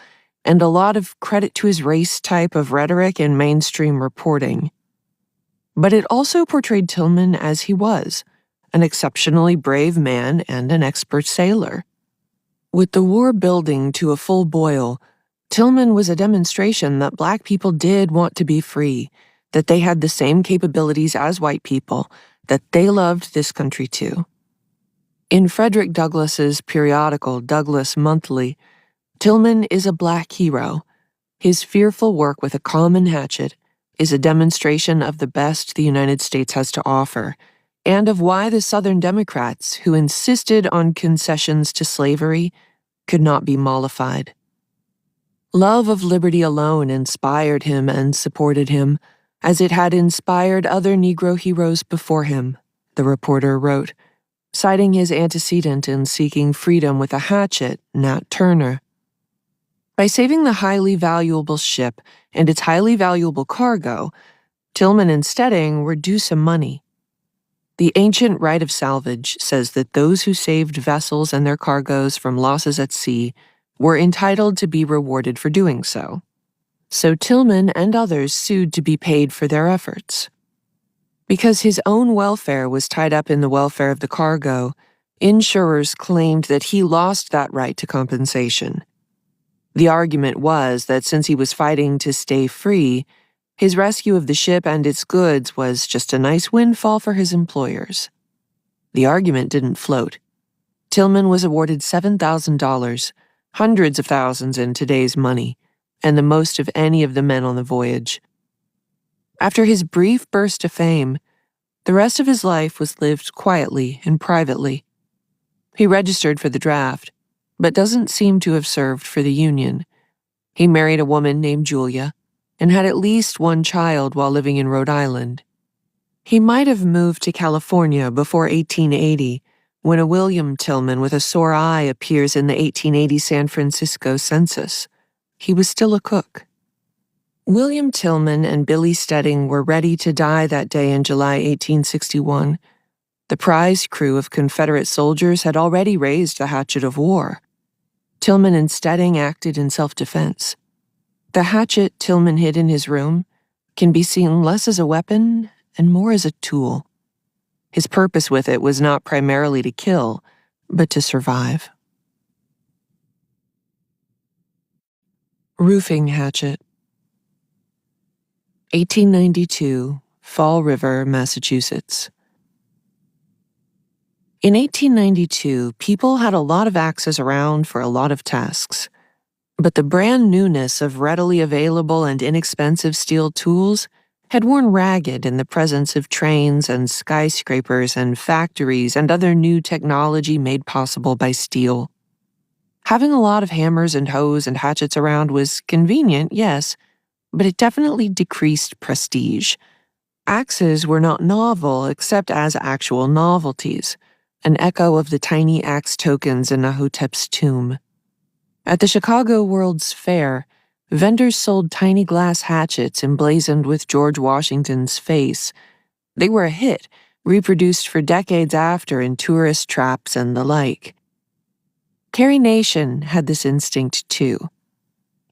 and a lot of credit to his race type of rhetoric in mainstream reporting. But it also portrayed Tillman as he was, an exceptionally brave man and an expert sailor. With the war building to a full boil, Tillman was a demonstration that Black people did want to be free, that they had the same capabilities as white people, that they loved this country too. In Frederick Douglass's periodical Douglass Monthly, Tillman is a Black hero. His fearful work with a common hatchet is a demonstration of the best the United States has to offer, and of why the Southern Democrats, who insisted on concessions to slavery, could not be mollified. Love of liberty alone inspired him and supported him, as it had inspired other Negro heroes before him, the reporter wrote, citing his antecedent in seeking freedom with a hatchet, Nat Turner. By saving the highly valuable ship and its highly valuable cargo, Tillman and Stedding were due some money. The ancient right of salvage says that those who saved vessels and their cargoes from losses at sea were entitled to be rewarded for doing so. So Tillman and others sued to be paid for their efforts. Because his own welfare was tied up in the welfare of the cargo, insurers claimed that he lost that right to compensation. The argument was that since he was fighting to stay free, his rescue of the ship and its goods was just a nice windfall for his employers. The argument didn't float. Tillman was awarded $7,000, hundreds of thousands in today's money, and the most of any of the men on the voyage. After his brief burst of fame, the rest of his life was lived quietly and privately. He registered for the draft, but doesn't seem to have served for the Union. He married a woman named Julia and had at least one child while living in Rhode Island. He might have moved to California before 1880, when a William Tillman with a sore eye appears in the 1880 San Francisco census. He was still a cook. William Tillman and Billy Stedding were ready to die that day in July 1861. The prize crew of Confederate soldiers had already raised the hatchet of war. Tillman and Stedding acted in self-defense. The hatchet Tillman hid in his room can be seen less as a weapon and more as a tool. His purpose with it was not primarily to kill, but to survive. Roofing hatchet. 1892, Fall River, Massachusetts. In 1892, people had a lot of axes around for a lot of tasks. But the brand newness of readily available and inexpensive steel tools had worn ragged in the presence of trains and skyscrapers and factories and other new technology made possible by steel. Having a lot of hammers and hoes and hatchets around was convenient, yes, but it definitely decreased prestige. Axes were not novel except as actual novelties, an echo of the tiny axe tokens in Nahotep's tomb. At the Chicago World's Fair, vendors sold tiny glass hatchets emblazoned with George Washington's face. They were a hit, reproduced for decades after in tourist traps and the like. Carrie Nation had this instinct too.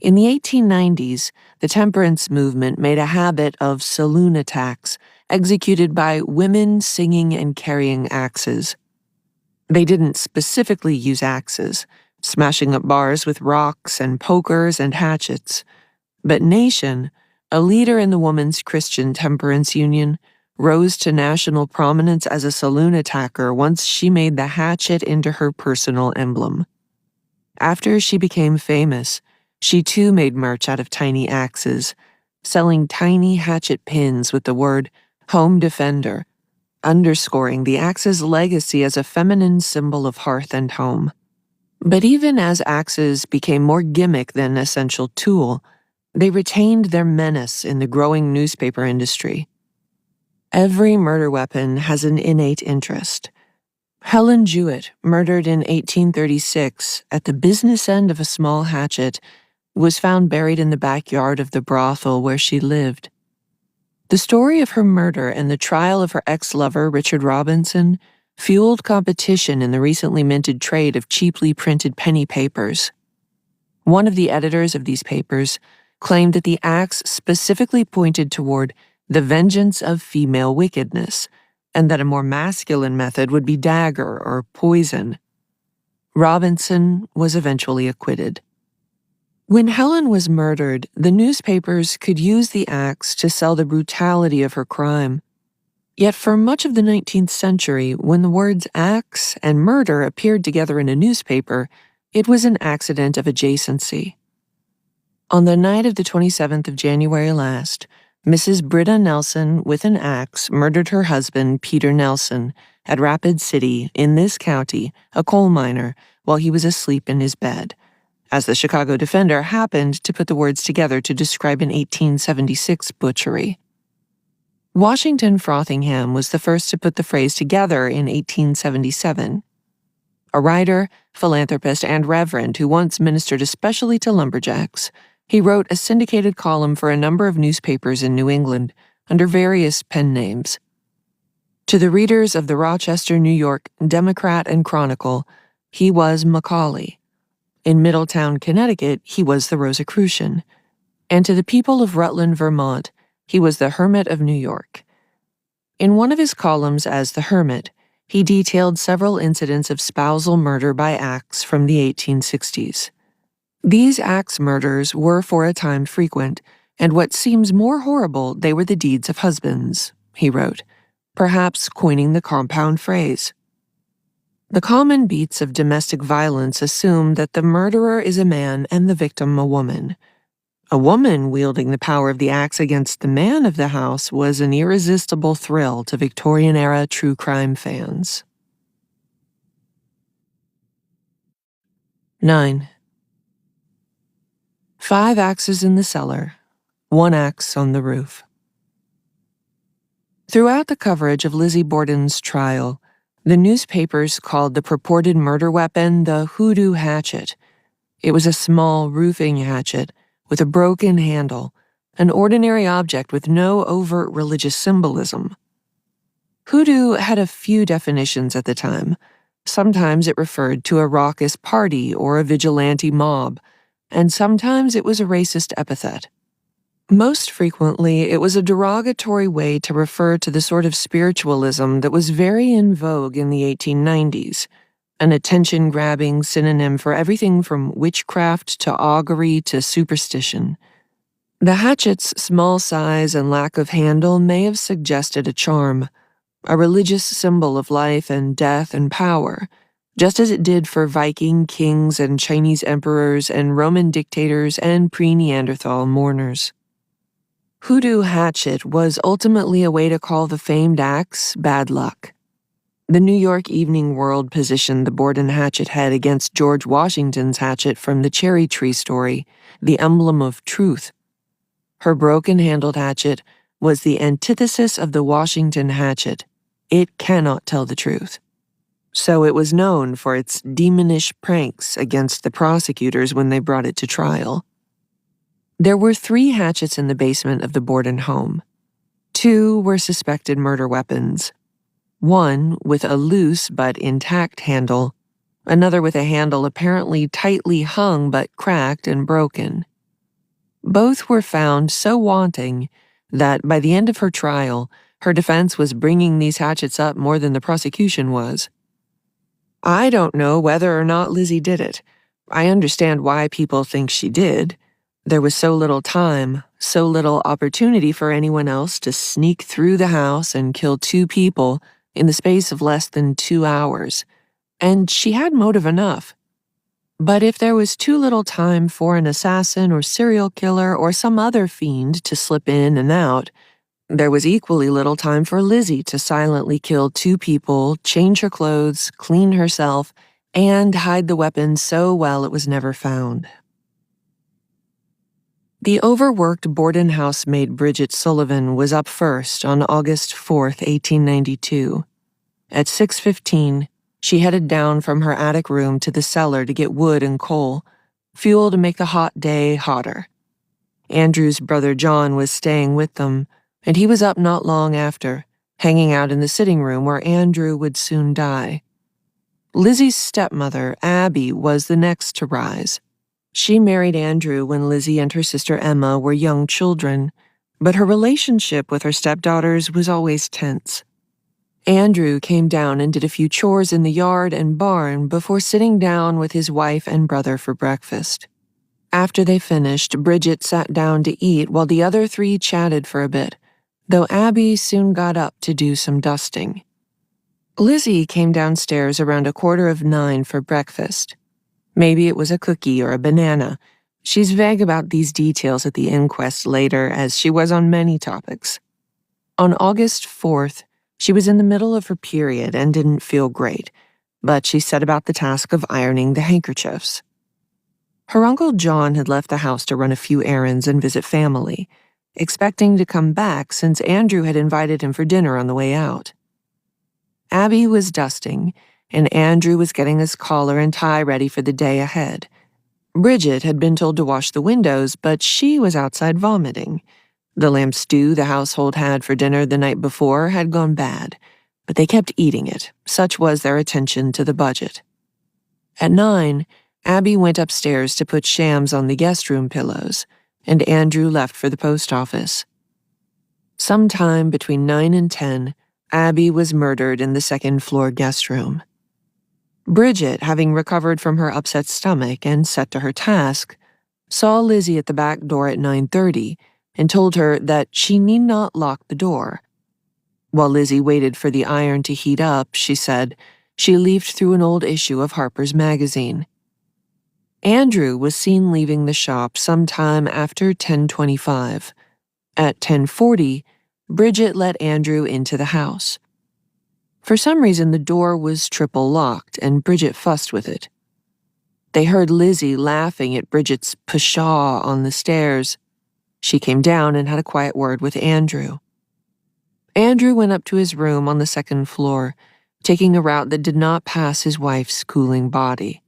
In the 1890s, the temperance movement made a habit of saloon attacks executed by women singing and carrying axes. They didn't specifically use axes, smashing up bars with rocks and pokers and hatchets. But Nation, a leader in the Women's Christian Temperance Union, rose to national prominence as a saloon attacker once she made the hatchet into her personal emblem. After she became famous, she too made merch out of tiny axes, selling tiny hatchet pins with the word Home Defender, underscoring the axe's legacy as a feminine symbol of hearth and home. But even as axes became more gimmick than essential tool, they retained their menace in the growing newspaper industry. Every murder weapon has an innate interest. Helen Jewett, murdered in 1836 at the business end of a small hatchet, was found buried in the backyard of the brothel where she lived. The story of her murder and the trial of her ex-lover, Richard Robinson, fueled competition in the recently minted trade of cheaply printed penny papers. One of the editors of these papers claimed that the axe specifically pointed toward the vengeance of female wickedness, and that a more masculine method would be dagger or poison. Robinson was eventually acquitted. When Helen was murdered, the newspapers could use the axe to sell the brutality of her crime. Yet for much of the 19th century, when the words axe and murder appeared together in a newspaper, it was an accident of adjacency. On the night of the 27th of January last, Mrs. Britta Nelson, with an axe, murdered her husband, Peter Nelson, at Rapid City, in this county, a coal miner, while he was asleep in his bed, as the Chicago Defender happened to put the words together to describe an 1876 butchery. Washington Frothingham was the first to put the phrase together in 1877. A writer, philanthropist, and reverend who once ministered especially to lumberjacks, he wrote a syndicated column for a number of newspapers in New England under various pen names. To the readers of the Rochester, New York Democrat and Chronicle, he was Macaulay. In Middletown, Connecticut, he was the Rosicrucian. And to the people of Rutland, Vermont, he was the Hermit of New York. In one of his columns as the Hermit, he detailed several incidents of spousal murder by axe from the 1860s. These axe murders were for a time frequent, and what seems more horrible, they were the deeds of husbands, he wrote, perhaps coining the compound phrase. The common beats of domestic violence assume that the murderer is a man and the victim a woman. A woman wielding the power of the axe against the man of the house was an irresistible thrill to Victorian-era true crime fans. 9. 5 axes in the cellar, 1 axe on the roof. Throughout the coverage of Lizzie Borden's trial, the newspapers called the purported murder weapon the hoodoo hatchet. It was a small roofing hatchet with a broken handle, an ordinary object with no overt religious symbolism. Hoodoo had a few definitions at the time. Sometimes it referred to a raucous party or a vigilante mob, and sometimes it was a racist epithet. Most frequently, it was a derogatory way to refer to the sort of spiritualism that was very in vogue in the 1890s, an attention-grabbing synonym for everything from witchcraft to augury to superstition. The hatchet's small size and lack of handle may have suggested a charm, a religious symbol of life and death and power, just as it did for Viking kings and Chinese emperors and Roman dictators and pre-Neanderthal mourners. Hoodoo hatchet was ultimately a way to call the famed axe bad luck. The New York Evening World positioned the Borden hatchet head against George Washington's hatchet from the cherry tree story, the emblem of truth. Her broken-handled hatchet was the antithesis of the Washington hatchet. It cannot tell the truth. So it was known for its demonish pranks against the prosecutors when they brought it to trial. There were 3 hatchets in the basement of the Borden home. 2 were suspected murder weapons. One with a loose but intact handle, another with a handle apparently tightly hung but cracked and broken. Both were found so wanting that by the end of her trial, her defense was bringing these hatchets up more than the prosecution was. I don't know whether or not Lizzie did it. I understand why people think she did. There was so little time, so little opportunity for anyone else to sneak through the house and kill 2 people in the space of less than 2 hours, and she had motive enough. But if there was too little time for an assassin or serial killer or some other fiend to slip in and out, there was equally little time for Lizzie to silently kill 2 people, change her clothes, clean herself, and hide the weapon so well it was never found. The overworked Borden housemaid Bridget Sullivan was up first on August 4th, 1892. At 6:15, she headed down from her attic room to the cellar to get wood and coal, fuel to make the hot day hotter. Andrew's brother John was staying with them, and he was up not long after, hanging out in the sitting room where Andrew would soon die. Lizzie's stepmother, Abby, was the next to rise. She married Andrew when Lizzie and her sister Emma were young children, but her relationship with her stepdaughters was always tense. Andrew came down and did a few chores in the yard and barn before sitting down with his wife and brother for breakfast. After they finished, Bridget sat down to eat while the other three chatted for a bit, though Abby soon got up to do some dusting. Lizzie came downstairs around 8:45 for breakfast. Maybe it was a cookie or a banana. She's vague about these details at the inquest later, as she was on many topics. On August 4th, she was in the middle of her period and didn't feel great, but she set about the task of ironing the handkerchiefs. Her Uncle John had left the house to run a few errands and visit family, expecting to come back since Andrew had invited him for dinner on the way out. Abby was dusting, and Andrew was getting his collar and tie ready for the day ahead. Bridget had been told to wash the windows, but she was outside vomiting. The lamb stew the household had for dinner the night before had gone bad, but they kept eating it. Such was their attention to the budget. At 9, Abby went upstairs to put shams on the guest room pillows, and Andrew left for the post office. Sometime between 9 and 10, Abby was murdered in the second-floor guest room. Bridget, having recovered from her upset stomach and set to her task, saw Lizzie at the back door at 9:30 and told her that she need not lock the door. While Lizzie waited for the iron to heat up, she said, she leafed through an old issue of Harper's Magazine. Andrew was seen leaving the shop sometime after 10:25. At 10:40, Bridget let Andrew into the house. For some reason, the door was triple locked, and Bridget fussed with it. They heard Lizzie laughing at Bridget's pshaw on the stairs. She came down and had a quiet word with Andrew. Andrew went up to his room on the second floor, taking a route that did not pass his wife's cooling body.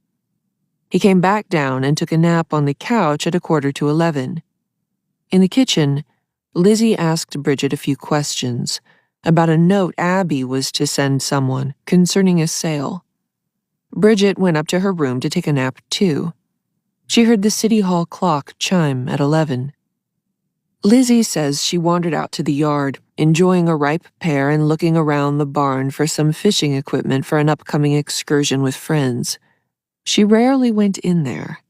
He came back down and took a nap on the couch at 11:15. In the kitchen, Lizzie asked Bridget a few questions about a note Abby was to send someone concerning a sale. Bridget went up to her room to take a nap too. She heard the City Hall clock chime at 11. Lizzie says she wandered out to the yard, enjoying a ripe pear and looking around the barn for some fishing equipment for an upcoming excursion with friends. She rarely went in there.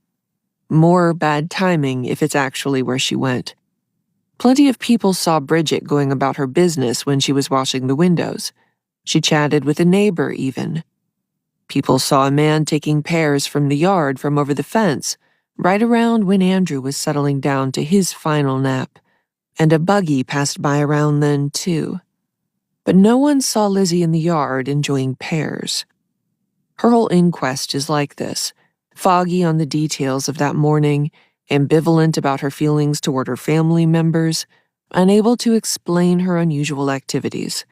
More bad timing if it's actually where she went. Plenty of people saw Bridget going about her business when she was washing the windows. She chatted with a neighbor, even. People saw a man taking pears from the yard from over the fence, right around when Andrew was settling down to his final nap, and a buggy passed by around then, too. But no one saw Lizzie in the yard enjoying pears. Her whole inquest is like this, foggy on the details of that morning, ambivalent about her feelings toward her family members, unable to explain her unusual activities.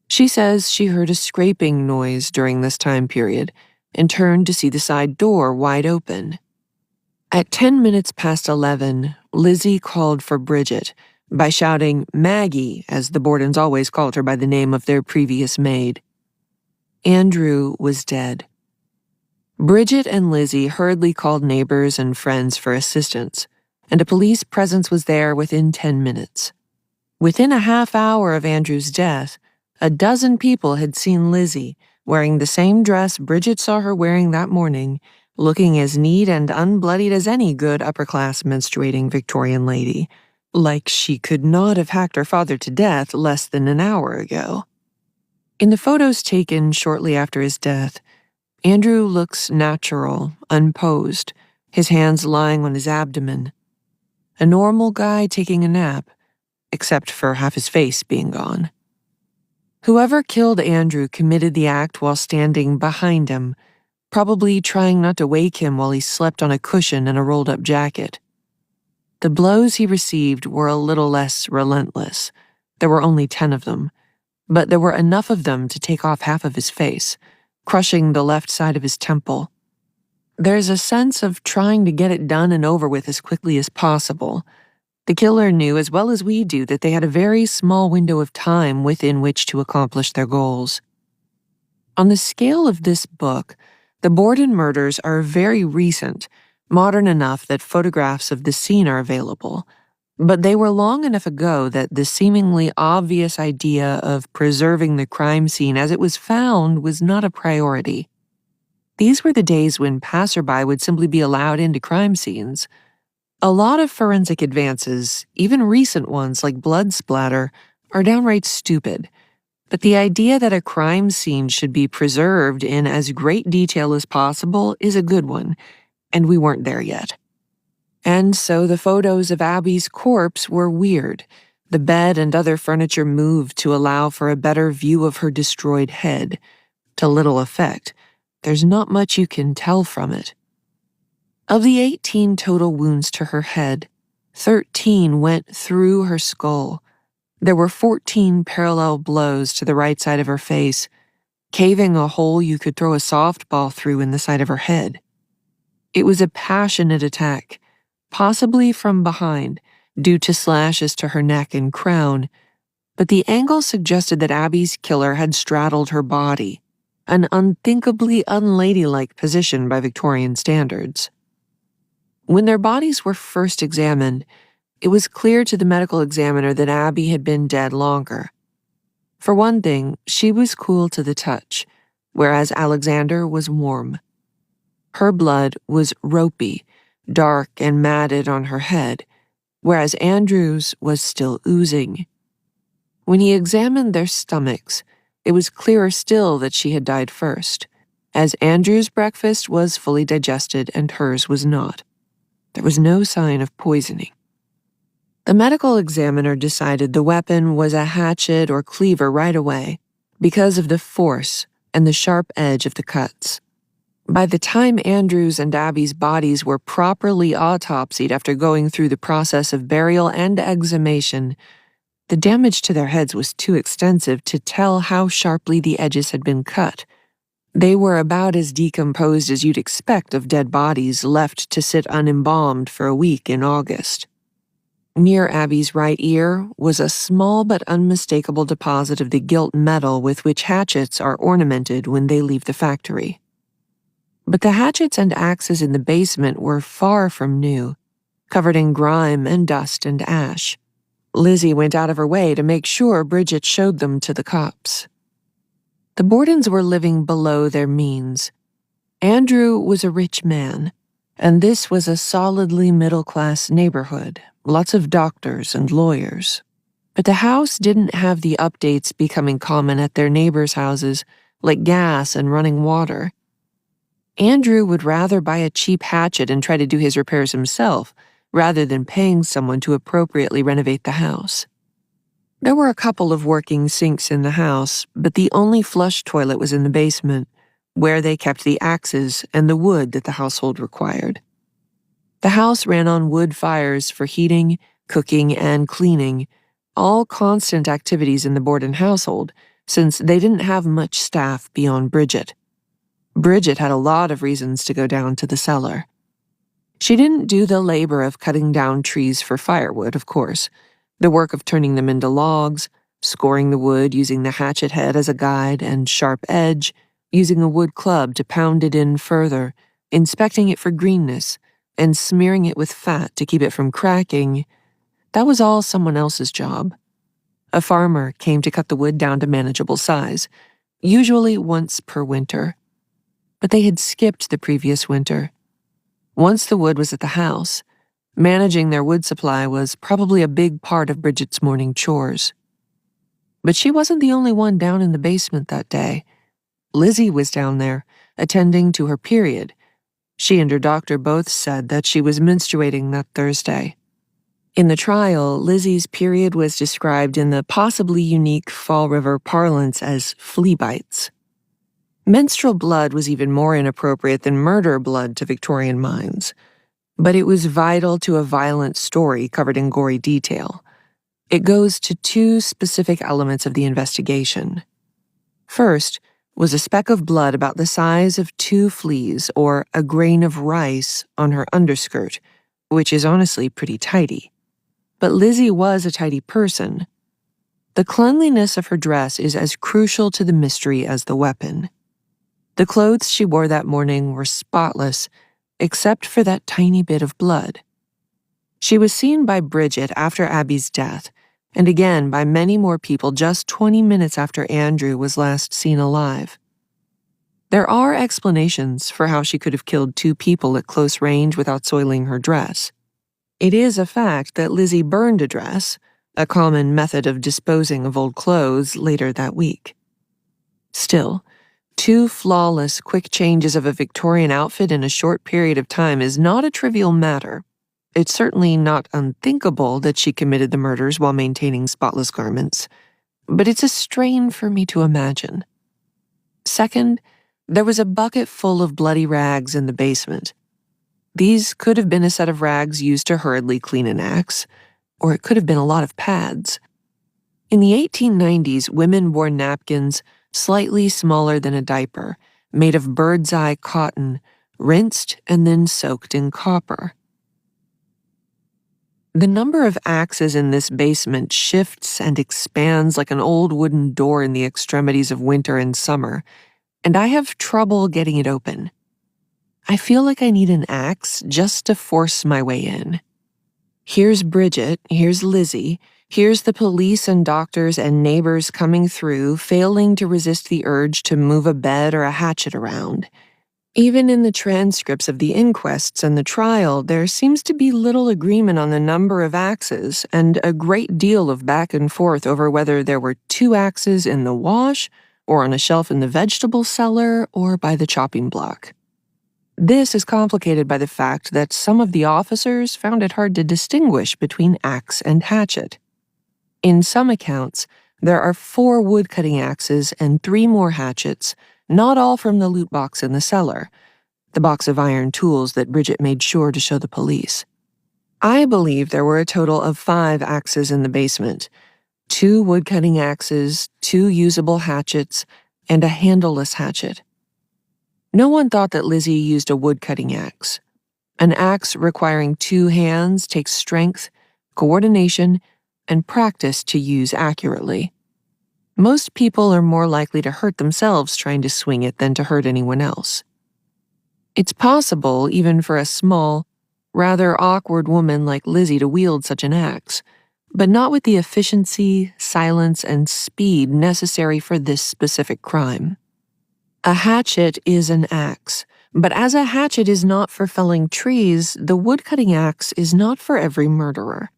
She says she heard a scraping noise during this time period and turned to see the side door wide open. At 10 minutes past 11, Lizzie called for Bridget by shouting Maggie, as the Bordens always called her by the name of their previous maid. Andrew was dead. Bridget and Lizzie hurriedly called neighbors and friends for assistance, and a police presence was there within 10 minutes. Within a half hour of Andrew's death, a dozen people had seen Lizzie, wearing the same dress Bridget saw her wearing that morning, looking as neat and unbloodied as any good upper-class menstruating Victorian lady, like she could not have hacked her father to death less than an hour ago. In the photos taken shortly after his death, Andrew looks natural, unposed, his hands lying on his abdomen. A normal guy taking a nap, except for half his face being gone. Whoever killed Andrew committed the act while standing behind him, probably trying not to wake him while he slept on a cushion in a rolled-up jacket. The blows he received were a little less relentless. There were only 10 of them, but there were enough of them to take off half of his face, crushing the left side of his temple. There's a sense of trying to get it done and over with as quickly as possible, The killer knew as well as we do that they had a very small window of time within which to accomplish their goals. On the scale of this book, the Borden murders are very recent, modern enough that photographs of the scene are available, but they were long enough ago that the seemingly obvious idea of preserving the crime scene as it was found was not a priority. These were the days when passerby would simply be allowed into crime scenes. A lot of forensic advances, even recent ones like blood splatter, are downright stupid. But the idea that a crime scene should be preserved in as great detail as possible is a good one, and we weren't there yet. And so the photos of Abby's corpse were weird. The bed and other furniture moved to allow for a better view of her destroyed head. To little effect. There's not much you can tell from it. Of the 18 total wounds to her head, 13 went through her skull. There were 14 parallel blows to the right side of her face, caving a hole you could throw a softball through in the side of her head. It was a passionate attack, possibly from behind, due to slashes to her neck and crown, but the angle suggested that Abby's killer had straddled her body, an unthinkably unladylike position by Victorian standards. When their bodies were first examined, it was clear to the medical examiner that Abby had been dead longer. For one thing, she was cool to the touch, whereas Alexander was warm. Her blood was ropey, dark and matted on her head, whereas Andrew's was still oozing. When he examined their stomachs, it was clearer still that she had died first, as Andrew's breakfast was fully digested and hers was not. There was no sign of poisoning. The medical examiner decided the weapon was a hatchet or cleaver right away because of the force and the sharp edge of the cuts. By the time Andrew's and Abby's bodies were properly autopsied after going through the process of burial and exhumation, the damage to their heads was too extensive to tell how sharply the edges had been cut. They were about as decomposed as you'd expect of dead bodies left to sit unembalmed for a week in August. Near Abby's right ear was a small but unmistakable deposit of the gilt metal with which hatchets are ornamented when they leave the factory. But the hatchets and axes in the basement were far from new, covered in grime and dust and ash. Lizzie went out of her way to make sure Bridget showed them to the cops. The Bordens were living below their means. Andrew was a rich man, and this was a solidly middle-class neighborhood, lots of doctors and lawyers. But the house didn't have the updates becoming common at their neighbors' houses, like gas and running water. Andrew would rather buy a cheap hatchet and try to do his repairs himself, rather than paying someone to appropriately renovate the house. There were a couple of working sinks in the house, but the only flush toilet was in the basement, where they kept the axes and the wood that the household required. The house ran on wood fires for heating, cooking, and cleaning, all constant activities in the Borden household, since they didn't have much staff beyond Bridget. Bridget had a lot of reasons to go down to the cellar. She didn't do the labor of cutting down trees for firewood, of course, the work of turning them into logs, scoring the wood using the hatchet head as a guide and sharp edge, using a wood club to pound it in further, inspecting it for greenness, and smearing it with fat to keep it from cracking. That was all someone else's job. A farmer came to cut the wood down to manageable size, usually once per winter. But they had skipped the previous winter. Once the wood was at the house, managing their wood supply was probably a big part of Bridget's morning chores. But she wasn't the only one down in the basement that day. Lizzie was down there, attending to her period. She and her doctor both said that she was menstruating that Thursday. In the trial, Lizzie's period was described in the possibly unique Fall River parlance as flea bites. Menstrual blood was even more inappropriate than murder blood to Victorian minds, but it was vital to a violent story covered in gory detail. It goes to two specific elements of the investigation. First was a speck of blood about the size of 2 fleas or a grain of rice on her underskirt, which is honestly pretty tidy. but Lizzie was a tidy person. The cleanliness of her dress is as crucial to the mystery as the weapon. The clothes she wore that morning were spotless, except for that tiny bit of blood. She was seen by Bridget after Abby's death, and again by many more people just 20 minutes after Andrew was last seen alive. There are explanations for how she could have killed two people at close range without soiling her dress. It is a fact that Lizzie burned a dress, a common method of disposing of old clothes, later that week. Still, two flawless, quick changes of a Victorian outfit in a short period of time is not a trivial matter. It's certainly not unthinkable that she committed the murders while maintaining spotless garments, but it's a strain for me to imagine. Second, there was a bucket full of bloody rags in the basement. These could have been a set of rags used to hurriedly clean an axe, or it could have been a lot of pads. In the 1890s, women wore napkins slightly smaller than a diaper, made of bird's eye cotton, rinsed and then soaked in copper. The number of axes in this basement shifts and expands like an old wooden door in the extremities of winter and summer, and I have trouble getting it open. I feel like I need an axe just to force my way in. Here's Bridget, here's Lizzie, here's the police and doctors and neighbors coming through, failing to resist the urge to move a bed or a hatchet around. Even in the transcripts of the inquests and the trial, there seems to be little agreement on the number of axes and a great deal of back and forth over whether there were 2 axes in the wash, or on a shelf in the vegetable cellar, or by the chopping block. This is complicated by the fact that some of the officers found it hard to distinguish between axe and hatchet. In some accounts, there are 4 wood-cutting axes and 3 more hatchets, not all from the loot box in the cellar, the box of iron tools that Bridget made sure to show the police. I believe there were a total of 5 axes in the basement, 2 wood-cutting axes, 2 usable hatchets, and a handleless hatchet. No one thought that Lizzie used a wood-cutting axe. An axe requiring 2 hands takes strength, coordination, and practice to use accurately. Most people are more likely to hurt themselves trying to swing it than to hurt anyone else. It's possible, even for a small, rather awkward woman like Lizzie to wield such an axe, but not with the efficiency, silence, and speed necessary for this specific crime. A hatchet is an axe, but as a hatchet is not for felling trees, the wood-cutting axe is not for every murderer.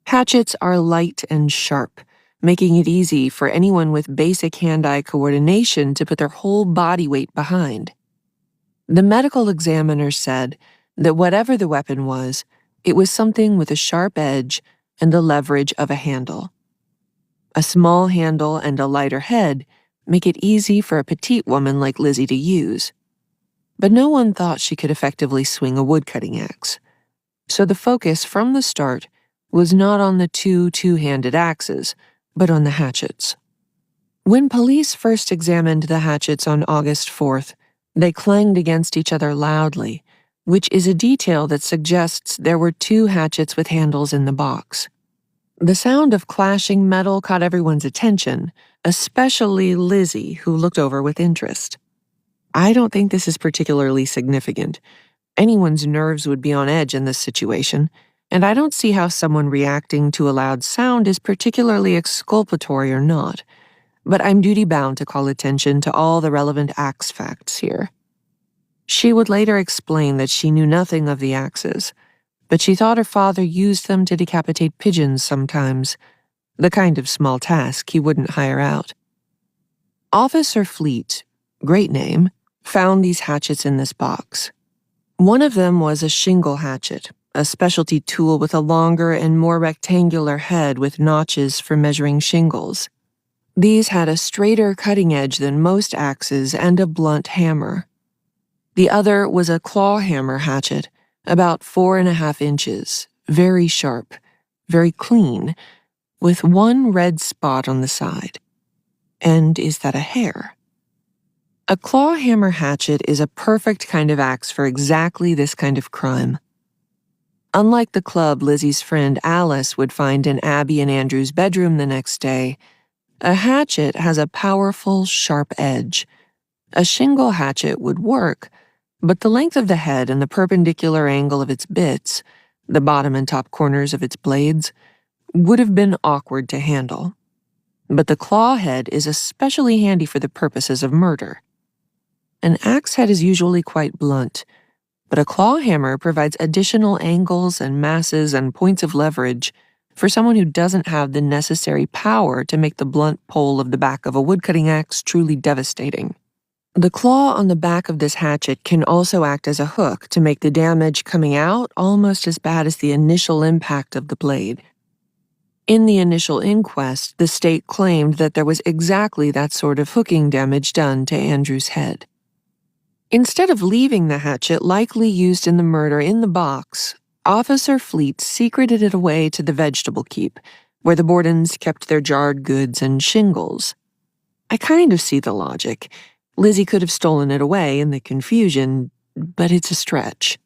Hatchets are light and sharp, making it easy for anyone with basic hand-eye coordination to put their whole body weight behind. The medical examiner said that whatever the weapon was, it was something with a sharp edge and the leverage of a handle. A small handle and a lighter head make it easy for a petite woman like Lizzie to use. But no one thought she could effectively swing a wood-cutting axe. So the focus from the start was not on the 2 two-handed axes, but on the hatchets. When police first examined the hatchets on August 4th, they clanged against each other loudly, which is a detail that suggests there were 2 hatchets with handles in the box. The sound of clashing metal caught everyone's attention, especially Lizzie, who looked over with interest. I don't think this is particularly significant. Anyone's nerves would be on edge in this situation, and I don't see how someone reacting to a loud sound is particularly exculpatory or not, but I'm duty-bound to call attention to all the relevant axe facts here. She would later explain that she knew nothing of the axes, but she thought her father used them to decapitate pigeons sometimes, the kind of small task he wouldn't hire out. Officer Fleet, great name, found these hatchets in this box. One of them was a shingle hatchet, a specialty tool with a longer and more rectangular head with notches for measuring shingles. These had a straighter cutting edge than most axes and a blunt hammer. The other was a claw hammer hatchet, about 4.5 inches, very sharp, very clean, with 1 red spot on the side. And is that a hair? A claw hammer hatchet is a perfect kind of axe for exactly this kind of crime. Unlike the club Lizzie's friend Alice would find in Abby and Andrew's bedroom the next day, a hatchet has a powerful, sharp edge. A shingle hatchet would work, but the length of the head and the perpendicular angle of its bits, the bottom and top corners of its blades, would have been awkward to handle. But the claw head is especially handy for the purposes of murder. An axe head is usually quite blunt, but a claw hammer provides additional angles and masses and points of leverage for someone who doesn't have the necessary power to make the blunt pole of the back of a woodcutting axe truly devastating. The claw on the back of this hatchet can also act as a hook to make the damage coming out almost as bad as the initial impact of the blade. In the initial inquest, the state claimed that there was exactly that sort of hooking damage done to Andrew's head. Instead of leaving the hatchet likely used in the murder in the box, Officer Fleet secreted it away to the vegetable keep, where the Bordens kept their jarred goods and shingles. I kind of see the logic. Lizzie could have stolen it away in the confusion, but it's a stretch.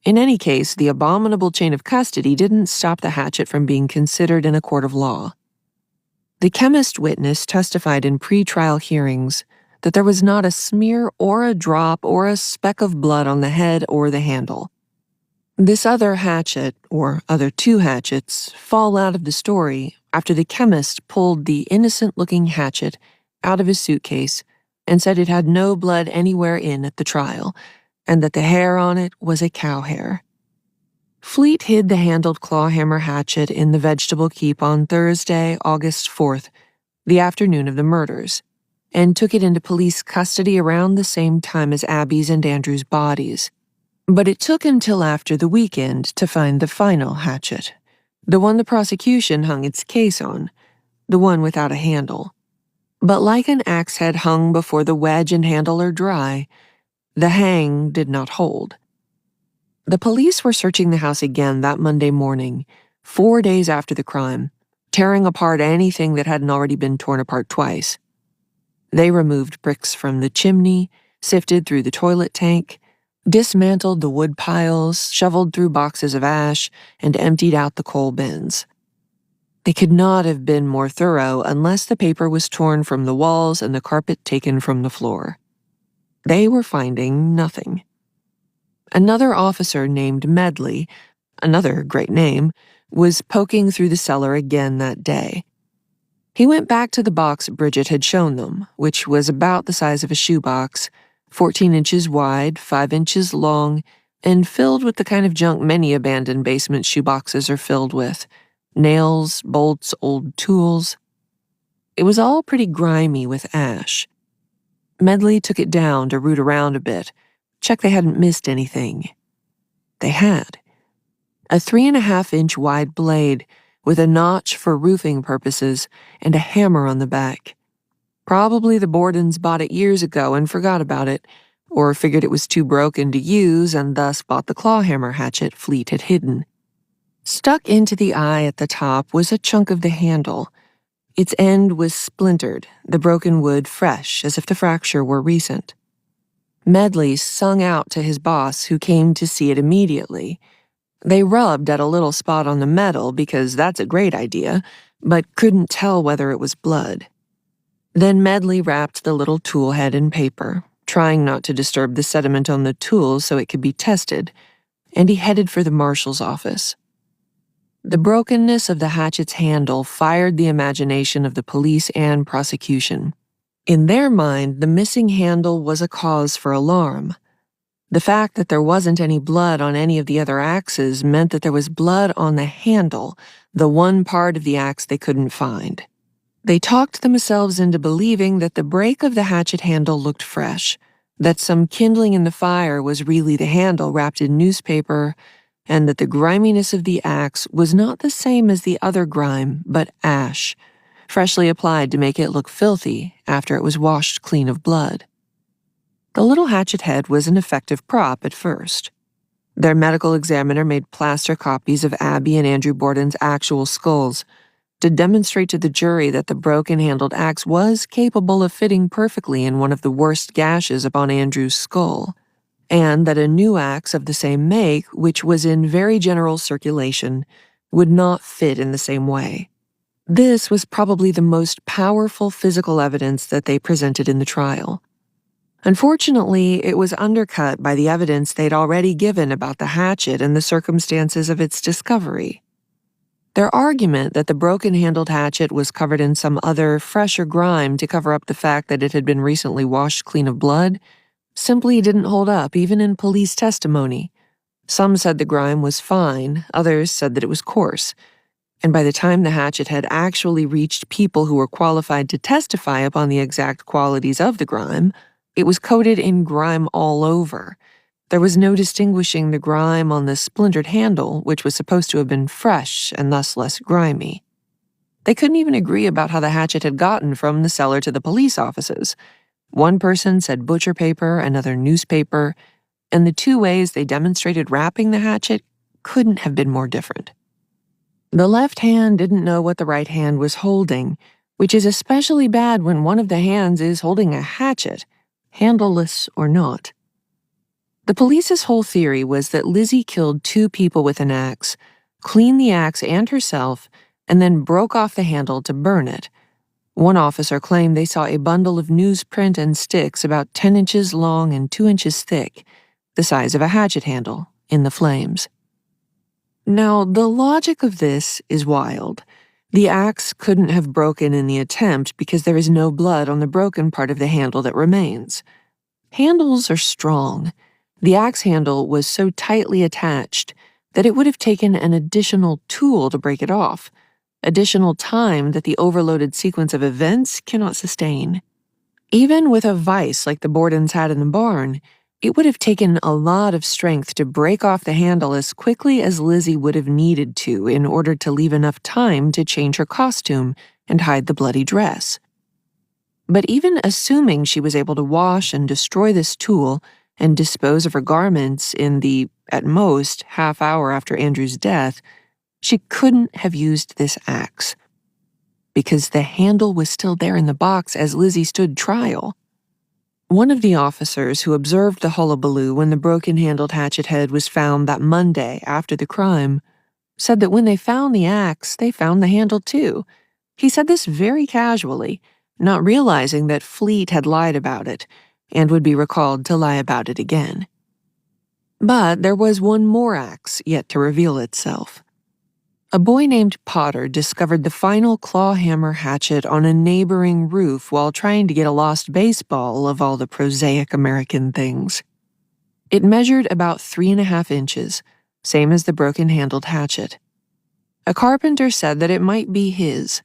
In any case, the abominable chain of custody didn't stop the hatchet from being considered in a court of law. The chemist witness testified in pre-trial hearings that there was not a smear or a drop or a speck of blood on the head or the handle. This other hatchet, or other two hatchets, fall out of the story after the chemist pulled the innocent-looking hatchet out of his suitcase and said it had no blood anywhere in at the trial, and that the hair on it was a cow hair. Fleet hid the handled clawhammer hatchet in the vegetable keep on Thursday, August 4th, the afternoon of the murders, and took it into police custody around the same time as Abby's and Andrew's bodies. But it took until after the weekend to find the final hatchet, the one the prosecution hung its case on, the one without a handle. But like an axe head hung before the wedge and handle are dry, the hang did not hold. The police were searching the house again that Monday morning, 4 days after the crime, tearing apart anything that hadn't already been torn apart twice. They removed bricks from the chimney, sifted through the toilet tank, dismantled the wood piles, shoveled through boxes of ash, and emptied out the coal bins. They could not have been more thorough unless the paper was torn from the walls and the carpet taken from the floor. They were finding nothing. Another officer named Medley, another great name, was poking through the cellar again that day. He went back to the box Bridget had shown them, which was about the size of a shoebox, 14 inches wide, 5 inches long, and filled with the kind of junk many abandoned basement shoeboxes are filled with: nails, bolts, old tools. It was all pretty grimy with ash. Medley took it down to root around a bit, check they hadn't missed anything. They had. A 3.5-inch wide blade with a notch for roofing purposes and a hammer on the back. Probably the Bordens bought it years ago and forgot about it, or figured it was too broken to use and thus bought the clawhammer hatchet Fleet had hidden. Stuck into the eye at the top was a chunk of the handle. Its end was splintered, the broken wood fresh as if the fracture were recent. Medley sung out to his boss, who came to see it immediately. They rubbed at a little spot on the metal because that's a great idea, but couldn't tell whether it was blood. Then Medley wrapped the little tool head in paper, trying not to disturb the sediment on the tool so it could be tested, and he headed for the marshal's office. The brokenness of the hatchet's handle fired the imagination of the police and prosecution. In their mind, the missing handle was a cause for alarm. The fact that there wasn't any blood on any of the other axes meant that there was blood on the handle, the one part of the axe they couldn't find. They talked themselves into believing that the break of the hatchet handle looked fresh, that some kindling in the fire was really the handle wrapped in newspaper, and that the griminess of the axe was not the same as the other grime, but ash, freshly applied to make it look filthy after it was washed clean of blood. The little hatchet head was an effective prop at first. Their medical examiner made plaster copies of Abby and Andrew Borden's actual skulls to demonstrate to the jury that the broken-handled axe was capable of fitting perfectly in one of the worst gashes upon Andrew's skull. and that a new axe of the same make, which was in very general circulation, would not fit in the same way. This was probably the most powerful physical evidence that they presented in the trial. Unfortunately, it was undercut by the evidence they'd already given about the hatchet and the circumstances of its discovery. Their argument that the broken-handled hatchet was covered in some other, fresher grime to cover up the fact that it had been recently washed clean of blood simply didn't hold up even in police testimony. Some said the grime was fine, others said that it was coarse. And by the time the hatchet had actually reached people who were qualified to testify upon the exact qualities of the grime, it was coated in grime all over. There was no distinguishing the grime on the splintered handle, which was supposed to have been fresh and thus less grimy. They couldn't even agree about how the hatchet had gotten from the cellar to the police offices. One person said butcher paper, another newspaper, and the two ways they demonstrated wrapping the hatchet couldn't have been more different. The left hand didn't know what the right hand was holding, which is especially bad when one of the hands is holding a hatchet, handleless or not. The police's whole theory was that Lizzie killed two people with an axe, cleaned the axe and herself, and then broke off the handle to burn it. One officer claimed they saw a bundle of newsprint and sticks about 10 inches long and 2 inches thick, the size of a hatchet handle, in the flames. Now, the logic of this is wild. The axe couldn't have broken in the attempt because there is no blood on the broken part of the handle that remains. Handles are strong. The axe handle was so tightly attached that it would have taken an additional tool to break it off, additional time that the overloaded sequence of events cannot sustain. Even with a vise like the Bordens had in the barn, it would have taken a lot of strength to break off the handle as quickly as Lizzie would have needed to in order to leave enough time to change her costume and hide the bloody dress. But even assuming she was able to wash and destroy this tool and dispose of her garments in the, at most, half hour after Andrew's death, she couldn't have used this axe, because the handle was still there in the box as Lizzie stood trial. One of the officers who observed the hullabaloo when the broken-handled hatchet head was found that Monday after the crime said that when they found the axe, they found the handle too. He said this very casually, not realizing that Fleet had lied about it and would be recalled to lie about it again. But there was one more axe yet to reveal itself. A boy named Potter discovered the final clawhammer hatchet on a neighboring roof while trying to get a lost baseball of all the prosaic American things. It measured about 3.5 inches, same as the broken-handled hatchet. A carpenter said that it might be his.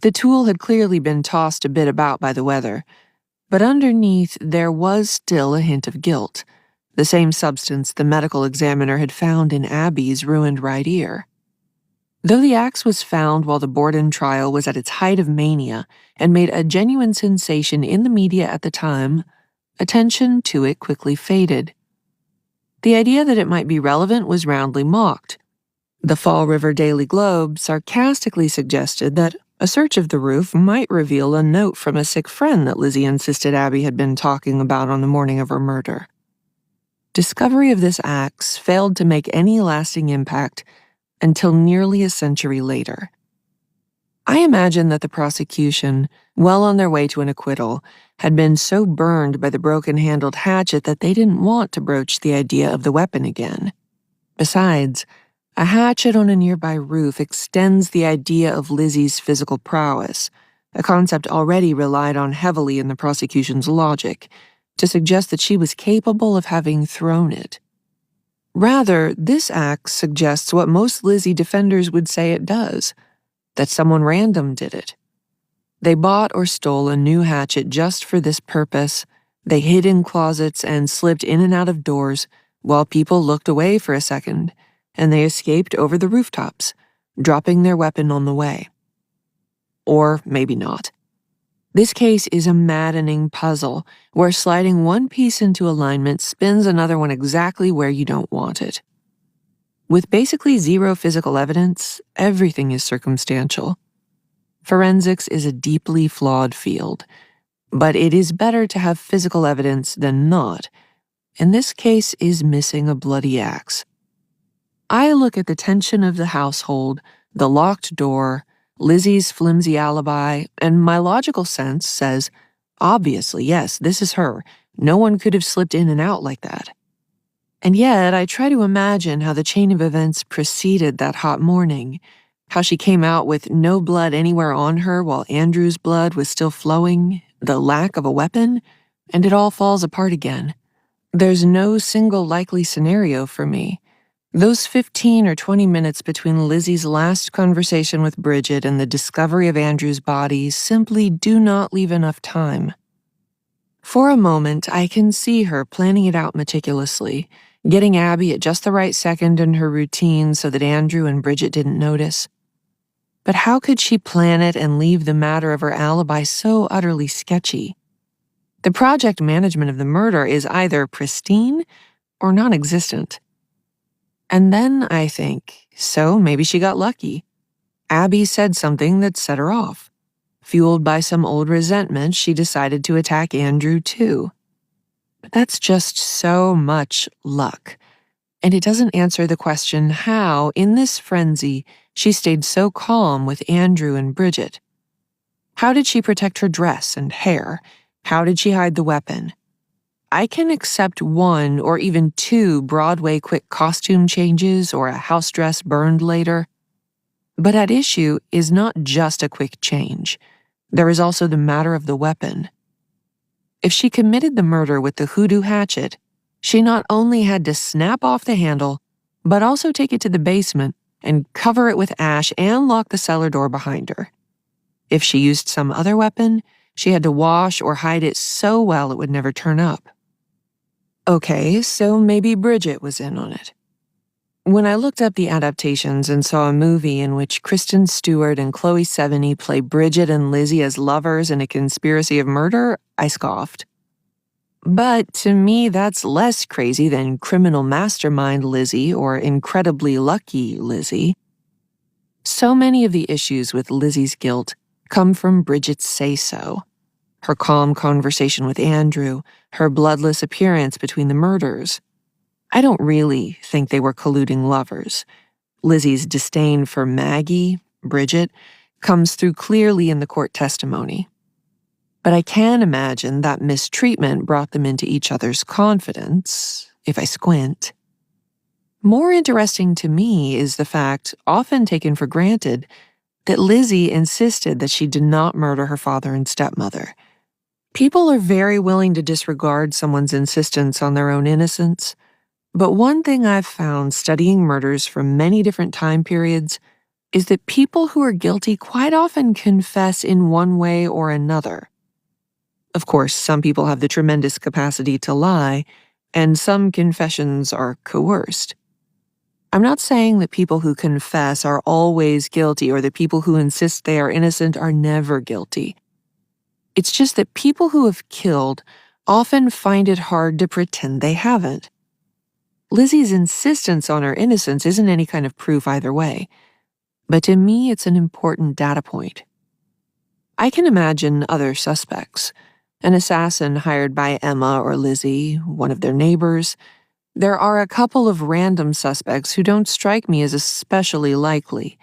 The tool had clearly been tossed a bit about by the weather, but underneath there was still a hint of gilt, the same substance the medical examiner had found in Abby's ruined right ear. Though the axe was found while the Borden trial was at its height of mania and made a genuine sensation in the media at the time, attention to it quickly faded. The idea that it might be relevant was roundly mocked. The Fall River Daily Globe sarcastically suggested that a search of the roof might reveal a note from a sick friend that Lizzie insisted Abby had been talking about on the morning of her murder. Discovery of this axe failed to make any lasting impact until nearly a century later. I imagine that the prosecution, well on their way to an acquittal, had been so burned by the broken-handled hatchet that they didn't want to broach the idea of the weapon again. Besides, a hatchet on a nearby roof extends the idea of Lizzie's physical prowess, a concept already relied on heavily in the prosecution's logic, to suggest that she was capable of having thrown it. Rather, this axe suggests what most Lizzie defenders would say it does, that someone random did it. They bought or stole a new hatchet just for this purpose. They hid in closets and slipped in and out of doors while people looked away for a second, and they escaped over the rooftops, dropping their weapon on the way. Or maybe not. This case is a maddening puzzle where sliding one piece into alignment spins another one exactly where you don't want it. With basically zero physical evidence, everything is circumstantial. Forensics is a deeply flawed field, but it is better to have physical evidence than not, in this case, is missing a bloody axe. I look at the tension of the household, the locked door, Lizzie's flimsy alibi, and my logical sense says, obviously, yes, this is her. No one could have slipped in and out like that. And yet, I try to imagine how the chain of events preceded that hot morning, how she came out with no blood anywhere on her while Andrew's blood was still flowing, the lack of a weapon, and it all falls apart again. There's no single likely scenario for me. Those 15 or 20 minutes between Lizzie's last conversation with Bridget and the discovery of Andrew's body simply do not leave enough time. For a moment, I can see her planning it out meticulously, getting Abby at just the right second in her routine so that Andrew and Bridget didn't notice. But how could she plan it and leave the matter of her alibi so utterly sketchy? The project management of the murder is either pristine or non-existent. And then I think, so maybe she got lucky. Abby said something that set her off. Fueled by some old resentment, she decided to attack Andrew too. But that's just so much luck. And it doesn't answer the question how, in this frenzy, she stayed so calm with Andrew and Bridget. How did she protect her dress and hair? How did she hide the weapon? I can accept one or even two Broadway quick costume changes or a house dress burned later. But at issue is not just a quick change. There is also the matter of the weapon. If she committed the murder with the hoodoo hatchet, she not only had to snap off the handle, but also take it to the basement and cover it with ash and lock the cellar door behind her. If she used some other weapon, she had to wash or hide it so well it would never turn up. Okay, so maybe Bridget was in on it. When I looked up the adaptations and saw a movie in which Kristen Stewart and Chloe Sevigny play Bridget and Lizzie as lovers in a conspiracy of murder, I scoffed. But to me, that's less crazy than criminal mastermind Lizzie or incredibly lucky Lizzie. So many of the issues with Lizzie's guilt come from Bridget's say-so. Her calm conversation with Andrew, her bloodless appearance between the murders. I don't really think they were colluding lovers. Lizzie's disdain for Maggie, Bridget, comes through clearly in the court testimony. But I can imagine that mistreatment brought them into each other's confidence, if I squint. More interesting to me is the fact, often taken for granted, that Lizzie insisted that she did not murder her father and stepmother. People are very willing to disregard someone's insistence on their own innocence, but one thing I've found studying murders from many different time periods is that people who are guilty quite often confess in one way or another. Of course, some people have the tremendous capacity to lie, and some confessions are coerced. I'm not saying that people who confess are always guilty or that people who insist they are innocent are never guilty. It's just that people who have killed often find it hard to pretend they haven't. Lizzie's insistence on her innocence isn't any kind of proof either way, but to me it's an important data point. I can imagine other suspects, an assassin hired by Emma or Lizzie, one of their neighbors. There are a couple of random suspects who don't strike me as especially likely.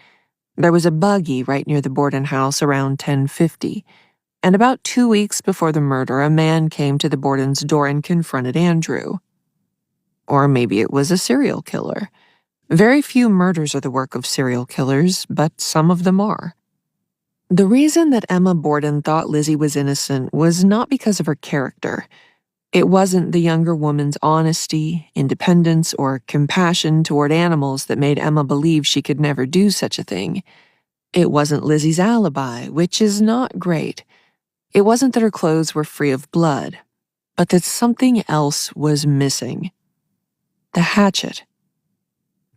There was a buggy right near the Borden house around 10:50, and about 2 weeks before the murder, a man came to the Borden's door and confronted Andrew. Or maybe it was a serial killer. Very few murders are the work of serial killers, but some of them are. The reason that Emma Borden thought Lizzie was innocent was not because of her character. It wasn't the younger woman's honesty, independence, or compassion toward animals that made Emma believe she could never do such a thing. It wasn't Lizzie's alibi, which is not great. It wasn't that her clothes were free of blood, but that something else was missing. The hatchet.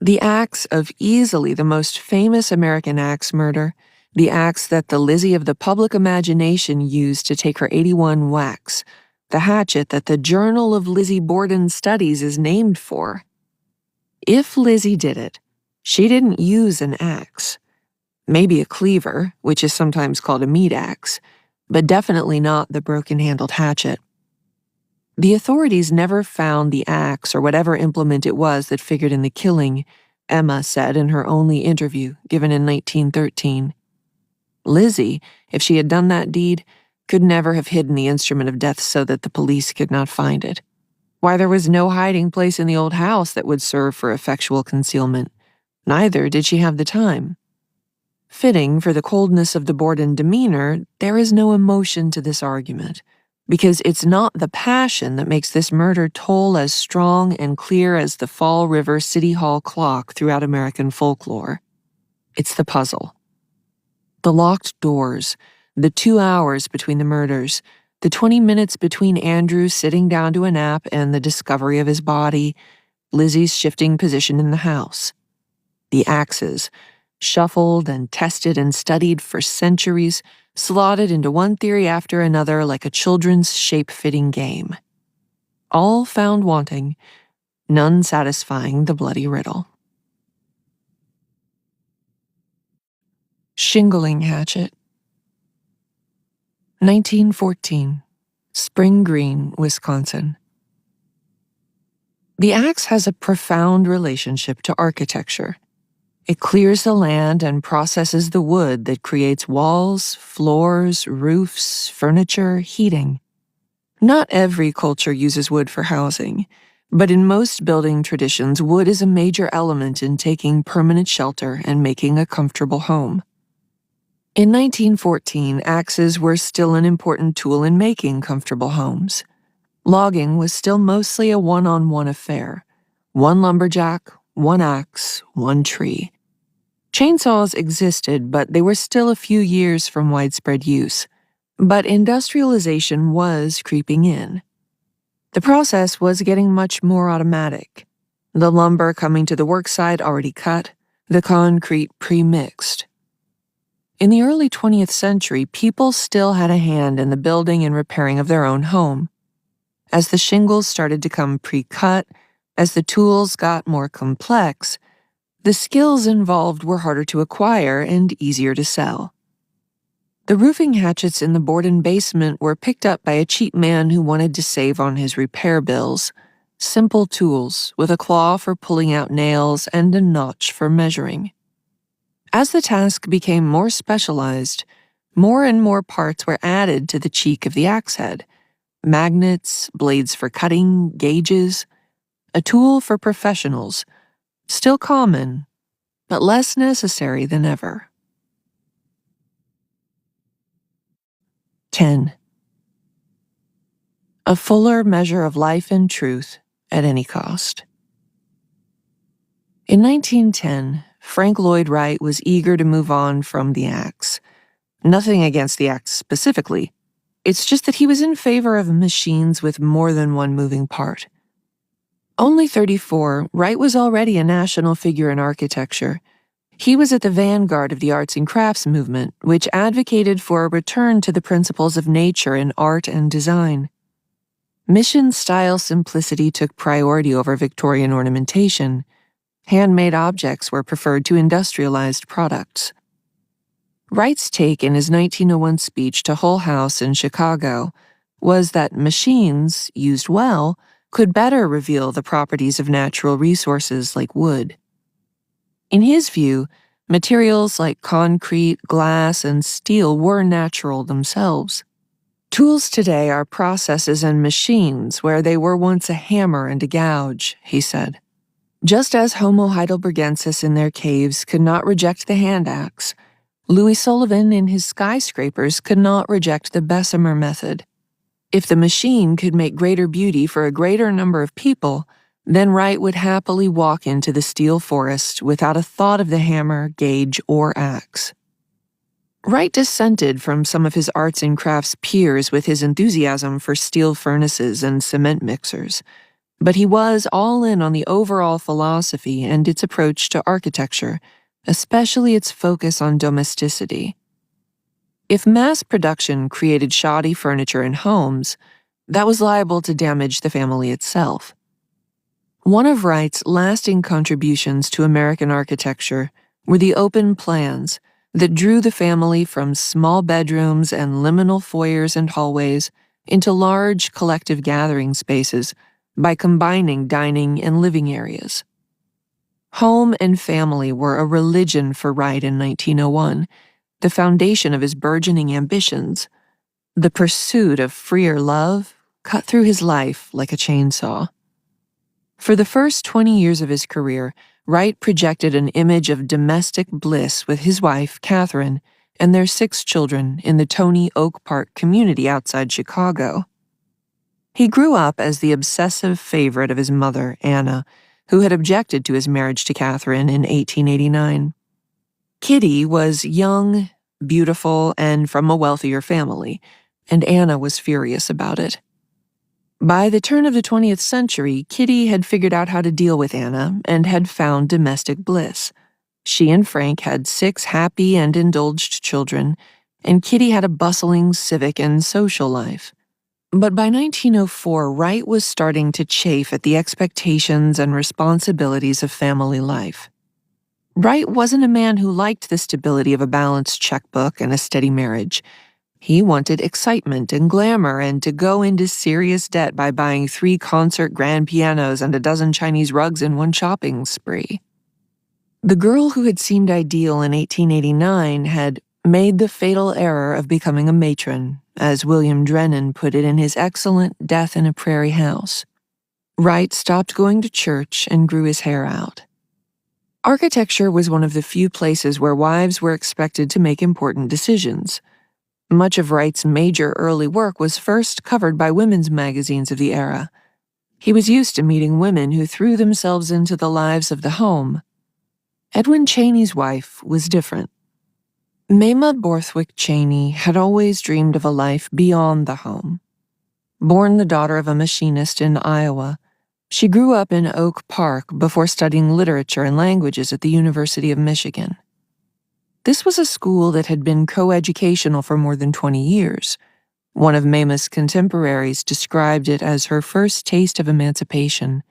The axe of easily the most famous American axe murder, the axe that the Lizzie of the public imagination used to take her 81 whacks, the hatchet that the Journal of Lizzie Borden Studies is named for. If Lizzie did it, she didn't use an axe. Maybe a cleaver, which is sometimes called a meat axe, but definitely not the broken-handled hatchet. The authorities never found the axe or whatever implement it was that figured in the killing, Emma said in her only interview given in 1913. Lizzie, if she had done that deed, could never have hidden the instrument of death so that the police could not find it. Why, there was no hiding place in the old house that would serve for effectual concealment. Neither did she have the time. Fitting for the coldness of the Borden demeanor, there is no emotion to this argument, because it's not the passion that makes this murder toll as strong and clear as the Fall River City Hall clock throughout American folklore. It's the puzzle. The locked doors, the 2 hours between the murders, the 20 minutes between Andrew sitting down to a nap and the discovery of his body, Lizzie's shifting position in the house. The axes, shuffled and tested and studied for centuries, slotted into one theory after another like a children's shape-fitting game. All found wanting, none satisfying the bloody riddle. Shingling hatchet. 1914. Spring Green, Wisconsin. The axe has a profound relationship to architecture. It clears the land and processes the wood that creates walls, floors, roofs, furniture, heating. Not every culture uses wood for housing, but in most building traditions, wood is a major element in taking permanent shelter and making a comfortable home. In 1914, axes were still an important tool in making comfortable homes. Logging was still mostly a one-on-one affair. One lumberjack, one axe, one tree. Chainsaws existed, but they were still a few years from widespread use. But industrialization was creeping in. The process was getting much more automatic. The lumber coming to the worksite already cut, the concrete pre-mixed. In the early 20th century, people still had a hand in the building and repairing of their own home. As the shingles started to come pre-cut, as the tools got more complex, the skills involved were harder to acquire and easier to sell. The roofing hatchets in the Borden basement were picked up by a cheap man who wanted to save on his repair bills. Simple tools with a claw for pulling out nails and a notch for measuring. As the task became more specialized, more and more parts were added to the cheek of the axe head. Magnets, blades for cutting, gauges. A tool for professionals. Still common, but less necessary than ever. 10. A fuller measure of life and truth at any cost. In 1910, Frank Lloyd Wright was eager to move on from the axe. Nothing against the axe specifically. It's just that he was in favor of machines with more than one moving part. Only 34, Wright was already a national figure in architecture. He was at the vanguard of the arts and crafts movement, which advocated for a return to the principles of nature in art and design. Mission-style simplicity took priority over Victorian ornamentation. Handmade objects were preferred to industrialized products. Wright's take in his 1901 speech to Hull House in Chicago was that machines, used well, could better reveal the properties of natural resources like wood. In his view, materials like concrete, glass, and steel were natural themselves. Tools today are processes and machines where they were once a hammer and a gouge, he said. Just as Homo heidelbergensis in their caves could not reject the hand axe, Louis Sullivan in his skyscrapers could not reject the Bessemer method. If the machine could make greater beauty for a greater number of people, then Wright would happily walk into the steel forest without a thought of the hammer, gauge, or axe. Wright dissented from some of his arts and crafts peers with his enthusiasm for steel furnaces and cement mixers, but he was all in on the overall philosophy and its approach to architecture, especially its focus on domesticity. If mass production created shoddy furniture in homes, that was liable to damage the family itself. One of Wright's lasting contributions to American architecture were the open plans that drew the family from small bedrooms and liminal foyers and hallways into large collective gathering spaces by combining dining and living areas. Home and family were a religion for Wright in 1901, the foundation of his burgeoning ambitions. The pursuit of freer love cut through his life like a chainsaw. For the first 20 years of his career, Wright projected an image of domestic bliss with his wife, Catherine, and their 6 children in the Tony Oak Park community outside Chicago. He grew up as the obsessive favorite of his mother, Anna, who had objected to his marriage to Catherine in 1889. Kitty was young, beautiful, and from a wealthier family, and Anna was furious about it. By the turn of the 20th century, Kitty had figured out how to deal with Anna and had found domestic bliss. She and Frank had 6 happy and indulged children, and Kitty had a bustling civic and social life. But by 1904, Wright was starting to chafe at the expectations and responsibilities of family life. Wright wasn't a man who liked the stability of a balanced checkbook and a steady marriage. He wanted excitement and glamour and to go into serious debt by buying 3 concert grand pianos and a dozen Chinese rugs in one shopping spree. The girl who had seemed ideal in 1889 had made the fatal error of becoming a matron, as William Drennan put it in his excellent Death in a Prairie House. Wright stopped going to church and grew his hair out. Architecture was one of the few places where wives were expected to make important decisions. Much of Wright's major early work was first covered by women's magazines of the era. He was used to meeting women who threw themselves into the lives of the home. Edwin Cheney's wife was different. Mamah Borthwick Cheney had always dreamed of a life beyond the home. Born the daughter of a machinist in Iowa, she grew up in Oak Park before studying literature and languages at the University of Michigan. This was a school that had been coeducational for more than 20 years. One of Mamah's contemporaries described it as her first taste of emancipation.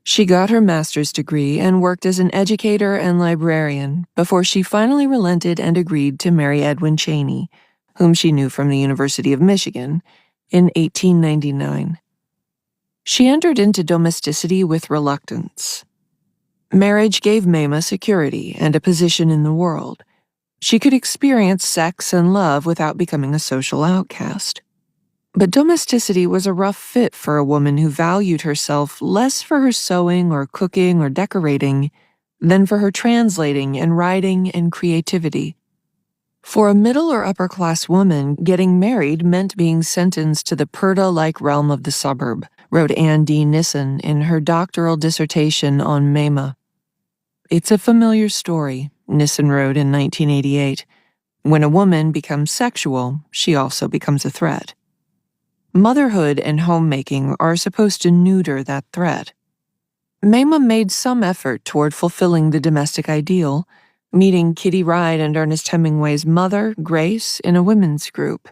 She got her master's degree and worked as an educator and librarian before she finally relented and agreed to marry Edwin Cheney, whom she knew from the University of Michigan, in 1899. She entered into domesticity with reluctance. Marriage gave Mamah security and a position in the world. She could experience sex and love without becoming a social outcast. But domesticity was a rough fit for a woman who valued herself less for her sewing or cooking or decorating than for her translating and writing and creativity. For a middle or upper-class woman, getting married meant being sentenced to the Purdah-like realm of the suburb, wrote Anne D. Nissen in her doctoral dissertation on Mamah. It's a familiar story, Nissen wrote in 1988. When a woman becomes sexual, she also becomes a threat. Motherhood and homemaking are supposed to neuter that threat. Mamah made some effort toward fulfilling the domestic ideal, meeting Kitty Wright and Ernest Hemingway's mother, Grace, in a women's group.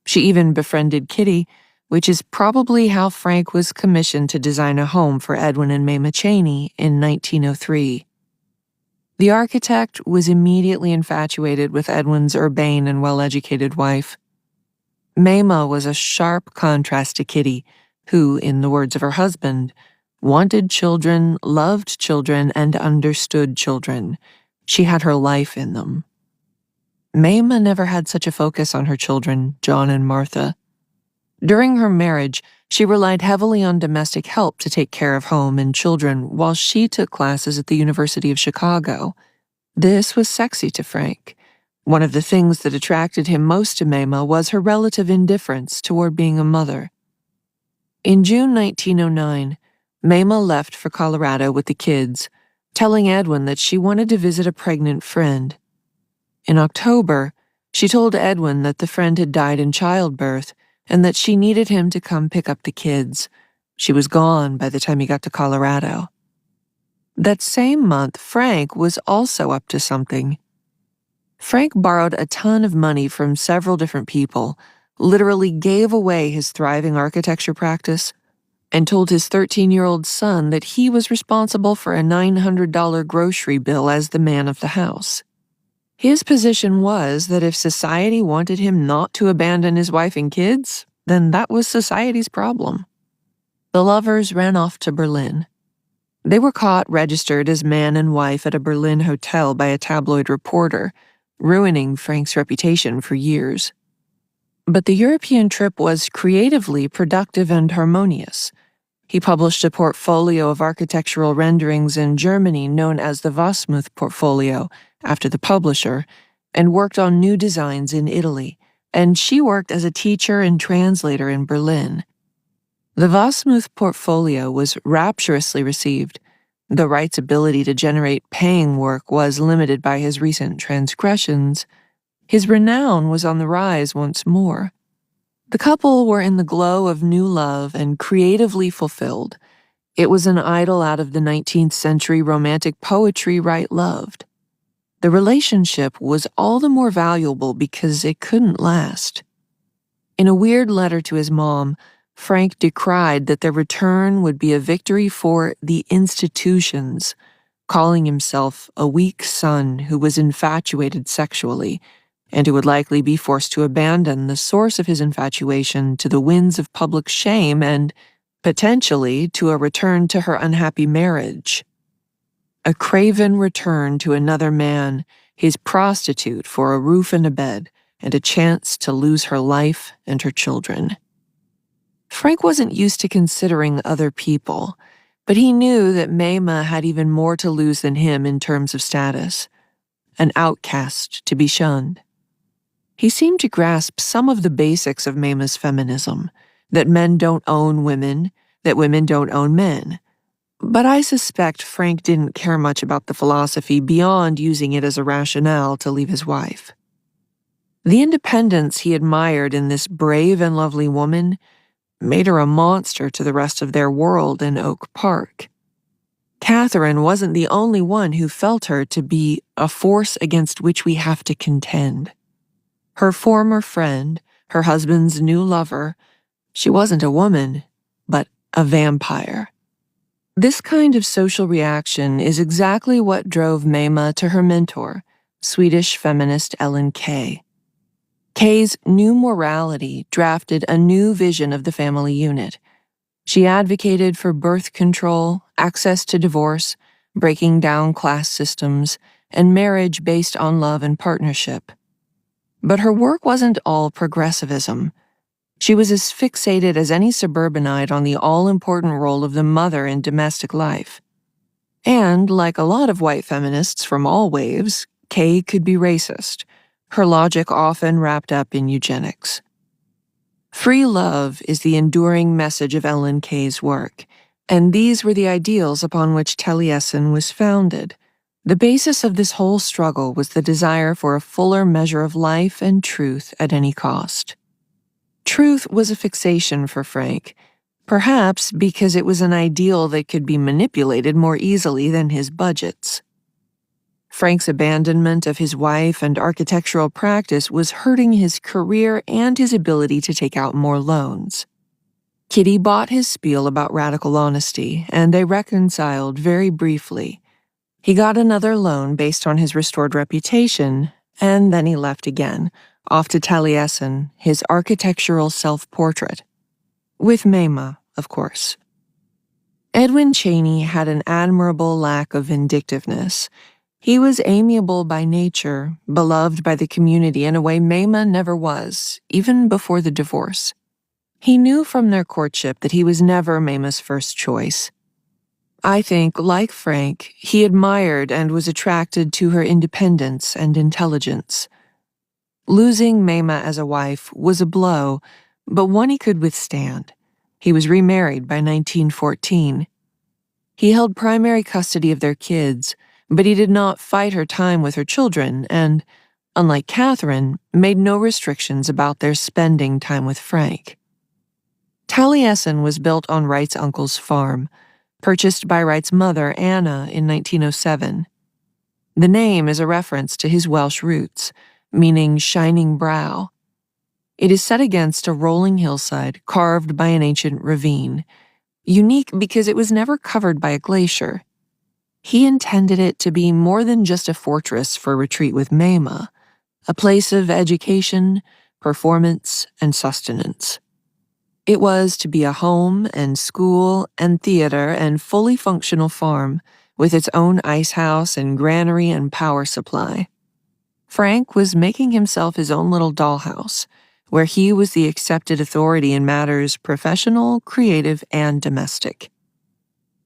She even befriended Kitty, which is probably how Frank was commissioned to design a home for Edwin and Mamah Cheney in 1903. The architect was immediately infatuated with Edwin's urbane and well-educated wife. Mamah was a sharp contrast to Kitty, who, in the words of her husband, wanted children, loved children, and understood children. She had her life in them. Mamah never had such a focus on her children, John and Martha. During her marriage, she relied heavily on domestic help to take care of home and children while she took classes at the University of Chicago. This was sexy to Frank. One of the things that attracted him most to Mamah was her relative indifference toward being a mother. In June 1909, Mamah left for Colorado with the kids, telling Edwin that she wanted to visit a pregnant friend. In October, she told Edwin that the friend had died in childbirth and that she needed him to come pick up the kids. She was gone by the time he got to Colorado. That same month, Frank was also up to something. Frank borrowed a ton of money from several different people, literally gave away his thriving architecture practice, and told his 13-year-old son that he was responsible for a $900 grocery bill as the man of the house. His position was that if society wanted him not to abandon his wife and kids, then that was society's problem. The lovers ran off to Berlin. They were caught registered as man and wife at a Berlin hotel by a tabloid reporter, ruining Frank's reputation for years. But the European trip was creatively productive and harmonious. He published a portfolio of architectural renderings in Germany known as the Wasmuth portfolio, after the publisher, and worked on new designs in Italy, and she worked as a teacher and translator in Berlin. The Wasmuth portfolio was rapturously received, though Wright's ability to generate paying work was limited by his recent transgressions. His renown was on the rise once more. The couple were in the glow of new love and creatively fulfilled. It was an idyll out of the 19th century romantic poetry Wright loved. The relationship was all the more valuable because it couldn't last. In a weird letter to his mom, Frank decried that their return would be a victory for the institutions, calling himself a weak son who was infatuated sexually, and who would likely be forced to abandon the source of his infatuation to the winds of public shame and, potentially, to a return to her unhappy marriage. A craven return to another man, his prostitute for a roof and a bed, and a chance to lose her life and her children. Frank wasn't used to considering other people, but he knew that Mema had even more to lose than him in terms of status. An outcast to be shunned. He seemed to grasp some of the basics of Mema's feminism, that men don't own women, that women don't own men. But I suspect Frank didn't care much about the philosophy beyond using it as a rationale to leave his wife. The independence he admired in this brave and lovely woman made her a monster to the rest of their world in Oak Park. Catherine wasn't the only one who felt her to be a force against which we have to contend. Her former friend, her husband's new lover, she wasn't a woman, but a vampire. This kind of social reaction is exactly what drove Mema to her mentor, Swedish feminist Ellen Key. Kay's new morality drafted a new vision of the family unit. She advocated for birth control, access to divorce, breaking down class systems, and marriage based on love and partnership. But her work wasn't all progressivism. She was as fixated as any suburbanite on the all-important role of the mother in domestic life. And, like a lot of white feminists from all waves, Kay could be racist, her logic often wrapped up in eugenics. Free love is the enduring message of Ellen Kay's work, and these were the ideals upon which Taliesin was founded. The basis of this whole struggle was the desire for a fuller measure of life and truth at any cost. Truth was a fixation for Frank, perhaps because it was an ideal that could be manipulated more easily than his budgets. Frank's abandonment of his wife and architectural practice was hurting his career and his ability to take out more loans. Kitty bought his spiel about radical honesty, and they reconciled very briefly. He got another loan based on his restored reputation, and then he left again, off to Taliesin, his architectural self-portrait. With Mema, of course. Edwin Cheney had an admirable lack of vindictiveness. He was amiable by nature, beloved by the community in a way Mema never was, even before the divorce. He knew from their courtship that he was never Mema's first choice. I think, like Frank, he admired and was attracted to her independence and intelligence. Losing Mema as a wife was a blow, but one he could withstand. He was remarried by 1914. He held primary custody of their kids, but he did not fight her time with her children and, unlike Catherine, made no restrictions about their spending time with Frank. Taliesin was built on Wright's uncle's farm, purchased by Wright's mother, Anna, in 1907. The name is a reference to his Welsh roots, meaning shining brow. It is set against a rolling hillside carved by an ancient ravine, unique because it was never covered by a glacier. He intended it to be more than just a fortress for retreat with Mema, a place of education, performance, and sustenance. It was to be a home and school and theater and fully functional farm with its own ice house and granary and power supply. Frank was making himself his own little dollhouse, where he was the accepted authority in matters professional, creative, and domestic.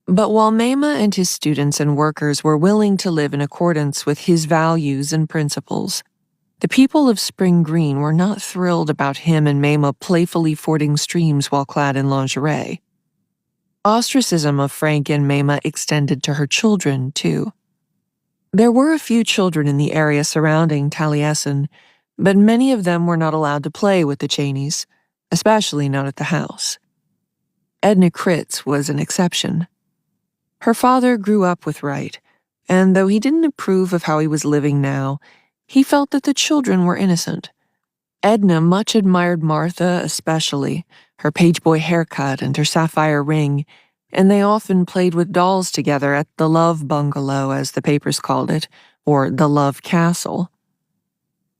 But while Mema and his students and workers were willing to live in accordance with his values and principles, the people of Spring Green were not thrilled about him and Mema playfully fording streams while clad in lingerie. Ostracism of Frank and Mema extended to her children, too. There were a few children in the area surrounding Taliesin, but many of them were not allowed to play with the Cheneys, especially not at the house. Edna Kritz was an exception. Her father grew up with Wright, and though he didn't approve of how he was living now, he felt that the children were innocent. Edna much admired Martha especially, her pageboy haircut and her sapphire ring, and they often played with dolls together at the Love Bungalow, as the papers called it, or the Love Castle.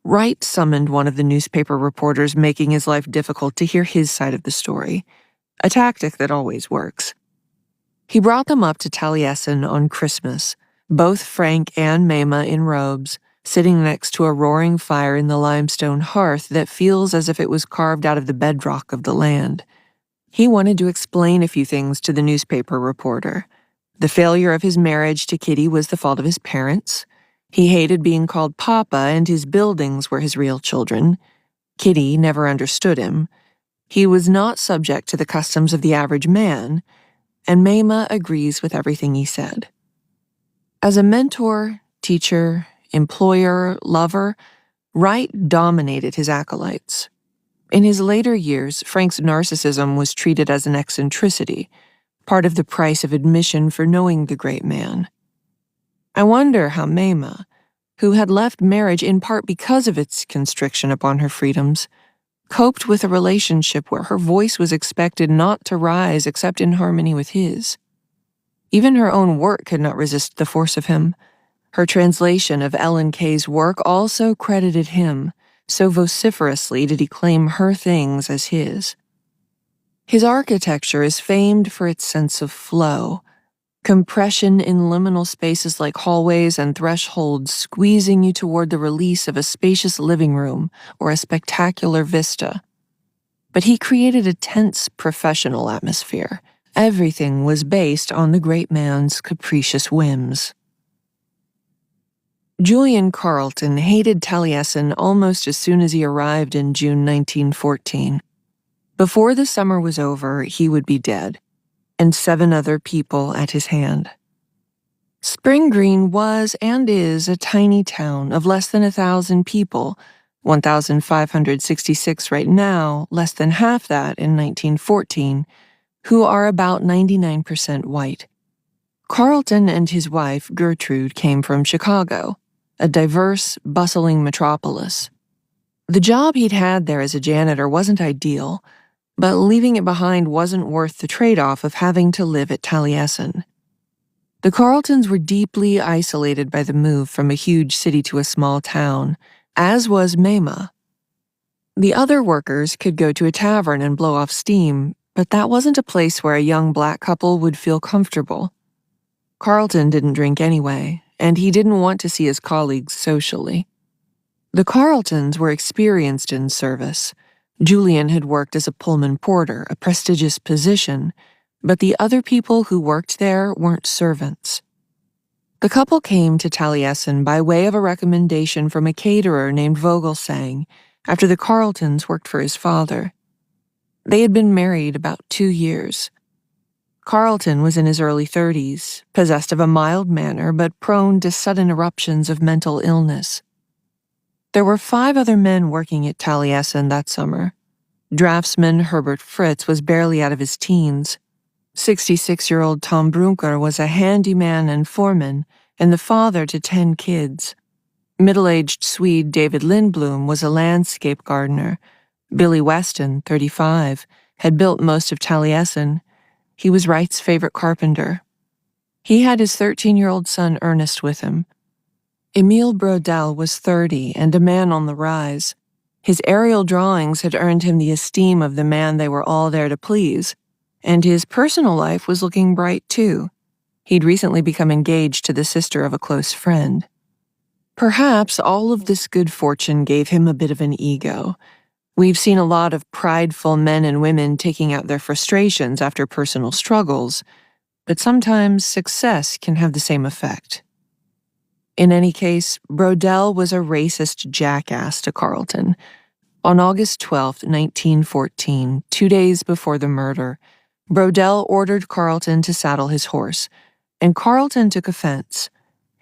Wright summoned one of the newspaper reporters, making his life difficult to hear his side of the story, a tactic that always works. He brought them up to Taliesin on Christmas, both Frank and Mema in robes, sitting next to a roaring fire in the limestone hearth that feels as if it was carved out of the bedrock of the land. He wanted to explain a few things to the newspaper reporter. The failure of his marriage to Kitty was the fault of his parents. He hated being called Papa, and his buildings were his real children. Kitty never understood him. He was not subject to the customs of the average man, and Mema agrees with everything he said. As a mentor, teacher, employer, lover, Wright dominated his acolytes. In his later years, Frank's narcissism was treated as an eccentricity, part of the price of admission for knowing the great man. I wonder how Mema, who had left marriage in part because of its constriction upon her freedoms, coped with a relationship where her voice was expected not to rise except in harmony with his. Even her own work could not resist the force of him. Her translation of Ellen Kay's work also credited him, so vociferously did he claim her things as his. His architecture is famed for its sense of flow, compression in liminal spaces like hallways and thresholds squeezing you toward the release of a spacious living room or a spectacular vista. But he created a tense professional atmosphere. Everything was based on the great man's capricious whims. Julian Carleton hated Taliesin almost as soon as he arrived in June 1914. Before the summer was over, he would be dead, and 7 other people at his hand. Spring Green was and is a tiny town of less than 1,000 people, 1,566 right now, less than half that in 1914, who are about 99% white. Carleton and his wife, Gertrude, came from Chicago, a diverse, bustling metropolis. The job he'd had there as a janitor wasn't ideal, but leaving it behind wasn't worth the trade-off of having to live at Taliesin. The Carletons were deeply isolated by the move from a huge city to a small town, as was Mema. The other workers could go to a tavern and blow off steam, but that wasn't a place where a young black couple would feel comfortable. Carleton didn't drink anyway, and he didn't want to see his colleagues socially. The Carletons were experienced in service. Julian had worked as a Pullman porter, a prestigious position, but the other people who worked there weren't servants. The couple came to Taliesin by way of a recommendation from a caterer named Vogelsang, after the Carletons worked for his father. They had been married about 2 years. Carleton was in his early 30s, possessed of a mild manner but prone to sudden eruptions of mental illness. There were 5 other men working at Taliesin that summer. Draftsman Herbert Fritz was barely out of his teens. 66-year-old Tom Brunker was a handyman and foreman, and the father to 10 kids. Middle-aged Swede David Lindblom was a landscape gardener. Billy Weston, 35, had built most of Taliesin. He was Wright's favorite carpenter. He had his 13-year-old son Ernest with him. Emile Brodel was 30 and a man on the rise. His aerial drawings had earned him the esteem of the man they were all there to please, and his personal life was looking bright too. He'd recently become engaged to the sister of a close friend. Perhaps all of this good fortune gave him a bit of an ego. We've seen a lot of prideful men and women taking out their frustrations after personal struggles, but sometimes success can have the same effect. In any case, Brodell was a racist jackass to Carlton. On August 12, 1914, 2 days before the murder, Brodell ordered Carlton to saddle his horse, and Carlton took offense.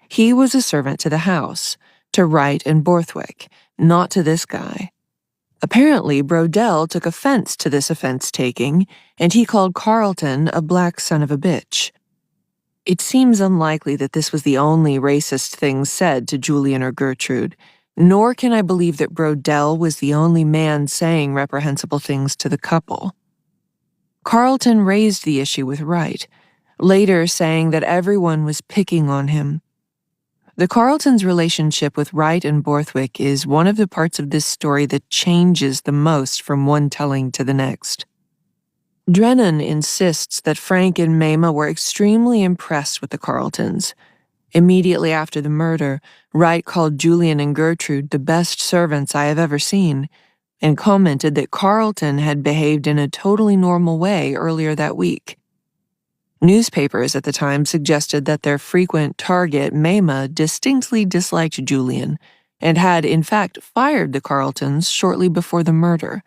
He was a servant to the house, to Wright and Borthwick, not to this guy. Apparently, Brodell took offense to this offense-taking, and he called Carlton a black son of a bitch. It seems unlikely that this was the only racist thing said to Julian or Gertrude, nor can I believe that Brodell was the only man saying reprehensible things to the couple. Carlton raised the issue with Wright, later saying that everyone was picking on him. The Carltons' relationship with Wright and Borthwick is one of the parts of this story that changes the most from one telling to the next. Drennan insists that Frank and Mamah were extremely impressed with the Carltons. Immediately after the murder, Wright called Julian and Gertrude the best servants I have ever seen, and commented that Carlton had behaved in a totally normal way earlier that week. Newspapers at the time suggested that their frequent target, Mamah, distinctly disliked Julian, and had, in fact, fired the Carltons shortly before the murder.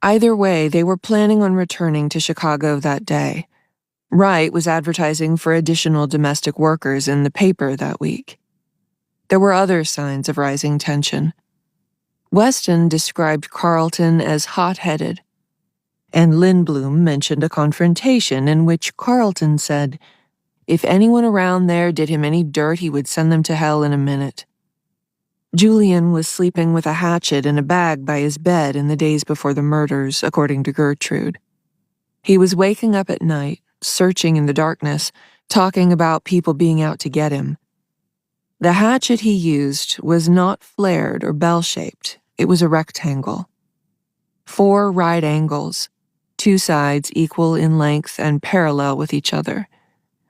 Either way, they were planning on returning to Chicago that day. Wright was advertising for additional domestic workers in the paper that week. There were other signs of rising tension. Weston described Carlton as hot-headed, and Lindblom mentioned a confrontation in which Carlton said, "If anyone around there did him any dirt, he would send them to hell in a minute." Julian was sleeping with a hatchet in a bag by his bed in the days before the murders, according to Gertrude. He was waking up at night, searching in the darkness, talking about people being out to get him. The hatchet he used was not flared or bell-shaped. It was a rectangle. 4 right angles, 2 sides equal in length and parallel with each other.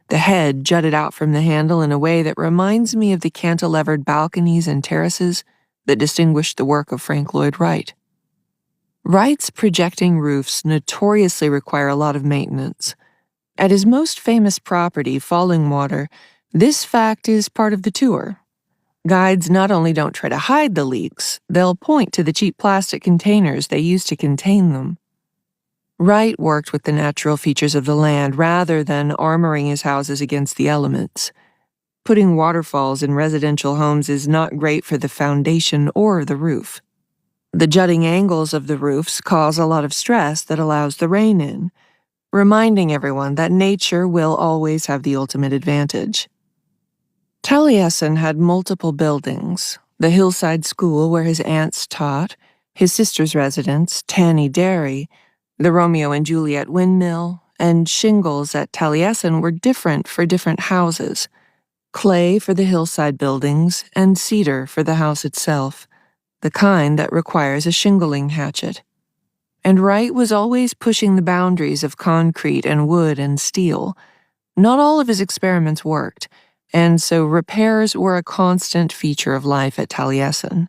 The head jutted out from the handle in a way that reminds me of the cantilevered balconies and terraces that distinguished the work of Frank Lloyd Wright. Wright's projecting roofs notoriously require a lot of maintenance. At his most famous property, Fallingwater, this fact is part of the tour. Guides not only don't try to hide the leaks, they'll point to the cheap plastic containers they use to contain them. Wright worked with the natural features of the land rather than armoring his houses against the elements. Putting waterfalls in residential homes is not great for the foundation or the roof. The jutting angles of the roofs cause a lot of stress that allows the rain in, reminding everyone that nature will always have the ultimate advantage. Taliesin had multiple buildings: the hillside school where his aunts taught, his sister's residence, Tanny Dairy, the Romeo and Juliet windmill, and shingles at Taliesin were different for different houses: clay for the hillside buildings and cedar for the house itself, the kind that requires a shingling hatchet. And Wright was always pushing the boundaries of concrete and wood and steel. Not all of his experiments worked, and so repairs were a constant feature of life at Taliesin.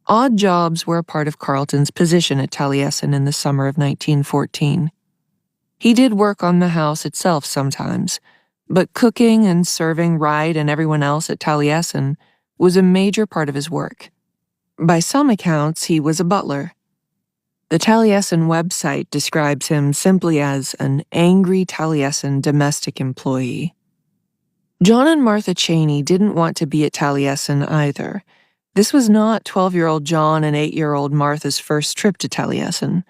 Odd jobs were a part of Carlton's position at Taliesin in the summer of 1914. He did work on the house itself sometimes, but cooking and serving Wright and everyone else at Taliesin was a major part of his work. By some accounts, he was a butler. The Taliesin website describes him simply as an angry Taliesin domestic employee. John and Martha Cheney didn't want to be at Taliesin either. This was not 12-year-old John and 8-year-old Martha's first trip to Taliesin.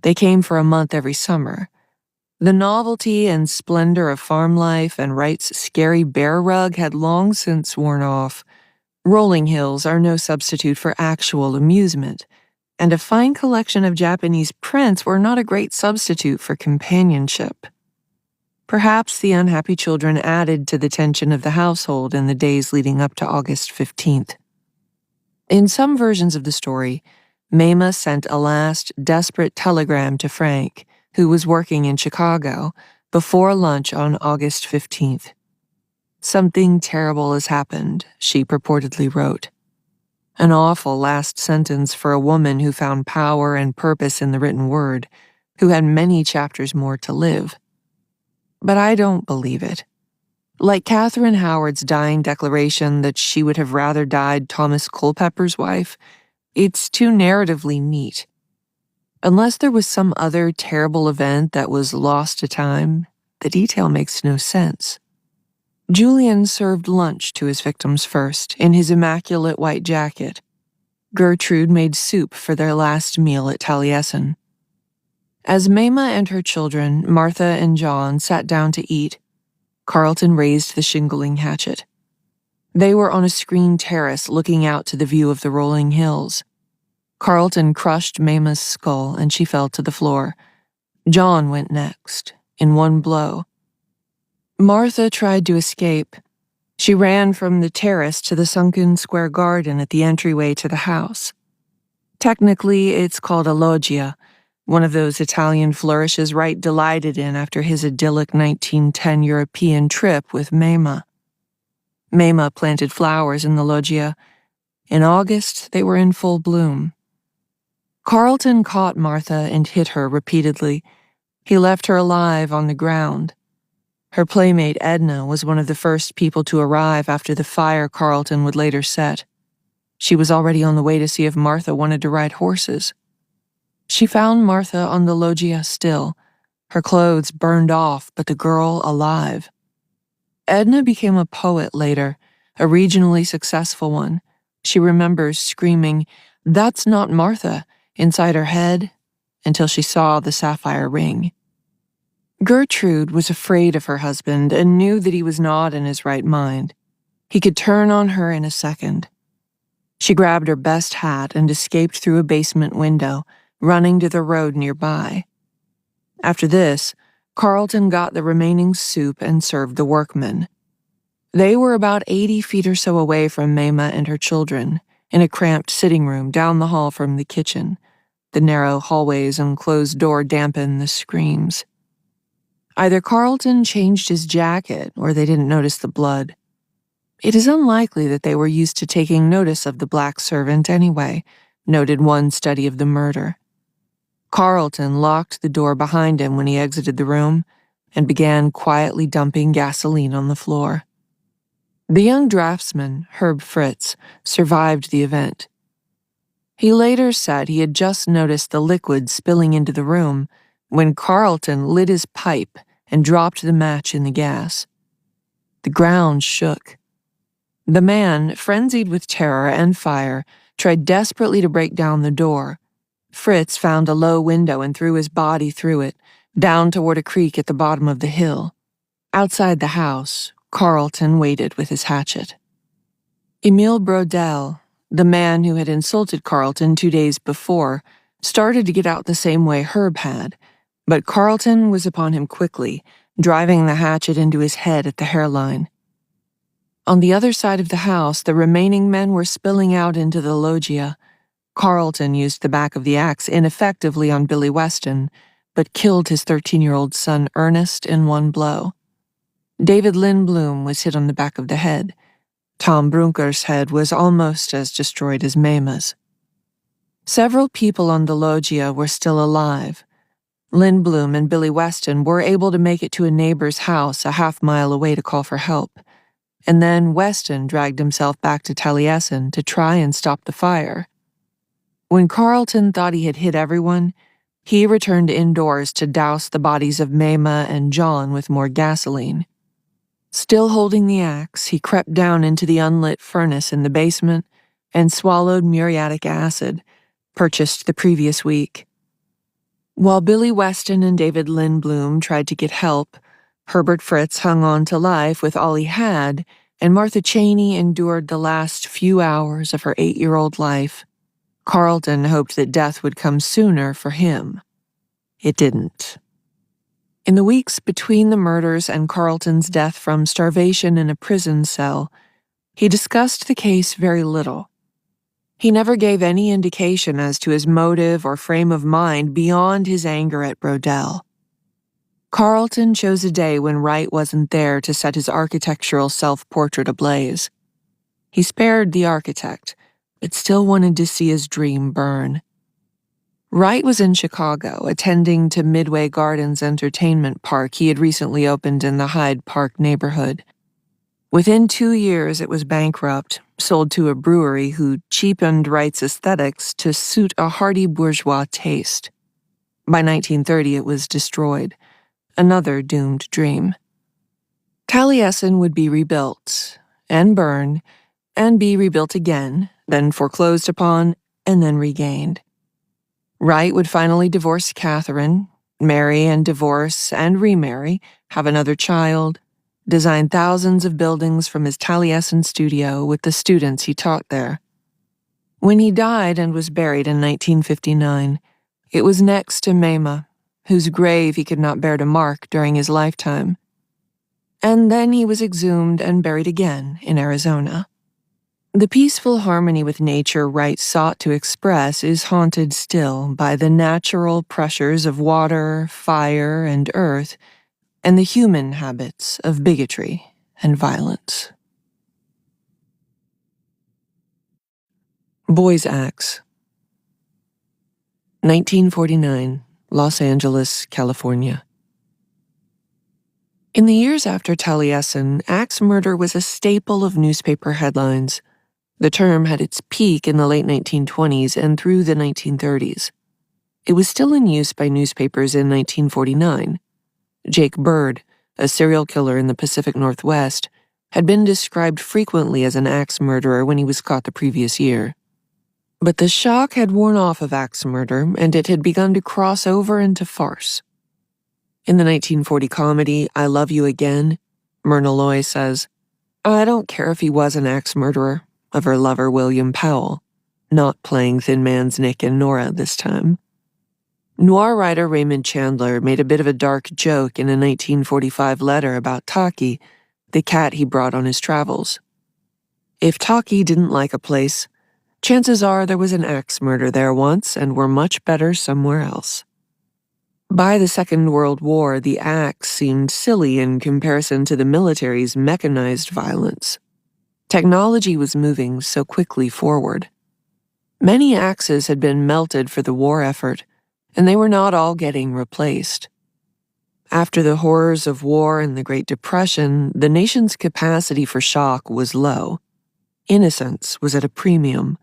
They came for a month every summer. The novelty and splendor of farm life and Wright's scary bear rug had long since worn off. Rolling hills are no substitute for actual amusement, and a fine collection of Japanese prints were not a great substitute for companionship. Perhaps the unhappy children added to the tension of the household in the days leading up to August 15th. In some versions of the story, Mama sent a last desperate telegram to Frank, who was working in Chicago, before lunch on August 15th. "Something terrible has happened," she purportedly wrote. An awful last sentence for a woman who found power and purpose in the written word, who had many chapters more to live. But I don't believe it. Like Catherine Howard's dying declaration that she would have rather died Thomas Culpepper's wife, it's too narratively neat. Unless there was some other terrible event that was lost to time, the detail makes no sense. Julian served lunch to his victims first, in his immaculate white jacket. Gertrude made soup for their last meal at Taliesin. As Mama and her children, Martha and John, sat down to eat, Carlton raised the shingling hatchet. They were on a screened terrace looking out to the view of the rolling hills. Carlton crushed Mama's skull and she fell to the floor. John went next, in one blow. Martha tried to escape. She ran from the terrace to the sunken square garden at the entryway to the house. Technically, it's called a loggia, one of those Italian flourishes Wright delighted in after his idyllic 1910 European trip with Mama. Mama planted flowers in the loggia. In August, they were in full bloom. Carlton caught Martha and hit her repeatedly. He left her alive on the ground. Her playmate Edna was one of the first people to arrive after the fire Carlton would later set. She was already on the way to see if Martha wanted to ride horses. She found Martha on the loggia still, her clothes burned off, but the girl alive. Edna became a poet later, a regionally successful one. She remembers screaming, "That's not Martha," inside her head, until she saw the sapphire ring. Gertrude was afraid of her husband and knew that he was not in his right mind. He could turn on her in a second. She grabbed her best hat and escaped through a basement window, running to the road nearby. After this, Carlton got the remaining soup and served the workmen. They were about 80 feet or so away from Mama and her children, in a cramped sitting room down the hall from the kitchen. The narrow hallways and closed door dampened the screams. Either Carlton changed his jacket or they didn't notice the blood. It is unlikely that they were used to taking notice of the black servant anyway, noted one study of the murder. Carlton locked the door behind him when he exited the room and began quietly dumping gasoline on the floor. The young draftsman, Herb Fritz, survived the event. He later said he had just noticed the liquid spilling into the room when Carlton lit his pipe and dropped the match in the gas. The ground shook. The man, frenzied with terror and fire, tried desperately to break down the door. Fritz found a low window and threw his body through it, down toward a creek at the bottom of the hill. Outside the house, Carlton waited with his hatchet. Emile Brodel, the man who had insulted Carlton 2 days before, started to get out the same way Herb had, but Carlton was upon him quickly, driving the hatchet into his head at the hairline. On the other side of the house, the remaining men were spilling out into the loggia. Carlton used the back of the axe ineffectively on Billy Weston, but killed his 13-year-old son Ernest in one blow. David Lindblom was hit on the back of the head. Tom Brunker's head was almost as destroyed as Mama's. Several people on the loggia were still alive. Lindblom and Billy Weston were able to make it to a neighbor's house a half-mile away to call for help. And then Weston dragged himself back to Taliesin to try and stop the fire. When Carlton thought he had hit everyone, he returned indoors to douse the bodies of Mama and John with more gasoline. Still holding the axe, he crept down into the unlit furnace in the basement and swallowed muriatic acid, purchased the previous week. While Billy Weston and David Lindblom tried to get help, Herbert Fritz hung on to life with all he had, and Martha Cheney endured the last few hours of her 8-year-old life. Carlton hoped that death would come sooner for him. It didn't. In the weeks between the murders and Carlton's death from starvation in a prison cell, he discussed the case very little. He never gave any indication as to his motive or frame of mind beyond his anger at Brodell. Carlton chose a day when Wright wasn't there to set his architectural self-portrait ablaze. He spared the architect, but still wanted to see his dream burn. Wright was in Chicago, attending to Midway Gardens entertainment park he had recently opened in the Hyde Park neighborhood. Within 2 years, it was bankrupt, sold to a brewery who cheapened Wright's aesthetics to suit a hardy bourgeois taste. By 1930, it was destroyed. Another doomed dream. Taliesin would be rebuilt, and burn, and be rebuilt again, then foreclosed upon, and then regained. Wright would finally divorce Catherine, marry and divorce and remarry, have another child, design thousands of buildings from his Taliesin studio with the students he taught there. When he died and was buried in 1959, it was next to Mema, whose grave he could not bear to mark during his lifetime. And then he was exhumed and buried again in Arizona. The peaceful harmony with nature Wright sought to express is haunted still by the natural pressures of water, fire, and earth, and the human habits of bigotry and violence. Boy's Axe. 1949, Los Angeles, California. In the years after Taliesin, axe murder was a staple of newspaper headlines. The term had its peak in the late 1920s and through the 1930s. It was still in use by newspapers in 1949. Jake Bird, a serial killer in the Pacific Northwest, had been described frequently as an axe murderer when he was caught the previous year. But the shock had worn off of axe murder, and it had begun to cross over into farce. In the 1940 comedy I Love You Again, Myrna Loy says, "I don't care if he was an axe murderer," of her lover William Powell, not playing Thin Man's Nick and Nora this time. Noir writer Raymond Chandler made a bit of a dark joke in a 1945 letter about Taki, the cat he brought on his travels. If Taki didn't like a place, chances are there was an axe murder there once and were much better somewhere else. By the Second World War, the axe seemed silly in comparison to the military's mechanized violence. Technology was moving so quickly forward. Many axes had been melted for the war effort, and they were not all getting replaced. After the horrors of war and the Great Depression, the nation's capacity for shock was low. Innocence was at a premium.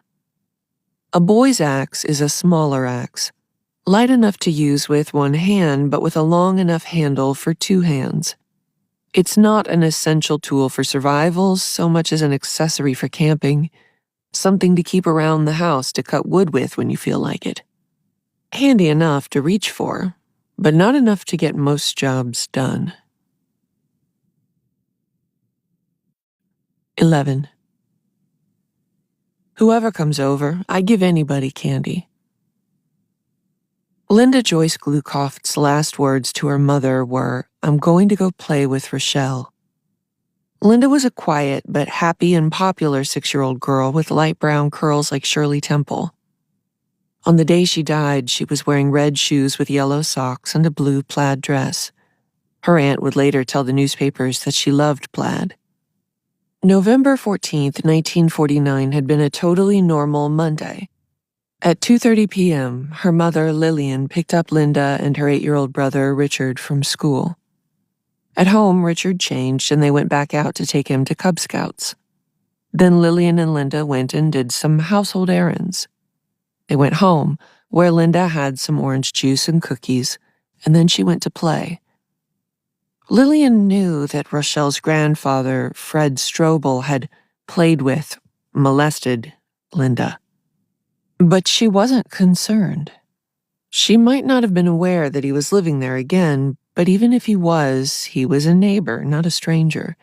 A boy's axe is a smaller axe, light enough to use with one hand but with a long enough handle for 2 hands. It's not an essential tool for survival so much as an accessory for camping, something to keep around the house to cut wood with when you feel like it. Handy enough to reach for, but not enough to get most jobs done. 11. Whoever comes over, I give anybody candy. Linda Joyce Glukoft's last words to her mother were, "I'm going to go play with Rochelle." Linda was a quiet but happy and popular 6-year-old girl with light brown curls like Shirley Temple. On the day she died, she was wearing red shoes with yellow socks and a blue plaid dress. Her aunt would later tell the newspapers that she loved plaid. November 14th, 1949 had been a totally normal Monday. At 2:30 p.m., her mother, Lillian, picked up Linda and her 8-year-old brother, Richard, from school. At home, Richard changed and they went back out to take him to Cub Scouts. Then Lillian and Linda went and did some household errands. They went home, where Linda had some orange juice and cookies, and then she went to play. Lillian knew that Rochelle's grandfather, Fred Strobel, had played with, molested Linda. But she wasn't concerned. She might not have been aware that he was living there again, but even if he was a neighbor, not a stranger.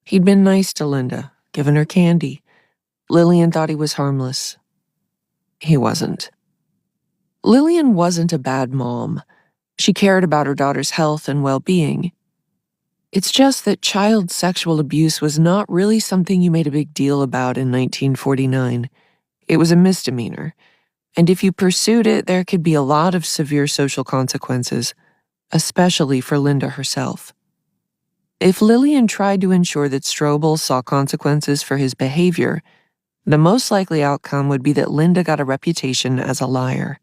He'd been nice to Linda, given her candy. Lillian thought he was harmless. He wasn't. Lillian wasn't a bad mom. She cared about her daughter's health and well-being. It's just that child sexual abuse was not really something you made a big deal about in 1949. It was a misdemeanor, and if you pursued it, there could be a lot of severe social consequences, especially for Linda herself. If Lillian tried to ensure that Strobel saw consequences for his behavior, the most likely outcome would be that Linda got a reputation as a liar.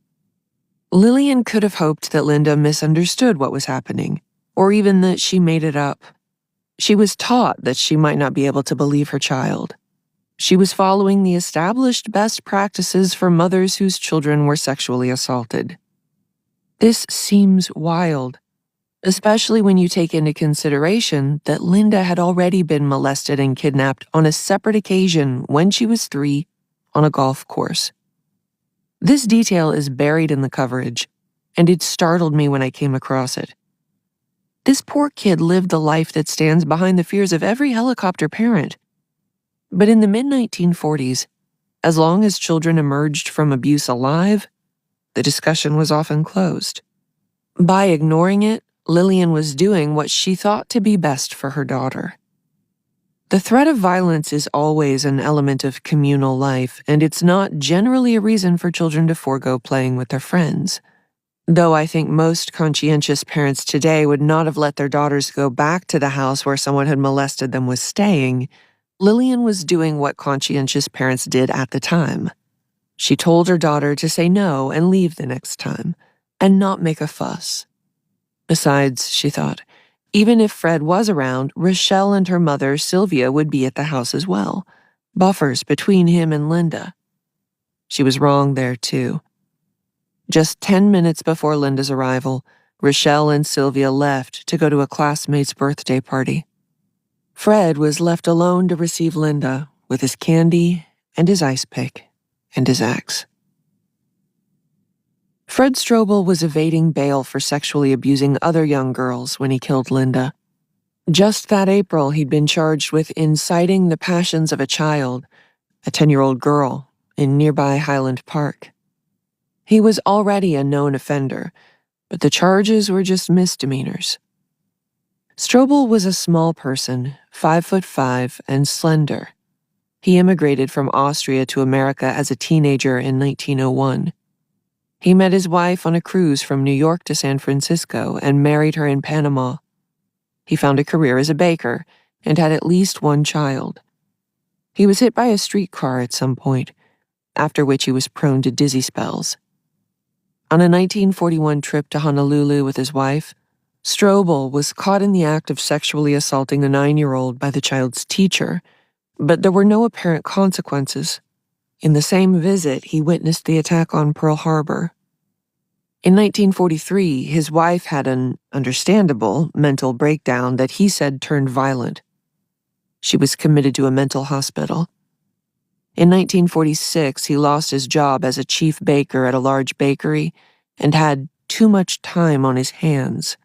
Lillian could have hoped that Linda misunderstood what was happening, or even that she made it up. She was taught that she might not be able to believe her child. She was following the established best practices for mothers whose children were sexually assaulted. This seems wild, especially when you take into consideration that Linda had already been molested and kidnapped on a separate occasion when she was 3 on a golf course. This detail is buried in the coverage, and it startled me when I came across it. This poor kid lived the life that stands behind the fears of every helicopter parent. But in the mid-1940s, as long as children emerged from abuse alive, the discussion was often closed. By ignoring it, Lillian was doing what she thought to be best for her daughter. The threat of violence is always an element of communal life, and it's not generally a reason for children to forego playing with their friends. Though I think most conscientious parents today would not have let their daughters go back to the house where someone had molested them was staying, Lillian was doing what conscientious parents did at the time. She told her daughter to say no and leave the next time, and not make a fuss. Besides, she thought, even if Fred was around, Rochelle and her mother, Sylvia, would be at the house as well, buffers between him and Linda. She was wrong there, too. Just 10 minutes before Linda's arrival, Rochelle and Sylvia left to go to a classmate's birthday party. Fred was left alone to receive Linda with his candy and his ice pick and his axe. Fred Strobel was evading bail for sexually abusing other young girls when he killed Linda. Just that April, he'd been charged with inciting the passions of a child, a 10-year-old girl, in nearby Highland Park. He was already a known offender, but the charges were just misdemeanors. Strobel was a small person, 5'5" and slender. He immigrated from Austria to America as a teenager in 1901. He met his wife on a cruise from New York to San Francisco and married her in Panama. He found a career as a baker and had at least one child. He was hit by a streetcar at some point, after which he was prone to dizzy spells. On a 1941 trip to Honolulu with his wife, Strobel was caught in the act of sexually assaulting a 9-year-old by the child's teacher, but there were no apparent consequences. In the same visit, he witnessed the attack on Pearl Harbor. In 1943, his wife had an understandable mental breakdown that he said turned violent. She was committed to a mental hospital. In 1946, he lost his job as a chief baker at a large bakery and had too much time on his hands.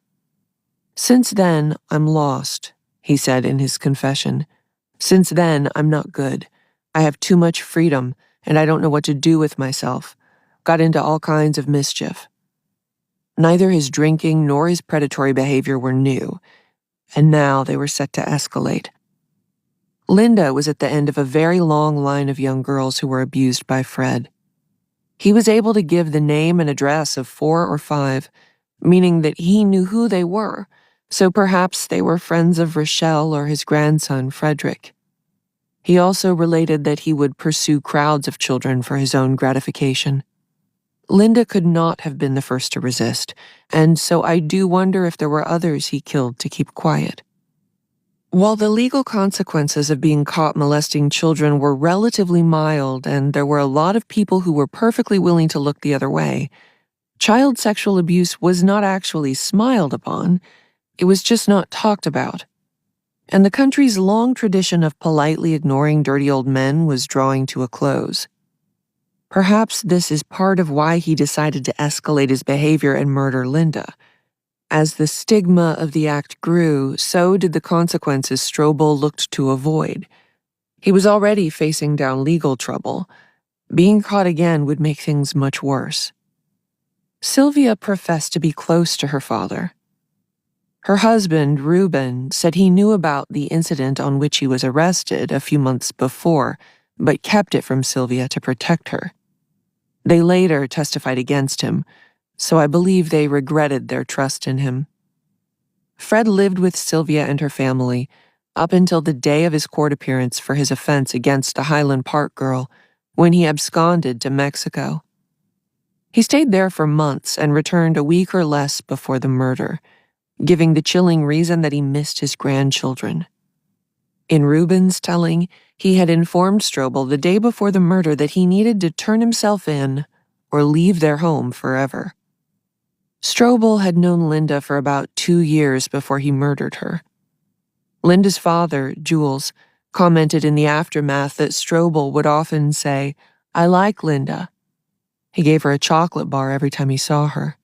"Since then, I'm lost," he said in his confession. "Since then, I'm not good. I have too much freedom, and I don't know what to do with myself. Got into all kinds of mischief." Neither his drinking nor his predatory behavior were new, and now they were set to escalate. Linda was at the end of a very long line of young girls who were abused by Fred. He was able to give the name and address of 4 or 5, meaning that he knew who they were, so perhaps they were friends of Rochelle or his grandson, Frederick. He also related that he would pursue crowds of children for his own gratification. Linda could not have been the first to resist, and so I do wonder if there were others he killed to keep quiet. While the legal consequences of being caught molesting children were relatively mild and there were a lot of people who were perfectly willing to look the other way, child sexual abuse was not actually smiled upon, it was just not talked about. And the country's long tradition of politely ignoring dirty old men was drawing to a close. Perhaps this is part of why he decided to escalate his behavior and murder Linda. As the stigma of the act grew, so did the consequences Strobel looked to avoid. He was already facing down legal trouble. Being caught again would make things much worse. Sylvia professed to be close to her father. Her husband, Reuben, said he knew about the incident on which he was arrested a few months before, but kept it from Sylvia to protect her. They later testified against him, so I believe they regretted their trust in him. Fred lived with Sylvia and her family up until the day of his court appearance for his offense against a Highland Park girl when he absconded to Mexico. He stayed there for months and returned a week or less before the murder, giving the chilling reason that he missed his grandchildren. In Reuben's telling, he had informed Strobel the day before the murder that he needed to turn himself in or leave their home forever. Strobel had known Linda for about 2 years before he murdered her. Linda's father, Jules, commented in the aftermath that Strobel would often say, "I like Linda." He gave her a chocolate bar every time he saw her.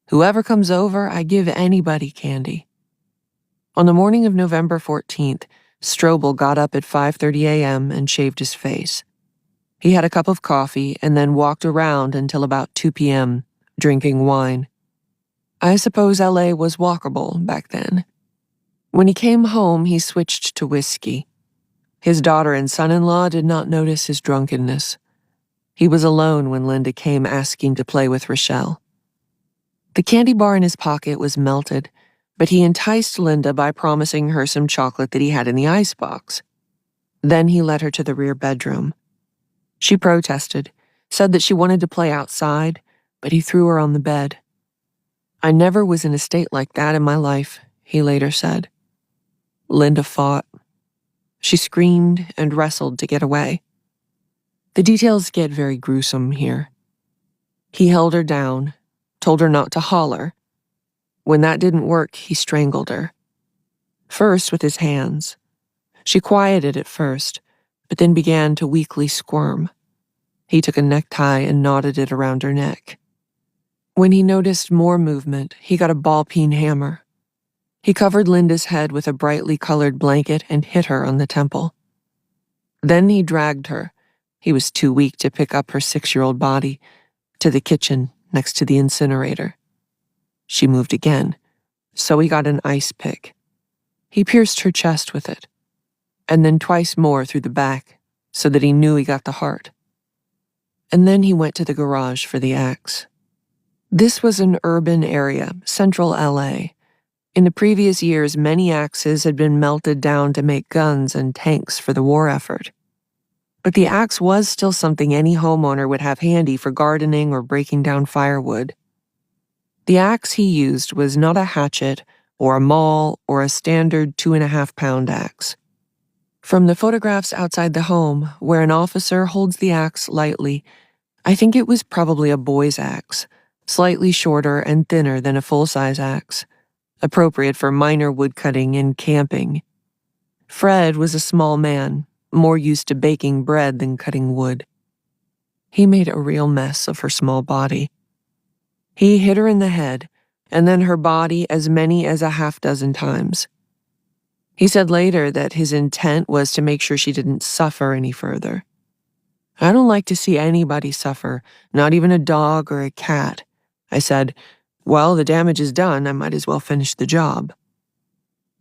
"Whoever comes over, I give anybody candy." On the morning of November 14th, Strobel got up at 5:30 a.m. and shaved his face. He had a cup of coffee and then walked around until about 2 p.m., drinking wine. I suppose LA was walkable back then. When he came home, he switched to whiskey. His daughter and son-in-law did not notice his drunkenness. He was alone when Linda came asking to play with Rochelle. The candy bar in his pocket was melted, but he enticed Linda by promising her some chocolate that he had in the icebox. Then he led her to the rear bedroom. She protested, said that she wanted to play outside, but he threw her on the bed. "I never was in a state like that in my life," he later said. Linda fought. She screamed and wrestled to get away. The details get very gruesome here. He held her down, told her not to holler. When that didn't work, he strangled her. First with his hands. She quieted at first, but then began to weakly squirm. He took a necktie and knotted it around her neck. When he noticed more movement, he got a ball-peen hammer. He covered Linda's head with a brightly colored blanket and hit her on the temple. Then he dragged her, he was too weak to pick up her 6-year-old body, to the kitchen next to the incinerator. She moved again, so he got an ice pick. He pierced her chest with it, and then twice more through the back, so that he knew he got the heart. And then he went to the garage for the axe. This was an urban area, central LA. In the previous years, many axes had been melted down to make guns and tanks for the war effort. But the axe was still something any homeowner would have handy for gardening or breaking down firewood. The axe he used was not a hatchet or a maul or a standard 2.5-pound axe. From the photographs outside the home, where an officer holds the axe lightly, I think it was probably a boy's axe, slightly shorter and thinner than a full-size axe, appropriate for minor woodcutting and camping. Fred was a small man, more used to baking bread than cutting wood. He made a real mess of her small body. He hit her in the head, and then her body as many as a 6 times. He said later that his intent was to make sure she didn't suffer any further. "I don't like to see anybody suffer, not even a dog or a cat." I said, "Well, the damage is done, I might as well finish the job."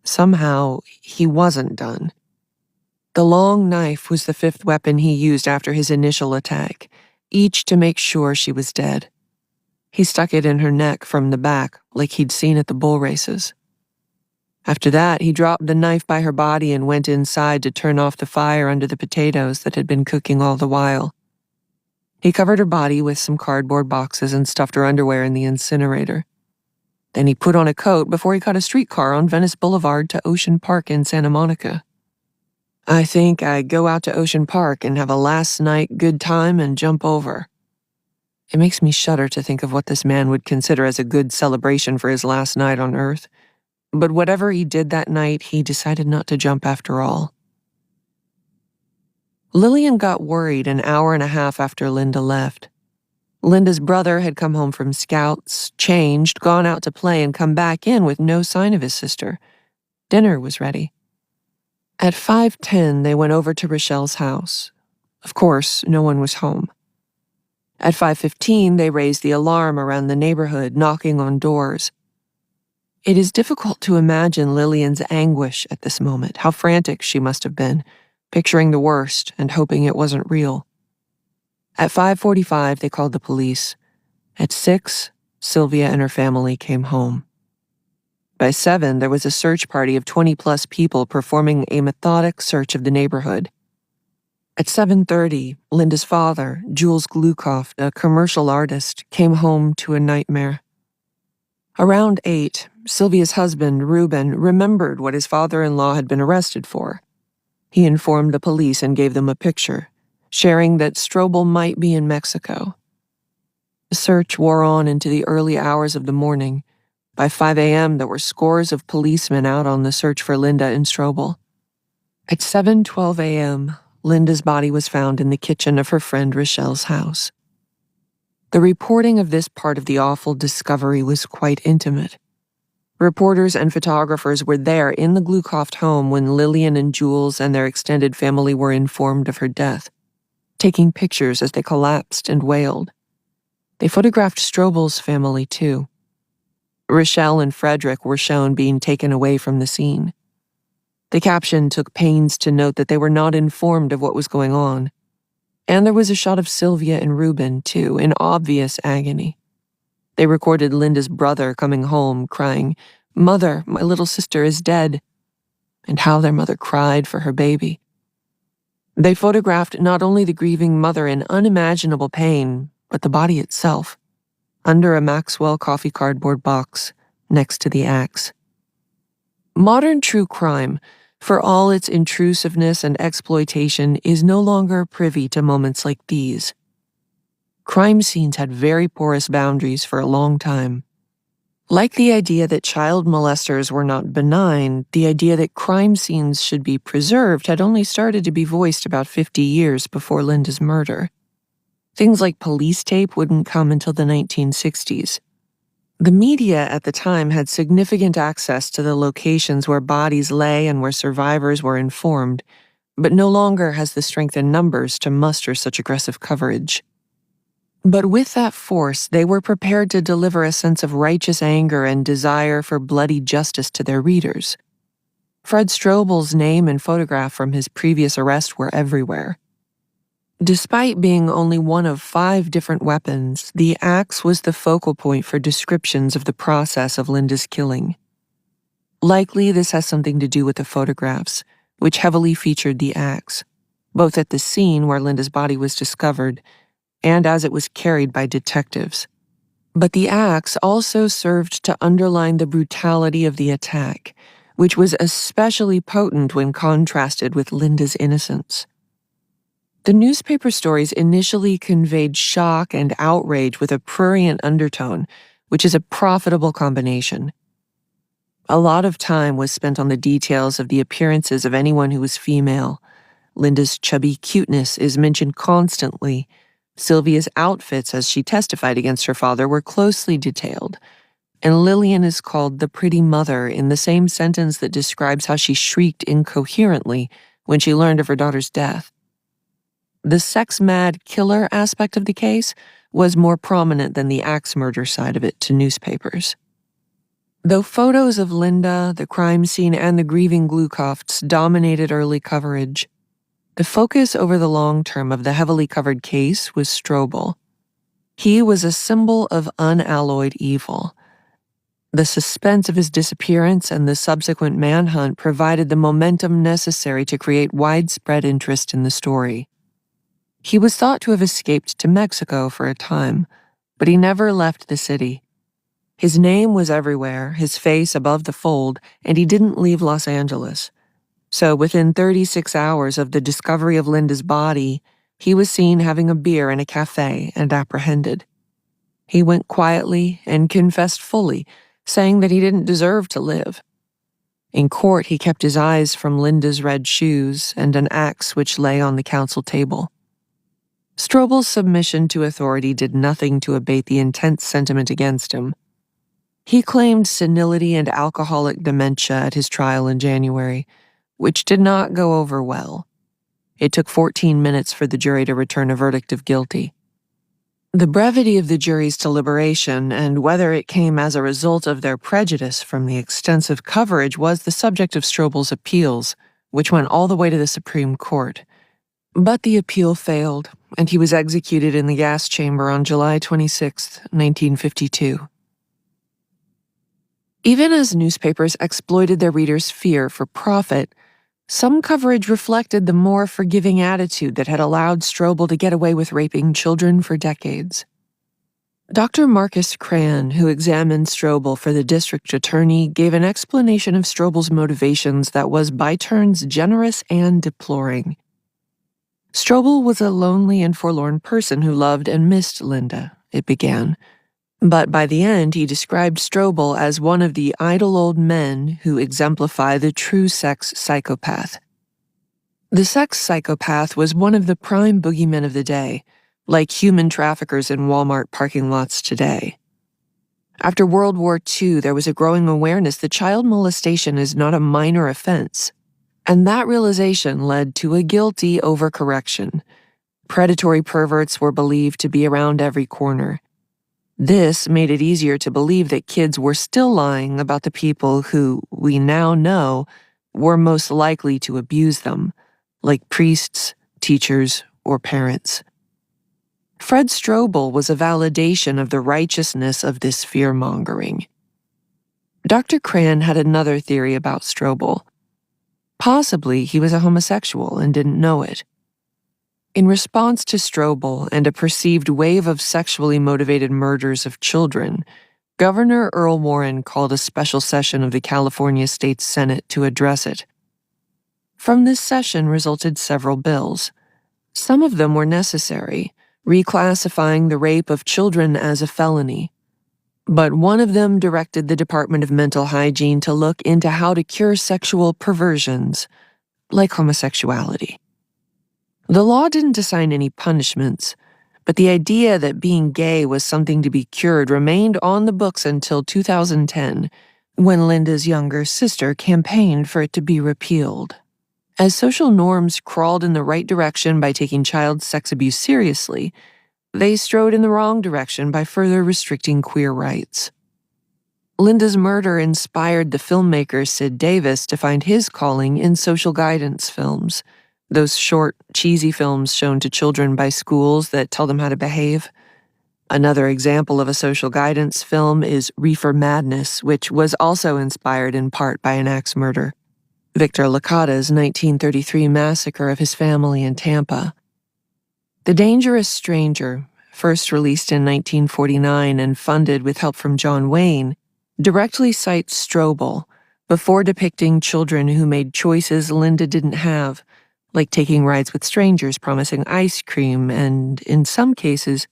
Somehow, he wasn't done. The long knife was the 5th weapon he used after his initial attack, each to make sure she was dead. He stuck it in her neck from the back, like he'd seen at the bull races. After that, he dropped the knife by her body and went inside to turn off the fire under the potatoes that had been cooking all the while. He covered her body with some cardboard boxes and stuffed her underwear in the incinerator. Then he put on a coat before he caught a streetcar on Venice Boulevard to Ocean Park in Santa Monica. I think I'd go out to Ocean Park and have a last night good time and jump over. It makes me shudder to think of what this man would consider as a good celebration for his last night on Earth. But whatever he did that night, he decided not to jump after all. Lillian got worried an hour and a half after Linda left. Linda's brother had come home from scouts, changed, gone out to play, and come back in with no sign of his sister. Dinner was ready. At 5:10, they went over to Rochelle's house. Of course, no one was home. At 5:15, they raised the alarm around the neighborhood, knocking on doors. It is difficult to imagine Lillian's anguish at this moment, how frantic she must have been, picturing the worst and hoping it wasn't real. At 5:45, they called the police. At 6, Sylvia and her family came home. By 7, there was a search party of 20-plus people performing a methodic search of the neighborhood. At 7:30, Linda's father, Jules Glukoff, a commercial artist, came home to a nightmare. Around 8, Sylvia's husband, Reuben, remembered what his father-in-law had been arrested for. He informed the police and gave them a picture, sharing that Strobel might be in Mexico. The search wore on into the early hours of the morning. By 5 a.m., there were scores of policemen out on the search for Linda and Strobel. At 7:12 a.m., Linda's body was found in the kitchen of her friend Rochelle's house. The reporting of this part of the awful discovery was quite intimate. Reporters and photographers were there in the Glukoff home when Lillian and Jules and their extended family were informed of her death, taking pictures as they collapsed and wailed. They photographed Strobel's family, too. Rochelle and Frederick were shown being taken away from the scene. The caption took pains to note that they were not informed of what was going on. And there was a shot of Sylvia and Reuben, too, in obvious agony. They recorded Linda's brother coming home, crying, "Mother, my little sister is dead," and how their mother cried for her baby. They photographed not only the grieving mother in unimaginable pain, but the body itself, under a Maxwell coffee cardboard box next to the axe. Modern true crime, for all its intrusiveness and exploitation, is no longer privy to moments like these. Crime scenes had very porous boundaries for a long time. Like the idea that child molesters were not benign, the idea that crime scenes should be preserved had only started to be voiced about 50 years before Linda's murder. Things like police tape wouldn't come until the 1960s. The media at the time had significant access to the locations where bodies lay and where survivors were informed, but no longer has the strength in numbers to muster such aggressive coverage. But with that force, they were prepared to deliver a sense of righteous anger and desire for bloody justice to their readers. Fred Strobel's name and photograph from his previous arrest were everywhere. Despite being only one of 5 different weapons, the axe was the focal point for descriptions of the process of Linda's killing. Likely this has something to do with the photographs, which heavily featured the axe, both at the scene where Linda's body was discovered and as it was carried by detectives. But the axe also served to underline the brutality of the attack, which was especially potent when contrasted with Linda's innocence. The newspaper stories initially conveyed shock and outrage with a prurient undertone, which is a profitable combination. A lot of time was spent on the details of the appearances of anyone who was female. Linda's chubby cuteness is mentioned constantly. Sylvia's outfits, as she testified against her father, were closely detailed. And Lillian is called the pretty mother in the same sentence that describes how she shrieked incoherently when she learned of her daughter's death. The sex-mad killer aspect of the case was more prominent than the axe murder side of it to newspapers. Though photos of Linda, the crime scene, and the grieving Glukoffs dominated early coverage, the focus over the long term of the heavily covered case was Strobel. He was a symbol of unalloyed evil. The suspense of his disappearance and the subsequent manhunt provided the momentum necessary to create widespread interest in the story. He was thought to have escaped to Mexico for a time, but he never left the city. His name was everywhere, his face above the fold, and he didn't leave Los Angeles. So within 36 hours of the discovery of Linda's body, he was seen having a beer in a cafe and apprehended. He went quietly and confessed fully, saying that he didn't deserve to live. In court, he kept his eyes from Linda's red shoes and an axe which lay on the counsel table. Strobel's submission to authority did nothing to abate the intense sentiment against him. He claimed senility and alcoholic dementia at his trial in January, which did not go over well. It took 14 minutes for the jury to return a verdict of guilty. The brevity of the jury's deliberation and whether it came as a result of their prejudice from the extensive coverage was the subject of Strobel's appeals, which went all the way to the Supreme Court. But the appeal failed, and he was executed in the gas chamber on July 26, 1952. Even as newspapers exploited their readers' fear for profit, some coverage reflected the more forgiving attitude that had allowed Strobel to get away with raping children for decades. Dr. Marcus Cran, who examined Strobel for the district attorney, gave an explanation of Strobel's motivations that was by turns generous and deploring. Strobel was a lonely and forlorn person who loved and missed Linda, it began. But by the end, he described Strobel as one of the idle old men who exemplify the true sex psychopath. The sex psychopath was one of the prime boogeymen of the day, like human traffickers in Walmart parking lots today. After World War II, there was a growing awareness that child molestation is not a minor offense, and that realization led to a guilty overcorrection. Predatory perverts were believed to be around every corner. This made it easier to believe that kids were still lying about the people who, we now know, were most likely to abuse them, like priests, teachers, or parents. Fred Strobel was a validation of the righteousness of this fear-mongering. Dr. Cran had another theory about Strobel. Possibly he was a homosexual and didn't know it. In response to Strobel and a perceived wave of sexually motivated murders of children, Governor Earl Warren called a special session of the California State Senate to address it. From this session resulted several bills. Some of them were necessary, reclassifying the rape of children as a felony. But one of them directed the Department of Mental Hygiene to look into how to cure sexual perversions, like homosexuality. The law didn't assign any punishments, but the idea that being gay was something to be cured remained on the books until 2010, when Linda's younger sister campaigned for it to be repealed. As social norms crawled in the right direction by taking child sex abuse seriously, they strode in the wrong direction by further restricting queer rights. Linda's murder inspired the filmmaker Sid Davis to find his calling in social guidance films, those short, cheesy films shown to children by schools that tell them how to behave. Another example of a social guidance film is Reefer Madness, which was also inspired in part by an axe murder, Victor Licata's 1933 massacre of his family in Tampa. The Dangerous Stranger, first released in 1949 and funded with help from John Wayne, directly cites Strobel before depicting children who made choices Linda didn't have, like taking rides with strangers promising ice cream and, in some cases,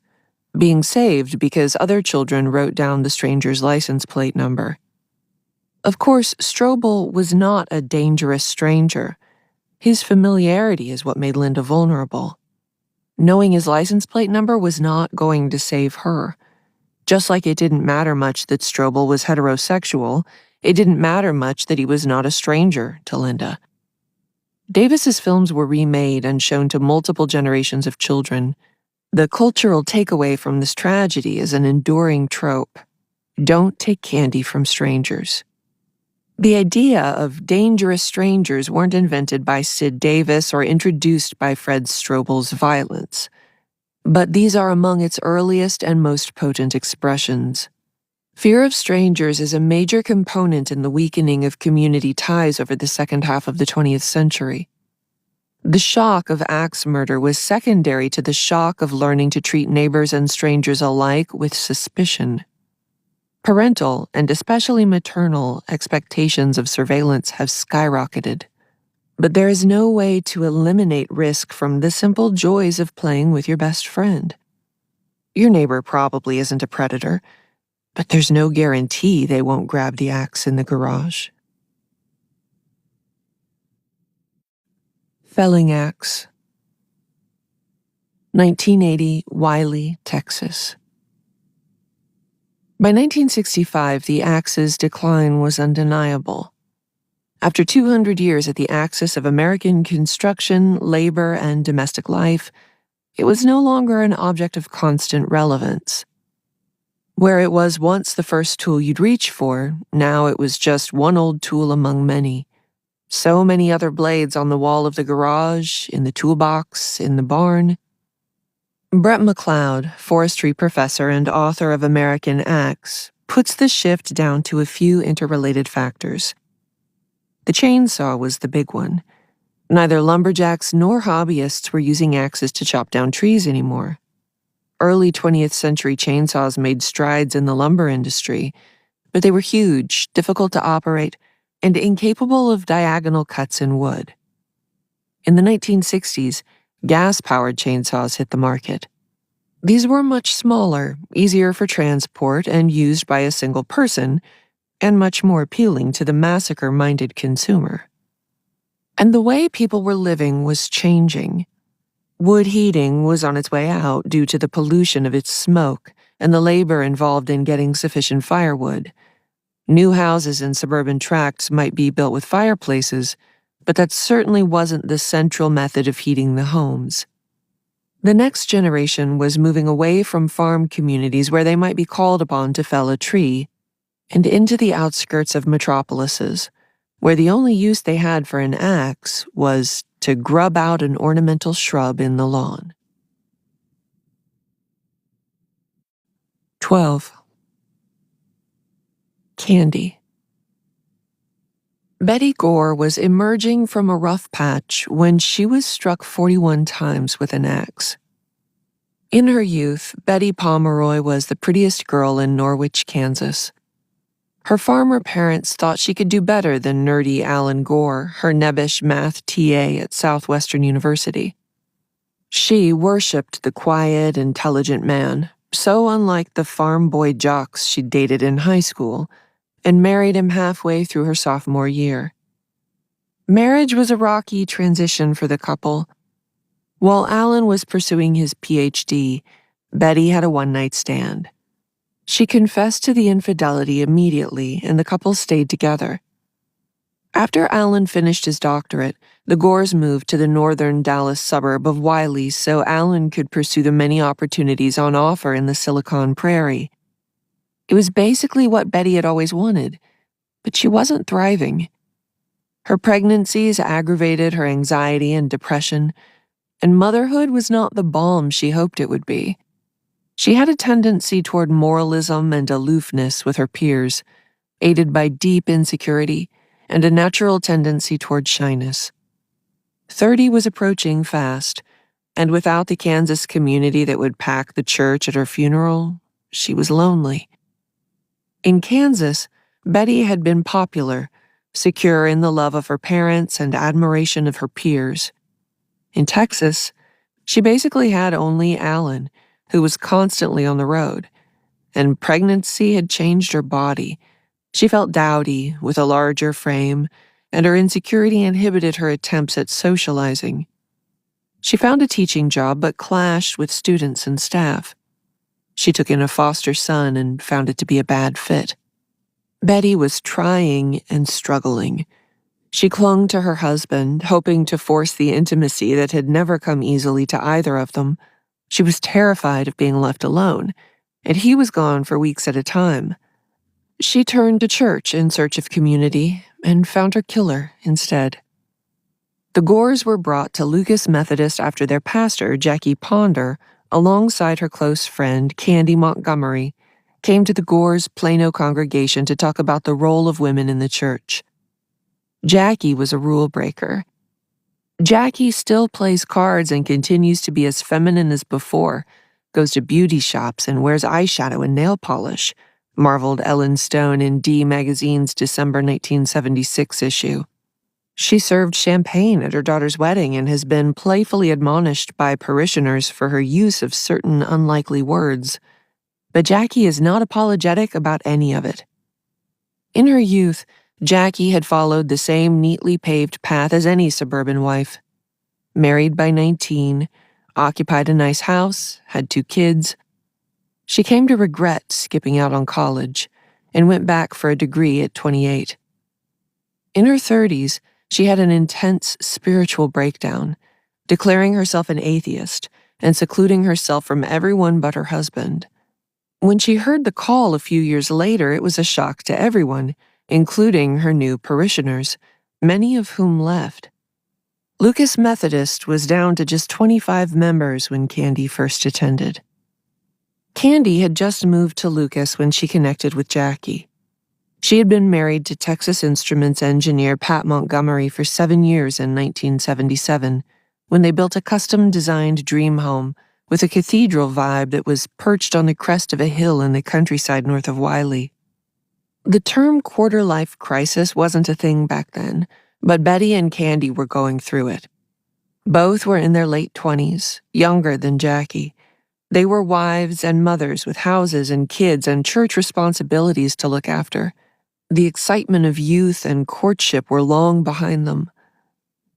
being saved because other children wrote down the stranger's license plate number. Of course, Strobel was not a dangerous stranger. His familiarity is what made Linda vulnerable. Knowing his license plate number was not going to save her. Just like it didn't matter much that Strobel was heterosexual, it didn't matter much that he was not a stranger to Linda. Davis's films were remade and shown to multiple generations of children. The cultural takeaway from this tragedy is an enduring trope. Don't take candy from strangers. The idea of dangerous strangers weren't invented by Sid Davis or introduced by Fred Strobel's violence. But these are among its earliest and most potent expressions. Fear of strangers is a major component in the weakening of community ties over the second half of the 20th century. The shock of axe murder was secondary to the shock of learning to treat neighbors and strangers alike with suspicion. Parental, and especially maternal, expectations of surveillance have skyrocketed. But there is no way to eliminate risk from the simple joys of playing with your best friend. Your neighbor probably isn't a predator, but there's no guarantee they won't grab the axe in the garage. Felling axe. 1980, Wiley, Texas. By 1965, the axe's decline was undeniable. After 200 years at the axis of American construction, labor, and domestic life, it was no longer an object of constant relevance. Where it was once the first tool you'd reach for, now it was just one old tool among many. So many other blades on the wall of the garage, in the toolbox, in the barn. Brett McLeod, forestry professor and author of American Axe, puts the shift down to a few interrelated factors. The chainsaw was the big one. Neither lumberjacks nor hobbyists were using axes to chop down trees anymore. Early 20th century chainsaws made strides in the lumber industry, but they were huge, difficult to operate, and incapable of diagonal cuts in wood. In the 1960s, gas-powered chainsaws hit the market. These were much smaller, easier for transport, and used by a single person, and much more appealing to the massacre-minded consumer. And the way people were living was changing. Wood heating was on its way out due to the pollution of its smoke and the labor involved in getting sufficient firewood. New houses in suburban tracts might be built with fireplaces, but that certainly wasn't the central method of heating the homes. The next generation was moving away from farm communities where they might be called upon to fell a tree, and into the outskirts of metropolises, where the only use they had for an axe was to grub out an ornamental shrub in the lawn. 12. Candy. Betty Gore was emerging from a rough patch when she was struck 41 times with an axe. In her youth, Betty Pomeroy was the prettiest girl in Norwich, Kansas. Her farmer parents thought she could do better than nerdy Alan Gore, her nebbish math TA at Southwestern University. She worshipped the quiet, intelligent man, so unlike the farm boy jocks she'd dated in high school, and married him halfway through her sophomore year. Marriage was a rocky transition for the couple. While Alan was pursuing his PhD, Betty had a one-night stand. She confessed to the infidelity immediately, and the couple stayed together. After Alan finished his doctorate, the Gores moved to the northern Dallas suburb of Wiley so Alan could pursue the many opportunities on offer in the Silicon Prairie. It was basically what Betty had always wanted, but she wasn't thriving. Her pregnancies aggravated her anxiety and depression, and motherhood was not the balm she hoped it would be. She had a tendency toward moralism and aloofness with her peers, aided by deep insecurity and a natural tendency toward shyness. 30 was approaching fast, and without the Kansas community that would pack the church at her funeral, she was lonely. In Kansas, Betty had been popular, secure in the love of her parents and admiration of her peers. In Texas, she basically had only Alan, who was constantly on the road, and pregnancy had changed her body. She felt dowdy, with a larger frame, and her insecurity inhibited her attempts at socializing. She found a teaching job but clashed with students and staff. She took in a foster son and found it to be a bad fit. Betty was trying and struggling. She clung to her husband, hoping to force the intimacy that had never come easily to either of them. She was terrified of being left alone, and he was gone for weeks at a time. She turned to church in search of community and found her killer instead. The Gores were brought to Lucas Methodist after their pastor, Jackie Ponder, alongside her close friend, Candy Montgomery, came to the Gores' Plano congregation to talk about the role of women in the church. Jackie was a rule breaker. Jackie still plays cards and continues to be as feminine as before, goes to beauty shops and wears eyeshadow and nail polish, marveled Ellen Stone in D Magazine's December 1976 issue. She served champagne at her daughter's wedding and has been playfully admonished by parishioners for her use of certain unlikely words. But Jackie is not apologetic about any of it. In her youth, Jackie had followed the same neatly paved path as any suburban wife. Married by 19, occupied a nice house, had 2 kids. She came to regret skipping out on college and went back for a degree at 28. In her 30s, she had an intense spiritual breakdown, declaring herself an atheist and secluding herself from everyone but her husband. When she heard the call a few years later, it was a shock to everyone, including her new parishioners. many of whom left. Lucas Methodist was down to just 25 members when Candy first attended. Candy had just moved to Lucas when she connected with Jackie. She had been married to Texas Instruments engineer Pat Montgomery for 7 years in 1977, when they built a custom-designed dream home with a cathedral vibe that was perched on the crest of a hill in the countryside north of Wiley. The term quarter-life crisis wasn't a thing back then, but Betty and Candy were going through it. Both were in their late 20s, younger than Jackie. They were wives and mothers with houses and kids and church responsibilities to look after. The excitement of youth and courtship were long behind them.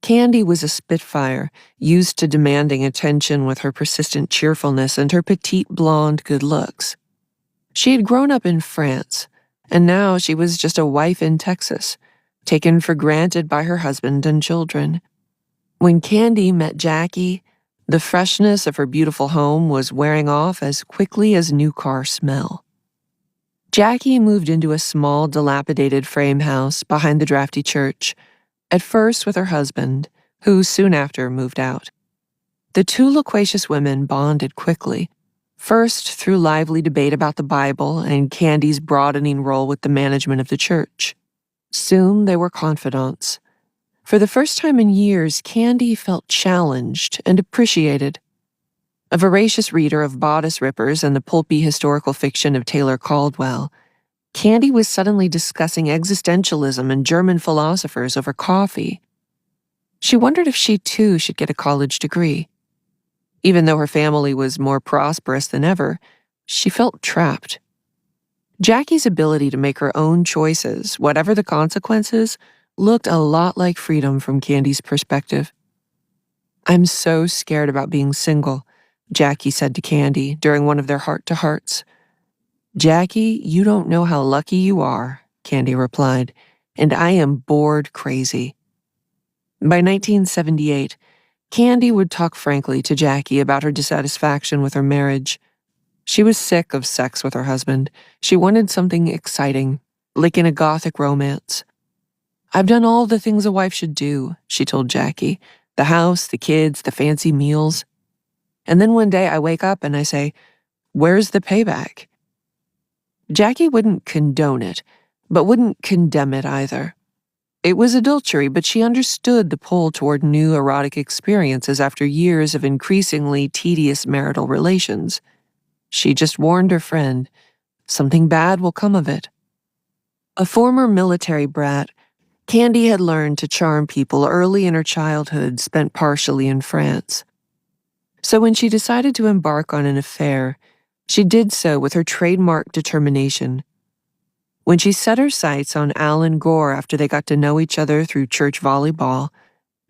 Candy was a spitfire, used to demanding attention with her persistent cheerfulness and her petite blonde good looks. She had grown up in France, and now she was just a wife in Texas, taken for granted by her husband and children. When Candy met Jackie, the freshness of her beautiful home was wearing off as quickly as new car smell. Jackie moved into a small, dilapidated frame house behind the drafty church, at first with her husband, who soon after moved out. The two loquacious women bonded quickly, first through lively debate about the Bible and Candy's broadening role with the management of the church. Soon they were confidants. For the first time in years, Candy felt challenged and appreciated. A voracious reader of bodice rippers and the pulpy historical fiction of Taylor Caldwell, Candy was suddenly discussing existentialism and German philosophers over coffee. She wondered if she too should get a college degree. Even though her family was more prosperous than ever, she felt trapped. Jackie's ability to make her own choices, whatever the consequences, looked a lot like freedom from Candy's perspective. "I'm so scared about being single," Jackie said to Candy during one of their heart-to-hearts. "Jackie, you don't know how lucky you are," Candy replied, "and I am bored crazy." By 1978, Candy would talk frankly to Jackie about her dissatisfaction with her marriage. She was sick of sex with her husband. She wanted something exciting, like in a gothic romance. "I've done all the things a wife should do," she told Jackie. "The house, the kids, the fancy meals. And then one day I wake up and I say, 'Where's the payback?'" Jackie wouldn't condone it, but wouldn't condemn it either. It was adultery, but she understood the pull toward new erotic experiences after years of increasingly tedious marital relations. She just warned her friend, something bad will come of it. A former military brat, Candy had learned to charm people early in her childhood spent partially in France. So when she decided to embark on an affair, she did so with her trademark determination. When she set her sights on Alan Gore after they got to know each other through church volleyball,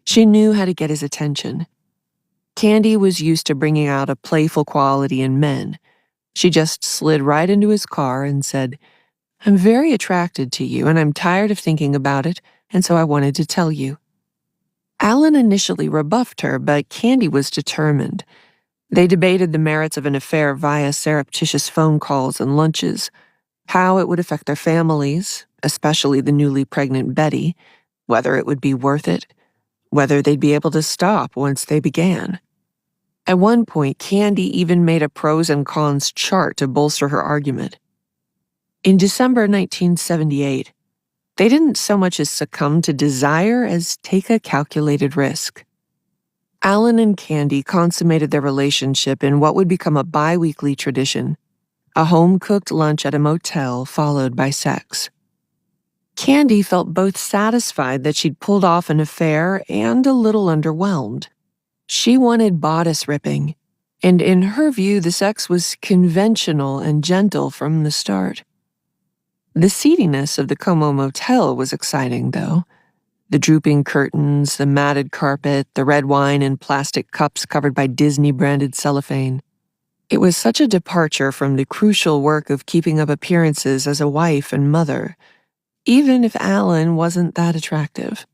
she knew how to get his attention. Candy was used to bringing out a playful quality in men. She just slid right into his car and said, "I'm very attracted to you, and I'm tired of thinking about it, and so I wanted to tell you." Alan initially rebuffed her, but Candy was determined. They debated the merits of an affair via surreptitious phone calls and lunches, how it would affect their families, especially the newly pregnant Betty, whether it would be worth it, whether they'd be able to stop once they began. At one point, Candy even made a pros and cons chart to bolster her argument. In December 1978, they didn't so much as succumb to desire as take a calculated risk. Alan and Candy consummated their relationship in what would become a bi-weekly tradition, a home-cooked lunch at a motel followed by sex. Candy felt both satisfied that she'd pulled off an affair and a little underwhelmed. She wanted bodice ripping, and in her view, the sex was conventional and gentle from the start. The seediness of the Como Motel was exciting, though. The drooping curtains, the matted carpet, the red wine in plastic cups covered by Disney-branded cellophane. It was such a departure from the crucial work of keeping up appearances as a wife and mother, even if Alan wasn't that attractive.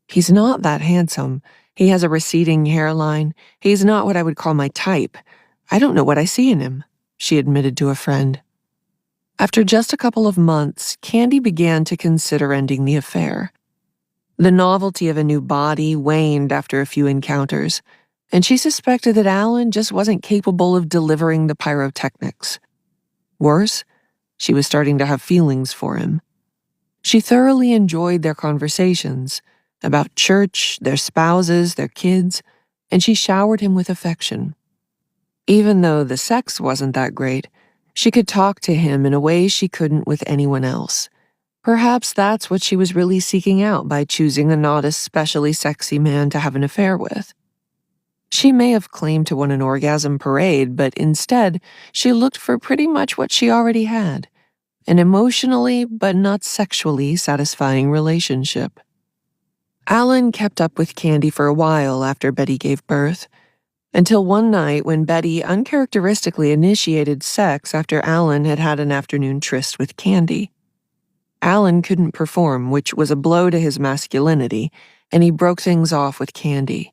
"He's not that handsome. He has a receding hairline. He's not what I would call my type. I don't know what I see in him," she admitted to a friend. After just a couple of months, Candy began to consider ending the affair. The novelty of a new body waned after a few encounters, and she suspected that Alan just wasn't capable of delivering the pyrotechnics. Worse, she was starting to have feelings for him. She thoroughly enjoyed their conversations about church, their spouses, their kids, and she showered him with affection. Even though the sex wasn't that great, she could talk to him in a way she couldn't with anyone else. Perhaps that's what she was really seeking out by choosing a not especially sexy man to have an affair with. She may have claimed to win an orgasm parade, but instead, she looked for pretty much what she already had, an emotionally but not sexually satisfying relationship. Alan kept up with Candy for a while after Betty gave birth, until one night when Betty uncharacteristically initiated sex after Alan had had an afternoon tryst with Candy. Alan couldn't perform, which was a blow to his masculinity, and he broke things off with Candy.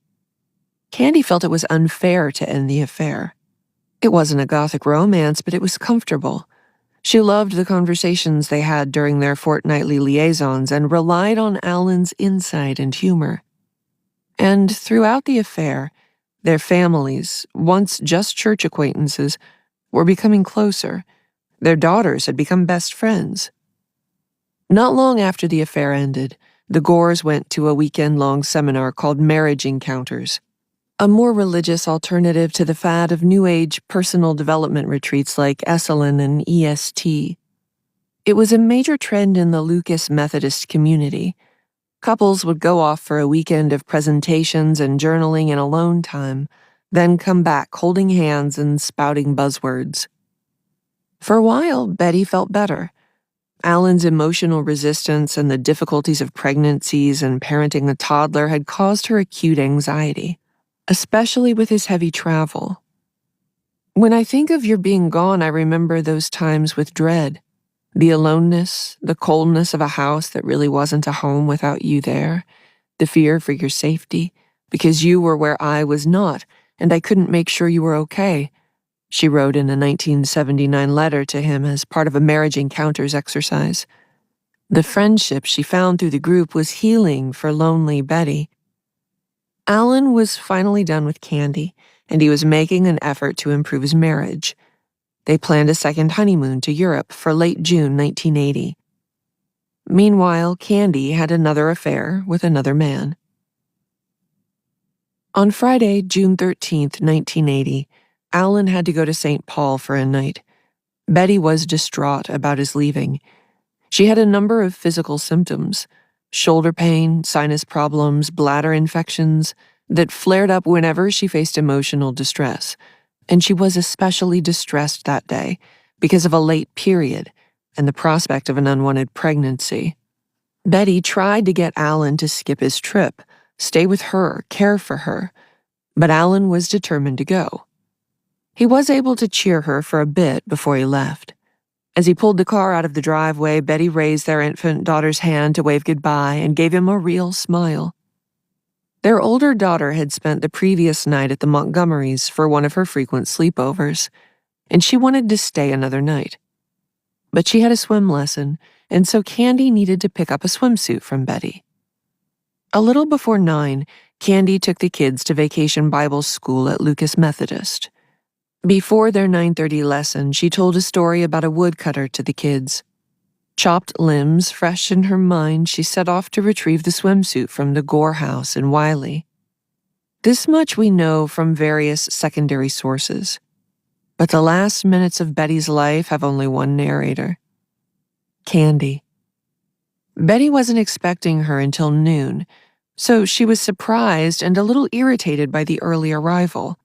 Candy felt it was unfair to end the affair. It wasn't a gothic romance, but it was comfortable. She loved the conversations they had during their fortnightly liaisons and relied on Alan's insight and humor. And throughout the affair, their families, once just church acquaintances, were becoming closer. Their daughters had become best friends. Not long after the affair ended, the Gores went to a weekend-long seminar called Marriage Encounters, a more religious alternative to the fad of New Age personal development retreats like Esalen and EST. It was a major trend in the Lucas Methodist community. Couples would go off for a weekend of presentations and journaling and alone time, then come back holding hands and spouting buzzwords. For a while, Betty felt better. Alan's emotional resistance and the difficulties of pregnancies and parenting a toddler had caused her acute anxiety, especially with his heavy travel. When I think of your being gone, I remember those times with dread. The aloneness, the coldness of a house that really wasn't a home without you there, the fear for your safety, because you were where I was not, and I couldn't make sure you were okay, she wrote in a 1979 letter to him as part of a Marriage Encounters exercise. The friendship she found through the group was healing for lonely Betty. Alan was finally done with Candy, and he was making an effort to improve his marriage. They planned a second honeymoon to Europe for late June 1980. Meanwhile, Candy had another affair with another man. On Friday, June 13, 1980, Alan had to go to St. Paul for a night. Betty was distraught about his leaving. She had a number of physical symptoms: shoulder pain, sinus problems, bladder infections that flared up whenever she faced emotional distress. And she was especially distressed that day because of a late period and the prospect of an unwanted pregnancy. Betty tried to get Alan to skip his trip, stay with her, care for her, but Alan was determined to go. He was able to cheer her for a bit before he left. As he pulled the car out of the driveway, Betty raised their infant daughter's hand to wave goodbye and gave him a real smile. Their older daughter had spent the previous night at the Montgomerys for one of her frequent sleepovers, and she wanted to stay another night. But she had a swim lesson, and so Candy needed to pick up a swimsuit from Betty. A little before 9, Candy took the kids to Vacation Bible School at Lucas Methodist. Before their 9:30 lesson, she told a story about a woodcutter to the kids. Chopped limbs fresh in her mind, she set off to retrieve the swimsuit from the Gore house in Wiley. This much we know from various secondary sources. But the last minutes of Betty's life have only one narrator: Candy. Betty wasn't expecting her until noon, so she was surprised and a little irritated by the early arrival.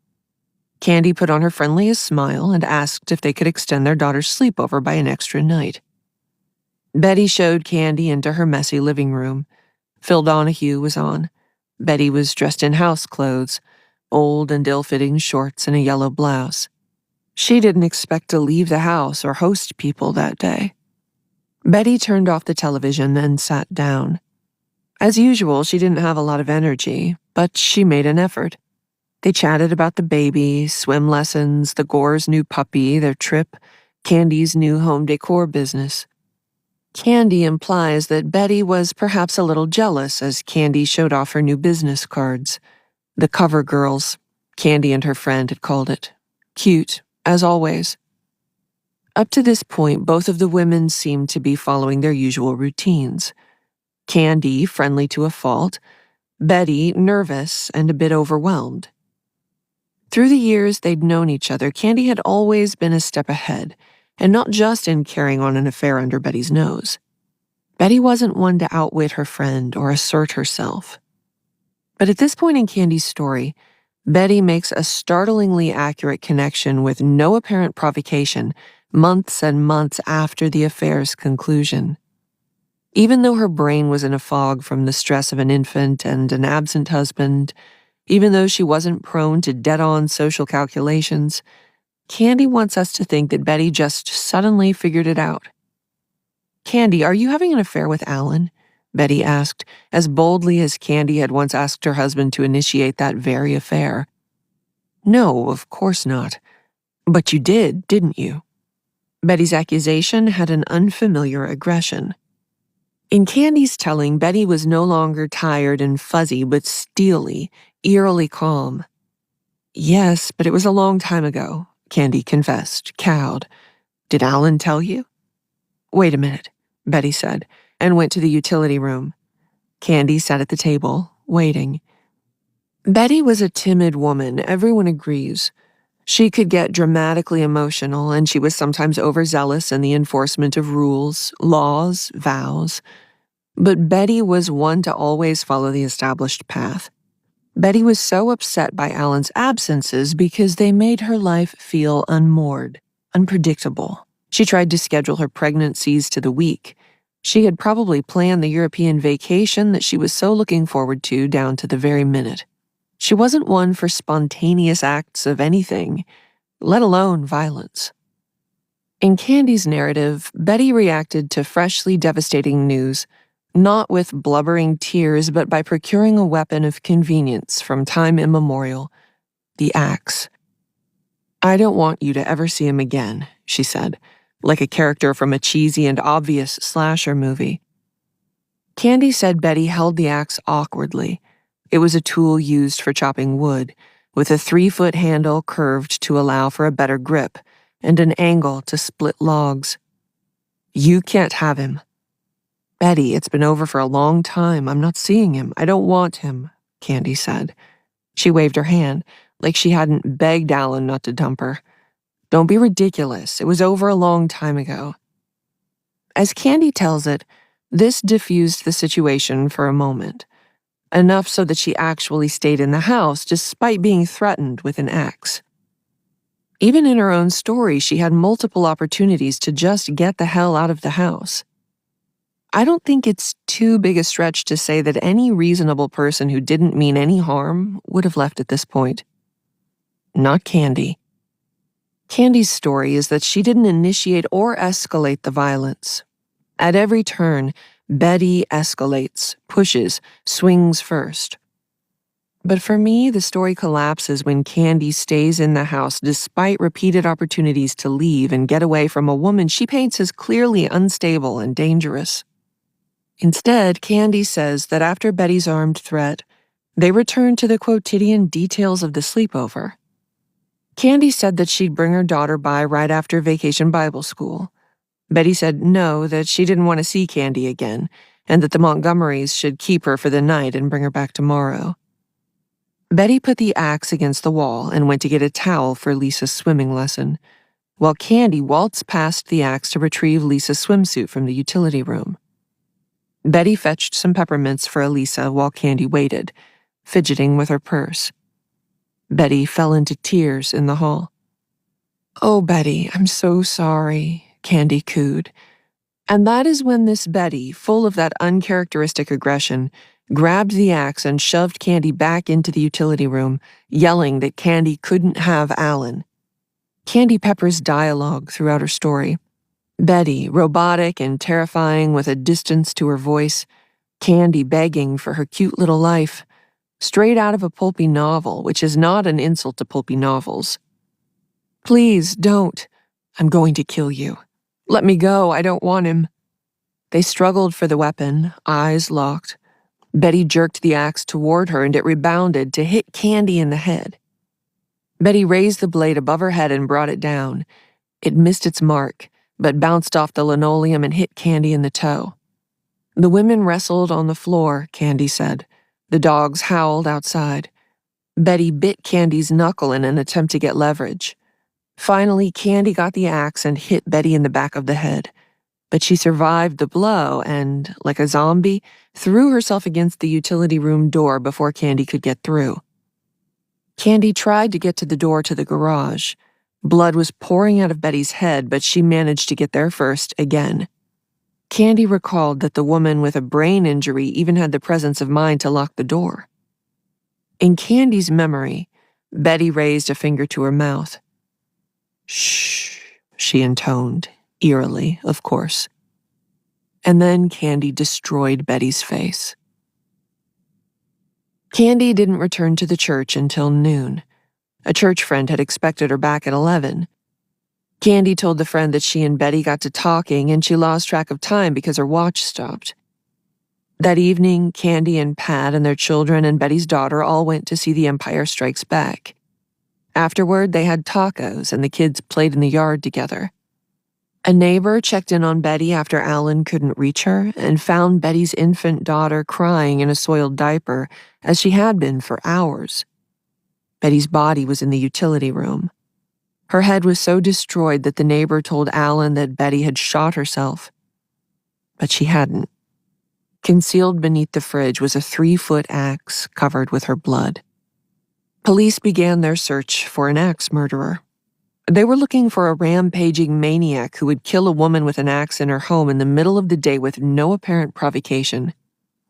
Candy put on her friendliest smile and asked if they could extend their daughter's sleepover by an extra night. Betty showed Candy into her messy living room. Phil Donahue was on. Betty was dressed in house clothes, old and ill-fitting shorts and a yellow blouse. She didn't expect to leave the house or host people that day. Betty turned off the television and sat down. As usual, she didn't have a lot of energy, but she made an effort. They chatted about the baby, swim lessons, the Gore's new puppy, their trip, Candy's new home decor business. Candy implies that Betty was perhaps a little jealous as Candy showed off her new business cards. The cover girls, Candy and her friend had called it. Cute, as always. Up to this point, both of the women seemed to be following their usual routines. Candy, friendly to a fault. Betty, nervous and a bit overwhelmed. Through the years they'd known each other, Candy had always been a step ahead, and not just in carrying on an affair under Betty's nose. Betty wasn't one to outwit her friend or assert herself. But at this point in Candy's story, Betty makes a startlingly accurate connection with no apparent provocation months and months after the affair's conclusion. Even though her brain was in a fog from the stress of an infant and an absent husband, even though she wasn't prone to dead-on social calculations, Candy wants us to think that Betty just suddenly figured it out. "Candy, are you having an affair with Alan?" Betty asked, as boldly as Candy had once asked her husband to initiate that very affair. "No, of course not. But you did, didn't you?" Betty's accusation had an unfamiliar aggression. In Candy's telling, Betty was no longer tired and fuzzy, but steely, eerily calm. "Yes, but it was a long time ago," Candy confessed, cowed. "Did Alan tell you?" "Wait a minute," Betty said, and went to the utility room. Candy sat at the table, waiting. Betty was a timid woman, everyone agrees. She could get dramatically emotional, and she was sometimes overzealous in the enforcement of rules, laws, vows. But Betty was one to always follow the established path. Betty was so upset by Alan's absences because they made her life feel unmoored, unpredictable. She tried to schedule her pregnancies to the week. She had probably planned the European vacation that she was so looking forward to down to the very minute. She wasn't one for spontaneous acts of anything, let alone violence. In Candy's narrative, Betty reacted to freshly devastating news, not with blubbering tears, but by procuring a weapon of convenience from time immemorial, the axe. "I don't want you to ever see him again," she said, like a character from a cheesy and obvious slasher movie. Candy said Betty held the axe awkwardly. It was a tool used for chopping wood, with a 3-foot handle curved to allow for a better grip, and an angle to split logs. "You can't have him." "Betty, it's been over for a long time. I'm not seeing him. I don't want him," Candy said. She waved her hand, like she hadn't begged Alan not to dump her. "Don't be ridiculous. It was over a long time ago." As Candy tells it, this diffused the situation for a moment. Enough so that she actually stayed in the house despite being threatened with an axe. Even in her own story, she had multiple opportunities to just get the hell out of the house. I don't think it's too big a stretch to say that any reasonable person who didn't mean any harm would have left at this point. Not Candy. Candy's story is that she didn't initiate or escalate the violence. At every turn, Betty escalates, pushes, swings first. But for me, the story collapses when Candy stays in the house despite repeated opportunities to leave and get away from a woman she paints as clearly unstable and dangerous. Instead, Candy says that after Betty's armed threat, they returned to the quotidian details of the sleepover. Candy said that she'd bring her daughter by right after vacation Bible school. Betty said no, that she didn't want to see Candy again, and that the Montgomerys should keep her for the night and bring her back tomorrow. Betty put the axe against the wall and went to get a towel for Lisa's swimming lesson, while Candy waltzed past the axe to retrieve Lisa's swimsuit from the utility room. Betty fetched some peppermints for Elisa while Candy waited, fidgeting with her purse. Betty fell into tears in the hall. "Oh, Betty, I'm so sorry," Candy cooed. And that is when this Betty, full of that uncharacteristic aggression, grabbed the axe and shoved Candy back into the utility room, yelling that Candy couldn't have Alan. Candy peppers dialogue throughout her story. Betty, robotic and terrifying with a distance to her voice. Candy begging for her cute little life. Straight out of a pulpy novel, which is not an insult to pulpy novels. "Please, don't. I'm going to kill you. Let me go. I don't want him." They struggled for the weapon, eyes locked. Betty jerked the axe toward her and it rebounded to hit Candy in the head. Betty raised the blade above her head and brought it down. It missed its mark, but bounced off the linoleum and hit Candy in the toe. The women wrestled on the floor, Candy said. The dogs howled outside. Betty bit Candy's knuckle in an attempt to get leverage. Finally, Candy got the axe and hit Betty in the back of the head. But she survived the blow and, like a zombie, threw herself against the utility room door before Candy could get through. Candy tried to get to the door to the garage. Blood was pouring out of Betty's head, but she managed to get there first again. Candy recalled that the woman with a brain injury even had the presence of mind to lock the door. In Candy's memory, Betty raised a finger to her mouth. "Shh," she intoned, eerily, of course. And then Candy destroyed Betty's face. Candy didn't return to the church until noon. A church friend had expected her back at 11. Candy told the friend that she and Betty got to talking and she lost track of time because her watch stopped. That evening, Candy and Pat and their children and Betty's daughter all went to see The Empire Strikes Back. Afterward, they had tacos and the kids played in the yard together. A neighbor checked in on Betty after Alan couldn't reach her and found Betty's infant daughter crying in a soiled diaper, as she had been for hours. Betty's body was in the utility room. Her head was so destroyed that the neighbor told Alan that Betty had shot herself. But she hadn't. Concealed beneath the fridge was a 3-foot axe covered with her blood. Police began their search for an axe murderer. They were looking for a rampaging maniac who would kill a woman with an axe in her home in the middle of the day with no apparent provocation.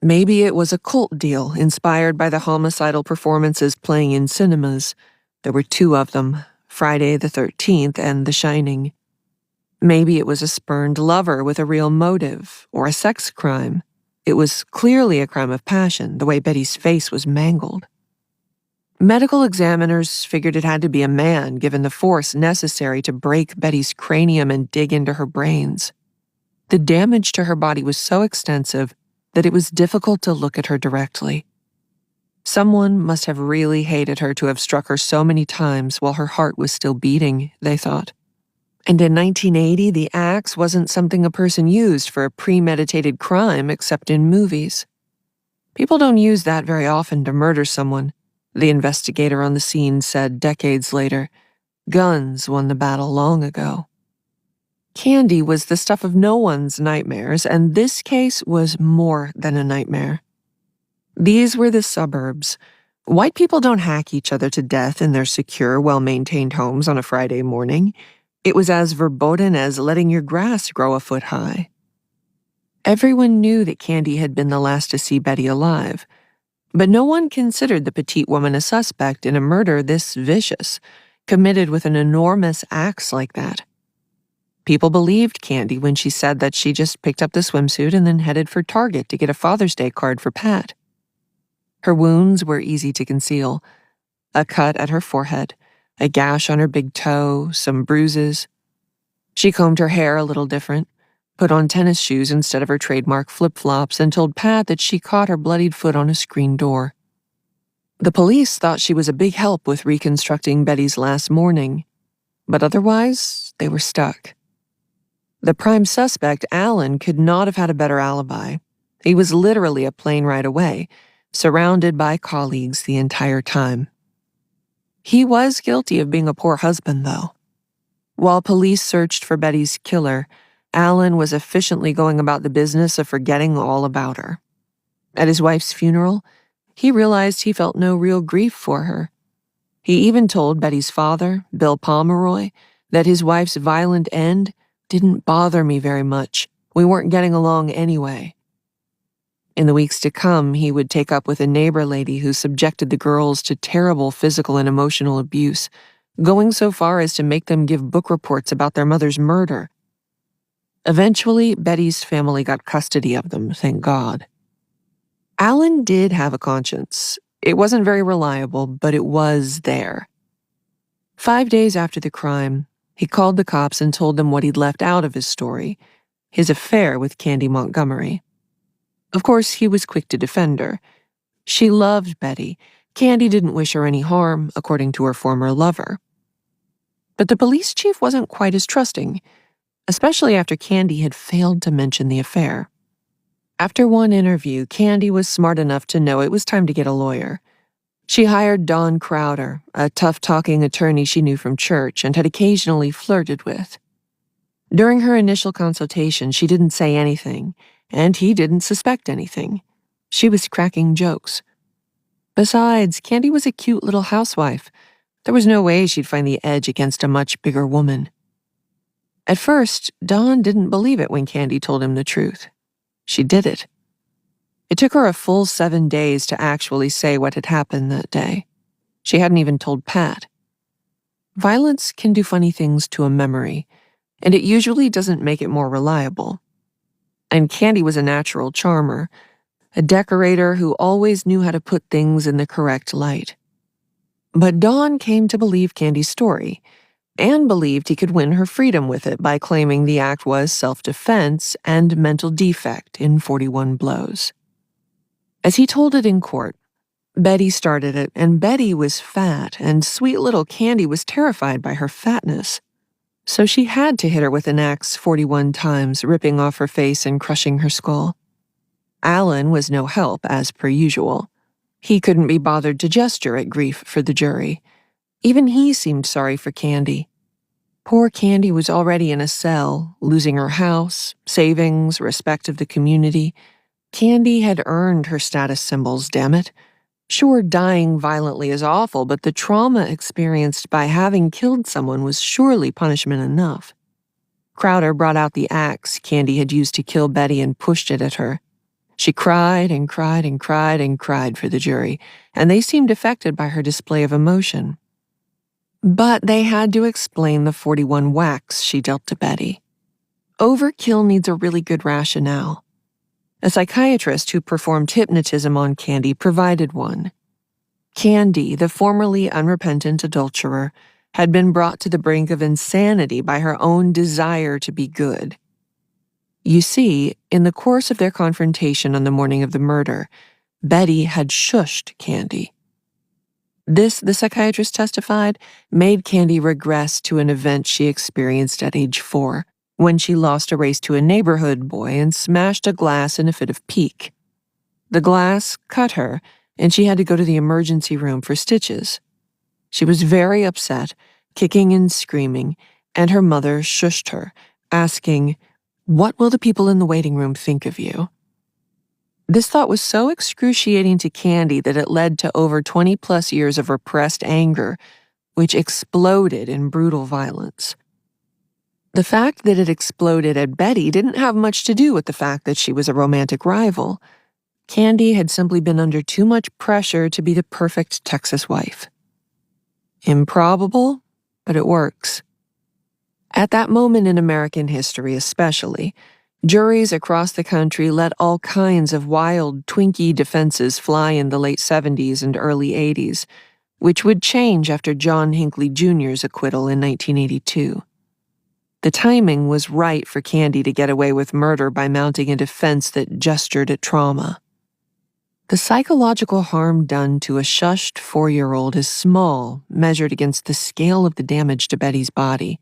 Maybe it was a cult deal inspired by the homicidal performances playing in cinemas. There were 2 of them, Friday the 13th and The Shining. Maybe it was a spurned lover with a real motive, or a sex crime. It was clearly a crime of passion, the way Betty's face was mangled. Medical examiners figured it had to be a man, given the force necessary to break Betty's cranium and dig into her brains. The damage to her body was so extensive that it was difficult to look at her directly. Someone must have really hated her to have struck her so many times while her heart was still beating, they thought. And in 1980, the axe wasn't something a person used for a premeditated crime except in movies. People don't use that very often to murder someone, the investigator on the scene said decades later. Guns won the battle long ago. Candy was the stuff of no one's nightmares, and this case was more than a nightmare. These were the suburbs. White people don't hack each other to death in their secure, well-maintained homes on a Friday morning. It was as verboten as letting your grass grow a foot high. Everyone knew that Candy had been the last to see Betty alive, but no one considered the petite woman a suspect in a murder this vicious, committed with an enormous axe like that. People believed Candy when she said that she just picked up the swimsuit and then headed for Target to get a Father's Day card for Pat. Her wounds were easy to conceal. A cut at her forehead, a gash on her big toe, some bruises. She combed her hair a little different, put on tennis shoes instead of her trademark flip-flops, and told Pat that she caught her bloodied foot on a screen door. The police thought she was a big help with reconstructing Betty's last morning, but otherwise, they were stuck. The prime suspect, Alan, could not have had a better alibi. He was literally a plane ride away, surrounded by colleagues the entire time. He was guilty of being a poor husband, though. While police searched for Betty's killer, Alan was efficiently going about the business of forgetting all about her. At his wife's funeral, he realized he felt no real grief for her. He even told Betty's father, Bill Pomeroy, that his wife's violent end didn't bother me very much. We weren't getting along anyway. In the weeks to come, he would take up with a neighbor lady who subjected the girls to terrible physical and emotional abuse, going so far as to make them give book reports about their mother's murder. Eventually, Betty's family got custody of them, thank God. Alan did have a conscience. It wasn't very reliable, but it was there. 5 days after the crime, he called the cops and told them what he'd left out of his story. his affair with Candy Montgomery. Of course, he was quick to defend her. She loved Betty. Candy didn't wish her any harm, according to her former lover. But the police chief wasn't quite as trusting, especially after Candy had failed to mention the affair. After one interview, Candy was smart enough to know it was time to get a lawyer. She hired Don Crowder, a tough-talking attorney she knew from church and had occasionally flirted with. During her initial consultation, she didn't say anything, and he didn't suspect anything. She was cracking jokes. Besides, Candy was a cute little housewife. There was no way she'd find the edge against a much bigger woman. At first, Don didn't believe it when Candy told him the truth. She did it. It took her a full 7 days to actually say what had happened that day. She hadn't even told Pat. Violence can do funny things to a memory, and it usually doesn't make it more reliable. And Candy was a natural charmer, a decorator who always knew how to put things in the correct light. But Don came to believe Candy's story, and believed he could win her freedom with it by claiming the act was self-defense and mental defect in 41 blows. As he told it in court, Betty started it, and Betty was fat, and sweet little Candy was terrified by her fatness. So she had to hit her with an axe 41 times, ripping off her face and crushing her skull. Alan was no help, as per usual. He couldn't be bothered to gesture at grief for the jury. Even he seemed sorry for Candy. Poor Candy was already in a cell, losing her house, savings, respect of the community. Candy had earned her status symbols, damn it. Sure, dying violently is awful, but the trauma experienced by having killed someone was surely punishment enough. Crowder brought out the axe Candy had used to kill Betty and pushed it at her. She cried and cried and cried and cried for the jury, and they seemed affected by her display of emotion. But they had to explain the 41 whacks she dealt to Betty. Overkill needs a really good rationale. A psychiatrist who performed hypnotism on Candy provided one. Candy, the formerly unrepentant adulterer, had been brought to the brink of insanity by her own desire to be good. You see, in the course of their confrontation on the morning of the murder, Betty had shushed Candy. This, the psychiatrist testified, made Candy regress to an event she experienced at age 4, when she lost a race to a neighborhood boy and smashed a glass in a fit of pique. The glass cut her, and she had to go to the emergency room for stitches. She was very upset, kicking and screaming, and her mother shushed her, asking, "What will the people in the waiting room think of you?" This thought was so excruciating to Candy that it led to over 20-plus years of repressed anger, which exploded in brutal violence. The fact that it exploded at Betty didn't have much to do with the fact that she was a romantic rival. Candy had simply been under too much pressure to be the perfect Texas wife. Improbable, but it works. At that moment in American history especially, juries across the country let all kinds of wild Twinkie defenses fly in the late 70s and early 80s, which would change after John Hinckley Jr.'s acquittal in 1982. The timing was right for Candy to get away with murder by mounting a defense that gestured at trauma. The psychological harm done to a shushed 4-year-old is small, measured against the scale of the damage to Betty's body.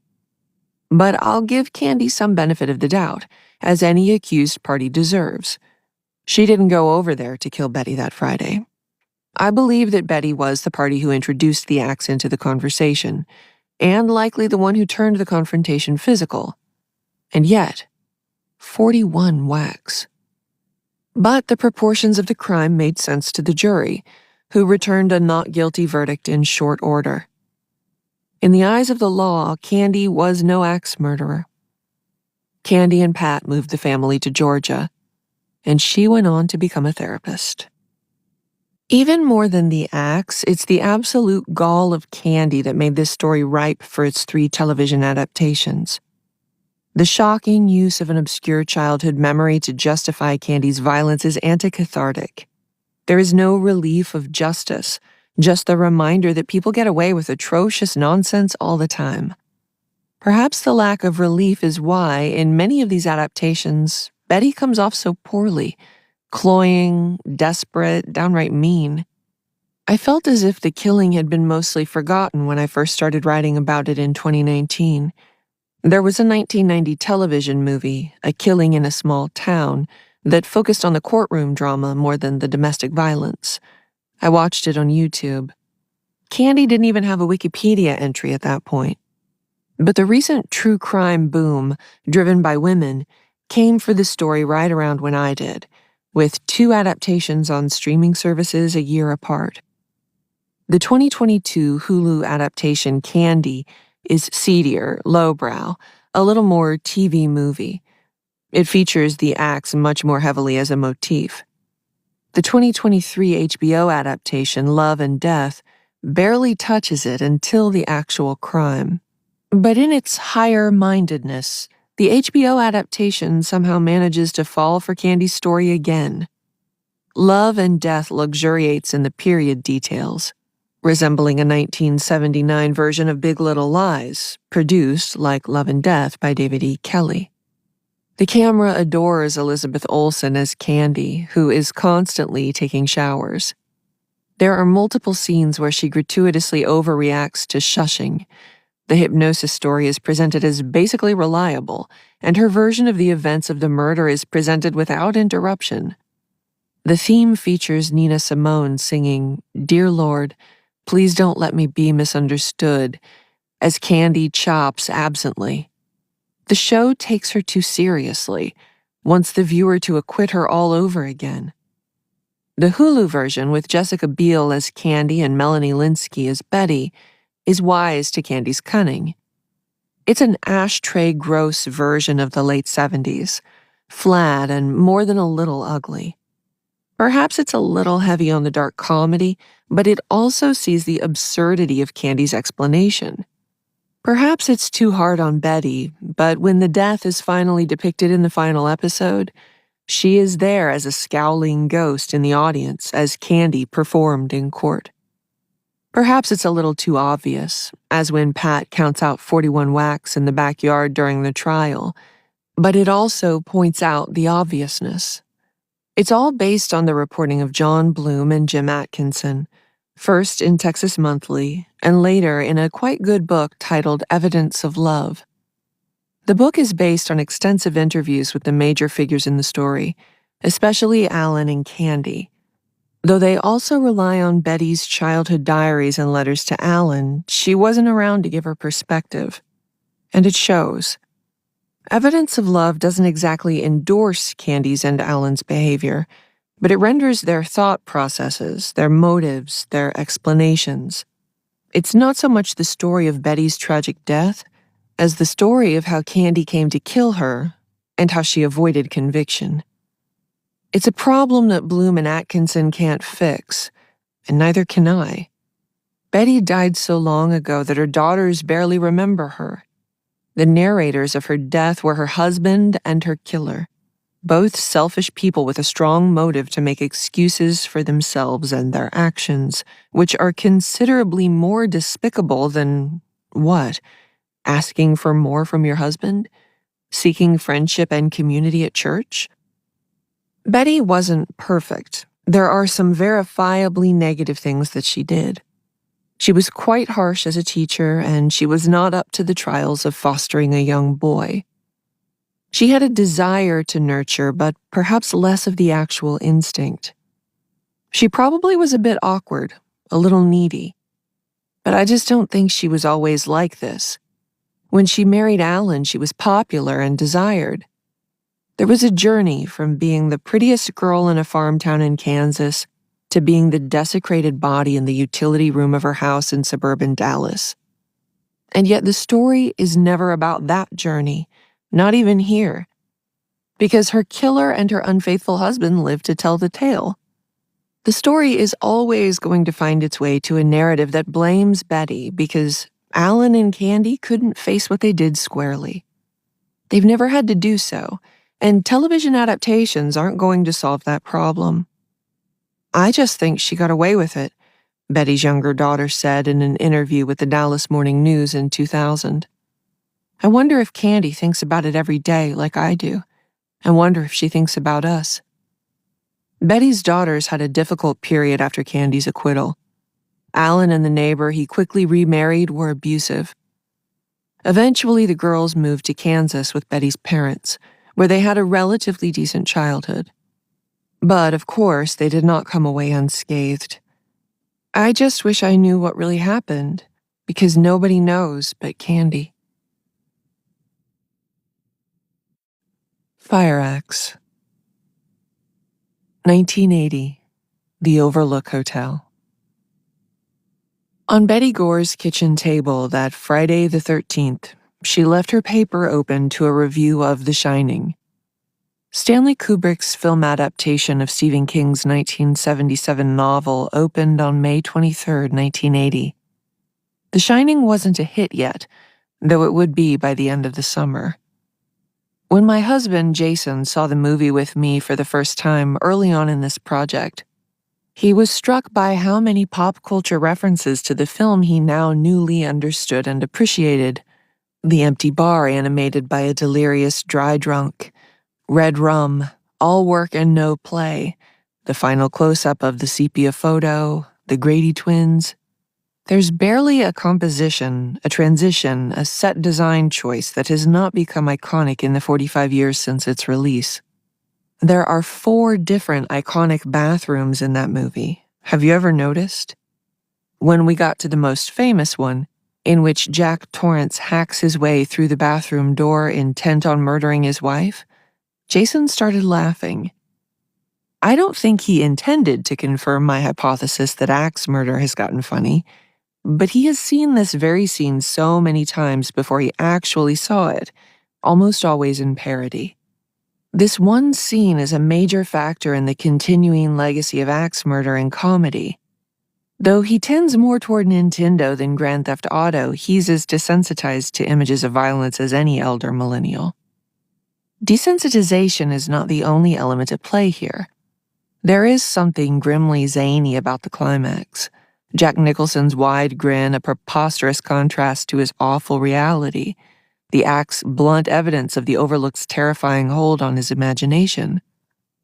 But I'll give Candy some benefit of the doubt, as any accused party deserves. She didn't go over there to kill Betty that Friday. I believe that Betty was the party who introduced the axe into the conversation, and likely the one who turned the confrontation physical. And yet, 41 whacks. But the proportions of the crime made sense to the jury, who returned a not guilty verdict in short order. In the eyes of the law, Candy was no axe murderer. Candy and Pat moved the family to Georgia, and she went on to become a therapist. Even more than the axe, it's the absolute gall of Candy that made this story ripe for its 3 television adaptations. The shocking use of an obscure childhood memory to justify Candy's violence is anti-cathartic. There is no relief of justice, just the reminder that people get away with atrocious nonsense all the time. Perhaps the lack of relief is why, in many of these adaptations, Betty comes off so poorly, cloying, desperate, downright mean. I felt as if the killing had been mostly forgotten when I first started writing about it in 2019. There was a 1990 television movie, A Killing in a Small Town, that focused on the courtroom drama more than the domestic violence. I watched it on YouTube. Candy didn't even have a Wikipedia entry at that point. But the recent true crime boom, driven by women, came for the story right around when I did, with 2 adaptations on streaming services a year apart. The 2022 Hulu adaptation Candy is seedier, lowbrow, a little more TV movie. It features the axe much more heavily as a motif. The 2023 HBO adaptation Love and Death barely touches it until the actual crime. But in its higher-mindedness, the HBO adaptation somehow manages to fall for Candy's story again. Love and Death luxuriates in the period details, resembling a 1979 version of Big Little Lies, produced, like Love and Death, by David E. Kelley. The camera adores Elizabeth Olsen as Candy, who is constantly taking showers. There are multiple scenes where she gratuitously overreacts to shushing. The hypnosis story is presented as basically reliable, and her version of the events of the murder is presented without interruption. The theme features Nina Simone singing, "Dear Lord, please don't let me be misunderstood," as Candy chops absently. The show takes her too seriously, wants the viewer to acquit her all over again. The Hulu version, with Jessica Biel as Candy and Melanie Lynskey as Betty, is wise to Candy's cunning. It's an ashtray gross version of the late 70s, flat and more than a little ugly. Perhaps it's a little heavy on the dark comedy, but it also sees the absurdity of Candy's explanation. Perhaps it's too hard on Betty, but when the death is finally depicted in the final episode, she is there as a scowling ghost in the audience as Candy performed in court. Perhaps it's a little too obvious, as when Pat counts out 41 whacks in the backyard during the trial, but it also points out the obviousness. It's all based on the reporting of John Bloom and Jim Atkinson, first in Texas Monthly, and later in a quite good book titled Evidence of Love. The book is based on extensive interviews with the major figures in the story, especially Alan and Candy. Though they also rely on Betty's childhood diaries and letters to Alan, she wasn't around to give her perspective. And it shows. Evidence of Love doesn't exactly endorse Candy's and Alan's behavior, but it renders their thought processes, their motives, their explanations. It's not so much the story of Betty's tragic death as the story of how Candy came to kill her and how she avoided conviction. It's a problem that Bloom and Atkinson can't fix, and neither can I. Betty died so long ago that her daughters barely remember her. The narrators of her death were her husband and her killer, both selfish people with a strong motive to make excuses for themselves and their actions, which are considerably more despicable than, what? Asking for more from your husband? Seeking friendship and community at church? Betty wasn't perfect. There are some verifiably negative things that she did. She was quite harsh as a teacher, and she was not up to the trials of fostering a young boy. She had a desire to nurture, but perhaps less of the actual instinct. She probably was a bit awkward, a little needy. But I just don't think she was always like this. When she married Alan, she was popular and desired. There was a journey from being the prettiest girl in a farm town in Kansas to being the desecrated body in the utility room of her house in suburban Dallas. And yet the story is never about that journey, not even here, because her killer and her unfaithful husband live to tell the tale. The story is always going to find its way to a narrative that blames Betty because Alan and Candy couldn't face what they did squarely. They've never had to do so, and television adaptations aren't going to solve that problem. I just think she got away with it, Betty's younger daughter said in an interview with the Dallas Morning News in 2000. I wonder if Candy thinks about it every day like I do. I wonder if she thinks about us. Betty's daughters had a difficult period after Candy's acquittal. Alan and the neighbor he quickly remarried were abusive. Eventually, the girls moved to Kansas with Betty's parents, where they had a relatively decent childhood. But, of course, they did not come away unscathed. I just wish I knew what really happened, because nobody knows but Candy. Fire Axe. 1980. The Overlook Hotel. On Betty Gore's kitchen table that Friday the 13th, she left her paper open to a review of The Shining. Stanley Kubrick's film adaptation of Stephen King's 1977 novel opened on May 23, 1980. The Shining wasn't a hit yet, though it would be by the end of the summer. When my husband, Jason, saw the movie with me for the first time early on in this project, he was struck by how many pop culture references to the film he now newly understood and appreciated. The empty bar animated by a delirious dry drunk, red rum, all work and no play, the final close-up of the sepia photo, the Grady twins. There's barely a composition, a transition, a set design choice that has not become iconic in the 45 years since its release. There are 4 different iconic bathrooms in that movie. Have you ever noticed? When we got to the most famous one, in which Jack Torrance hacks his way through the bathroom door intent on murdering his wife, Jason started laughing. I don't think he intended to confirm my hypothesis that axe murder has gotten funny, but he has seen this very scene so many times before he actually saw it, almost always in parody. This one scene is a major factor in the continuing legacy of axe murder in comedy. Though he tends more toward Nintendo than Grand Theft Auto, he's as desensitized to images of violence as any elder millennial. Desensitization is not the only element at play here. There is something grimly zany about the climax. Jack Nicholson's wide grin, a preposterous contrast to his awful reality. The act's blunt evidence of the Overlook's terrifying hold on his imagination.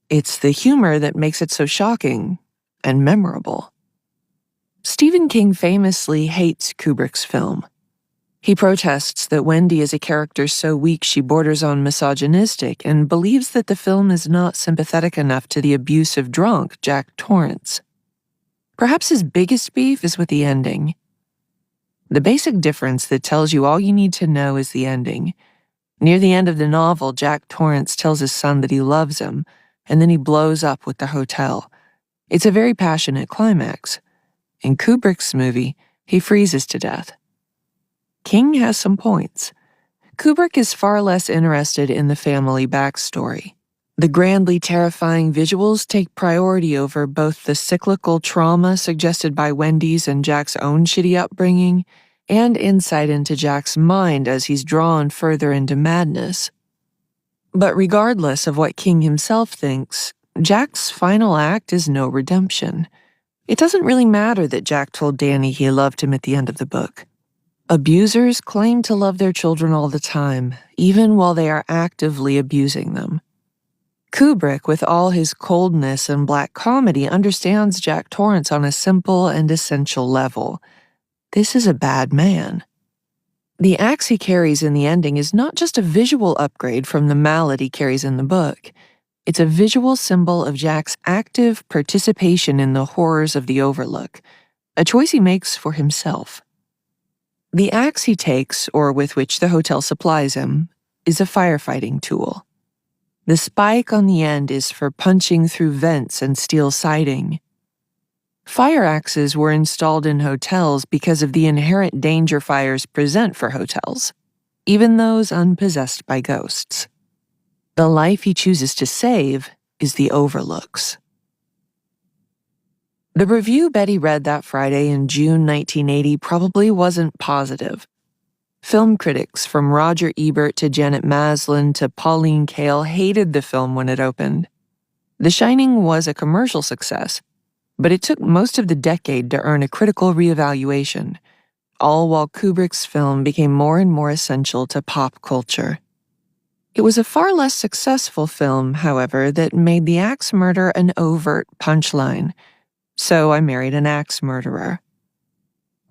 It's the humor that makes it so shocking and memorable. Stephen King famously hates Kubrick's film. He protests that Wendy is a character so weak she borders on misogynistic and believes that the film is not sympathetic enough to the abusive drunk Jack Torrance. Perhaps his biggest beef is with the ending. The basic difference that tells you all you need to know is the ending. Near the end of the novel, Jack Torrance tells his son that he loves him, and then he blows up with the hotel. It's a very passionate climax. In Kubrick's movie, he freezes to death. King has some points. Kubrick is far less interested in the family backstory. The grandly terrifying visuals take priority over both the cyclical trauma suggested by Wendy's and Jack's own shitty upbringing, and insight into Jack's mind as he's drawn further into madness. But regardless of what King himself thinks, Jack's final act is no redemption. It doesn't really matter that Jack told Danny he loved him at the end of the book. Abusers claim to love their children all the time, even while they are actively abusing them. Kubrick, with all his coldness and black comedy, understands Jack Torrance on a simple and essential level. This is a bad man. The axe he carries in the ending is not just a visual upgrade from the mallet he carries in the book. It's a visual symbol of Jack's active participation in the horrors of the Overlook, a choice he makes for himself. The axe he takes, or with which the hotel supplies him, is a firefighting tool. The spike on the end is for punching through vents and steel siding. Fire axes were installed in hotels because of the inherent danger fires present for hotels, even those unpossessed by ghosts. The life he chooses to save is the Overlook's. The review Betty read that Friday in June 1980 probably wasn't positive. Film critics, from Roger Ebert to Janet Maslin to Pauline Kael, hated the film when it opened. The Shining was a commercial success, but it took most of the decade to earn a critical reevaluation. all while Kubrick's film became more and more essential to pop culture. It was a far less successful film, however, that made the axe murder an overt punchline. So I Married an Axe Murderer.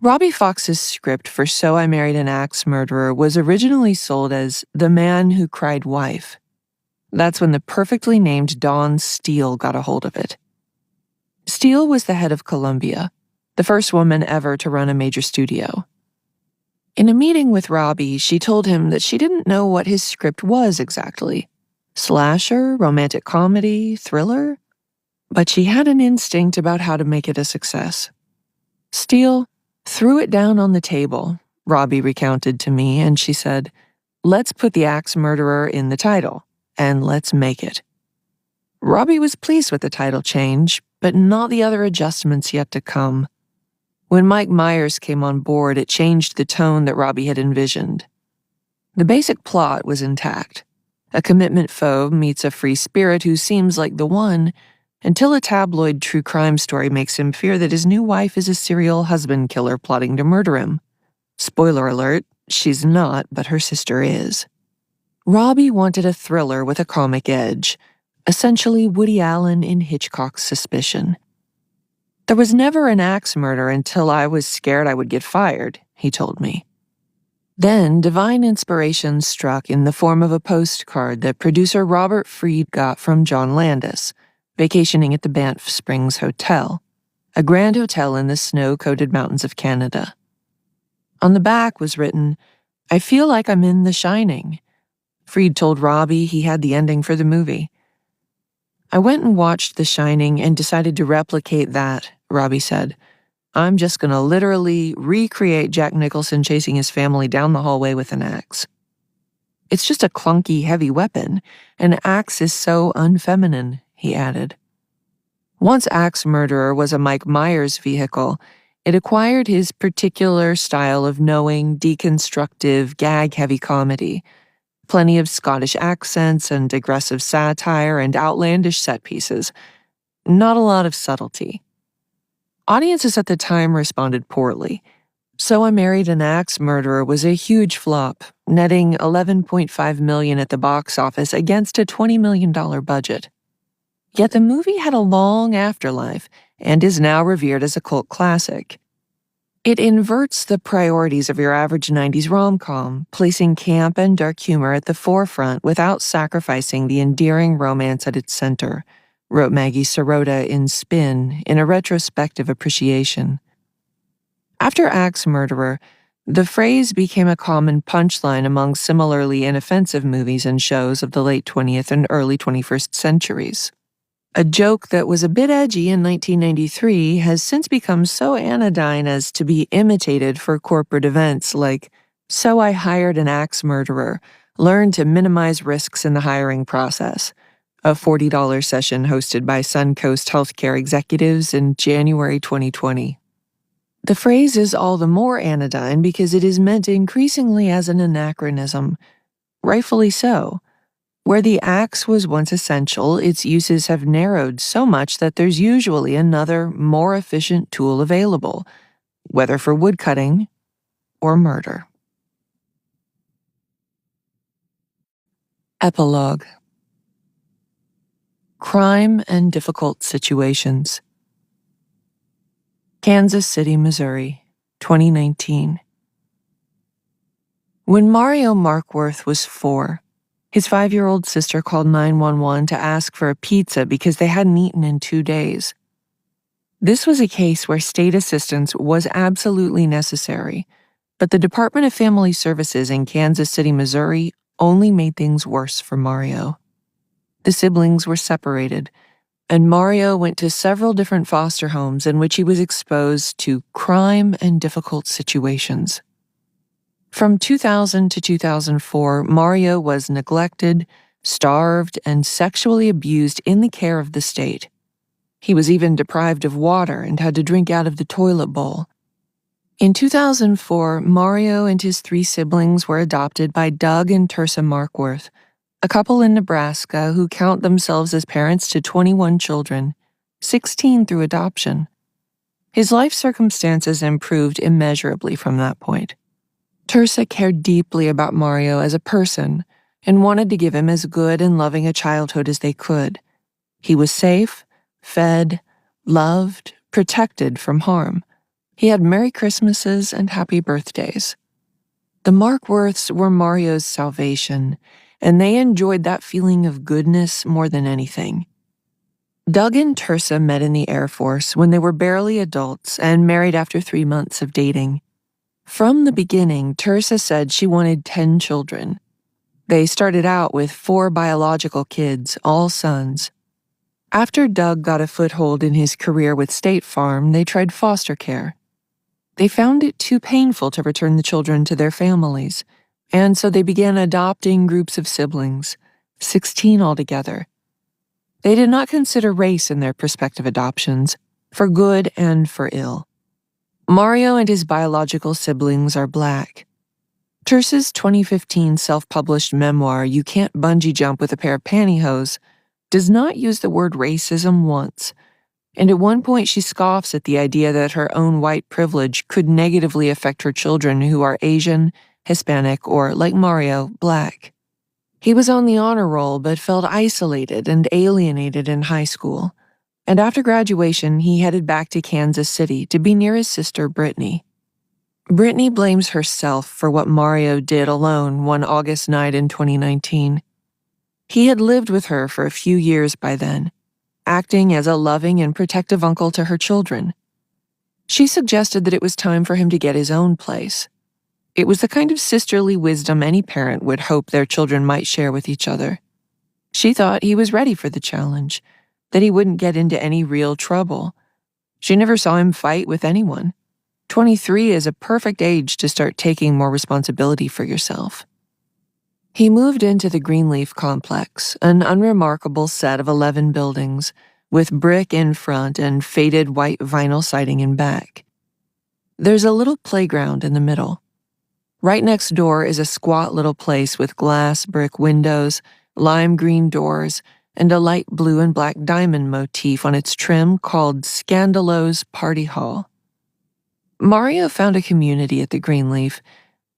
Robbie Fox's script for So I Married an Axe Murderer was originally sold as The Man Who Cried Wife. That's when the perfectly named Dawn Steele got a hold of it. Steele was the head of Columbia, the first woman ever to run a major studio. In a meeting with Robbie, she told him that she didn't know what his script was exactly. Slasher, romantic comedy, thriller? But she had an instinct about how to make it a success. Steele threw it down on the table, Robbie recounted to me, and she said, "Let's put the axe murderer in the title, and let's make it." Robbie was pleased with the title change, but not the other adjustments yet to come. When Mike Myers came on board, it changed the tone that Robbie had envisioned. The basic plot was intact. A commitment phobe meets a free spirit who seems like the one, until a tabloid true crime story makes him fear that his new wife is a serial husband killer plotting to murder him. Spoiler alert, she's not, but her sister is. Robbie wanted a thriller with a comic edge, essentially Woody Allen in Hitchcock's Suspicion. "There was never an axe murder until I was scared I would get fired," he told me. Then divine inspiration struck in the form of a postcard that producer Robert Fried got from John Landis, vacationing at the Banff Springs Hotel, a grand hotel in the snow-coated mountains of Canada. On the back was written, "I feel like I'm in The Shining." Fried told Robbie he had the ending for the movie. "I went and watched The Shining and decided to replicate that," Robbie said. "I'm just going to literally recreate Jack Nicholson chasing his family down the hallway with an axe. It's just a clunky, heavy weapon. An axe is so unfeminine," he added. Once Axe Murderer was a Mike Myers vehicle, it acquired his particular style of knowing, deconstructive, gag-heavy comedy. Plenty of Scottish accents and aggressive satire and outlandish set pieces. Not a lot of subtlety. Audiences at the time responded poorly. So I Married an Axe Murderer was a huge flop, netting $11.5 million at the box office against a $20 million budget. Yet the movie had a long afterlife and is now revered as a cult classic. It inverts the priorities of your average 90s rom-com, placing camp and dark humor at the forefront without sacrificing the endearing romance at its center, wrote Maggie Sirota in Spin in a retrospective appreciation. After Axe Murderer, the phrase became a common punchline among similarly inoffensive movies and shows of the late 20th and early 21st centuries. A joke that was a bit edgy in 1993 has since become so anodyne as to be imitated for corporate events like, "So I hired an axe murderer, learned to minimize risks in the hiring process," a $40 session hosted by Suncoast healthcare executives in January 2020. The phrase is all the more anodyne because it is meant increasingly as an anachronism. Rightfully so. Where the axe was once essential, its uses have narrowed so much that there's usually another, more efficient tool available, whether for woodcutting or murder. Epilogue. Crime and Difficult Situations. Kansas City, Missouri, 2019. When Mario Markworth was 4, his 5-year-old sister called 911 to ask for a pizza because they hadn't eaten in 2 days. This was a case where state assistance was absolutely necessary, but the Department of Family Services in Kansas City, Missouri only made things worse for Mario. The siblings were separated, and Mario went to several different foster homes in which he was exposed to crime and difficult situations. From 2000 to 2004, Mario was neglected, starved, and sexually abused in the care of the state. He was even deprived of water and had to drink out of the toilet bowl. In 2004, Mario and his 3 siblings were adopted by Doug and Tersa Markworth, a couple in Nebraska who count themselves as parents to 21 children, 16 through adoption. His life circumstances improved immeasurably from that point. Tirsa cared deeply about Mario as a person and wanted to give him as good and loving a childhood as they could. He was safe, fed, loved, protected from harm. He had Merry Christmases and Happy Birthdays. The Markworths were Mario's salvation, and they enjoyed that feeling of goodness more than anything. Doug and Tirsa met in the Air Force when they were barely adults and married after 3 months of dating. From the beginning, Tirsa said she wanted 10 children. They started out with 4 biological kids, all sons. After Doug got a foothold in his career with State Farm, they tried foster care. They found it too painful to return the children to their families, and so they began adopting groups of siblings, 16 altogether. They did not consider race in their prospective adoptions, for good and for ill. Mario and his biological siblings are Black. Tirsa's 2015 self-published memoir, You Can't Bungee Jump with a Pair of Pantyhose, does not use the word racism once, and at one point she scoffs at the idea that her own white privilege could negatively affect her children who are Asian, Hispanic, or, like Mario, Black. He was on the honor roll but felt isolated and alienated in high school, and after graduation he headed back to Kansas City to be near his sister Brittany. Brittany blames herself for what Mario did alone one August night in 2019. He had lived with her for a few years by then, acting as a loving and protective uncle to her children. She suggested that it was time for him to get his own place. It was the kind of sisterly wisdom any parent would hope their children might share with each other. She thought he was ready for the challenge, that he wouldn't get into any real trouble. She never saw him fight with anyone. 23 is a perfect age to start taking more responsibility for yourself. He moved into the Greenleaf complex, an unremarkable set of 11 buildings, with brick in front and faded white vinyl siding in back. There's a little playground in the middle. Right next door is a squat little place with glass brick windows, lime green doors, and a light blue and black diamond motif on its trim called Scandalo's Party Hall. Mario found a community at the Greenleaf,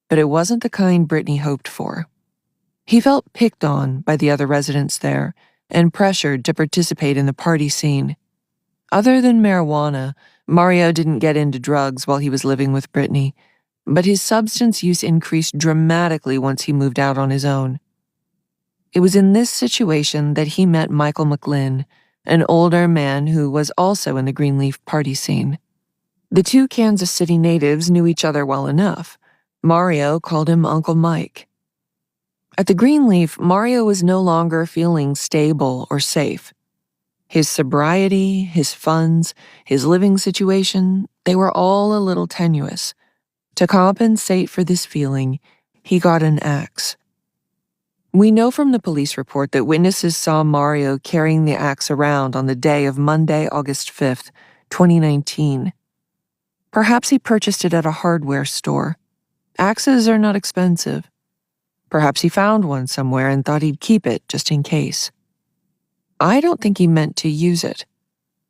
but it wasn't the kind Brittany hoped for. He felt picked on by the other residents there and pressured to participate in the party scene. Other than marijuana, Mario didn't get into drugs while he was living with Brittany, but his substance use increased dramatically once he moved out on his own. It was in this situation that he met Michael McLynn, an older man who was also in the Greenleaf party scene. The 2 Kansas City natives knew each other well enough. Mario called him Uncle Mike. At the Greenleaf, Mario was no longer feeling stable or safe. His sobriety, his funds, his living situation, they were all a little tenuous. To compensate for this feeling, he got an axe. We know from the police report that witnesses saw Mario carrying the axe around on the day of Monday, August 5th, 2019. Perhaps he purchased it at a hardware store. Axes are not expensive. Perhaps he found one somewhere and thought he'd keep it just in case. I don't think he meant to use it.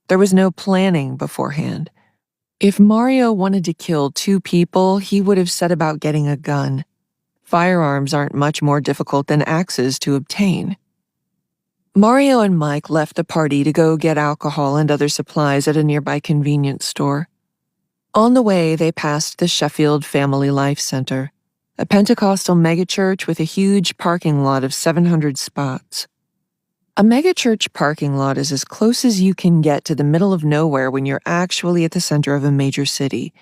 There was no planning beforehand. If Mario wanted to kill 2 people, he would have set about getting a gun. Firearms aren't much more difficult than axes to obtain. Mario and Mike left the party to go get alcohol and other supplies at a nearby convenience store. On the way, they passed the Sheffield Family Life Center, a Pentecostal megachurch with a huge parking lot of 700 spots. A megachurch parking lot is as close as you can get to the middle of nowhere when you're actually at the center of a major city,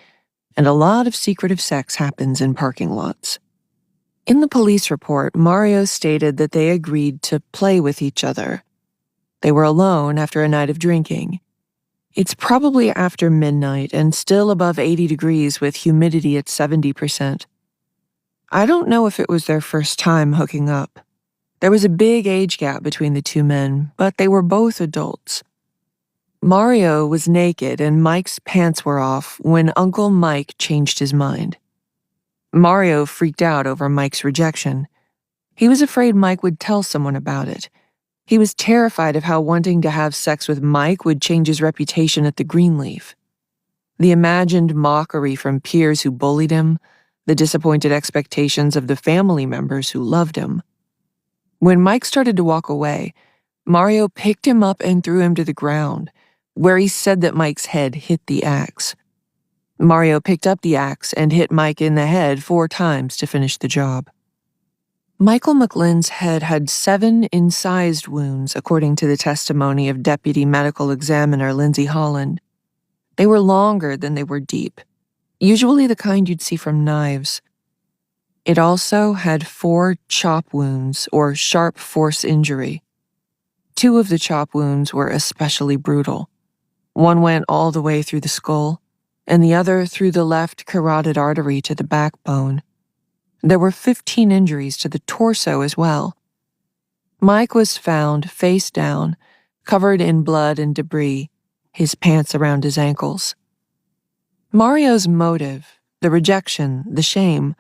and a lot of secretive sex happens in parking lots. In the police report, Mario stated that they agreed to play with each other. They were alone after a night of drinking. It's probably after midnight and still above 80 degrees with humidity at 70%. I don't know if it was their first time hooking up. There was a big age gap between the 2 men, but they were both adults. Mario was naked and Mike's pants were off when Uncle Mike changed his mind. Mario freaked out over Mike's rejection. He was afraid Mike would tell someone about it. He was terrified of how wanting to have sex with Mike would change his reputation at the Greenleaf. The imagined mockery from peers who bullied him, the disappointed expectations of the family members who loved him. When Mike started to walk away, Mario picked him up and threw him to the ground, where he said that Mike's head hit the axe. Mario picked up the axe and hit Mike in the head 4 times to finish the job. Michael McLean's head had 7 incised wounds, according to the testimony of Deputy Medical Examiner Lindsay Holland. They were longer than they were deep, usually the kind you'd see from knives. It also had 4 chop wounds, or sharp force injury. 2 of the chop wounds were especially brutal. One went all the way through the skull, and the other through the left carotid artery to the backbone. There were 15 injuries to the torso as well. Mike was found face down, covered in blood and debris, his pants around his ankles. Mario's motive, the rejection, the shame,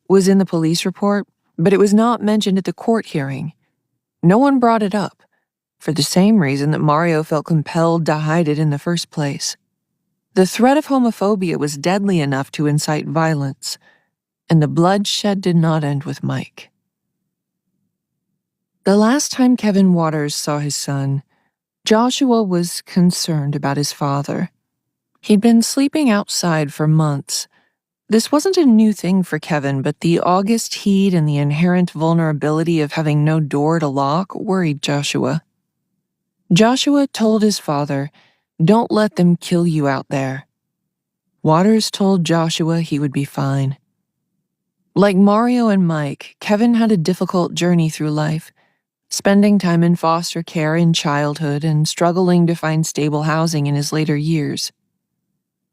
was in the police report, but it was not mentioned at the court hearing. No one brought it up, for the same reason that Mario felt compelled to hide it in the first place. The threat of homophobia was deadly enough to incite violence, and the bloodshed did not end with Mike. The last time Kevin Waters saw his son, Joshua was concerned about his father. He'd been sleeping outside for months. This wasn't a new thing for Kevin, but the August heat and the inherent vulnerability of having no door to lock worried Joshua. Joshua told his father, "Don't let them kill you out there." Waters told Joshua he would be fine. Like Mario and Mike, Kevin had a difficult journey through life, spending time in foster care in childhood and struggling to find stable housing in his later years.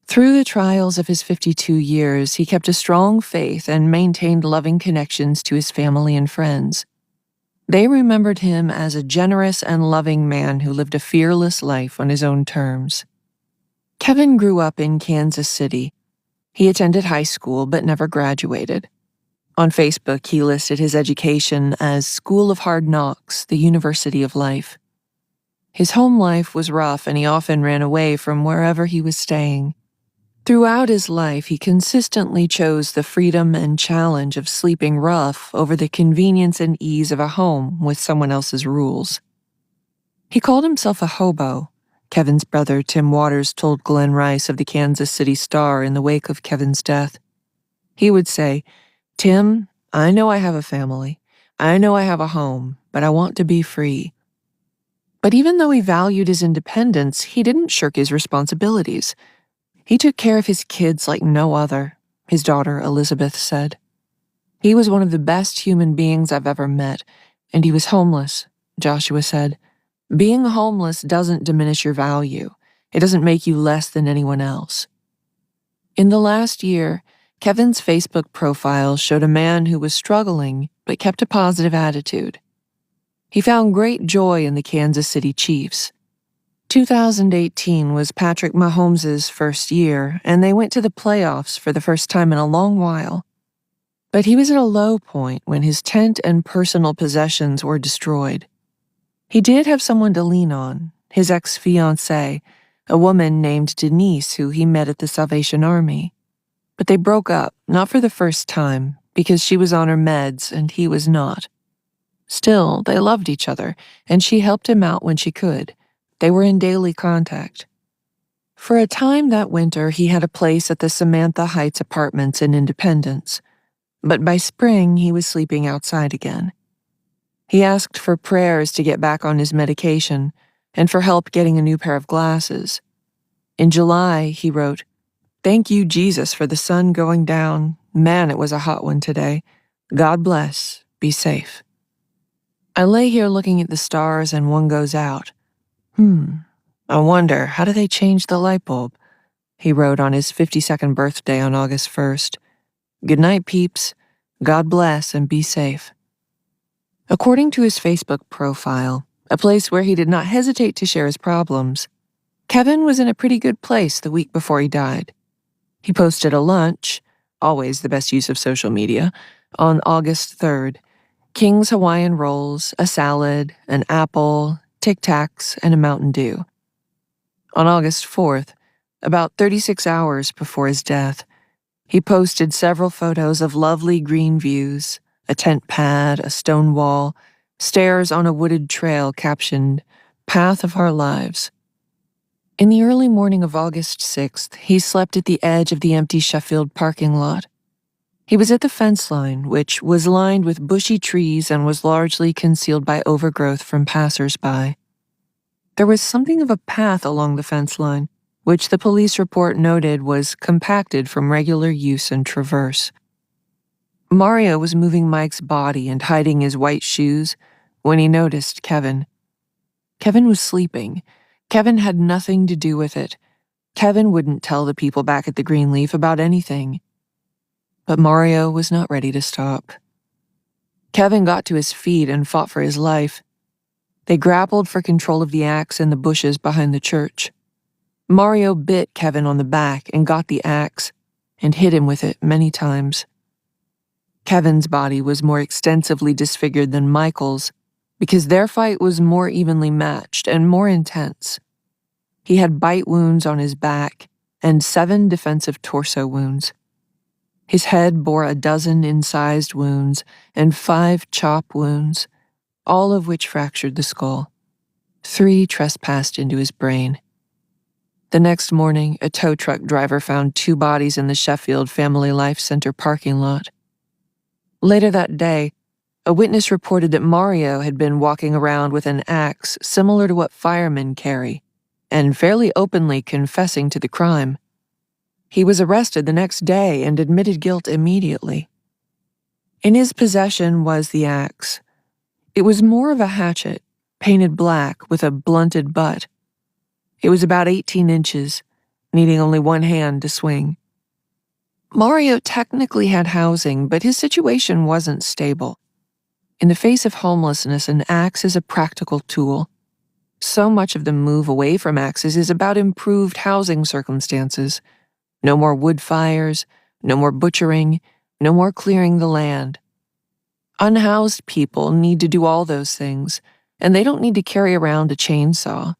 Through the trials of his 52 years, he kept a strong faith and maintained loving connections to his family and friends. They remembered him as a generous and loving man who lived a fearless life on his own terms. Kevin grew up in Kansas City. He attended high school but never graduated. On Facebook, he listed his education as School of Hard Knocks, the University of Life. His home life was rough, and he often ran away from wherever he was staying. Throughout his life, he consistently chose the freedom and challenge of sleeping rough over the convenience and ease of a home with someone else's rules. He called himself a hobo. Kevin's brother, Tim Waters, told Glenn Rice of the Kansas City Star in the wake of Kevin's death. He would say, "Tim, I know I have a family. I know I have a home, but I want to be free." But even though he valued his independence, he didn't shirk his responsibilities. He took care of his kids like no other, his daughter Elizabeth said. "He was one of the best human beings I've ever met, and he was homeless," Joshua said. "Being homeless doesn't diminish your value. It doesn't make you less than anyone else." In the last year, Kevin's Facebook profile showed a man who was struggling but kept a positive attitude. He found great joy in the Kansas City Chiefs. 2018 was Patrick Mahomes' first year, and they went to the playoffs for the first time in a long while. But he was at a low point when his tent and personal possessions were destroyed. He did have someone to lean on, his ex-fiancée, a woman named Denise who he met at the Salvation Army. But they broke up, not for the first time, because she was on her meds and he was not. Still, they loved each other, and she helped him out when she could. They were in daily contact. For a time that winter, he had a place at the Samantha Heights Apartments in Independence, but by spring he was sleeping outside again. He asked for prayers to get back on his medication and for help getting a new pair of glasses. In July, he wrote, "Thank you, Jesus, for the sun going down. Man, it was a hot one today. God bless. Be safe. I lay here looking at the stars and one goes out. I wonder, how do they change the light bulb?" He wrote on his 52nd birthday on August 1st. "Good night, peeps. God bless and be safe." According to his Facebook profile, a place where he did not hesitate to share his problems, Kevin was in a pretty good place the week before he died. He posted a lunch, always the best use of social media, on August 3rd. King's Hawaiian rolls, a salad, an apple, Tic Tacs, and a Mountain Dew. On August 4th, about 36 hours before his death. He posted several photos of lovely green views, a tent pad, a stone wall, stairs on a wooded trail captioned, "Path of Our Lives." In the early morning of August 6th, he slept at the edge of the empty Sheffield parking lot. He was at the fence line, which was lined with bushy trees and was largely concealed by overgrowth from passers-by. There was something of a path along the fence line, which the police report noted was compacted from regular use and traverse. Mario was moving Mike's body and hiding his white shoes when he noticed Kevin. Kevin was sleeping. Kevin had nothing to do with it. Kevin wouldn't tell the people back at the Greenleaf about anything. But Mario was not ready to stop. Kevin got to his feet and fought for his life. They grappled for control of the axe in the bushes behind the church. Mario bit Kevin on the back and got the axe and hit him with it many times. Kevin's body was more extensively disfigured than Michael's because their fight was more evenly matched and more intense. He had bite wounds on his back and 7 defensive torso wounds. His head bore a dozen incised wounds and 5 chop wounds, all of which fractured the skull. 3 trespassed into his brain. The next morning, a tow truck driver found 2 bodies in the Sheffield Family Life Center parking lot. Later that day, a witness reported that Mario had been walking around with an axe similar to what firemen carry, and fairly openly confessing to the crime. He was arrested the next day and admitted guilt immediately. In his possession was the axe. It was more of a hatchet, painted black with a blunted butt. It was about 18 inches, needing only one hand to swing. Mario technically had housing, but his situation wasn't stable. In the face of homelessness, an axe is a practical tool. So much of the move away from axes is about improved housing circumstances. No more wood fires, no more butchering, no more clearing the land. Unhoused people need to do all those things, and they don't need to carry around a chainsaw.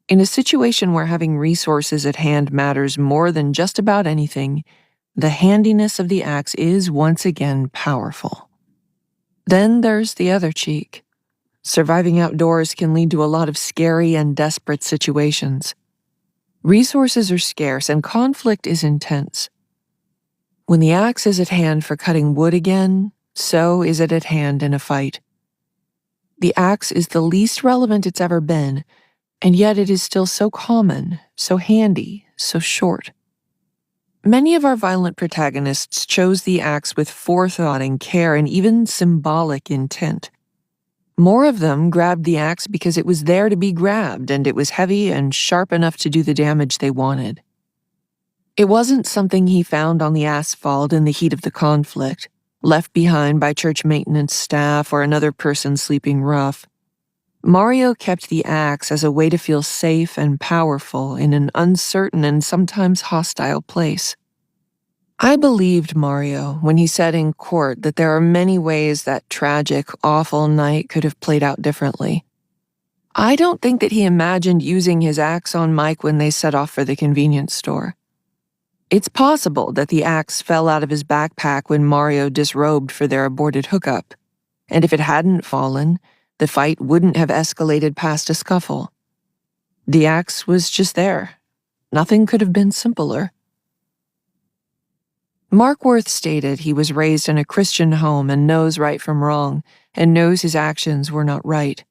In a situation where having resources at hand matters more than just about anything, the handiness of the axe is once again powerful. Then there's the other cheek. Surviving outdoors can lead to a lot of scary and desperate situations. Resources are scarce and conflict is intense. When the axe is at hand for cutting wood again, so is it at hand in a fight. The axe is the least relevant it's ever been, and yet it is still so common, so handy, so short. Many of our violent protagonists chose the axe with forethought and care and even symbolic intent. More of them grabbed the axe because it was there to be grabbed and it was heavy and sharp enough to do the damage they wanted. It wasn't something he found on the asphalt in the heat of the conflict, left behind by church maintenance staff or another person sleeping rough. Mario kept the axe as a way to feel safe and powerful in an uncertain and sometimes hostile place. I believed Mario when he said in court that there are many ways that tragic, awful night could have played out differently. I don't think that he imagined using his axe on Mike when they set off for the convenience store. It's possible that the axe fell out of his backpack when Mario disrobed for their aborted hookup, and if it hadn't fallen, the fight wouldn't have escalated past a scuffle. The axe was just there. Nothing could have been simpler. Markworth stated he was raised in a Christian home and knows right from wrong, and knows his actions were not right.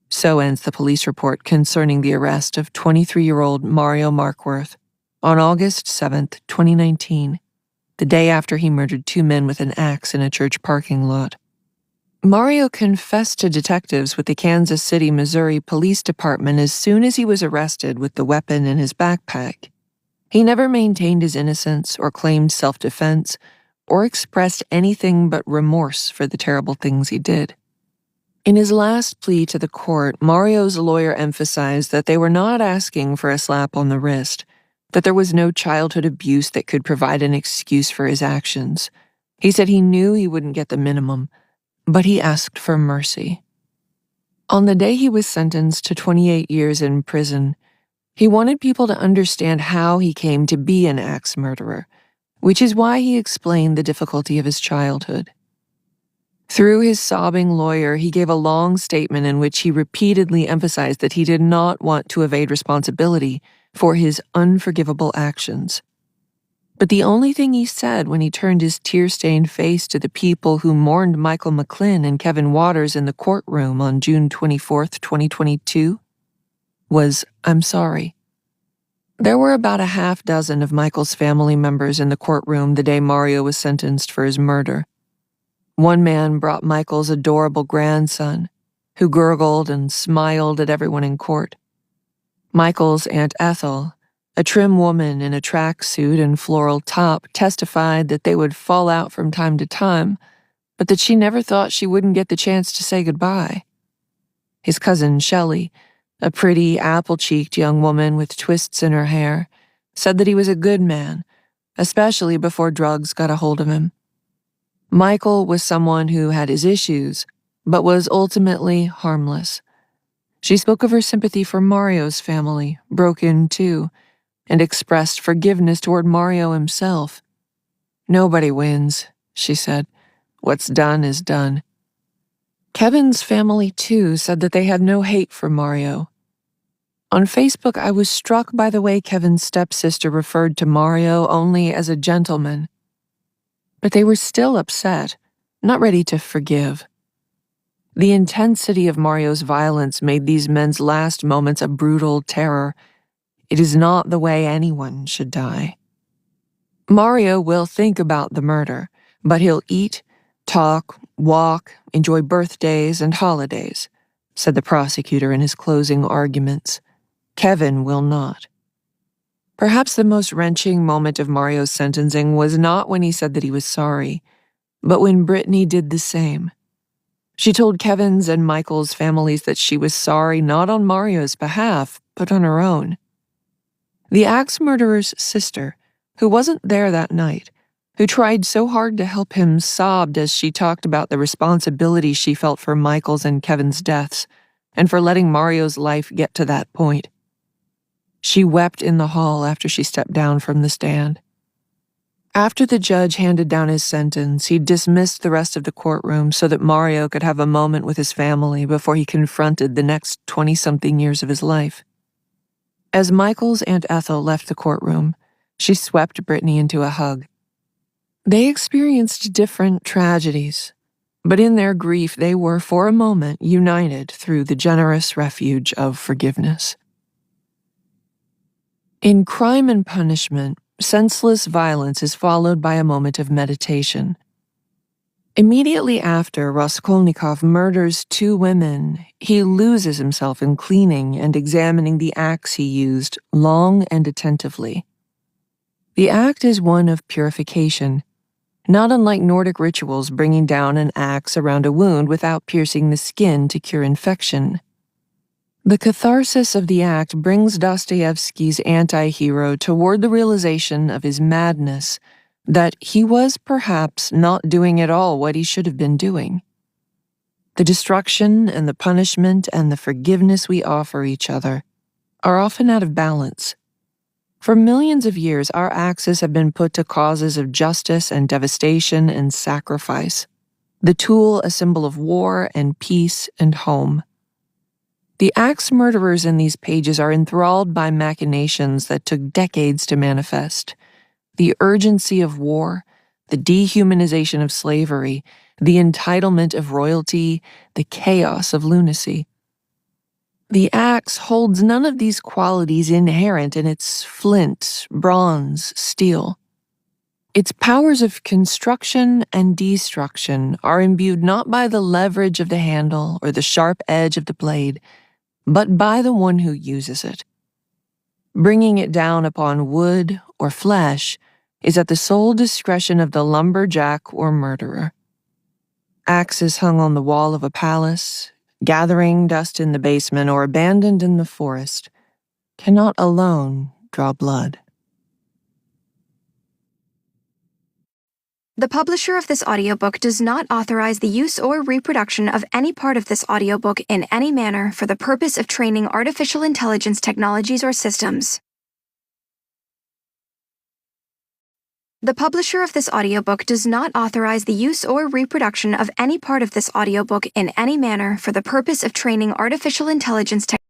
So ends the police report concerning the arrest of 23-year-old Mario Markworth on August 7th, 2019, the day after he murdered 2 men with an axe in a church parking lot. Mario confessed to detectives with the Kansas City, Missouri Police Department as soon as he was arrested with the weapon in his backpack. He never maintained his innocence or claimed self-defense or expressed anything but remorse for the terrible things he did. In his last plea to the court, Mario's lawyer emphasized that they were not asking for a slap on the wrist, that there was no childhood abuse that could provide an excuse for his actions. He said he knew he wouldn't get the minimum, but he asked for mercy. On the day he was sentenced to 28 years in prison, He wanted people to understand how he came to be an axe murderer, which is why he explained the difficulty of his childhood. Through his sobbing lawyer, he gave a long statement in which he repeatedly emphasized that he did not want to evade responsibility for his unforgivable actions. But the only thing he said when he turned his tear-stained face to the people who mourned Michael McClin and Kevin Waters in the courtroom on June 24, 2022, was, "I'm sorry." There were about a half dozen of Michael's family members in the courtroom the day Mario was sentenced for his murder. One man brought Michael's adorable grandson, who gurgled and smiled at everyone in court. Michael's Aunt Ethel, a trim woman in a tracksuit and floral top, testified that they would fall out from time to time, but that she never thought she wouldn't get the chance to say goodbye. His cousin Shelley, a pretty, apple-cheeked young woman with twists in her hair, said that he was a good man, especially before drugs got a hold of him. Michael was someone who had his issues, but was ultimately harmless. She spoke of her sympathy for Mario's family, broken too, and expressed forgiveness toward Mario himself. "Nobody wins," she said. "What's done is done." Kevin's family, too, said that they had no hate for Mario. On Facebook, I was struck by the way Kevin's stepsister referred to Mario only as a gentleman. But they were still upset, not ready to forgive. The intensity of Mario's violence made these men's last moments a brutal terror. It is not the way anyone should die. Mario will think about the murder, but he'll eat, talk, walk, enjoy birthdays and holidays, said the prosecutor in his closing arguments. Kevin will not. Perhaps the most wrenching moment of Mario's sentencing was not when he said that he was sorry, but when Brittany did the same. She told Kevin's and Michael's families that she was sorry not on Mario's behalf, but on her own. The axe murderer's sister, who wasn't there that night, who tried so hard to help him, sobbed as she talked about the responsibility she felt for Michael's and Kevin's deaths, and for letting Mario's life get to that point. She wept in the hall after she stepped down from the stand. After the judge handed down his sentence, he dismissed the rest of the courtroom so that Mario could have a moment with his family before he confronted the next 20-something years of his life. As Michael's Aunt Ethel left the courtroom, she swept Brittany into a hug. They experienced different tragedies, but in their grief they were, for a moment, united through the generous refuge of forgiveness. In Crime and Punishment, senseless violence is followed by a moment of meditation. Immediately after Raskolnikov murders 2 women, he loses himself in cleaning and examining the axe he used long and attentively. The act is one of purification, not unlike Nordic rituals bringing down an axe around a wound without piercing the skin to cure infection. The catharsis of the act brings Dostoevsky's anti-hero toward the realization of his madness, that he was perhaps not doing at all what he should have been doing. The destruction and the punishment and the forgiveness we offer each other are often out of balance. For millions of years, our axes have been put to causes of justice and devastation and sacrifice, the tool a symbol of war and peace and home. The axe murderers in these pages are enthralled by machinations that took decades to manifest. The urgency of war, the dehumanization of slavery, the entitlement of royalty, the chaos of lunacy. The axe holds none of these qualities inherent in its flint, bronze, steel. Its powers of construction and destruction are imbued not by the leverage of the handle or the sharp edge of the blade, but by the one who uses it. Bringing it down upon wood or flesh is at the sole discretion of the lumberjack or murderer. Axes hung on the wall of a palace, gathering dust in the basement, or abandoned in the forest, cannot alone draw blood. The publisher of this audiobook does not authorize the use or reproduction of any part of this audiobook in any manner for the purpose of training artificial intelligence technologies or systems. The publisher of this audiobook does not authorize the use or reproduction of any part of this audiobook in any manner for the purpose of training artificial intelligence technologies.